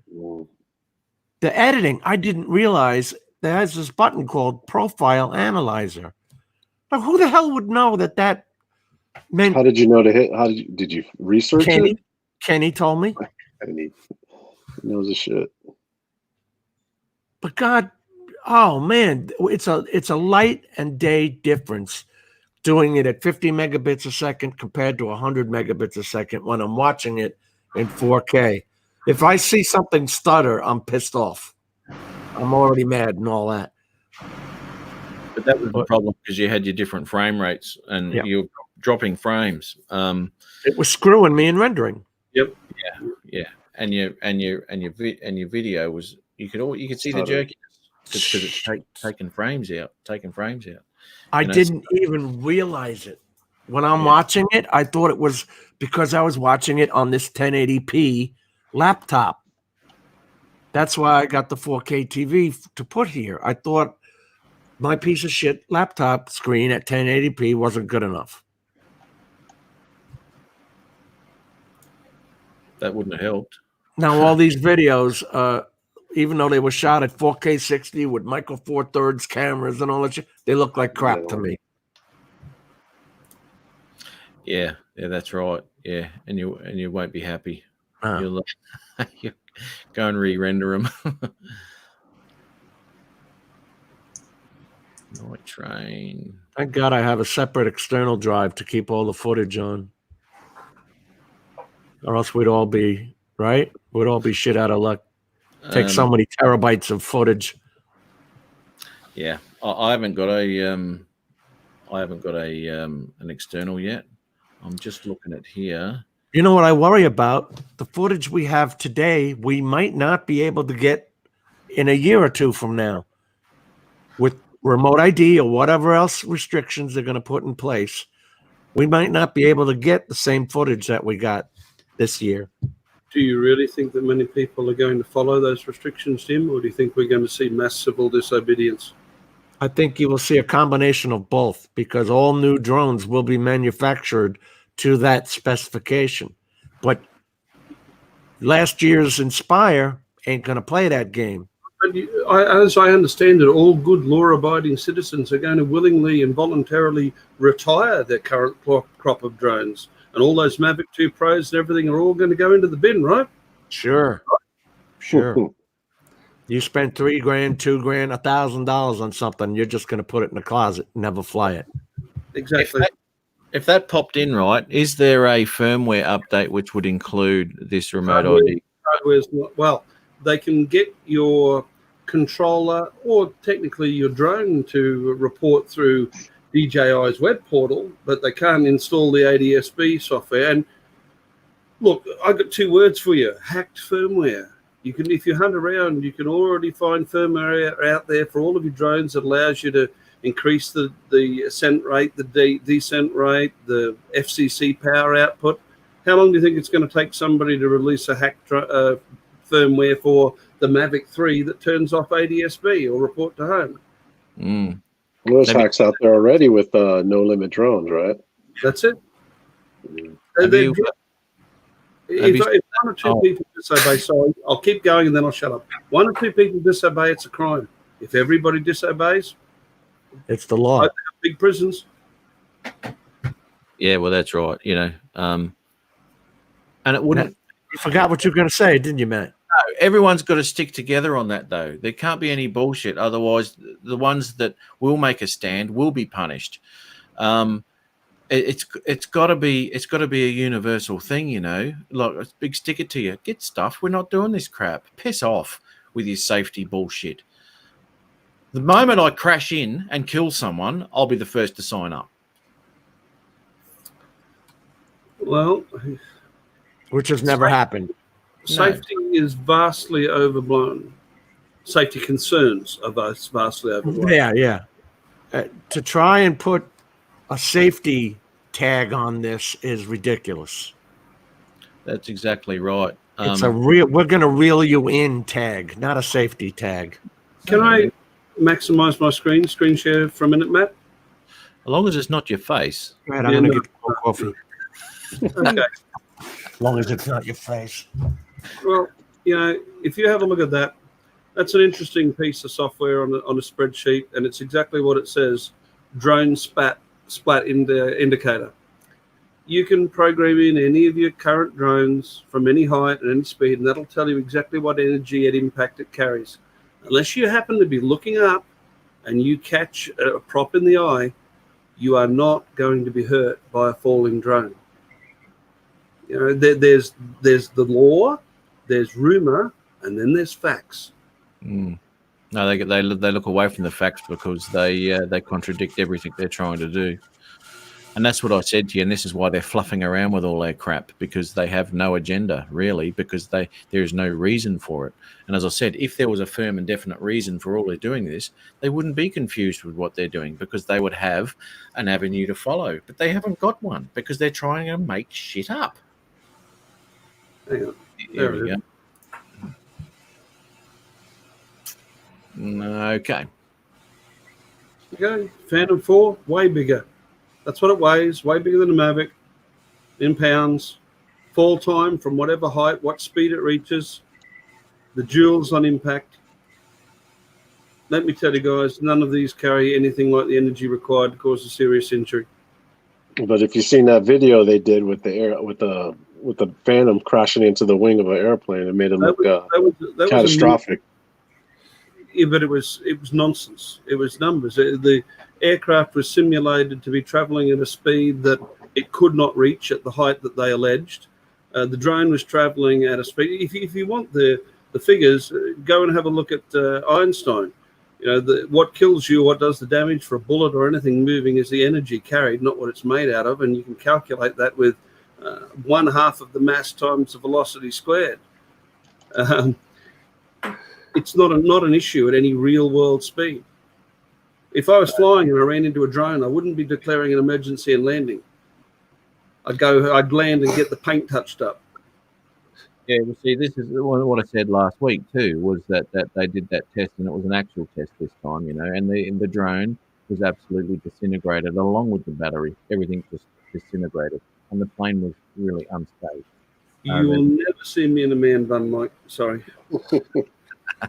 Speaker 3: the editing. I didn't realize there's this button called Profile Analyzer. Now, who the hell would know that meant?
Speaker 10: How did you know to hit? Did you research it?
Speaker 3: Kenny told me.
Speaker 10: Kenny knows the shit.
Speaker 3: But God, oh man, it's a light and day difference doing it at 50 megabits a second compared to 100 megabits a second when I'm watching it in 4K. If I see something stutter, I'm pissed off. I'm already mad and all that.
Speaker 2: But that was the problem because you had your different frame rates and you're dropping frames.
Speaker 3: It was screwing me in rendering.
Speaker 2: Yep. Yeah. And your video was you could see the jerkiness because it's taking frames out.
Speaker 3: I didn't even realize it. When I'm watching it, I thought it was because I was watching it on this 1080p laptop. That's why I got the 4K TV to put here. I thought my piece of shit laptop screen at 1080p wasn't good enough.
Speaker 2: That wouldn't have helped.
Speaker 3: Now, all these videos, even though they were shot at 4K 60 with Micro Four Thirds cameras and all that shit, they look like crap to me.
Speaker 2: Yeah, that's right. Yeah, and you won't be happy. You'll go and re-render them. Night Train.
Speaker 3: Thank God I have a separate external drive to keep all the footage on, or else we'd all be right. We'd all be shit out of luck. Take so many terabytes of footage.
Speaker 2: Yeah, I haven't got an external yet. I'm just looking at here.
Speaker 3: You know what I worry about? The footage we have today, we might not be able to get in a year or two from now. With remote ID or whatever else restrictions they're going to put in place, we might not be able to get the same footage that we got this year.
Speaker 4: Do you really think that many people are going to follow those restrictions, Tim, or do you think we're going to see mass civil disobedience?
Speaker 3: I think you will see a combination of both because all new drones will be manufactured to that specification. But last year's Inspire ain't going to play that game.
Speaker 4: As I understand it, all good law-abiding citizens are going to willingly and voluntarily retire their current crop of drones. And all those Mavic 2 Pros and everything are all going to go into the bin, right?
Speaker 3: Sure. You spent $3,000, $2,000, $1,000 on something, you're just going to put it in the closet and never fly it.
Speaker 4: Exactly.
Speaker 2: if that popped in right, is there a firmware update which would include this remote ID?
Speaker 4: Hardware's not, well, they can get your controller or technically your drone to report through DJI's web portal, but they can't install the ADSB software. And look, I've got 2 words for you: hacked firmware. You can, if you hunt around, you can already find firmware out there for all of your drones that allows you to increase the ascent rate, the descent rate, the FCC power output. How long do you think it's going to take somebody to release a hacked firmware for the Mavic 3 that turns off ADSB or report to home?
Speaker 2: Mm.
Speaker 10: Well, there's hacks out there already with no limit drones, right?
Speaker 4: That's it.
Speaker 2: Have you-
Speaker 4: If 1 or 2 people disobey, sorry, I'll keep going and then I'll shut up. 1 or 2 people disobey, it's a crime. If everybody disobeys,
Speaker 3: It's the law.
Speaker 4: big prisons.
Speaker 2: Yeah, well, that's right. You know, and it wouldn't.
Speaker 3: You forgot what you were going to say, didn't you, Matt?
Speaker 2: No, everyone's got to stick together on that, though. There can't be any bullshit. Otherwise, the ones that will make a stand will be punished. It's got to be a universal thing, you know. Like a big sticker to you. Get stuff. We're not doing this crap. Piss off with your safety bullshit. The moment I crash in and kill someone, I'll be the first to sign up.
Speaker 4: Well,
Speaker 3: Which has never happened.
Speaker 4: safety is vastly overblown. Safety concerns are vastly overblown.
Speaker 3: Yeah. To try and put a safety tag on this is ridiculous.
Speaker 2: That's exactly right.
Speaker 3: It's we're going to reel you in tag, not a safety tag.
Speaker 4: Can I maximize my screen share for a minute, Matt?
Speaker 2: As long as it's not your face.
Speaker 3: Right, I'm going to get more coffee.
Speaker 4: Okay.
Speaker 3: As long as it's not your face.
Speaker 4: Well, you know, if you have a look at that, that's an interesting piece of software on a spreadsheet, and it's exactly what it says: drone splat indicator. You can program in any of your current drones from any height and any speed, and that'll tell you exactly what energy and impact it carries. Unless you happen to be looking up and you catch a prop in the eye, you are not going to be hurt by a falling drone. You know, there's the law, there's rumor, and then there's facts.
Speaker 2: Mm. No, they look away from the facts because they contradict everything they're trying to do. And that's what I said to you, and this is why they're fluffing around with all their crap, because they have no agenda, really, because there is no reason for it. And as I said, if there was a firm and definite reason for all they're doing this, they wouldn't be confused with what they're doing, because they would have an avenue to follow. But they haven't got one, because they're trying to make shit up.
Speaker 4: Hang on.
Speaker 2: There we go. Okay.
Speaker 4: Okay, Phantom 4, way bigger. That's what it weighs, way bigger than a Mavic, in pounds. Fall time from whatever height, what speed it reaches, the joules on impact. Let me tell you guys, none of these carry anything like the energy required to cause a serious injury.
Speaker 10: But if you've seen that video they did with the Phantom crashing into the wing of an airplane, it made it look catastrophic.
Speaker 4: Yeah, but it was nonsense. It was numbers. The aircraft was simulated to be traveling at a speed that it could not reach at the height that they alleged. The drone was traveling at a speed. If you want the figures, go and have a look at Einstein. You know, what kills you, what does the damage for a bullet or anything moving is the energy carried, not what it's made out of. And you can calculate that with 1/2 of the mass times the velocity squared. It's not an issue at any real world speed. If I was flying and I ran into a drone, I wouldn't be declaring an emergency and landing. I'd land and get the paint touched up.
Speaker 2: Yeah, well, see, this is what I said last week too, was that they did that test and it was an actual test this time, you know, and the drone was absolutely disintegrated along with the battery. Everything just disintegrated, and the plane was really unscathed.
Speaker 4: You will never see me in a man bun, Mike. Sorry.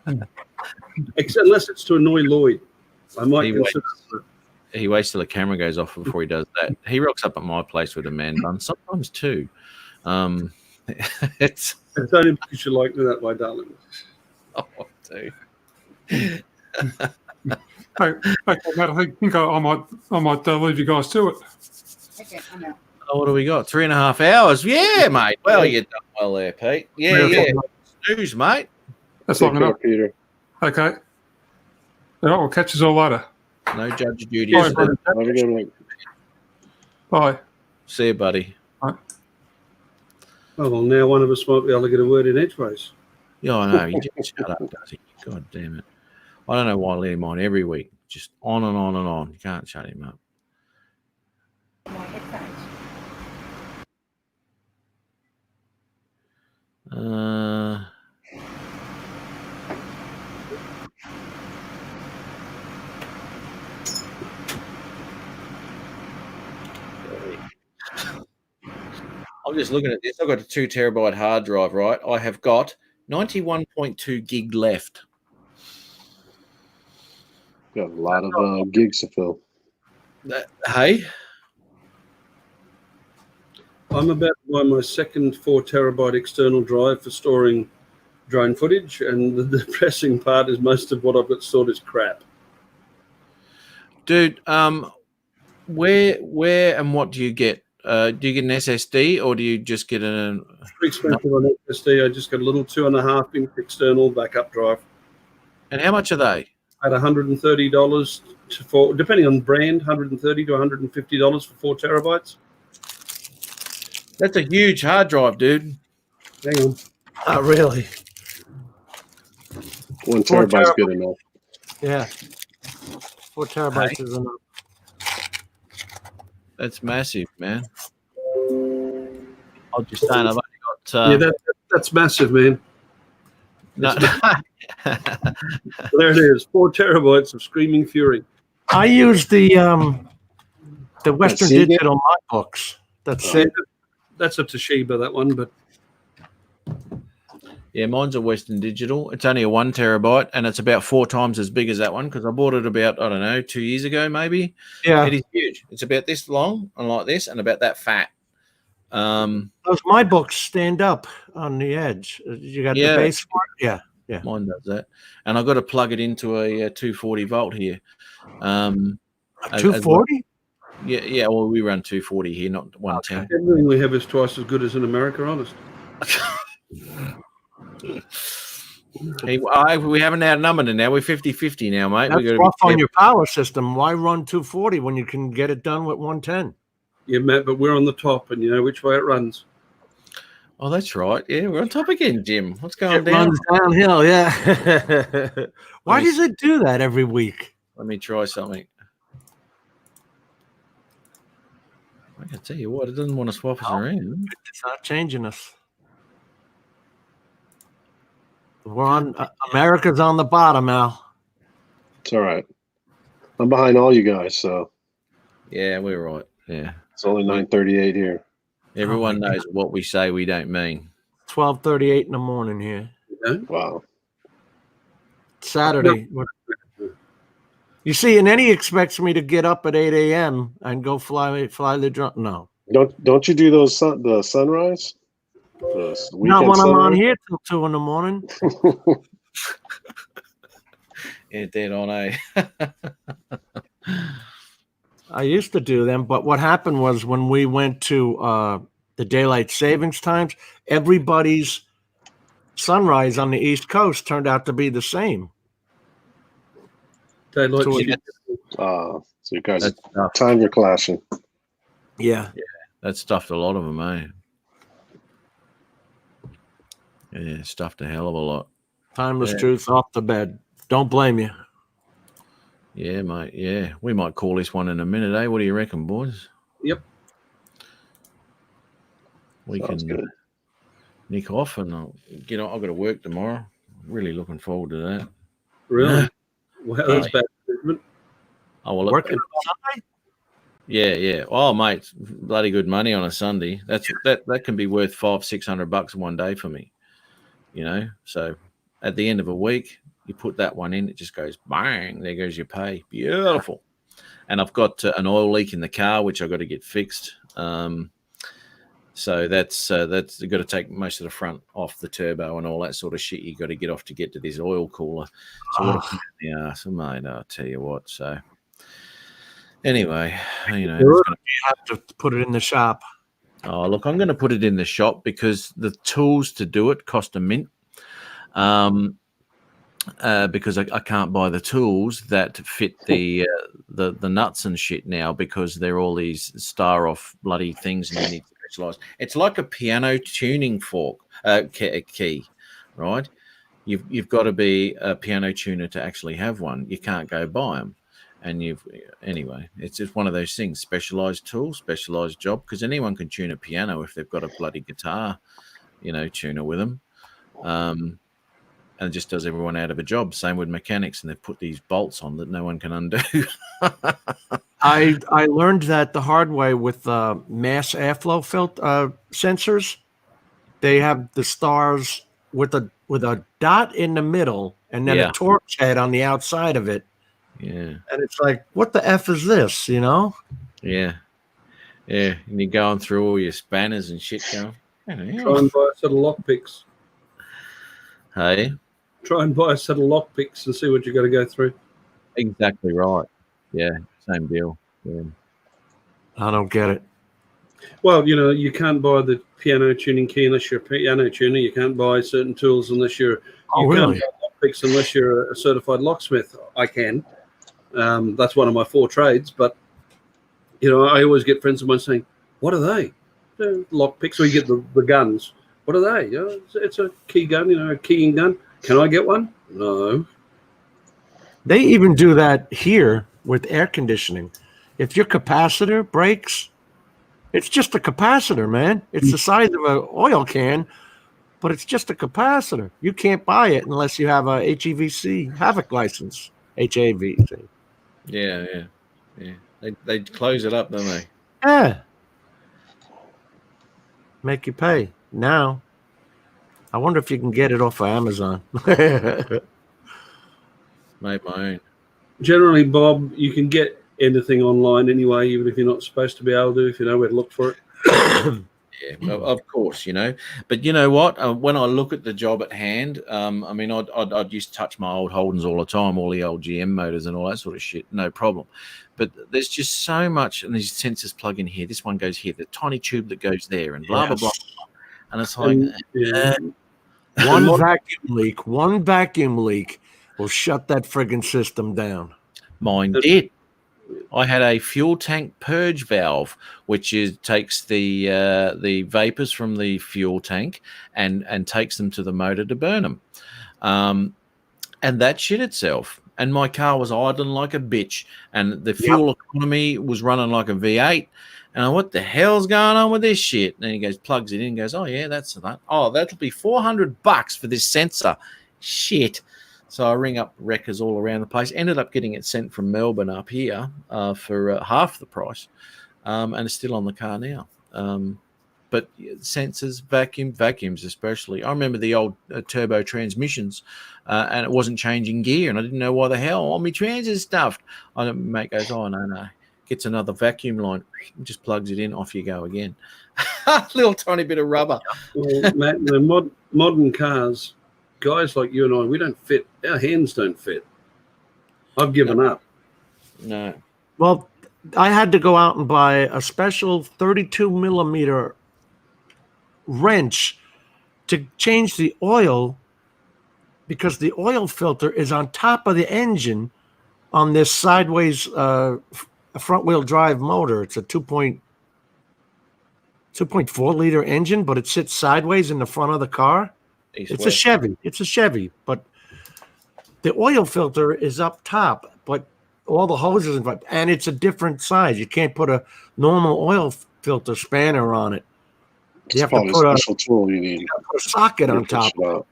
Speaker 4: Unless it's to annoy Lloyd. I might consider it.
Speaker 2: He waits till the camera goes off before he does that. He rocks up at my place with a man bun, sometimes two. It's
Speaker 4: only because you like me that way, darling.
Speaker 2: Oh, dude.
Speaker 5: Okay, Matt, I think I might leave you guys to it.
Speaker 12: Okay, I'm out.
Speaker 2: Oh, what do we got? 3.5 hours. Yeah, mate. Well, you done well there, Pete. Yeah. Snooze, mate.
Speaker 5: That's
Speaker 10: Take
Speaker 5: long
Speaker 10: care,
Speaker 5: enough.
Speaker 10: Peter.
Speaker 5: Okay. All right, we'll catch us all later.
Speaker 2: No judge duty.
Speaker 5: Bye, buddy.
Speaker 10: Have a good night.
Speaker 5: Bye.
Speaker 2: See you, buddy.
Speaker 4: Oh, well, now one of us might be able to get a word in edgeways.
Speaker 2: Yeah, I know. He just shut up, does he? God damn it. I don't know why I let him on every week. Just on and on and on. You can't shut him up. I'm just looking at this. I've got a 2 terabyte hard drive, right? I have got 91.2 gig left.
Speaker 10: Got a lot of gigs to fill.
Speaker 2: Hey?
Speaker 4: I'm about to buy my second 4 terabyte external drive for storing drone footage, and the depressing part is most of what I've got stored is crap.
Speaker 2: Dude, where and what do you get? Do you get an SSD or do you just get an...
Speaker 4: It's pretty expensive on SSD. I just got a little 2.5 inch external backup drive.
Speaker 2: And how much are they?
Speaker 4: At $130 for, depending on brand, $130 to $150 for 4 terabytes.
Speaker 2: That's a huge hard drive, dude.
Speaker 4: Hang on.
Speaker 3: Not really.
Speaker 10: 1
Speaker 3: 4
Speaker 10: terabyte's good enough.
Speaker 3: Yeah. 4 terabytes is enough.
Speaker 2: That's massive, man. I'll just say I've only got...
Speaker 4: Yeah, that's massive, man.
Speaker 2: No.
Speaker 4: There it is, 4 terabytes of screaming fury.
Speaker 3: I use the Western
Speaker 10: Seagate?
Speaker 3: Digital MacBooks. That's it.
Speaker 4: That's a Toshiba, that one, but
Speaker 2: Yeah, mine's a Western Digital. It's only a 1 terabyte, and it's about 4 times as big as that one because I bought it about, I don't know, 2 years ago, maybe.
Speaker 3: Yeah.
Speaker 2: It is huge. It's about this long and like this and about that fat.
Speaker 3: Those my books stand up on the edge. You got
Speaker 2: Yeah.
Speaker 3: the base for it? Yeah. Yeah.
Speaker 2: Mine does that. And I've got to plug it into a 240 volt here. As well.
Speaker 3: 240?
Speaker 2: Yeah, well, we run 240 here, not 110.
Speaker 4: everything we have is twice as good as in America, honest.
Speaker 2: Hey, we haven't outnumbered it now. We're 50-50 now, mate.
Speaker 3: That's
Speaker 2: We gotta
Speaker 3: rough
Speaker 2: be
Speaker 3: on your power system. Why run 240 when you can get it done with 110?
Speaker 4: Yeah, Matt, but we're on the top, and you know which way it runs.
Speaker 2: Oh, that's right. Yeah, we're on top again, Jim. What's going
Speaker 3: It
Speaker 2: down?
Speaker 3: runs downhill, yeah. Why does it do that every week?
Speaker 2: Let me try something. I can tell you what, it doesn't want to swap us around.
Speaker 3: It's not changing us. We're on. America's on the bottom, Al.
Speaker 10: It's all right. I'm behind all you guys, so
Speaker 2: Yeah, we're right. Yeah.
Speaker 10: it's only 9:38 here.
Speaker 2: Everyone knows what we say we don't mean.
Speaker 3: 12:38 in the morning here.
Speaker 10: Wow.
Speaker 3: Saturday. You see, and then he expects me to get up at 8 a.m. and go fly the drone. No.
Speaker 10: Don't you do those the sunrise? The
Speaker 3: Not
Speaker 10: weekend
Speaker 3: when I'm on
Speaker 10: sunrise?
Speaker 3: here till 2 in the morning.
Speaker 2: Yeah, dead on, eh?
Speaker 3: I used to do them, but what happened was when we went to the daylight savings times, everybody's sunrise on the East Coast turned out to be the same.
Speaker 4: Daylight
Speaker 3: So
Speaker 4: saving.
Speaker 10: So you guys
Speaker 2: That's tough.
Speaker 10: time you're clashing.
Speaker 3: Yeah.
Speaker 2: That stuffed a lot of them, eh? Yeah, stuffed a hell of a lot.
Speaker 3: Timeless
Speaker 2: Yeah.
Speaker 3: truth off the bed. Don't blame you.
Speaker 2: Yeah, mate. Yeah, we might call this one in a minute, eh? What do you reckon, boys?
Speaker 4: Yep.
Speaker 2: We
Speaker 10: Sounds
Speaker 2: can
Speaker 10: good.
Speaker 2: nick off, and I've got to work tomorrow. Really looking forward to that.
Speaker 4: Really? Wow, that's
Speaker 2: Aye.
Speaker 4: bad management.
Speaker 2: Oh well,
Speaker 3: Working on Sunday?
Speaker 2: yeah. Oh, mate, bloody good money on a Sunday. That can be worth $500-600 one day for me. You know, so at the end of a week, you put that one in, it just goes bang. There goes your pay. Beautiful. And I've got an oil leak in the car, which I've got to get fixed. So that's you've got to take most of the front off the turbo and all that sort of shit. You got to get off to get to this oil cooler. So what a pain in the arse, mate. I'll tell you what. So Anyway, you know,
Speaker 3: You
Speaker 2: it's gonna,
Speaker 3: have to put it in the shop.
Speaker 2: oh look, I'm going to put it in the shop because the tools to do it cost a mint. Because I can't buy the tools that fit the nuts and shit now because they're all these star off bloody things and you need to specialize. It's like a piano tuning fork key, right? You've got to be a piano tuner to actually have one. You can't go buy them. And anyway, it's just one of those things. Specialized tool, specialized job, because anyone can tune a piano if they've got a bloody guitar, tuner with them. And it just does everyone out of a job. Same with mechanics, and they've put these bolts on that no one can undo.
Speaker 3: I learned that the hard way with mass airflow sensors. They have the stars with a dot in the middle, and then a torch head on the outside of it.
Speaker 2: Yeah,
Speaker 3: and it's like, what the f is this?
Speaker 2: Yeah, and you're going through all your spanners and shit. Going,
Speaker 12: Try and buy a set of lockpicks.
Speaker 2: Hey.
Speaker 12: Try and buy a set of lockpicks and see what you got to go through.
Speaker 2: Exactly right. Yeah, same deal. Yeah.
Speaker 3: I don't get it.
Speaker 12: Well, you can't buy the piano tuning key unless you're a piano tuner. You can't buy certain tools unless you
Speaker 3: really?
Speaker 12: can't buy lockpicks unless you're a certified locksmith. I can. That's one of my 4 trades. But, I always get friends of mine saying, what are they? They're lockpicks. We get the guns. What are they? It's a key gun, a keying gun. Can I get one? No.
Speaker 3: They even do that here with air conditioning. If your capacitor breaks, it's just a capacitor, man. It's the size of an oil can, but it's just a capacitor. You can't buy it unless you have a HEVC Havoc license. HAVC.
Speaker 2: Yeah. They close it up, don't they?
Speaker 3: Yeah. Make you pay now. I wonder if you can get it off of Amazon.
Speaker 2: Made my own.
Speaker 12: Generally, Bob, you can get anything online anyway, even if you're not supposed to be able to, if you know where to look for it.
Speaker 2: Yeah, of course, But you know what? When I look at the job at hand, I'd used to touch my old Holdens all the time, all the old GM motors and all that sort of shit, no problem. But there's just so much, and these sensors plug in here. This one goes here, the tiny tube that goes there, and blah, blah, blah. And it's like...
Speaker 3: One vacuum leak will shut that friggin' system down.
Speaker 2: Mine did. I had a fuel tank purge valve, which takes the vapors from the fuel tank and takes them to the motor to burn them. And that shit itself. And my car was idling like a bitch, and the fuel economy was running like a V8. And what the hell's going on with this shit? And then he goes, plugs it in, and goes, oh yeah, that's that. Oh, that'll be $400 for this sensor. Shit. So I ring up wreckers all around the place. Ended up getting it sent from Melbourne up here for half the price, and it's still on the car now. But sensors, vacuums especially. I remember the old turbo transmissions, and it wasn't changing gear, and I didn't know why the hell. Oh, my trans is stuffed. My mate goes, oh, no. Gets another vacuum line, just plugs it in, off you go again. Little tiny bit of rubber.
Speaker 12: Well, Matt, the modern cars, guys like you and I, we don't fit. Our hands don't fit. I've given up.
Speaker 2: No.
Speaker 3: Well, I had to go out and buy a special 32 millimeter wrench to change the oil because the oil filter is on top of the engine on this sideways front wheel drive motor. It's a 2.4 liter engine, but it sits sideways in the front of the car. It's a Chevy, but the oil filter is up top, but all the hoses in front, and it's a different size. You can't put a normal oil filter spanner on it. You have to put a special tool. You need to put a socket on top of it.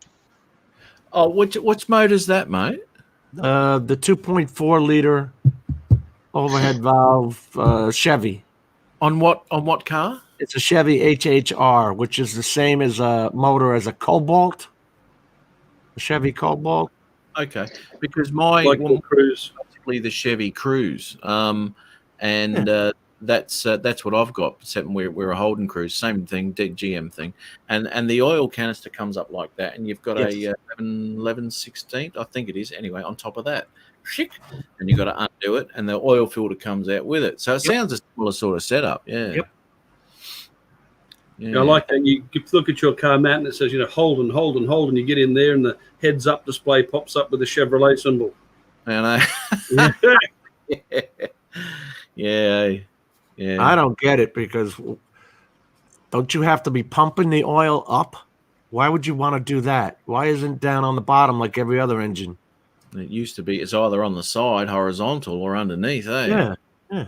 Speaker 2: Oh, which motor's that, mate?
Speaker 3: The 2.4 liter overhead valve Chevy.
Speaker 2: On what car?
Speaker 3: It's a Chevy HHR, which is the same as a motor as a Cobalt. A Chevy Cobalt.
Speaker 2: Okay, because my
Speaker 12: Cruise,
Speaker 2: basically the Chevy Cruise, and that's what I've got. Except we're a Holden Cruise, same thing, GM thing, and the oil canister comes up like that, and you've got a 11/16, I think it is. Anyway, on top of that, and you've got to undo it, and the oil filter comes out with it. So it sounds a similar sort of setup. Yeah.
Speaker 3: Yep.
Speaker 2: Yeah.
Speaker 12: I like that. You look at your car mat and it says, Holden, Holden, Holden. You get in there and the heads up display pops up with the Chevrolet symbol.
Speaker 2: I know. Yeah.
Speaker 3: I don't get it, because don't you have to be pumping the oil up? Why would you want to do that? Why isn't it down on the bottom like every other engine?
Speaker 2: It used to be. It's either on the side, horizontal, or underneath. Eh?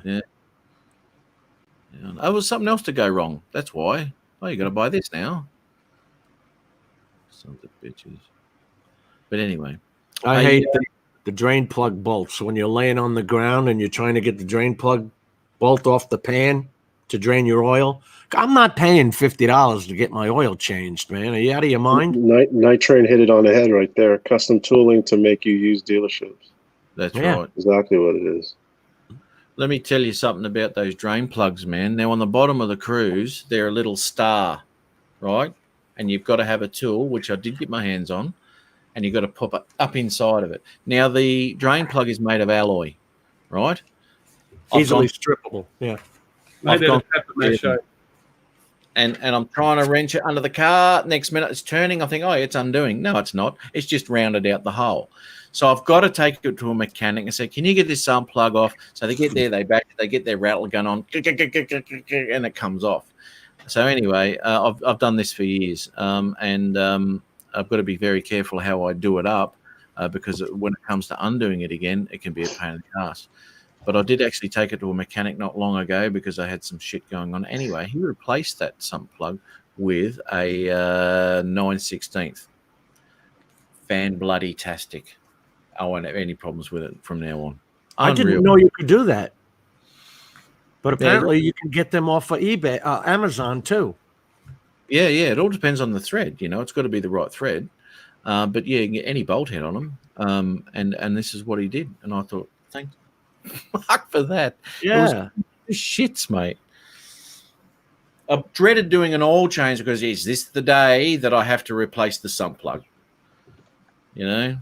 Speaker 2: Yeah. Oh, was something else to go wrong. That's why. Oh, you got to buy this now. Sons of bitches. But anyway,
Speaker 3: I hate the drain plug bolts. When you're laying on the ground and you're trying to get the drain plug bolt off the pan to drain your oil. I'm not paying $50 to get my oil changed, man. Are you out of your mind?
Speaker 10: Night Train hit it on the head right there. Custom tooling to make you use dealerships.
Speaker 2: That's right.
Speaker 10: Exactly what it is.
Speaker 2: Let me tell you something about those drain plugs, man. Now, on the bottom of the Cruise, they're a little star, right? And you've got to have a tool, which I did get my hands on, and you've got to pop it up inside of it. Now, the drain plug is made of alloy, right?
Speaker 3: Easily strippable. Yeah.
Speaker 2: And I'm trying to wrench it under the car. Next minute, it's turning. I think, oh, it's undoing. No, it's not. It's just rounded out the hole. So I've got to take it to a mechanic and say, can you get this plug off? So they get there, they get their rattle gun on, and it comes off. So anyway, I've done this for years, and I've got to be very careful how I do it up, because when it comes to undoing it again, it can be a pain in the ass. But I did actually take it to a mechanic not long ago because I had some shit going on. Anyway, he replaced that sump plug with a 9/16. Fan bloody tastic. I won't have any problems with it from now on.
Speaker 3: I didn't know you could do that. But apparently you can get them off of eBay, Amazon too.
Speaker 2: Yeah. It all depends on the thread. It's got to be the right thread. But yeah, you can get any bolt head on them. And this is what he did. And I thought, thank fuck for that.
Speaker 3: Yeah.
Speaker 2: It was shits, mate. I dreaded doing an oil change because is this the day that I have to replace the sump plug? I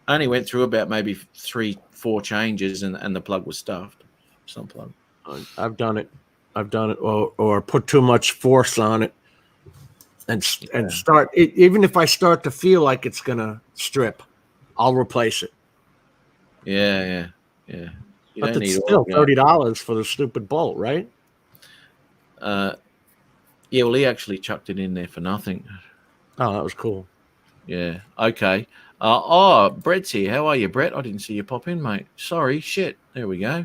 Speaker 2: only went through about maybe 3-4 changes and the plug was stuffed. Sump plug.
Speaker 3: I've done it. Or put too much force on it and start it. Even if I start to feel like it's gonna strip, I'll replace it.
Speaker 2: Yeah.
Speaker 3: But it's still $30 for the stupid bolt, right?
Speaker 2: Yeah, well, he actually chucked it in there for nothing.
Speaker 3: Oh, that was cool.
Speaker 2: Yeah. Okay. Brett's here. How are you, Brett? I didn't see you pop in, mate. Sorry. Shit. There we go.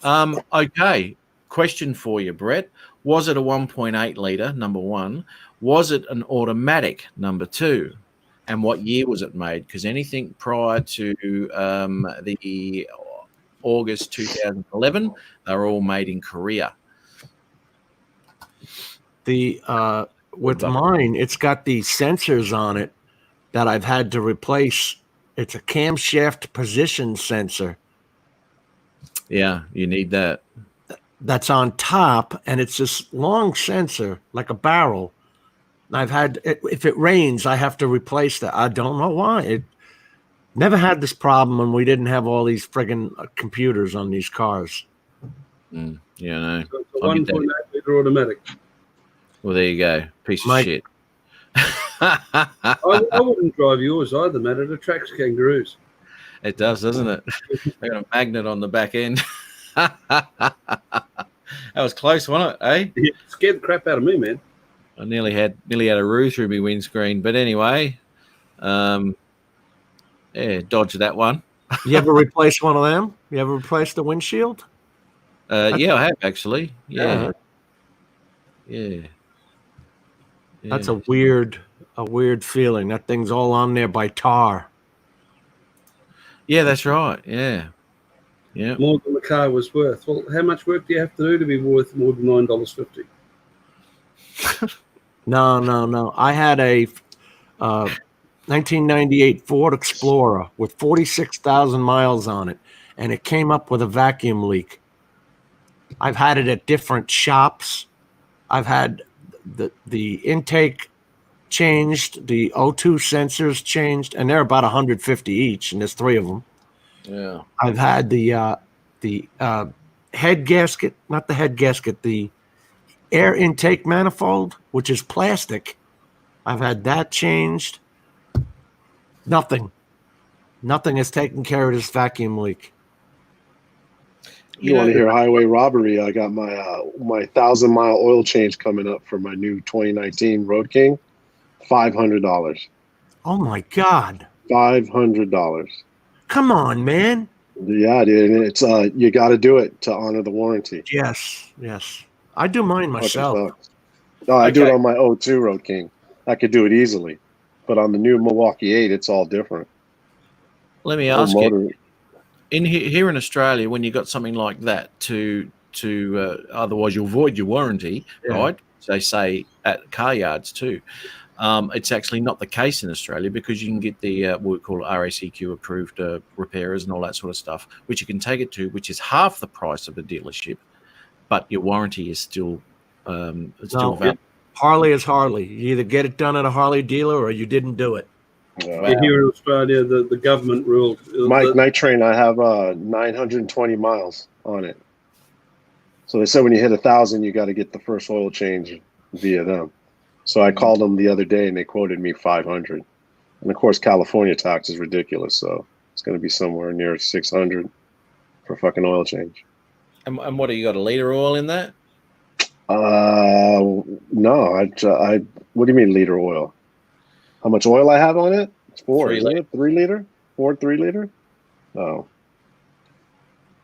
Speaker 2: Okay. Question for you, Brett. Was it a 1.8 litre, number one? Was it an automatic, number two? And what year was it made? Because anything prior to the August 2011, they're all made in Korea.
Speaker 3: With mine, it's got these sensors on it that I've had to replace. It's a camshaft position sensor.
Speaker 2: Yeah, you need that.
Speaker 3: That's on top, and it's this long sensor, like a barrel. I've had, if it rains, I have to replace that. I don't know why. It never had this problem when we didn't have all these friggin' computers on these cars.
Speaker 2: Yeah, no.
Speaker 12: So it's a 1.8 litre automatic.
Speaker 2: Well, there you go. Piece of shit.
Speaker 12: I wouldn't drive yours either, man. It attracts kangaroos.
Speaker 2: It does, doesn't it? They got a magnet on the back end. That was close, wasn't it? Eh?
Speaker 12: It scared the crap out of me, man.
Speaker 2: I nearly had a roo through my windscreen, but anyway, yeah, dodged that one.
Speaker 3: You ever replace one of them? You ever replace the windshield?
Speaker 2: Yeah, I have actually. Yeah.
Speaker 3: That's a weird feeling. That thing's all on there by tar.
Speaker 2: Yeah, that's right. Yeah.
Speaker 12: More than the car was worth. Well, how much work do you have to do to be worth more than $9.50?
Speaker 3: No. I had a 1998 Ford Explorer with 46,000 miles on it, and it came up with a vacuum leak. I've had it at different shops. I've had the intake changed, the O2 sensors changed, and they're about 150 each, and there's 3 of them.
Speaker 2: Yeah.
Speaker 3: I've had the head gasket, not the head gasket, the air intake manifold, which is plastic. I've had that changed. Nothing has taken care of this vacuum leak.
Speaker 10: You want to hear highway robbery? I got my my 1,000-mile oil change coming up for my new 2019 Road King. $500.
Speaker 3: Oh my God.
Speaker 10: $500.
Speaker 3: Come on, man.
Speaker 10: Yeah, dude. And it's you got to do it to honor the warranty.
Speaker 3: Yes. I do mine myself.
Speaker 10: No, I do it on my 02 Road King. I could do it easily, but on the new Milwaukee 8, it's all different.
Speaker 2: Let me ask you, here in Australia, when you got something like that, to otherwise you'll void your warranty, right? They say at car yards too. It's actually not the case in Australia because you can get the what we call RACQ approved repairers and all that sort of stuff, which you can take it to, which is half the price of a dealership, but your warranty is still valid.
Speaker 3: Harley is Harley. You either get it done at a Harley dealer or you didn't do it.
Speaker 12: Here in Australia, the government ruled.
Speaker 10: My Night Train, I have 920 miles on it. So they said when you hit 1,000, you got to get the first oil change via them. So I called them the other day and they quoted me 500. And of course, California tax is ridiculous. So it's going to be somewhere near 600 for fucking oil change.
Speaker 2: And what, you got a liter oil in that?
Speaker 10: No, I what do you mean liter oil? How much oil I have on it? It's 4, isn't it? 3 liter? 3 liter? No.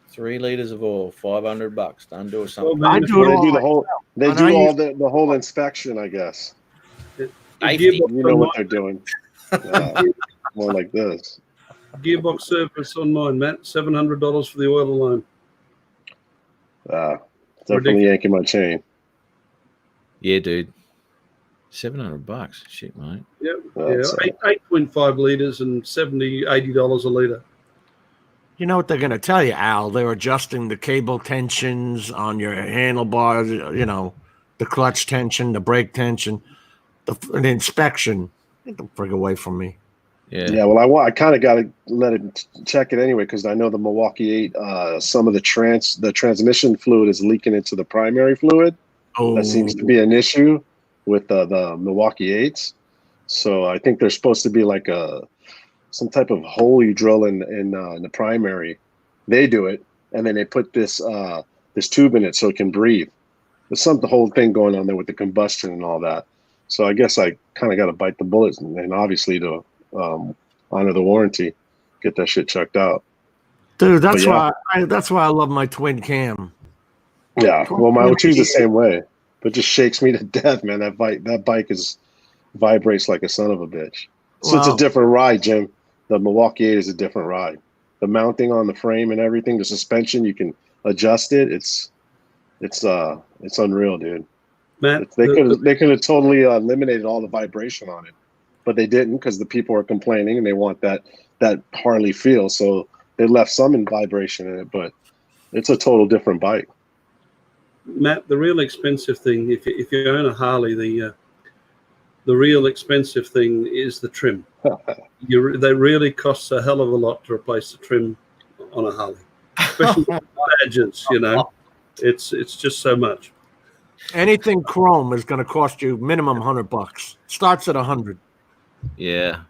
Speaker 2: 3 liters of oil, $500. Don't do something.
Speaker 10: They do the whole inspection, I guess. You know what they're doing. More like this.
Speaker 12: Gearbox service on mine, Matt. $700 for the oil alone.
Speaker 10: Definitely yanking my chain.
Speaker 2: Yeah, dude. $700. Shit, mate.
Speaker 12: Yep. Yeah. 8.5 liters and $80 a liter.
Speaker 3: You know what they're going to tell you, Al? They're adjusting the cable tensions on your handlebars, you know, the clutch tension, the brake tension, the inspection. Get the frig away from me.
Speaker 10: Yeah. Well, I kind of got to let it check it anyway because I know the Milwaukee 8, some of the transmission fluid is leaking into the primary fluid. Oh. That seems to be an issue with the Milwaukee 8s. So I think there's supposed to be like some type of hole you drill in the primary. They do it, and then they put this tube in it so it can breathe. There's the whole thing going on there with the combustion and all that. So I guess I kind of got to bite the bullet and obviously to honor the warranty, get that shit checked out.
Speaker 3: Dude, that's why I love my twin cam.
Speaker 10: Yeah, well, my O2's the same way, but just shakes me to death, man. That bike vibrates like a son of a bitch. So it's a different ride, Jim. The Milwaukee 8 is a different ride. The mounting on the frame and everything, the suspension, you can adjust it. It's unreal, dude.
Speaker 12: Matt,
Speaker 10: they could have totally eliminated all the vibration on it, but they didn't because the people are complaining and they want that Harley feel. So they left some vibration in it, but it's a total different bike.
Speaker 12: Matt, the real expensive thing, if you own a Harley, the real expensive thing is the trim. They really cost a hell of a lot to replace the trim on a Harley, especially badges. You know, it's just so much.
Speaker 3: Anything chrome is going to cost you minimum $100. Starts at $100.
Speaker 2: Yeah.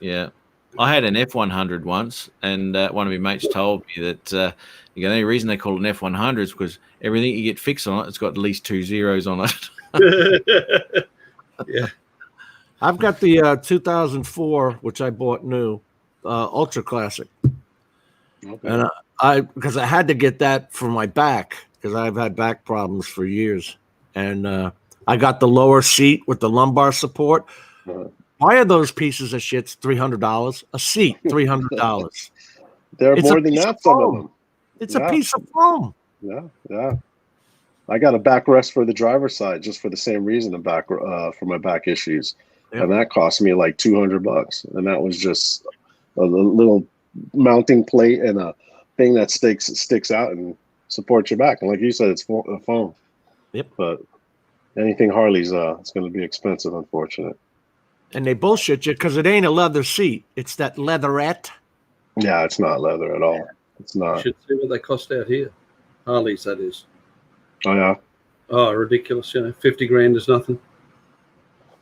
Speaker 2: I had an F100 once, and one of my mates told me that the only reason they call it an F100 is because everything you get fixed on it, it's got at least 2 zeros on it.
Speaker 12: Yeah.
Speaker 3: I've got the 2004, which I bought new, Ultra Classic. Okay. And because I had to get that for my back because I've had back problems for years. And I got the lower seat with the lumbar support. Why are those pieces of shits $300? A seat, $300.
Speaker 10: They're more than that, some of them.
Speaker 3: It's a piece of foam.
Speaker 10: Yeah. I got a backrest for the driver's side just for the same reason, for my back issues. Yep. And that cost me like $200. And that was just a little mounting plate and a thing that sticks out. And support your back. And like you said, it's a phone.
Speaker 3: Yep.
Speaker 10: But anything Harley's, it's going to be expensive, unfortunate.
Speaker 3: And they bullshit you because it ain't a leather seat. It's that leatherette.
Speaker 10: Yeah, it's not leather at all. It's
Speaker 12: You
Speaker 10: not.
Speaker 12: should see what they cost out here. Harleys, that is.
Speaker 10: Oh yeah.
Speaker 12: Oh, ridiculous. 50 grand is nothing.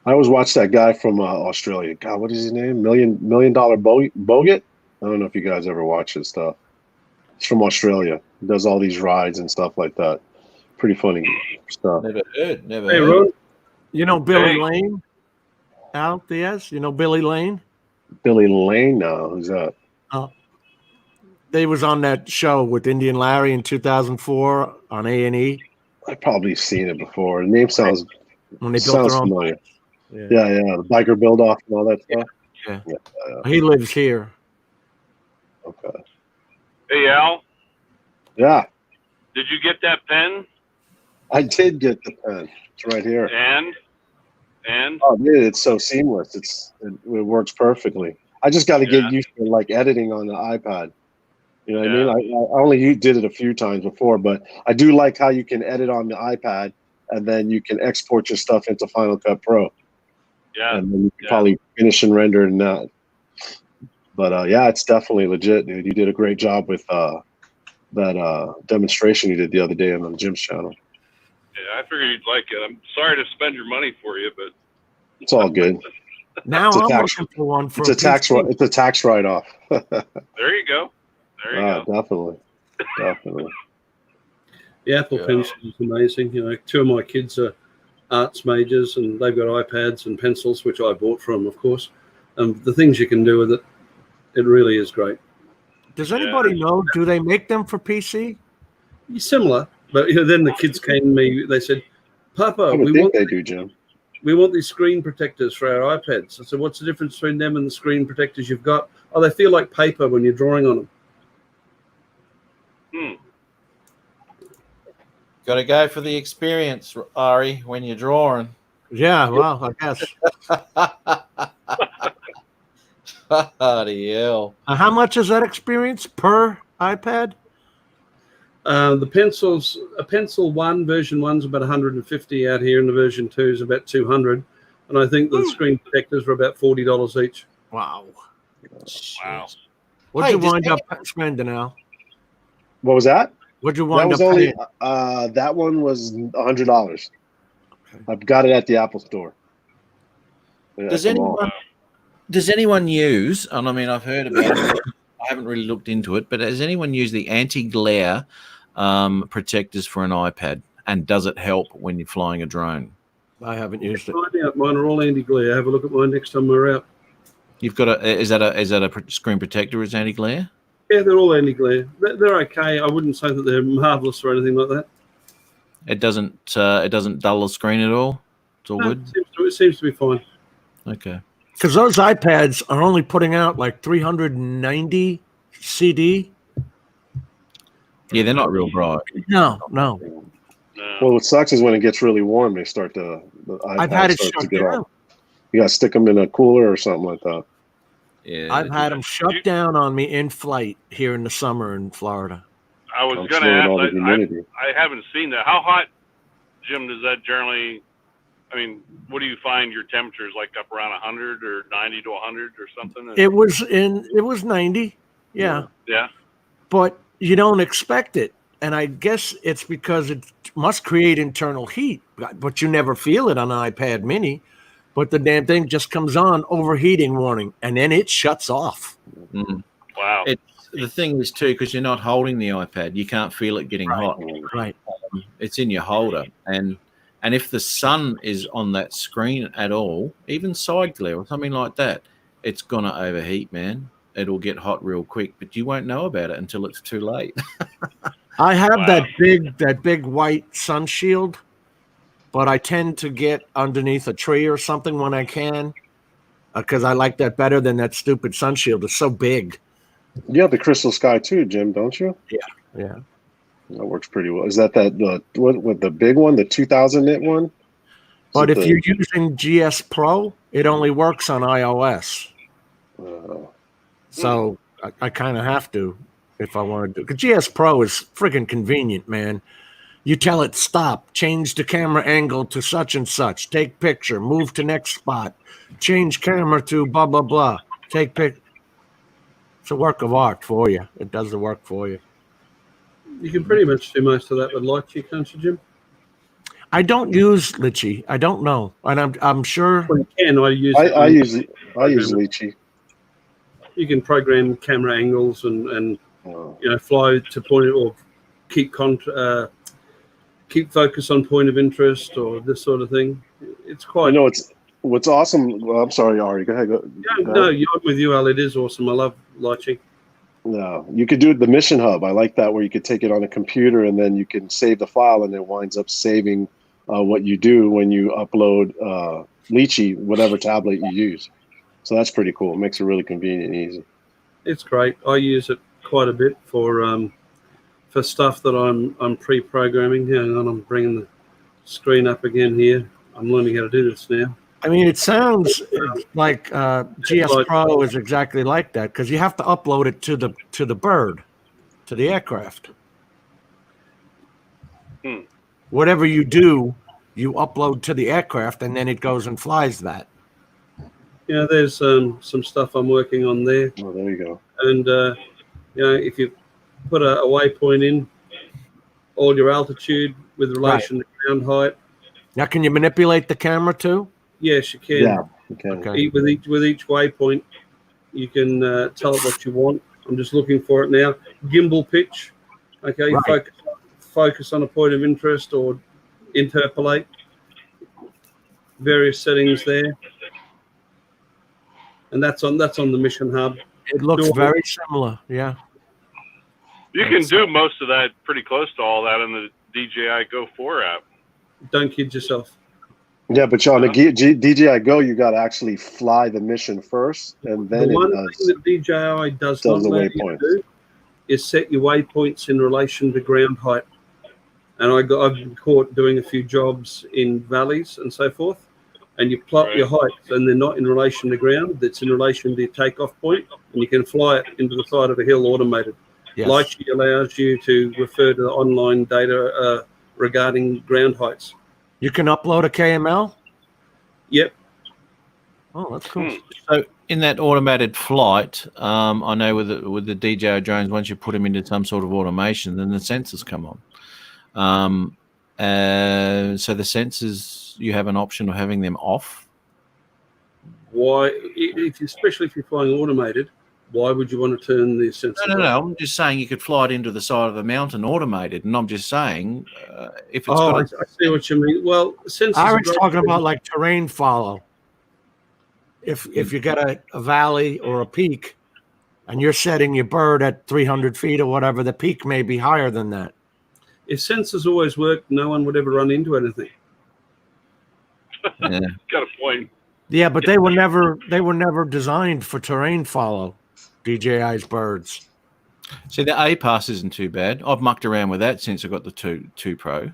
Speaker 10: I always watch that guy from Australia. God, what is his name? Million Dollar Bogut. I don't know if you guys ever watch his stuff. He's from Australia. He does all these rides and stuff like that. Pretty funny stuff.
Speaker 2: Never heard.
Speaker 12: Hey, Ron.
Speaker 3: You know Billy Lane? Al Diaz? You know Billy Lane?
Speaker 10: Billy Lane? No, who's that?
Speaker 3: They was on that show with Indian Larry in 2004 on A&E.
Speaker 10: I've probably seen it before. The name sounds
Speaker 3: When they built their own
Speaker 10: familiar.
Speaker 3: Yeah.
Speaker 10: Yeah, the biker build off and all that stuff.
Speaker 3: Yeah. He lives here.
Speaker 10: Okay.
Speaker 13: Hey, Al,
Speaker 10: Yeah,
Speaker 13: did you get that pen?
Speaker 10: I did get the pen. It's right here.
Speaker 13: And
Speaker 10: Oh, dude, it's so seamless. It works perfectly. I just got to get used to like editing on the iPad. You know what I mean? I only did it a few times before, but I do like how you can edit on the iPad and then you can export your stuff into Final Cut Pro.
Speaker 13: Yeah.
Speaker 10: And then you can probably finish and render in that. But yeah, it's definitely legit, dude. You did a great job with that demonstration you did the other day on Jim's channel.
Speaker 13: yeah, I figured you'd like it. I'm sorry to spend your money for you, but
Speaker 10: It's all good.
Speaker 3: Now
Speaker 10: It's a
Speaker 3: I'm
Speaker 10: tax-
Speaker 3: looking for one for
Speaker 10: It's a tax.
Speaker 3: PC.
Speaker 10: It's a tax write-off.
Speaker 13: there you go. There you go.
Speaker 10: Definitely.
Speaker 12: The Apple Pencil is amazing. 2 of my kids are arts majors, and they've got iPads and pencils, which I bought from them, of course. The things you can do with it, it really is great.
Speaker 3: Does anybody know? Do they make them for PC?
Speaker 12: Similar, but then the kids came to me. They said, "Papa,
Speaker 10: I would
Speaker 12: we
Speaker 10: think
Speaker 12: want
Speaker 10: they do, Jim.
Speaker 12: we want these screen protectors for our iPads." I said, "What's the difference between them and the screen protectors you've got?" "Oh, they feel like paper when you're drawing on them."
Speaker 2: Got to go for the experience, Ari, when you're drawing.
Speaker 3: Yeah, well, I guess.
Speaker 2: Bloody hell.
Speaker 3: How much is that experience per iPad?
Speaker 12: The pencils, a pencil one, version 1's about 150 out here, and the version 2 is about 200. And I think the screen protectors were about $40 each.
Speaker 3: Wow.
Speaker 13: Wow.
Speaker 3: What'd you wind up spending, Al?
Speaker 10: What was that?
Speaker 3: What'd you
Speaker 10: That
Speaker 3: wind
Speaker 10: was
Speaker 3: up
Speaker 10: only.
Speaker 3: paying?
Speaker 10: That one was $100. I've got it at the Apple Store. Yeah,
Speaker 2: Does anyone use, and I mean, I've heard about it, I haven't really looked into it, but does anyone use the anti-glare protectors for an iPad? And does it help when you're flying a drone?
Speaker 3: I haven't used it.
Speaker 12: Find out. Mine are all anti-glare. Have a look at mine next time we're out.
Speaker 2: You've got is that a screen protector is anti-glare?
Speaker 12: Yeah, they're all anti-glare. They're okay. I wouldn't say that they're marvelous or anything like that.
Speaker 2: It doesn't dull the screen at all. It's all good.
Speaker 12: It seems to be fine.
Speaker 2: Okay.
Speaker 3: Because those iPads are only putting out like 390 CD.
Speaker 2: Yeah, they're not real bright.
Speaker 3: No.
Speaker 10: Well, what sucks is when it gets really warm, they start the
Speaker 3: I've
Speaker 10: iPad
Speaker 3: had it
Speaker 10: starts to
Speaker 3: shut
Speaker 10: get
Speaker 3: down.
Speaker 10: off. You got to stick them in a cooler or something like that.
Speaker 2: Yeah,
Speaker 3: I've had them shut down on me in flight here in the summer in Florida.
Speaker 13: I was
Speaker 10: I'm
Speaker 13: going to
Speaker 10: sure with
Speaker 13: ask.
Speaker 10: all the humidity.
Speaker 13: I haven't seen that. How hot, Jim? Does that generally? I mean, what do you find your temperatures like up around 100 or 90 to 100 or something?
Speaker 3: It was 90, yeah,
Speaker 13: Yeah.
Speaker 3: but you don't expect it, and I guess it's because it must create internal heat, but you never feel it on an iPad Mini. But the damn thing just comes on, overheating warning, and then it shuts off.
Speaker 2: Mm.
Speaker 13: Wow.
Speaker 2: The thing is too, because you're not holding the iPad, you can't feel it getting hot.
Speaker 3: Right.
Speaker 2: It's in your holder, and if the sun is on that screen at all, even side glare or something like that, it's gonna overheat, man. It'll get hot real quick, but you won't know about it until it's too late.
Speaker 3: I have that big white sun shield, but I tend to get underneath a tree or something when I can, because I like that better than that stupid sun shield. It's so big.
Speaker 10: You have the Crystal Sky too, Jim, don't you?
Speaker 3: Yeah.
Speaker 10: That works pretty well. Is that the what with the big one, the 2000 nit one?
Speaker 3: But if you're using GS Pro, it only works on iOS. So I kind of have to. if I want to do. Because GS Pro is friggin' convenient, man. You tell it stop, change the camera angle to such and such, take picture, move to next spot, change camera to blah blah blah, take pic. It's a work of art for you. It does the work for you.
Speaker 12: You can pretty much do most of that with Litchi, can't you, Jim?
Speaker 3: I don't use Litchi. I don't know, and I'm sure.
Speaker 12: Well, you can. I use
Speaker 10: Litchi.
Speaker 12: You can program camera angles and fly to point or keep focus on point of interest or this sort of thing. It's quite.
Speaker 10: It's what's awesome. Well, I'm sorry, Ari. Go ahead.
Speaker 12: No, you're with you, Al. It is awesome. I love Litchi.
Speaker 10: No, you could do the Mission Hub. I like that, where you could take it on a computer and then you can save the file, and it winds up saving what you do when you upload Litchi, whatever tablet you use. So that's pretty cool. It makes it really convenient and easy.
Speaker 12: It's great. I use it quite a bit for stuff that I'm pre-programming. Hang on, I'm bringing the screen up again here. I'm learning how to do this now.
Speaker 3: I mean, it sounds like GS Pro is exactly like that, because you have to upload it to the bird, to the aircraft. Whatever you do, you upload to the aircraft, and then it goes and flies that.
Speaker 12: Yeah, there's some stuff I'm working on there.
Speaker 10: Oh, there you go.
Speaker 12: And if you put a waypoint in, all your altitude with relation to ground height.
Speaker 3: Now, can you manipulate the camera too?
Speaker 12: Yes, you can.
Speaker 10: Yeah, you can.
Speaker 3: Okay.
Speaker 12: With each waypoint, you can tell it what you want. I'm just looking for it now. Gimbal pitch. Okay,
Speaker 3: Right.
Speaker 12: Focus on a point of interest or interpolate. Various settings there. And that's on the Mission Hub.
Speaker 3: It looks very similar. Yeah.
Speaker 13: You can do most of that pretty close to all that in the DJI Go 4 app.
Speaker 12: Don't kid yourself.
Speaker 10: Yeah, but on the DJI Go, you got to actually fly the mission first, and then
Speaker 12: The one
Speaker 10: it
Speaker 12: thing that DJI does not
Speaker 10: the
Speaker 12: allow you to do is set your waypoints in relation to ground height. And I've been caught doing a few jobs in valleys and so forth, and you plot your heights, and they're not in relation to ground. That's in relation to your takeoff point, and you can fly it into the side of a hill automated.
Speaker 3: Yes.
Speaker 12: Litchi allows you to refer to the online data regarding ground heights.
Speaker 3: You can upload a KML?
Speaker 12: Yep.
Speaker 3: Oh, that's cool.
Speaker 2: So in that automated flight, I know with the DJI drones, once you put them into some sort of automation, then the sensors come on. So the sensors, you have an option of having them off.
Speaker 12: Why, especially if you're flying automated, why would you want to turn the sensor?
Speaker 2: No. I'm just saying you could fly it into the side of a mountain automated, and I'm just saying if it's
Speaker 12: I see what you mean. Well, sensors.
Speaker 3: I was talking about like terrain follow. If you got a valley or a peak, and you're setting your bird at 300 feet or whatever, the peak may be higher than that.
Speaker 12: If sensors always worked, no one would ever run into anything.
Speaker 2: Yeah.
Speaker 13: Got a point.
Speaker 3: Yeah, but they were never designed for terrain follow. DJI's birds.
Speaker 2: See, the A-Pass isn't too bad. I've mucked around with that since I got the 2 Pro,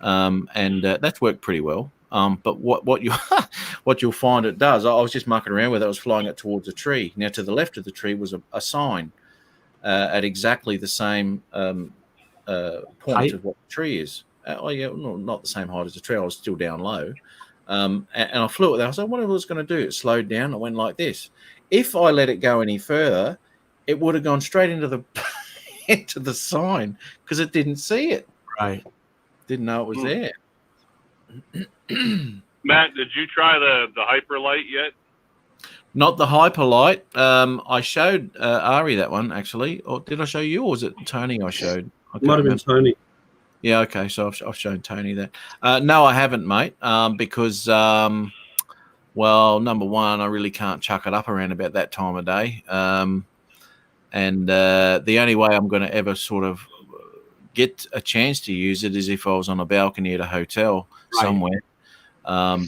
Speaker 2: and that's worked pretty well. But what you'll find it does, I was just mucking around with it. I was flying it towards a tree. Now, to the left of the tree was a sign at exactly the same point of what the tree is. Not the same height as the tree. I was still down low. And I flew it there. I was like, what was going to do? It slowed down. It went like this. If I let it go any further, it would have gone straight into the into the sign because it didn't see it.
Speaker 3: Right.
Speaker 2: Didn't know it was there.
Speaker 13: Matt, did you try the Hyperlight yet?
Speaker 2: Not the Hyperlight. I showed Ari that one actually. Or did I show you, or was it Tony I showed?
Speaker 12: Might have been Tony.
Speaker 2: Yeah, okay. So I've shown Tony that. No, I haven't, mate, because, well, number one, I really can't chuck it up around about that time of day. And the only way I'm going to ever sort of get a chance to use it is if I was on a balcony at a hotel somewhere,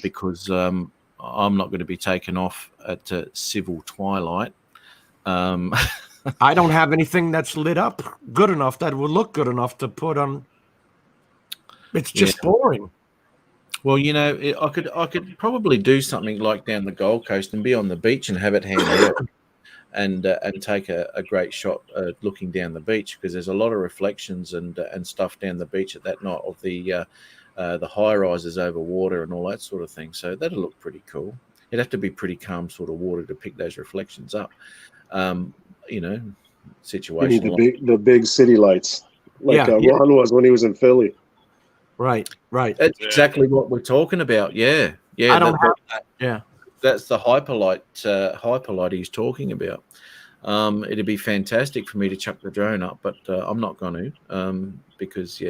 Speaker 2: because I'm not going to be taken off at civil twilight.
Speaker 3: I don't have anything that's lit up good enough that would look good enough to put on. It's just boring.
Speaker 2: Well, I could probably do something like down the Gold Coast and be on the beach and have it handed out. and take a great shot looking down the beach, because there's a lot of reflections and stuff down the beach at that night of the high rises over water and all that sort of thing. So that'll look pretty cool. It'd have to be pretty calm sort of water to pick those reflections up. You know,
Speaker 10: You
Speaker 2: situation.
Speaker 10: need the big city lights, like Ron was when he was in Philly.
Speaker 3: Right.
Speaker 2: That's exactly what we're talking about. Yeah.
Speaker 3: I don't have that. Yeah.
Speaker 2: That's the hyperlight he's talking about. It'd be fantastic for me to chuck the drone up, but I'm not going to because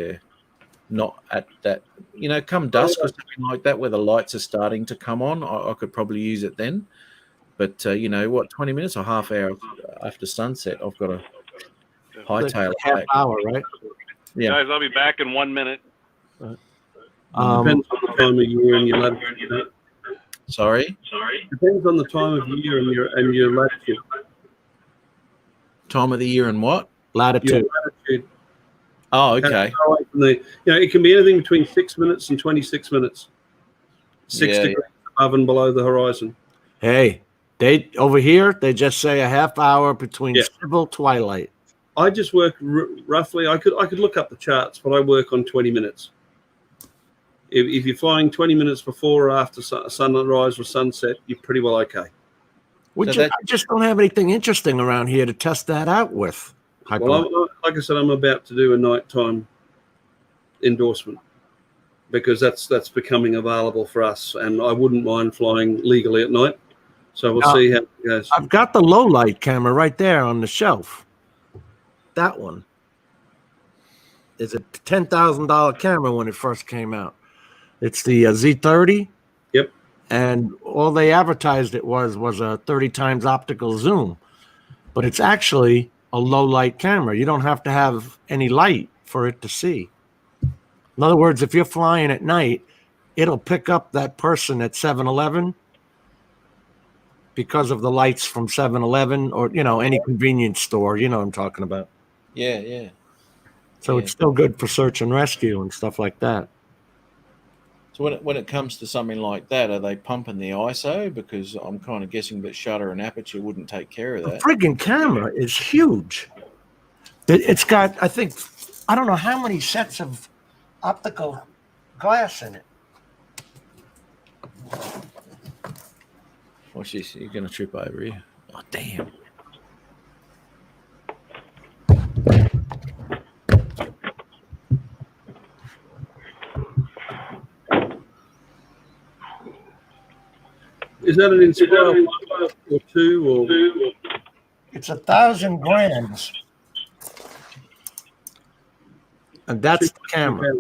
Speaker 2: not at that. You know, come dusk or something like that, where the lights are starting to come on, I could probably use it then. But you know what, 20 minutes or half hour after sunset, I've got to hightail it
Speaker 3: half
Speaker 2: back.
Speaker 3: hour, right?
Speaker 2: Yeah.
Speaker 13: Guys, I'll be back in 1 minute.
Speaker 12: Depends on the time of year and your latitude.
Speaker 2: Sorry.
Speaker 12: Depends on the time of year and your latitude.
Speaker 2: Time of the year and what?
Speaker 3: Latitude.
Speaker 12: Your latitude.
Speaker 2: Oh, okay.
Speaker 12: It can be anything between 6 minutes and 26 minutes. 6 degrees above and below the horizon.
Speaker 3: Hey, they over here they just say a half hour between civil twilight.
Speaker 12: I just work roughly. I could look up the charts, but I work on 20 minutes. If you're flying 20 minutes before or after sunrise or sunset, you're pretty well okay.
Speaker 3: I just don't have anything interesting around here to test that out with.
Speaker 12: Well, like I said, I'm about to do a nighttime endorsement because that's becoming available for us, and I wouldn't mind flying legally at night. So we'll see how it goes.
Speaker 3: I've got the low light camera right there on the shelf. That one is a $10,000 camera when it first came out. It's the Z30.
Speaker 12: Yep.
Speaker 3: And all they advertised it was a 30 times optical zoom, but it's actually a low light camera. You don't have to have any light for it to see. In other words, if you're flying at night, it'll pick up that person at 7-Eleven because of the lights from 7-Eleven or, you know, any convenience store. You know what I'm talking about.
Speaker 2: Yeah.
Speaker 3: So it's still good for search and rescue and stuff like that.
Speaker 2: So when it comes to something like that, are they pumping the ISO? Because I'm kind of guessing that shutter and aperture wouldn't take care of that.
Speaker 3: The friggin' camera is huge. It's got, I don't know how many sets of optical glass in it.
Speaker 2: Watch this. You're going to trip over here. Oh, damn.
Speaker 12: Is that an Inspire or two or?
Speaker 3: It's 1,000 grams. And that's the camera.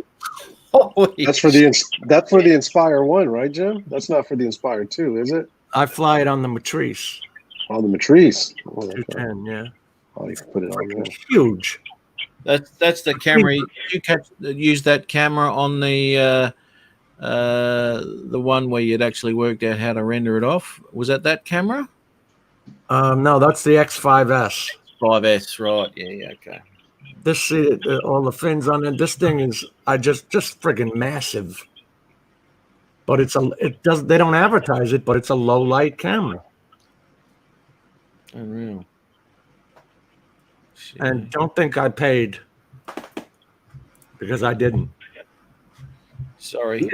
Speaker 10: That's for the Inspire 1, right, Jim? That's not for the Inspire 2, is it?
Speaker 3: I fly it on the Matrice.
Speaker 10: On the Matrice.
Speaker 3: 210, yeah.
Speaker 10: Oh, you can put it on there.
Speaker 3: It's huge.
Speaker 2: That's the camera. You use that camera on the one where you'd actually worked out how to render it off. Was that camera?
Speaker 3: No, that's the X5S.
Speaker 2: 5S, right? Yeah, okay.
Speaker 3: This all the fins on it. This thing is just friggin' massive. But they don't advertise it, but it's a low light camera.
Speaker 2: Unreal.
Speaker 3: And don't think I paid because I didn't.
Speaker 2: Sorry.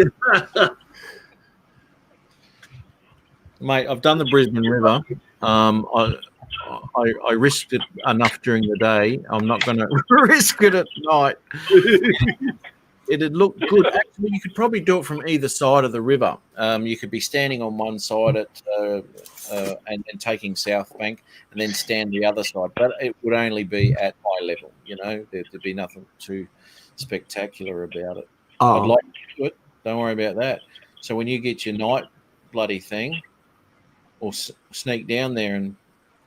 Speaker 2: Mate, I've done the Brisbane River. I risked it enough during the day. I'm not going to risk it at night. It'd look good. Actually, you could probably do it from either side of the river. You could be standing on one side and taking South Bank, and then stand the other side. But it would only be at eye level. You know, there'd be nothing too spectacular about it. I'd like to do it. Don't worry about that. So when you get your night bloody thing, or sneak down there and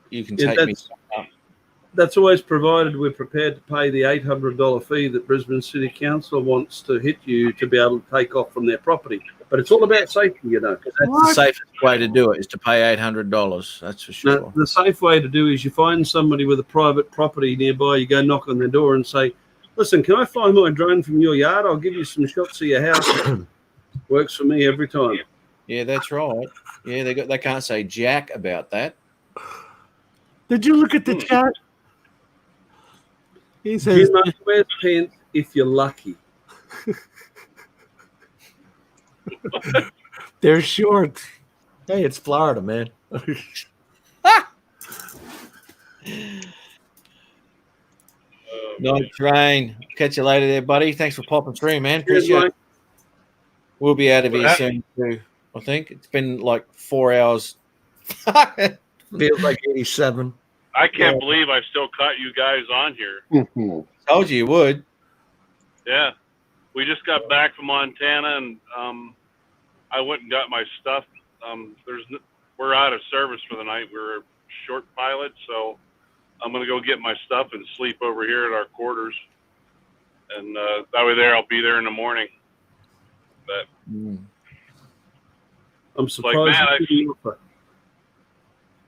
Speaker 2: you can take me up.
Speaker 12: That's always provided we're prepared to pay the $800 fee that Brisbane City Council wants to hit you to be able to take off from their property. But it's all about safety, you know.
Speaker 2: That's the safest way to do it, is to pay $800. That's for sure.
Speaker 12: Now, the safe way to do is you find somebody with a private property nearby, you go knock on their door and say, listen, can I fly my drone from your yard? I'll give you some shots of your house. Works for me every time.
Speaker 2: Yeah, that's right. Yeah, they can't say jack about that.
Speaker 3: Did you look at the chat? He says,
Speaker 12: You must wear pants if you're lucky.
Speaker 3: they're short. Hey, it's Florida, man.
Speaker 2: Nice, Rain. Catch you later there, buddy. Thanks for popping through, man.
Speaker 12: Cheers,
Speaker 2: Appreciate
Speaker 12: mate.
Speaker 2: it. We'll be out of here soon, too. I think it's been like 4 hours.
Speaker 3: Feels like 87.
Speaker 13: I can't believe I still caught you guys on here.
Speaker 2: Told you would.
Speaker 13: Yeah. We just got back from Montana, and I went and got my stuff. We're out of service for the night. We're a short pilot, so I'm going to go get my stuff and sleep over here at our quarters. And that way I'll be there in the morning. But
Speaker 12: I'm surprised.
Speaker 13: man,
Speaker 12: you didn't offer.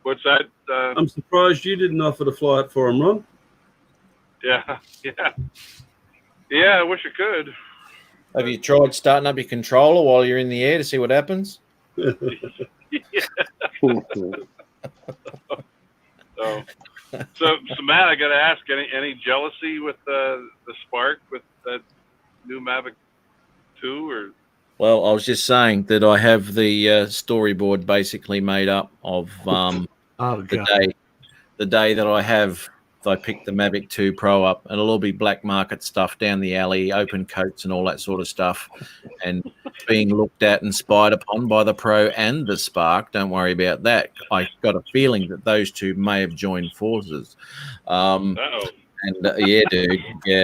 Speaker 13: what's that?
Speaker 12: I'm surprised you didn't offer to fly it for him, Ron.
Speaker 13: Yeah. I wish I could.
Speaker 2: Have you tried starting up your controller while you're in the air to see what happens?
Speaker 13: So Matt, I got to ask, any jealousy with the Spark with that new Mavic 2 or?
Speaker 2: Well, I was just saying that I have the storyboard basically made up of the day that I picked the Mavic 2 Pro up, and it'll all be black market stuff down the alley, open coats and all that sort of stuff, and being looked at and spied upon by the Pro and the Spark. Don't worry about that. I got a feeling that those two may have joined forces. And yeah, dude, yeah.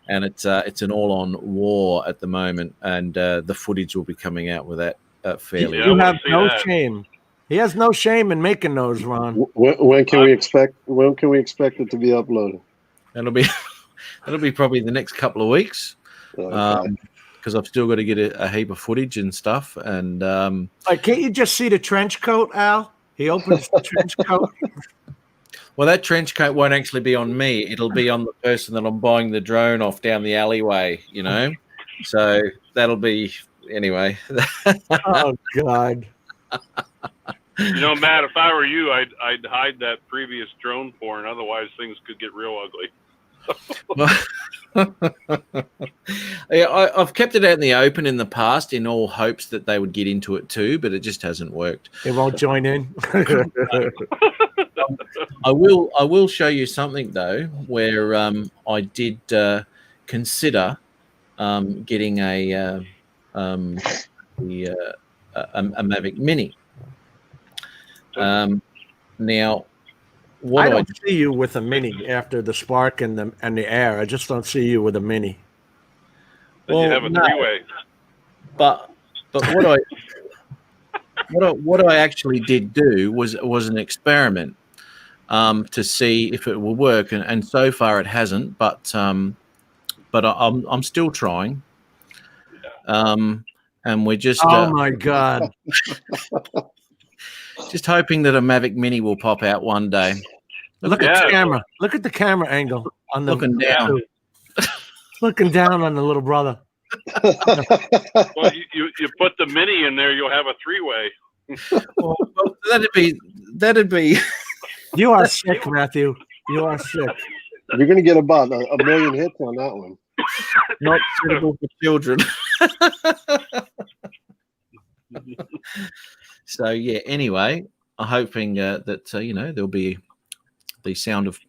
Speaker 2: And it's an all-on war at the moment, and the footage will be coming out with that fairly.
Speaker 3: You have no shame. He has no shame in making those, Ron.
Speaker 10: When can we expect? When can we expect it to be uploaded?
Speaker 2: That'll be probably the next couple of weeks, because I've still got to get a heap of footage and stuff. And
Speaker 3: can't you just see the trench coat, Al? He opens the trench coat.
Speaker 2: Well, that trench coat won't actually be on me. It'll be on the person that I'm buying the drone off down the alleyway, you know? So that'll be, anyway.
Speaker 3: Oh, God.
Speaker 13: You know, Matt, if I were you, I'd hide that previous drone porn. Otherwise, things could get real ugly.
Speaker 2: Yeah, I've kept it out in the open in the past in all hopes that they would get into it too, but it just hasn't worked.
Speaker 3: They won't join in.
Speaker 2: I will show you something though, where I did consider getting a Mavic Mini. Now,
Speaker 3: I don't see you with a Mini after the Spark and the Air. I just don't see you with a Mini.
Speaker 13: Well, you have a three-way.
Speaker 2: But what I actually did do was an experiment to see if it will work, and so far it hasn't. But I'm still trying. And we're just
Speaker 3: oh my God.
Speaker 2: Just hoping that a Mavic Mini will pop out one day.
Speaker 3: Look at the camera. Look at the camera angle on the
Speaker 2: looking down.
Speaker 3: Looking down on the little brother.
Speaker 13: Well, you put the Mini in there, you'll have a three-way.
Speaker 2: Well, that'd be.
Speaker 3: You are sick, Matthew. You are sick.
Speaker 10: You're going to get about a million hits on that one.
Speaker 2: Not suitable for children. So yeah. Anyway, I'm hoping that there'll be the sound of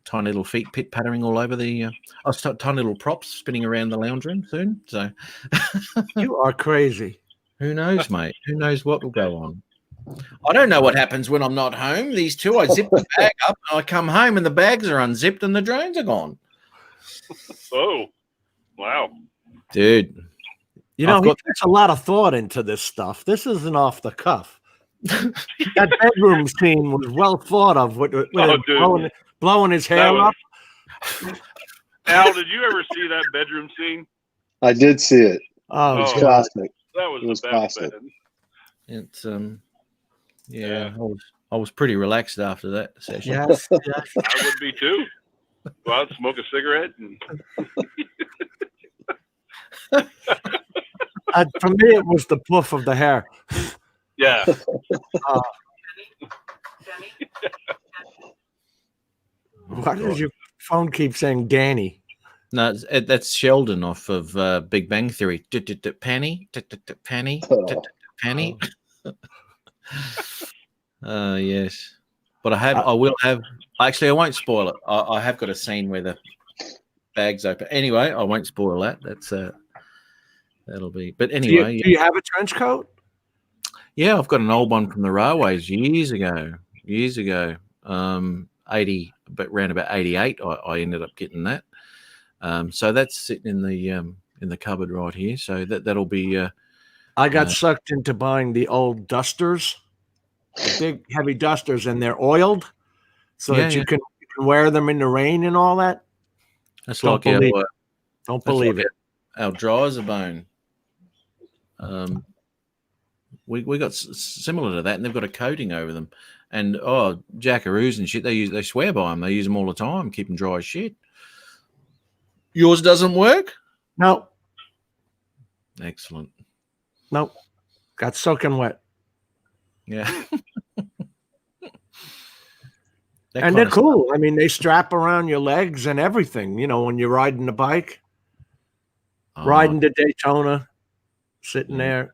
Speaker 2: tiny little feet pit pattering all over the tiny little props spinning around the lounge room soon. So
Speaker 3: you are crazy.
Speaker 2: Who knows, mate? Who knows what will go on? I don't know what happens when I'm not home. These two, I zip the bag up, and I come home and the bags are unzipped and the drones are gone.
Speaker 13: Oh, wow,
Speaker 2: dude!
Speaker 3: You know, he puts a lot of thought into this stuff. This isn't off the cuff. That bedroom scene was well thought of with blowing his hair up.
Speaker 13: Al, did you ever see that bedroom scene?
Speaker 10: I did see it.
Speaker 3: Oh,
Speaker 10: it was classic.
Speaker 13: That was
Speaker 10: the best
Speaker 13: classic.
Speaker 10: bed.
Speaker 2: It's yeah. I was pretty relaxed after that session.
Speaker 3: Yes, yes.
Speaker 13: I would be too. Go out, smoke a cigarette, and
Speaker 3: for me, it was the puff of the hair.
Speaker 13: yeah.
Speaker 3: Why does your phone keep saying Danny?
Speaker 2: No, that's Sheldon off of Big Bang Theory. Penny, penny, penny. Yes, but I will have. Actually, I won't spoil it. I have got a scene where the bag's open. Anyway, I won't spoil that. That'll be. But anyway,
Speaker 3: do you have a trench coat?
Speaker 2: Yeah, I've got an old one from the railways years ago. 80, but around about 88, I ended up getting that. So that's sitting in the cupboard right here. So that'll be.
Speaker 3: I got sucked into buying the old dusters, the big heavy dusters, and they're oiled, so that you can wear them in the rain and all that.
Speaker 2: That's
Speaker 3: Don't
Speaker 2: like
Speaker 3: believe
Speaker 2: our,
Speaker 3: it. Don't believe it.
Speaker 2: Our dryers are bone. We got similar to that, and they've got a coating over them. And jackaroos and shit, they swear by them. They use them all the time, keep them dry as shit. Yours doesn't work?
Speaker 3: No.
Speaker 2: Excellent.
Speaker 3: Nope. Got soaking wet.
Speaker 2: Yeah.
Speaker 3: And they're cool. I mean, they strap around your legs and everything, when you're riding the bike. Riding to Daytona, sitting there,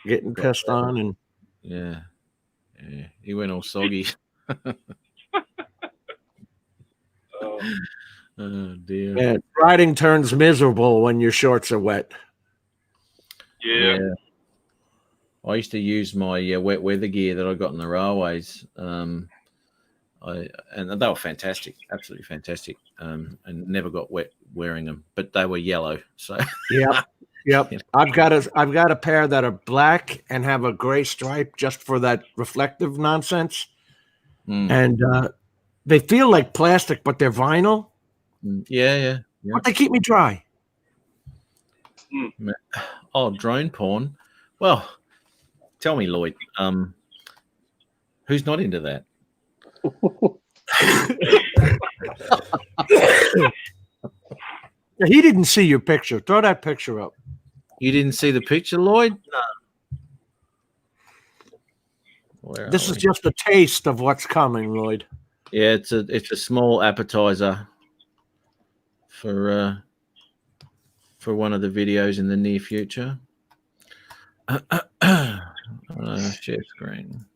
Speaker 3: getting pissed on. And
Speaker 2: yeah. He went all soggy. Oh dear.
Speaker 3: Yeah, riding turns miserable when your shorts are wet.
Speaker 13: Yeah.
Speaker 2: I used to use my wet weather gear that I got in the railways. And they were fantastic, absolutely fantastic. And never got wet wearing them, but they were yellow. So
Speaker 3: Yep. I've got a pair that are black and have a gray stripe just for that reflective nonsense. And they feel like plastic, but they're vinyl.
Speaker 2: Yeah.
Speaker 3: But they keep me dry.
Speaker 2: Oh, drone porn. Well, tell me, Lloyd, who's not into that?
Speaker 3: He didn't see your picture. Throw that picture up.
Speaker 2: You didn't see the picture, Lloyd? No.
Speaker 3: This is just a taste of what's coming, Lloyd.
Speaker 2: Yeah, it's a small appetizer for one of the videos in the near future. Share screen.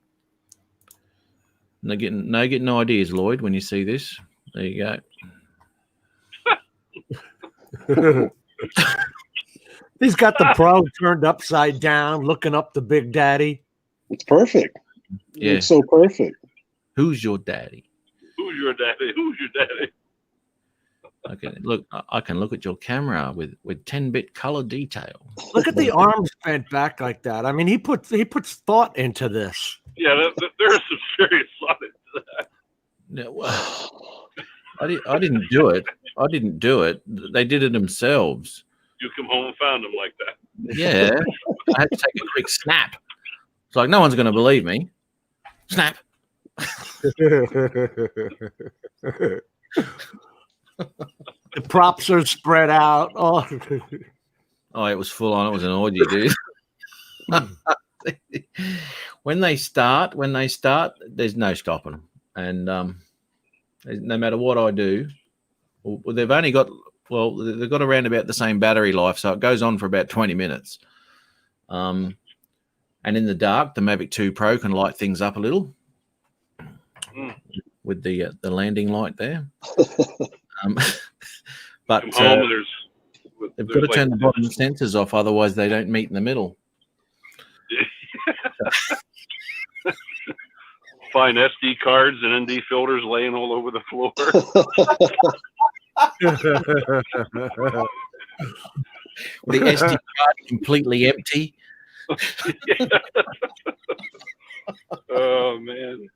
Speaker 2: No getting ideas, Lloyd, when you see this. There you
Speaker 3: go. He's got the Pro turned upside down, looking up the Big Daddy.
Speaker 10: It's perfect.
Speaker 2: Yeah.
Speaker 10: It's so perfect.
Speaker 2: Who's your daddy?
Speaker 13: Who's your daddy? Who's your daddy?
Speaker 2: I can look at your camera with 10-bit color detail.
Speaker 3: Look at the arms bent back like that. I mean, he puts thought into this.
Speaker 13: Yeah, there's some serious thought into that.
Speaker 2: No, well, I didn't do it. I didn't do it. They did it themselves.
Speaker 13: You come home and found them like that.
Speaker 2: Yeah. I had to take a quick snap. It's like, no one's going to believe me. Snap.
Speaker 3: The props are spread out. Oh,
Speaker 2: it was full on. It was an orgy, dude. When they start, there's no stopping them. And no matter what I do, they've got around about the same battery life, so it goes on for about 20 minutes. And in the dark, the Mavic 2 Pro can light things up a little with the landing light there. But they've got to turn the bottom sensors off, otherwise they don't meet in the middle.
Speaker 13: Find SD cards and ND filters laying all over the floor.
Speaker 2: The SD card completely empty.
Speaker 13: Oh man.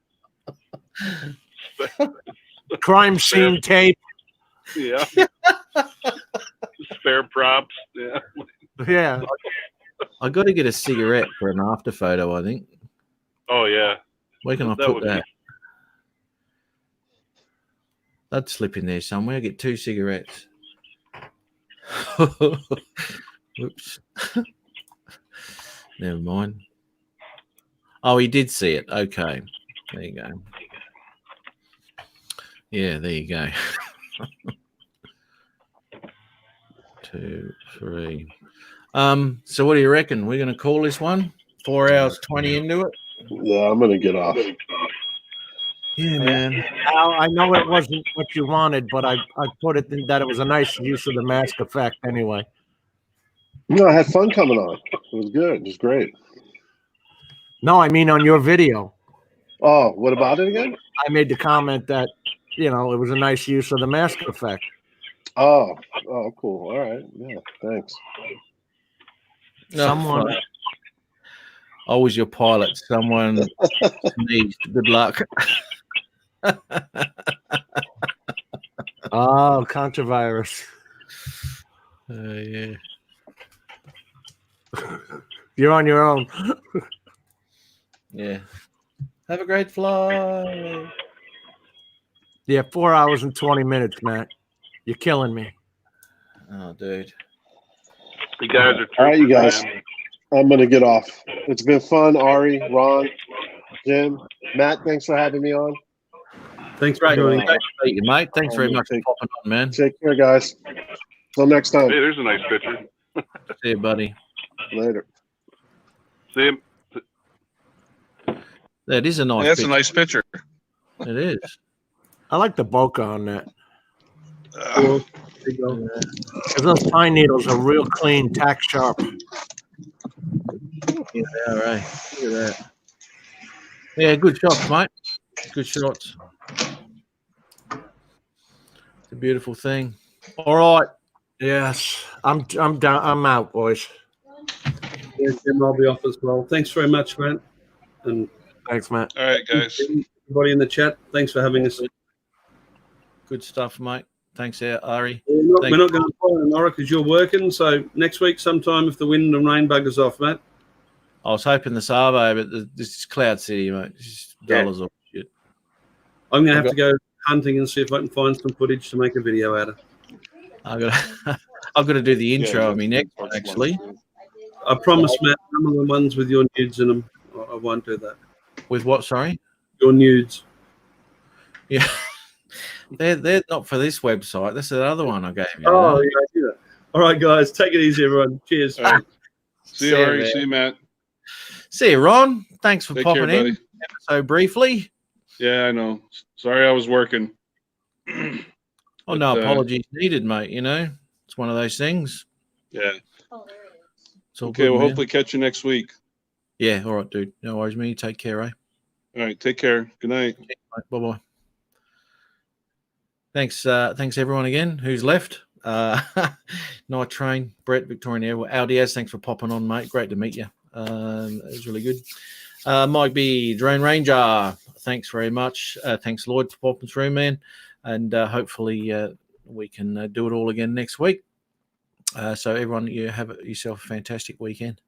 Speaker 3: Crime scene tape.
Speaker 13: Yeah. Spare props. Yeah.
Speaker 3: Yeah.
Speaker 2: I got to get a cigarette for an after photo, I think.
Speaker 13: Oh yeah.
Speaker 2: Where can I put that? That'd slip in there somewhere. I get 2 cigarettes. Whoops. Never mind. Oh, he did see it. Okay. There you go. Yeah, there you go. 2, 3. So what do you reckon? We're going to call this one 4 hours 20 into it.
Speaker 10: Yeah, I'm gonna get off.
Speaker 2: Yeah, man.
Speaker 3: Al, I know it wasn't what you wanted, but I put it in that it was a nice use of the mask effect anyway.
Speaker 10: No, I had fun coming on. It was good. It was great.
Speaker 3: No, I mean on your video.
Speaker 10: Oh, what about it again?
Speaker 3: I made the comment that, it was a nice use of the mask effect.
Speaker 10: Oh, cool. All right. Yeah, thanks.
Speaker 2: No,
Speaker 3: Someone,
Speaker 2: fuck. I was your pilot. Someone sneezed. Good luck.
Speaker 3: oh, Contravirus.
Speaker 2: Yeah.
Speaker 3: You're on your own.
Speaker 2: Yeah. Have a great flight.
Speaker 3: Yeah, 4 hours and 20 minutes, Matt. You're killing me.
Speaker 2: Oh, dude.
Speaker 13: You guys are
Speaker 10: All right, you
Speaker 13: troopers,
Speaker 10: guys.
Speaker 13: man.
Speaker 10: I'm gonna get off. It's been fun, Ari, Ron, Jim, Matt. Thanks for having me on.
Speaker 12: Thanks for
Speaker 2: Great
Speaker 12: joining.
Speaker 2: to meet you, mate. Thanks very much for popping on, man.
Speaker 10: Take care, guys. Till next time.
Speaker 13: Hey, there's a nice picture.
Speaker 2: See you, buddy.
Speaker 10: Later.
Speaker 13: See him.
Speaker 2: That is a nice
Speaker 9: That's a
Speaker 2: picture.
Speaker 9: nice picture.
Speaker 2: It is.
Speaker 3: I like the bokeh on that.
Speaker 12: There you go.
Speaker 3: 'Cause those pine needles are real clean, tack sharp.
Speaker 2: Yeah, all right. Look at that. Yeah, good shots, mate. Good shots. It's a beautiful thing. All right.
Speaker 3: Yes, I'm down. I'm out, boys.
Speaker 12: Yeah, Jim, I'll be off as well. Thanks very much, Matt. And
Speaker 3: Thanks, Matt.
Speaker 9: All right, guys.
Speaker 12: everybody in the chat, thanks for having us.
Speaker 2: Good stuff, mate. Thanks, Ari.
Speaker 12: We're not going to fly tomorrow because you're working. So next week, sometime, if the wind and rain buggers off, Matt.
Speaker 2: I was hoping the Savo, but this is Cloud City, mate. This is dollars or shit.
Speaker 12: I'm going to have to go hunting and see if I can find some footage to make a video out of.
Speaker 2: I've got to do the intro of me next one, actually.
Speaker 12: I promise, Matt, none of the ones with your nudes in them. I won't do that.
Speaker 2: With what, sorry?
Speaker 12: Your nudes.
Speaker 2: Yeah. They're not for this website. That's the other one I gave you.
Speaker 12: Oh, yeah, I do that. All right, guys. Take it easy, everyone. Cheers.
Speaker 9: All right. See you,
Speaker 2: See ya,
Speaker 9: Ari.
Speaker 2: man.
Speaker 9: See you, Matt.
Speaker 2: See you, Ron. Thanks for
Speaker 9: Take
Speaker 2: popping
Speaker 9: care,
Speaker 2: in
Speaker 9: buddy.
Speaker 2: so briefly.
Speaker 9: Yeah, I know. Sorry I was working.
Speaker 2: Oh, no apologies needed, mate. It's one of those things.
Speaker 9: Yeah.
Speaker 2: It's all
Speaker 9: Okay,
Speaker 2: good,
Speaker 9: we'll
Speaker 2: man.
Speaker 9: hopefully catch you next week.
Speaker 2: Yeah, all right, dude. No worries, man. You take care, eh?
Speaker 9: All right, take care. Good night.
Speaker 2: Bye bye. Thanks, everyone again who's left. Night Train, Brett, Victorian Air, Aldiaz, thanks for popping on, mate. Great to meet you. It was really good. Mike B, Drone Ranger, thanks very much. Thanks, Lloyd, for popping through, man. And hopefully we can do it all again next week. So everyone, you have yourself a fantastic weekend.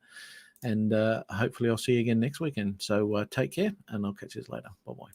Speaker 2: And hopefully I'll see you again next weekend. So take care, and I'll catch you later. Bye-bye.